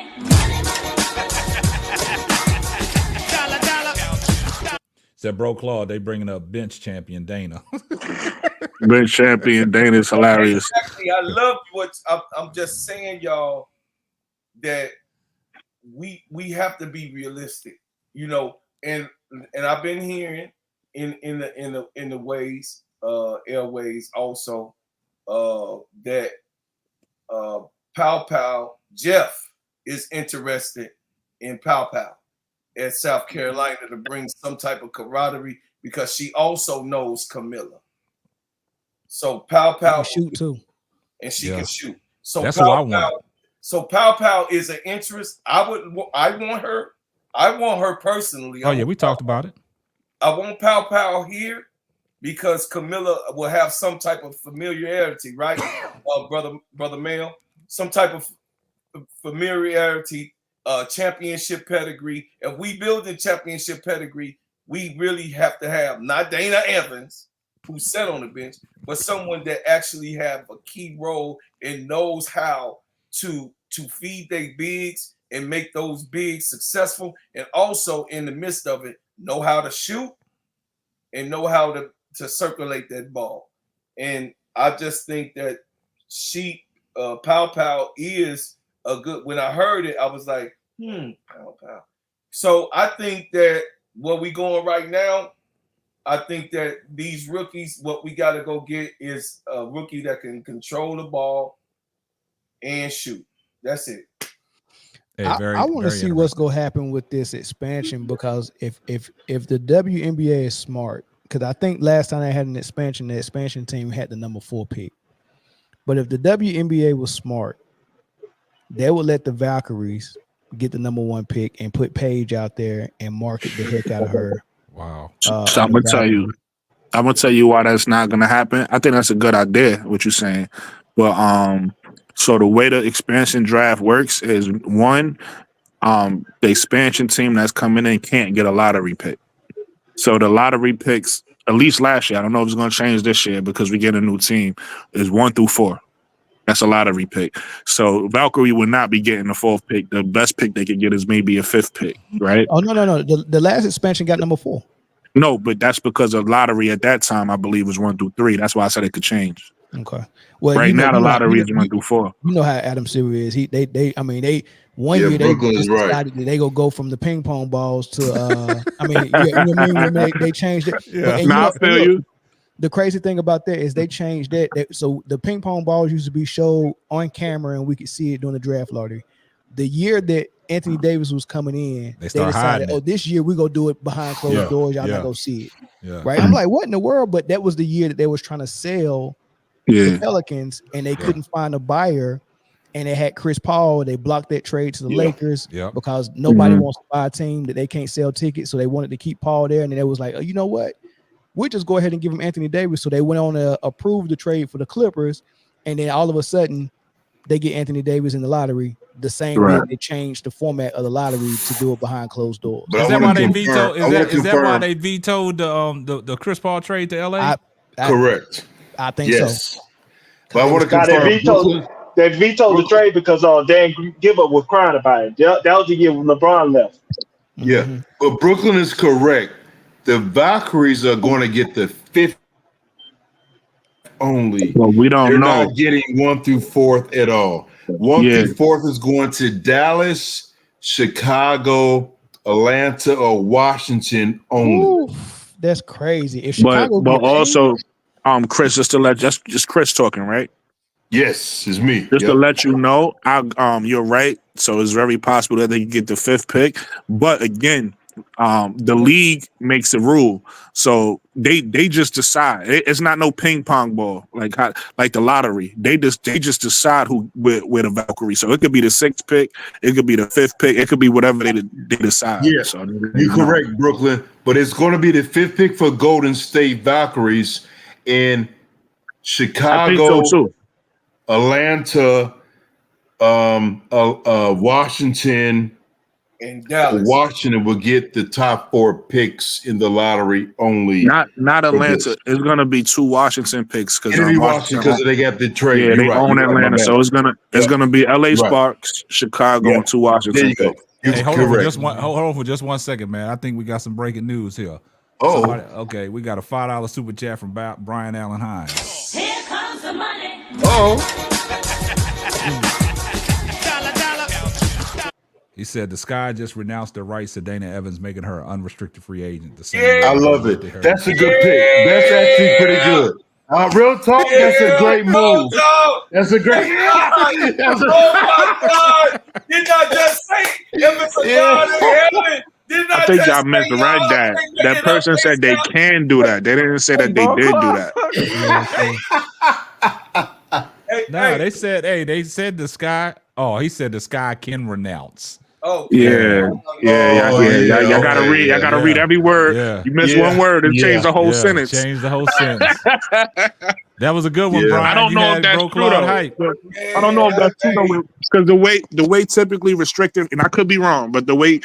Speaker 3: Said Bro Claude, they bringing up bench champion Dana.
Speaker 17: Bench champion Dana is hilarious.
Speaker 10: Exactly. I love what I'm just saying, y'all, that we have to be realistic, you know, and I've been hearing in the ways airways also that Pow Jeff is interested in Pow at South Carolina to bring some type of camaraderie because she also knows Camilla. So Pow
Speaker 15: can shoot too.
Speaker 10: and she can shoot. So
Speaker 3: That's what I want.
Speaker 10: So Pow is an interest. I want her. I want her personally.
Speaker 3: Oh yeah, we talked about it.
Speaker 10: I want Pow here because Camilla will have some type of familiarity, right? brother Mail, some type of familiarity, championship pedigree. If we build a championship pedigree, we really have to have not Dana Evans, who sat on the bench, but someone that actually have a key role and knows how to feed their bigs and make those bigs successful, and also in the midst of it, know how to shoot and know how to circulate that ball. And I just think that Pow is a good. When I heard it, I was like, Pow. So I think that where we going right now, I think that these rookies, what we got to go get is a rookie that can control the ball and shoot. That's it.
Speaker 3: Hey,
Speaker 15: I want to see what's going to happen with this expansion, because if the WNBA is smart, because I think last time they had an expansion, the expansion team had the number 4 pick. But if the WNBA was smart, they would let the Valkyries get the number 1 pick and put Paige out there and market the heck out of her.
Speaker 3: Wow.
Speaker 17: So I'm gonna tell you why that's not gonna happen. I think that's a good idea, what you're saying. But so the way the expansion draft works is one, the expansion team that's coming in can't get a lottery pick. So the lottery picks, at least last year, I don't know if it's gonna change this year because we get a new team, is 1 through 4. That's a lottery pick. So Valkyrie would not be getting the 4th pick. The best pick they could get is maybe a 5th pick, right?
Speaker 15: Oh no. The last expansion got number 4.
Speaker 17: No, but that's because of lottery at that time, I believe, was 1 through 3. That's why I said it could change.
Speaker 15: Okay. Well,
Speaker 17: right now the lottery is 1 through 4.
Speaker 15: You know how Adam Silver is. They one
Speaker 14: Yeah,
Speaker 15: year they
Speaker 14: Brooklyn is
Speaker 15: just
Speaker 14: right.
Speaker 15: decided that they go from the ping pong balls to you know what I mean? They changed it.
Speaker 17: Yeah.
Speaker 15: And
Speaker 17: I feel you.
Speaker 15: The crazy thing about that is they changed that. So the ping pong balls used to be showed on camera and we could see it during the draft lottery. The year that Anthony Davis was coming in, they decided, this year we're gonna do it behind closed doors. Y'all not gonna see it.
Speaker 3: Yeah.
Speaker 15: Right. I'm like, what in the world? But that was the year that they was trying to sell the Pelicans and they couldn't find a buyer. And they had Chris Paul. They blocked that trade to the Lakers because nobody wants to buy a team that they can't sell tickets. So they wanted to keep Paul there. And then it was like, oh, you know what? We'll just go ahead and give him Anthony Davis. So they went on to approve the trade for the Clippers. And then all of a sudden, they get Anthony Davis in the lottery the same way they changed the format of the lottery to do it behind closed doors.
Speaker 14: But
Speaker 3: Is that why they vetoed? Is that why they vetoed the Chris Paul trade to LA?
Speaker 14: Correct.
Speaker 15: I think so.
Speaker 14: But I want to confirm.
Speaker 13: They vetoed the trade because Dan Gilbert was crying about it. That was the year when LeBron left.
Speaker 14: Yeah, but Brooklyn is correct. The Valkyries are going to get the 5th only.
Speaker 17: Well, we don't
Speaker 14: They're
Speaker 17: know.
Speaker 14: not getting 1 through 4th at all. 1 through 4th is going to Dallas, Chicago, Atlanta, or Washington only.
Speaker 15: That's crazy. If
Speaker 17: But
Speaker 15: Chicago
Speaker 17: but
Speaker 15: get paid,
Speaker 17: also, Chris, just to let just Chris talking, right?
Speaker 14: Yes, it's me.
Speaker 17: Just to
Speaker 14: Yep.
Speaker 17: let you know, you're right. So it's very possible that they can get the 5th pick. But again, the league makes a rule, so they just decide. It's not no ping pong ball like the lottery. They just decide who with a Valkyrie. So it could be the 6th pick, it could be the 5th pick, it could be whatever they decide.
Speaker 14: Yeah,
Speaker 17: So
Speaker 14: you're correct, Brooklyn. But it's going to be the 5th pick for Golden State Valkyries in Chicago.
Speaker 17: I think so too.
Speaker 14: Atlanta, Washington,
Speaker 10: and Dallas.
Speaker 14: Washington will get the top 4 picks in the lottery only.
Speaker 17: Not
Speaker 14: for
Speaker 17: Atlanta.
Speaker 14: this.
Speaker 17: It's gonna be 2 Washington picks because
Speaker 14: It'll be Washington because they got the trade.
Speaker 17: Yeah,
Speaker 14: You're
Speaker 17: they
Speaker 14: right.
Speaker 17: own
Speaker 14: You're right,
Speaker 17: Atlanta,
Speaker 14: my
Speaker 17: so
Speaker 14: bad.
Speaker 17: it's gonna be LA
Speaker 14: You're right.
Speaker 17: Sparks, Chicago,
Speaker 14: Yeah.
Speaker 17: and 2
Speaker 14: There
Speaker 17: Washington
Speaker 14: you go.
Speaker 17: picks.
Speaker 3: Hey, hold on
Speaker 14: correct.
Speaker 3: for just one second, man. I think we got some breaking news here.
Speaker 14: Oh.
Speaker 3: Okay, we got a $5 super chat from Brian Allen Hines.
Speaker 5: Here comes the money.
Speaker 3: He said the Sky just renounced their rights to Dana Evans, making her an unrestricted free agent.
Speaker 14: I love it. That's a good pick. That's actually pretty good. Real talk, that's a great move. That's a great. That's a,
Speaker 10: Oh my God! Did I just say if it's a God in heaven? Did
Speaker 17: I think y'all meant to write that. That person said they can do that. They didn't say that they did do that.
Speaker 3: They said the Sky. Oh, he said the Sky can renounce.
Speaker 10: Oh,
Speaker 17: Yeah. Y'all gotta read. Y'all gotta read every word.
Speaker 3: Yeah.
Speaker 17: You miss one word and change the whole sentence.
Speaker 3: Change the whole sentence. That was a good one, Brian.
Speaker 17: I don't know if that's true though. I don't know if that's true though, because the way typically restricted, and I could be wrong, but the way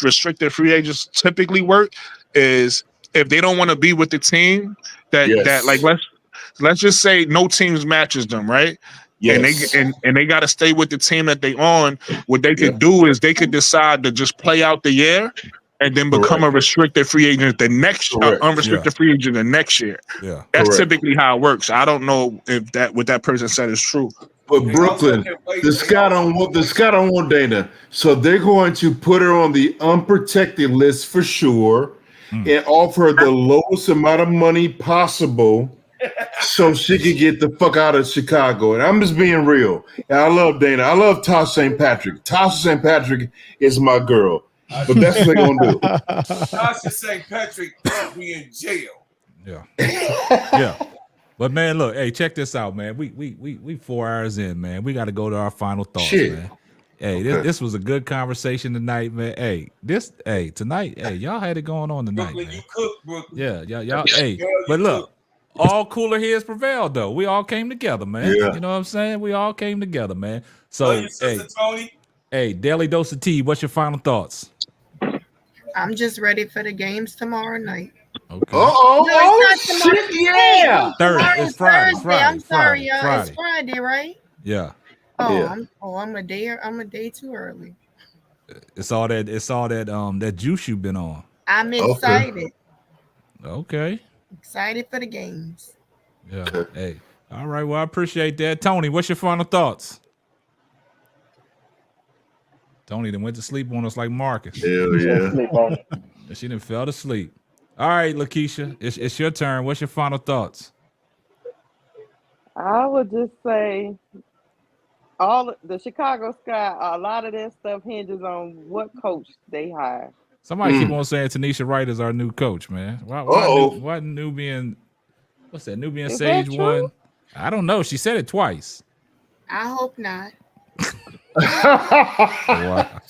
Speaker 17: restricted free agents typically work is if they don't want to be with the team that like let's just say no teams matches them, right?
Speaker 14: Yes.
Speaker 17: And they got to stay with the team that they on. What they could do is they could decide to just play out the year and then become a restricted free agent the next unrestricted free agent the next year.
Speaker 3: Yeah,
Speaker 17: that's typically how it works. I don't know if what that person said is true.
Speaker 14: But Brooklyn, the Sky don't want Dana, so they're going to put her on the unprotected list for sure, and offer her the lowest amount of money possible, so she could get the fuck out of Chicago. And I'm just being real. And I love Dana. I love Tasha St. Patrick. Tasha St. Patrick is my girl. But that's what they're gonna do.
Speaker 10: Tasha St. Patrick will be in jail.
Speaker 3: Yeah. But man, look, hey, check this out, man. We 4 hours in, man. We got to go to our final thoughts, man. Hey, this was a good conversation tonight, man. Hey, tonight, y'all had it going on tonight,
Speaker 10: Brooklyn,
Speaker 3: man.
Speaker 10: you cook, Brooklyn.
Speaker 3: Yeah, y'all. Hey, but look, all cooler heads prevailed, though. We all came together, man.
Speaker 14: Yeah.
Speaker 3: You know what I'm saying? We all came together, man. So,
Speaker 10: Tony.
Speaker 3: Daily Dose of Tea, what's your final thoughts?
Speaker 16: I'm just ready for the games tomorrow night.
Speaker 3: Okay.
Speaker 16: No, it's not tomorrow.
Speaker 3: Yeah. It's Friday.
Speaker 16: Thursday. I'm sorry, y'all.
Speaker 3: Friday.
Speaker 16: It's Friday, right?
Speaker 3: Yeah.
Speaker 16: I'm a day too early.
Speaker 3: It's all that juice you've been on.
Speaker 16: I'm excited.
Speaker 3: Okay.
Speaker 16: Excited for the games.
Speaker 3: Yeah. Hey. All right. Well, I appreciate that. Tony, what's your final thoughts? Tony then went to sleep on us like Marcus.
Speaker 14: Hell yeah.
Speaker 3: She done fell asleep. All right, Lakeisha, it's your turn. What's your final thoughts?
Speaker 18: I would just say the Chicago Sky, a lot of that stuff hinges on what coach they hire.
Speaker 3: Somebody keep on saying Tanisha Wright is our new coach, man. Why Nubian? What's that? Nubian
Speaker 16: Is
Speaker 3: Sage
Speaker 16: that true?
Speaker 3: one? I don't know. She said it twice.
Speaker 16: I hope not.
Speaker 3: Wow.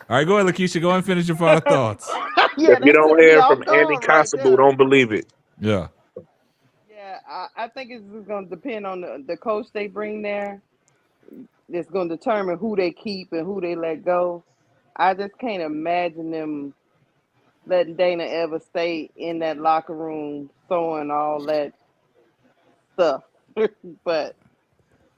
Speaker 3: All right, go ahead, Lakeisha. Go ahead and finish your final thoughts.
Speaker 17: If you don't hear from Andy Constable, don't believe it.
Speaker 3: Yeah.
Speaker 18: Yeah, I think it's just going to depend on the coach they bring there. It's going to determine who they keep and who they let go. I just can't imagine them letting Dana ever stay in that locker room throwing all that stuff.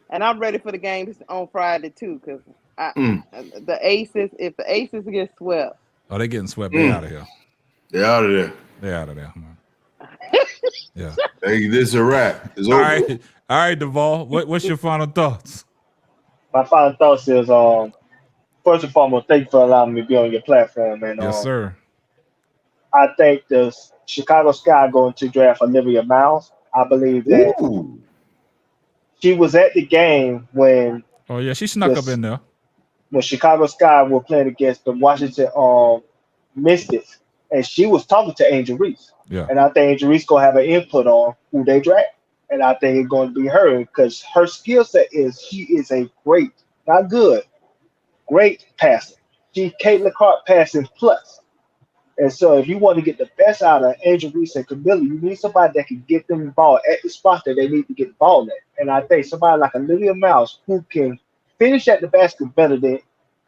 Speaker 18: And I'm ready for the games on Friday too, because the Aces, if the Aces get swept.
Speaker 3: Oh, they getting swept. They out of here.
Speaker 14: They're out of there.
Speaker 3: They're out of there. Yeah.
Speaker 14: Hey, this is a wrap. It's
Speaker 3: All
Speaker 14: over.
Speaker 3: right. All right, Duvall. What's your final thoughts?
Speaker 13: My final thoughts is first and foremost, thank you for allowing me to be on your platform, man.
Speaker 3: Yes, sir.
Speaker 13: I think the Chicago Sky going to draft Olivia Miles. I believe that
Speaker 14: Ooh.
Speaker 13: she was at the game when
Speaker 3: Oh yeah, she snuck up
Speaker 13: this
Speaker 3: in there.
Speaker 13: when Chicago Sky were playing against the Washington Mystics, and she was talking to Angel Reese.
Speaker 3: Yeah.
Speaker 13: And I think Angel Reese gonna have an input on who they draft. And I think it's going to be her because her skill set is she is a great, not good, great passer. She's Caitlin Clark passing plus. And so if you want to get the best out of Angel Reese and Camilla, you need somebody that can get them the ball at the spot that they need to get the ball at. And I think somebody like Olivia Miles who can finish at the basket better than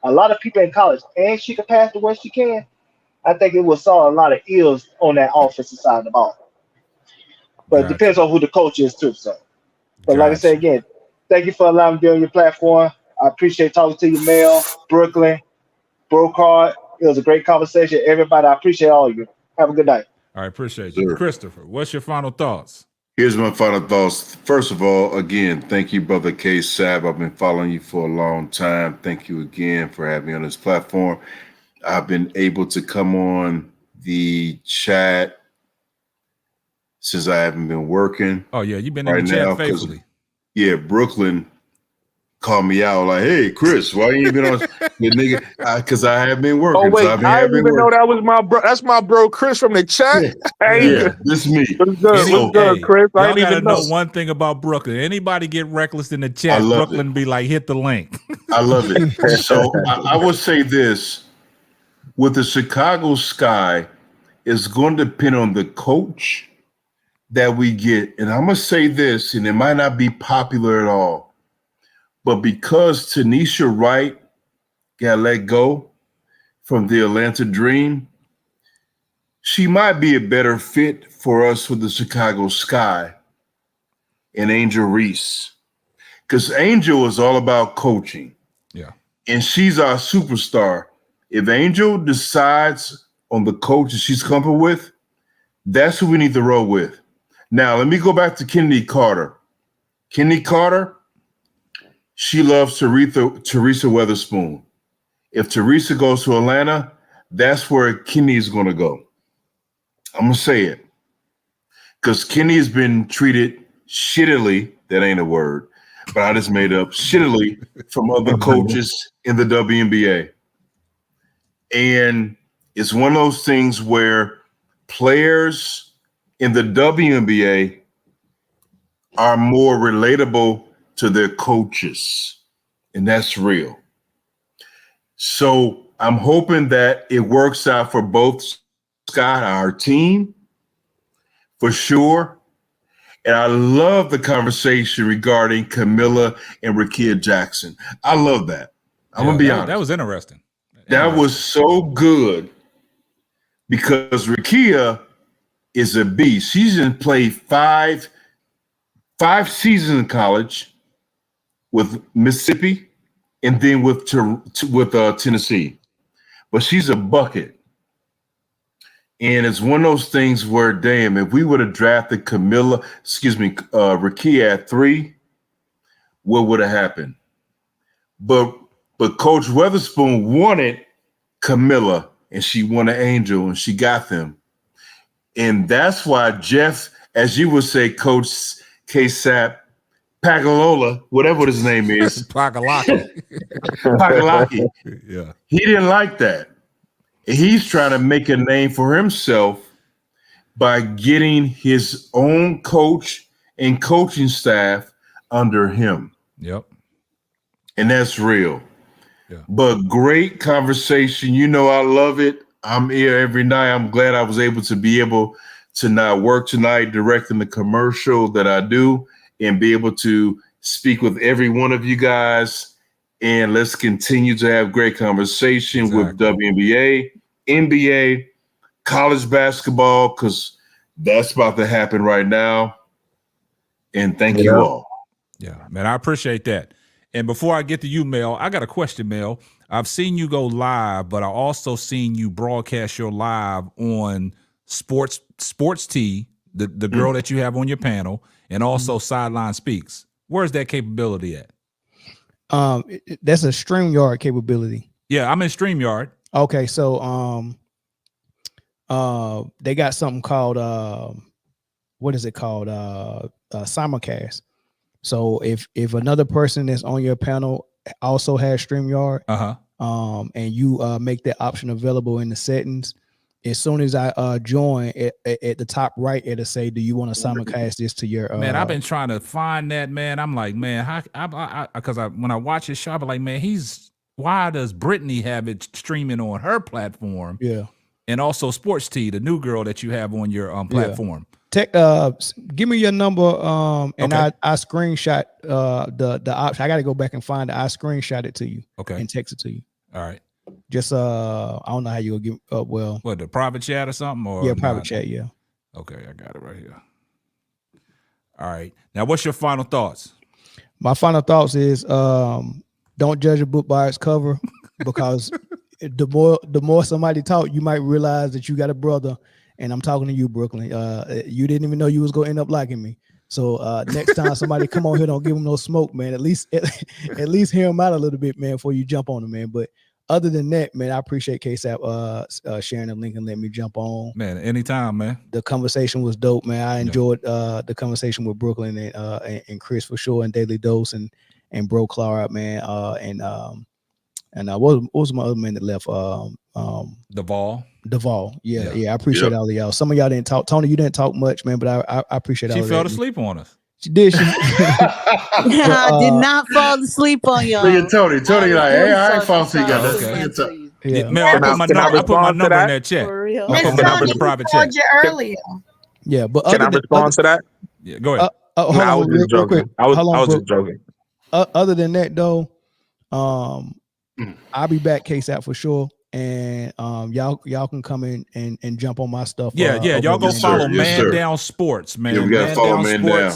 Speaker 13: a lot of people in college, and she can pass the way she can. I think it will solve a lot of ills on that offensive side of the ball. But it depends on who the coach is too. So, but like I said again, thank you for allowing me to be on your platform. I appreciate talking to you, Mel, Brooklyn, Brocard. It was a great conversation. Everybody, I appreciate all of you. Have a good night.
Speaker 3: All right, appreciate you. Christopher, what's your final thoughts?
Speaker 14: Here's my final thoughts. First of all, again, thank you, Brother K. Sab. I've been following you for a long time. Thank you again for having me on this platform. I've been able to come on the chat since I haven't been working.
Speaker 3: Oh, yeah, you've been in the chat faithfully.
Speaker 14: Yeah, Brooklyn called me out like, "Hey, Chris, why you ain't been on?" The nigga, because I have been working.
Speaker 17: Oh wait,
Speaker 14: so
Speaker 17: I didn't even know that was my bro. That's my bro, Chris from the chat.
Speaker 14: Yeah,
Speaker 17: Hey,
Speaker 14: yeah, this is me.
Speaker 17: What's good?
Speaker 3: Any-
Speaker 17: What's good,
Speaker 3: hey,
Speaker 17: Chris? I
Speaker 3: y'all
Speaker 17: didn't
Speaker 3: gotta
Speaker 17: even
Speaker 3: know
Speaker 17: know.
Speaker 3: one thing about Brooklyn. Anybody get reckless in the chat,
Speaker 14: I love
Speaker 3: Brooklyn be like, hit the link.
Speaker 14: I love it. So I would say this with the Chicago Sky, it's going to depend on the coach that we get. And I'm going to say this, and it might not be popular at all, but because Tanisha Wright got let go from the Atlanta Dream, she might be a better fit for us for the Chicago Sky and Angel Reese. Because Angel is all about coaching.
Speaker 3: Yeah.
Speaker 14: And she's our superstar. If Angel decides on the coach that she's comfortable with, that's who we need to roll with. Now, let me go back to Kennedy Carter. Kennedy Carter, she loves Teresa Weatherspoon. If Teresa goes to Atlanta, that's where Kennedy is going to go. I'm going to say it. Because Kennedy has been treated shittily, that ain't a word, but I just made up, shittily from other coaches in the WNBA. And it's one of those things where players in the WNBA are more relatable to their coaches, and that's real. So I'm hoping that it works out for both Scott, our team, for sure. And I love the conversation regarding Camilla and Rakia Jackson. I love that. I'm going to be honest.
Speaker 3: That was interesting.
Speaker 14: That was so good because Rakia is a beast. She's played five seasons in college with Mississippi and then with Tennessee. But she's a bucket. And it's one of those things where, damn, if we would have drafted Rakia at 3, what would have happened? But Coach Weatherspoon wanted Camilla, and she wanted Angel, and she got them. And that's why Jeff, as you would say, Coach K-Sap, Pagalola, whatever his name is.
Speaker 3: Pagalaki.
Speaker 14: Yeah. He didn't like that. He's trying to make a name for himself by getting his own coach and coaching staff under him.
Speaker 3: Yep.
Speaker 14: And that's real.
Speaker 3: Yeah.
Speaker 14: But great conversation. You know, I love it. I'm here every night. I'm glad I was able to not work tonight directing the commercial that I do and be able to speak with every one of you guys. And let's continue to have great conversation with WNBA, NBA, college basketball, because that's about to happen right now. And thank you all.
Speaker 3: Yeah, man, I appreciate that. And before I get to you, Mel, I got a question, Mel. I've seen you go live, but I also seen you broadcast your live on Sports T, the girl that you have on your panel, and also Sideline Speaks. Where's that capability at?
Speaker 15: That's a StreamYard capability.
Speaker 3: Yeah, I'm in StreamYard.
Speaker 15: Okay, so they got something called what is it called? Simulcast. So if another person that's on your panel also has StreamYard, and you make that option available in the settings, as soon as I join at the top right, it'll say, "Do you want to simulcast this to your?"
Speaker 3: Man, I've been trying to find that, man. I'm like, man, how? Because when I watch his show, I'm like, man, why does Brittany have it streaming on her platform?
Speaker 15: Yeah,
Speaker 3: and also Sports T, the new girl that you have on your platform.
Speaker 15: Give me your number, and I screenshot the option. I got to go back and find it. I screenshot it to you, and text it to you.
Speaker 3: All right.
Speaker 15: Just I don't know how you gonna give
Speaker 3: what, the private chat or something, or
Speaker 15: yeah, private chat, yeah.
Speaker 3: Okay, I got it right here. All right. Now, what's your final thoughts?
Speaker 15: My final thoughts is don't judge a book by its cover, because the more somebody talk, you might realize that you got a brother. And I'm talking to you, Brooklyn. You didn't even know you was gonna end up liking me. So next time somebody come on here, don't give them no smoke, man. At least hear them out a little bit, man, before you jump on them, man. But other than that, man, I appreciate KSAP sharing the link and letting me jump on.
Speaker 3: Man, anytime, man.
Speaker 15: The conversation was dope, man. I enjoyed the conversation with Brooklyn and Chris for sure, and Daily Dose and Bro Clara, man. And what was my other man that left? Duvall. Yeah. I appreciate all of y'all. Some of y'all didn't talk. Tony, you didn't talk much, man, but I appreciate all of that.
Speaker 3: She fell asleep on us.
Speaker 15: She did.
Speaker 12: I did not fall asleep on y'all.
Speaker 14: Look at Tony. Tony, like, hey, I ain't fall asleep.
Speaker 15: Yeah.
Speaker 3: Man, I put my number in that chat.
Speaker 16: Miss Tony, he called you earlier.
Speaker 15: Yeah, but
Speaker 17: can I respond to that?
Speaker 3: Yeah, go ahead.
Speaker 15: Hold on,
Speaker 17: I was just joking. I was just joking.
Speaker 15: Other than that, though, I'll be back KSAP for sure. And y'all can come in and jump on my stuff.
Speaker 3: Y'all go follow Man Down Sports, man.
Speaker 14: Yeah, we gotta follow Man Down.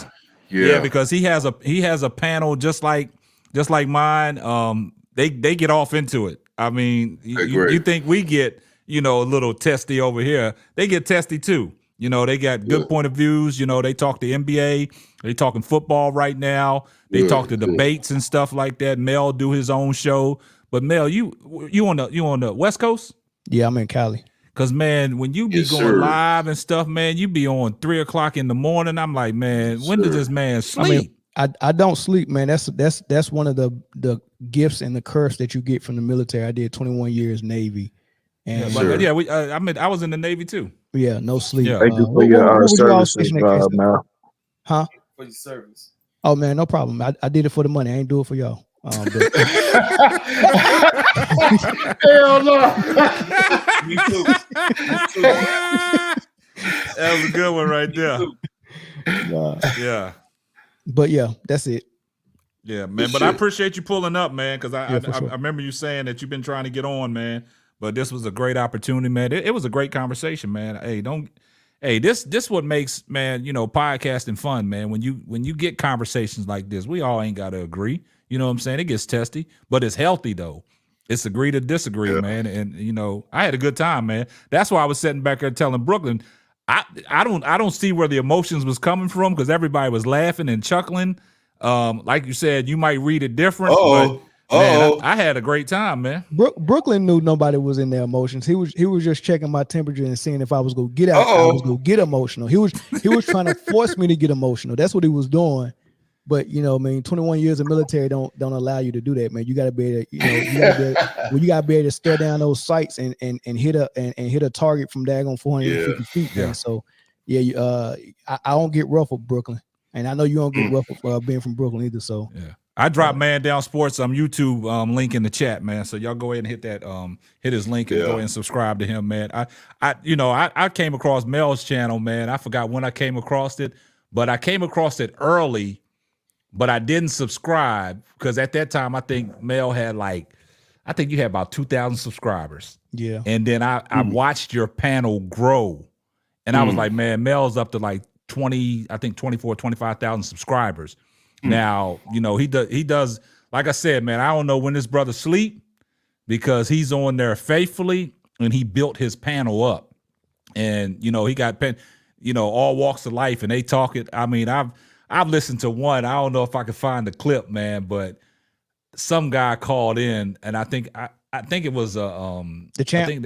Speaker 3: Yeah, because he has a panel just like mine. They get off into it. I mean, you think we get a little testy over here? They get testy too. They got good point of views. They talk to NBA. They talking football right now. They talk to debates and stuff like that. Mel do his own show. But Mel, you on the West Coast?
Speaker 15: Yeah, I'm in Cali.
Speaker 3: Cause man, when you be going live and stuff, man, you be on 3 o'clock in the morning. I'm like, man, when does this man sleep?
Speaker 15: I don't sleep, man. That's one of the gifts and the curse that you get from the military. I did 21 years Navy, and
Speaker 3: I was in the Navy too.
Speaker 15: Yeah, no sleep.
Speaker 17: Yeah. Thank you for your service, Mel.
Speaker 15: Huh?
Speaker 10: For your service.
Speaker 15: Oh man, no problem. I did it for the money. I ain't do it for y'all.
Speaker 14: Hell no.
Speaker 10: Me too.
Speaker 3: That was a good one right there. Yeah.
Speaker 15: But yeah, that's it.
Speaker 3: Yeah, man. But I appreciate you pulling up, man, because I remember you saying that you've been trying to get on, man. But this was a great opportunity, man. It was a great conversation, man. This what makes, man, podcasting fun, man. When you get conversations like this, we all ain't gotta agree. You know what I'm saying? It gets testy, but it's healthy though. It's agree to disagree, man. And I had a good time, man. That's why I was sitting back there telling Brooklyn, I don't see where the emotions was coming from, because everybody was laughing and chuckling. Like you said, you might read it different. But man, I had a great time, man.
Speaker 15: Brooklyn knew nobody was in their emotions. He was just checking my temperature and seeing if I was gonna get out. I was gonna get emotional. He was trying to force me to get emotional. That's what he was doing. But 21 years of military don't allow you to do that, man. You gotta be able to, you gotta be able to stare down those sights and hit a target from daggone 450 feet. Man. So I don't get rough with Brooklyn, and I know you don't get rough with being from Brooklyn either. So
Speaker 3: I dropped Man Down Sports YouTube link in the chat, man. So y'all go ahead and hit that hit his link and go ahead and subscribe to him, man. I came across Mel's channel, man. I forgot when I came across it, but I came across it early. But I didn't subscribe because at that time I think Mel had I think you had about 2,000 subscribers.
Speaker 15: Yeah.
Speaker 3: And then I watched your panel grow, and I was like, man, Mel's up to 24, 25,000 subscribers. Now, he does, like I said, man, I don't know when this brother sleep, because he's on there faithfully, and he built his panel up, and he got all walks of life, and they talk it. I mean, I've listened to one. I don't know if I can find the clip, man, but some guy called in, and I think it was
Speaker 15: the champ.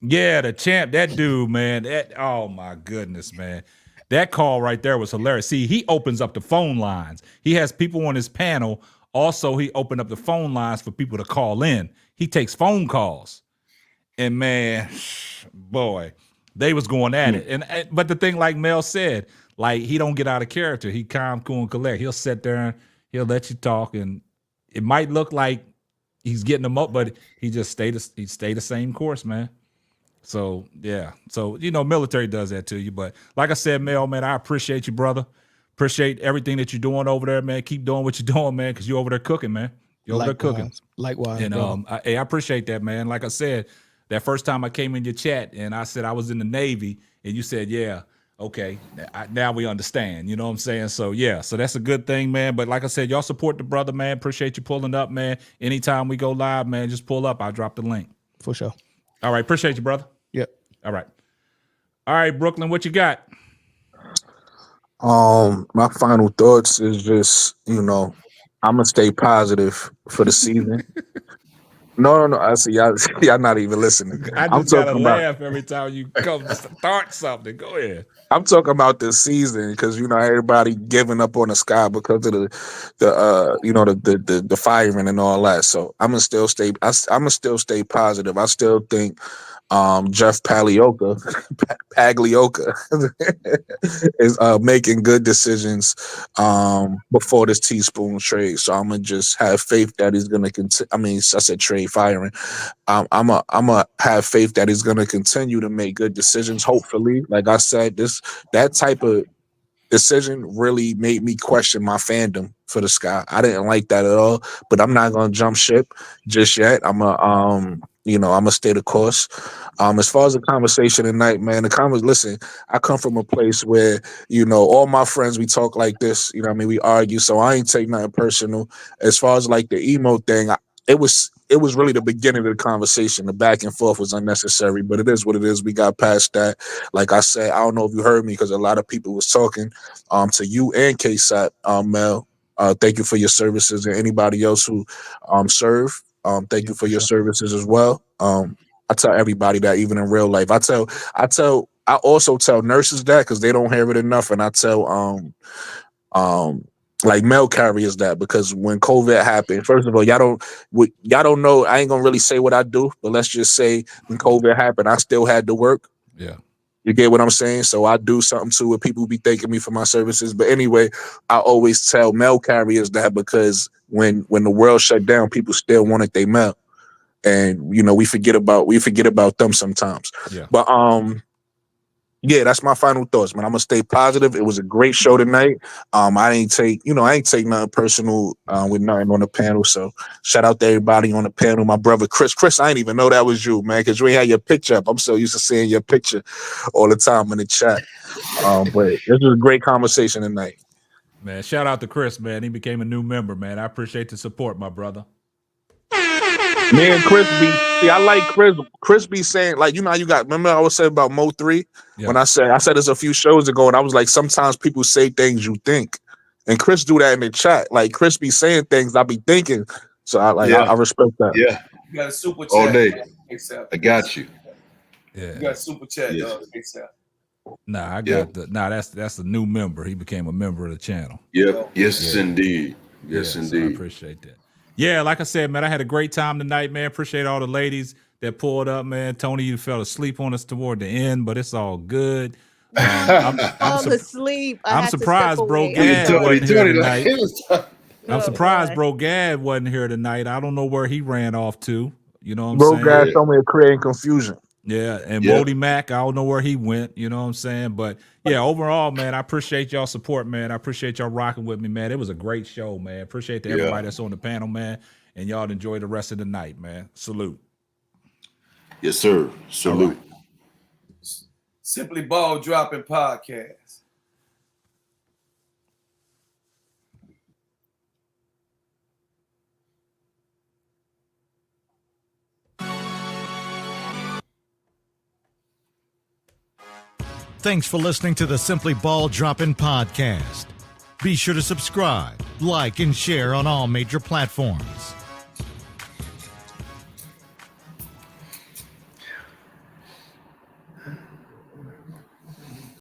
Speaker 3: Yeah, the champ, that dude, man. Oh my goodness, man. That call right there was hilarious. See, he opens up the phone lines. He has people on his panel. Also, he opened up the phone lines for people to call in. He takes phone calls. And man, boy, they was going at it. But the thing, like Mel said, like he don't get out of character. He calm, cool, and collect. He'll sit there and he'll let you talk. And it might look like he's getting them up, but he just stay the same course, man. So yeah, so military does that to you. But like I said, Mel, man, I appreciate you, brother. Appreciate everything that you're doing over there, man. Keep doing what you're doing, man, because you're over there cooking, man. You're over there cooking.
Speaker 15: Likewise,
Speaker 3: and I appreciate that, man. Like I said, that first time I came in your chat and I said I was in the Navy, and you said, yeah, okay, now we understand. You know what I'm saying? So yeah, so that's a good thing, man. But like I said, y'all support the brother, man. Appreciate you pulling up, man. Anytime we go live, man, just pull up. I'll drop the link.
Speaker 15: For sure.
Speaker 3: All right, appreciate you, brother.
Speaker 15: Yep.
Speaker 3: All right, Brooklyn, what you got?
Speaker 11: My final thoughts is just, I'm gonna stay positive for the season. No. I see y'all not even listening.
Speaker 3: I just gotta laugh every time you come to start something. Go ahead.
Speaker 11: I'm talking about this season because everybody giving up on the Sky because of the firing and all that. So I'm gonna still stay. I'm gonna still stay positive. I still think Jeff Paliocca is making good decisions before this teaspoon trade. So I'm gonna just have faith that he's gonna continue. I mean, I said trade firing. I'm gonna have faith that he's gonna continue to make good decisions. Hopefully, like I said, that type of decision really made me question my fandom for the Sky. I didn't like that at all, but I'm not gonna jump ship just yet. I'm gonna stay the course. As far as the conversation tonight, man, listen, I come from a place where, all my friends, we talk like this, we argue, so I ain't take nothing personal. As far as like the emo thing, it was really the beginning of the conversation. The back and forth was unnecessary, but it is what it is. We got past that. Like I said, I don't know if you heard me because a lot of people was talking to you and KSAT, Mel. Thank you for your services, and anybody else who serve. Thank you for your services as well. I tell everybody that, even in real life. I also tell nurses that because they don't hear it enough, and I tell like mail carriers that, because when COVID happened, first of all, y'all don't know. I ain't gonna really say what I do, but let's just say when COVID happened, I still had to work.
Speaker 3: Yeah.
Speaker 11: You get what I'm saying? So I do something too, where people be thanking me for my services. But anyway, I always tell mail carriers that because when the world shut down, people still wanted their mail. And we forget about them sometimes.
Speaker 3: Yeah.
Speaker 11: But yeah, that's my final thoughts, man. I'm gonna stay positive. It was a great show tonight. I ain't take nothing personal with nothing on the panel. So shout out to everybody on the panel. My brother Chris. I didn't even know that was you, man, because you ain't had your picture up. I'm so used to seeing your picture all the time in the chat. But this was a great conversation tonight.
Speaker 3: Man, shout out to Chris, man. He became a new member, man. I appreciate the support, my brother.
Speaker 11: Me and Chris I like Chris. Chris be saying, like, how you got, remember I was saying about Mo 3?
Speaker 3: Yeah.
Speaker 11: When I said this a few shows ago, and I was like, sometimes people say things you think. And Chris do that in the chat. Like, Chris be saying things I be thinking. So I respect that.
Speaker 14: Yeah.
Speaker 10: You got a super chat.
Speaker 14: All day.
Speaker 10: ASAP.
Speaker 14: I got you.
Speaker 3: Yeah.
Speaker 10: You got a super chat,
Speaker 14: Yes.
Speaker 10: ASAP.
Speaker 3: Nah, I got that's a new member. He became a member of the channel.
Speaker 14: Yep. Yes, indeed. Yes, indeed.
Speaker 3: So I appreciate that. Yeah, like I said, man, I had a great time tonight, man. Appreciate all the ladies that pulled up, man. Tony, you fell asleep on us toward the end, but it's all good. I'm
Speaker 12: asleep.
Speaker 3: I'm surprised Bro Gad wasn't here tonight. I'm surprised Bro Gad wasn't here tonight. I don't know where he ran off to. You know what I'm saying?
Speaker 11: Bro Gad told me to create confusion.
Speaker 3: Yeah, and Wody Mack, I don't know where he went, you know what I'm saying? But yeah, overall, man, I appreciate y'all support, man. I appreciate y'all rocking with me, man. It was a great show, man. Appreciate everybody that's on the panel, man. And y'all enjoy the rest of the night, man. Salute.
Speaker 14: Yes, sir. Salute.
Speaker 10: Right. Simply Ball Dropping Podcast.
Speaker 2: Thanks for listening to the Simply Ball Dropping Podcast. Be sure to subscribe, like, and share on all major platforms.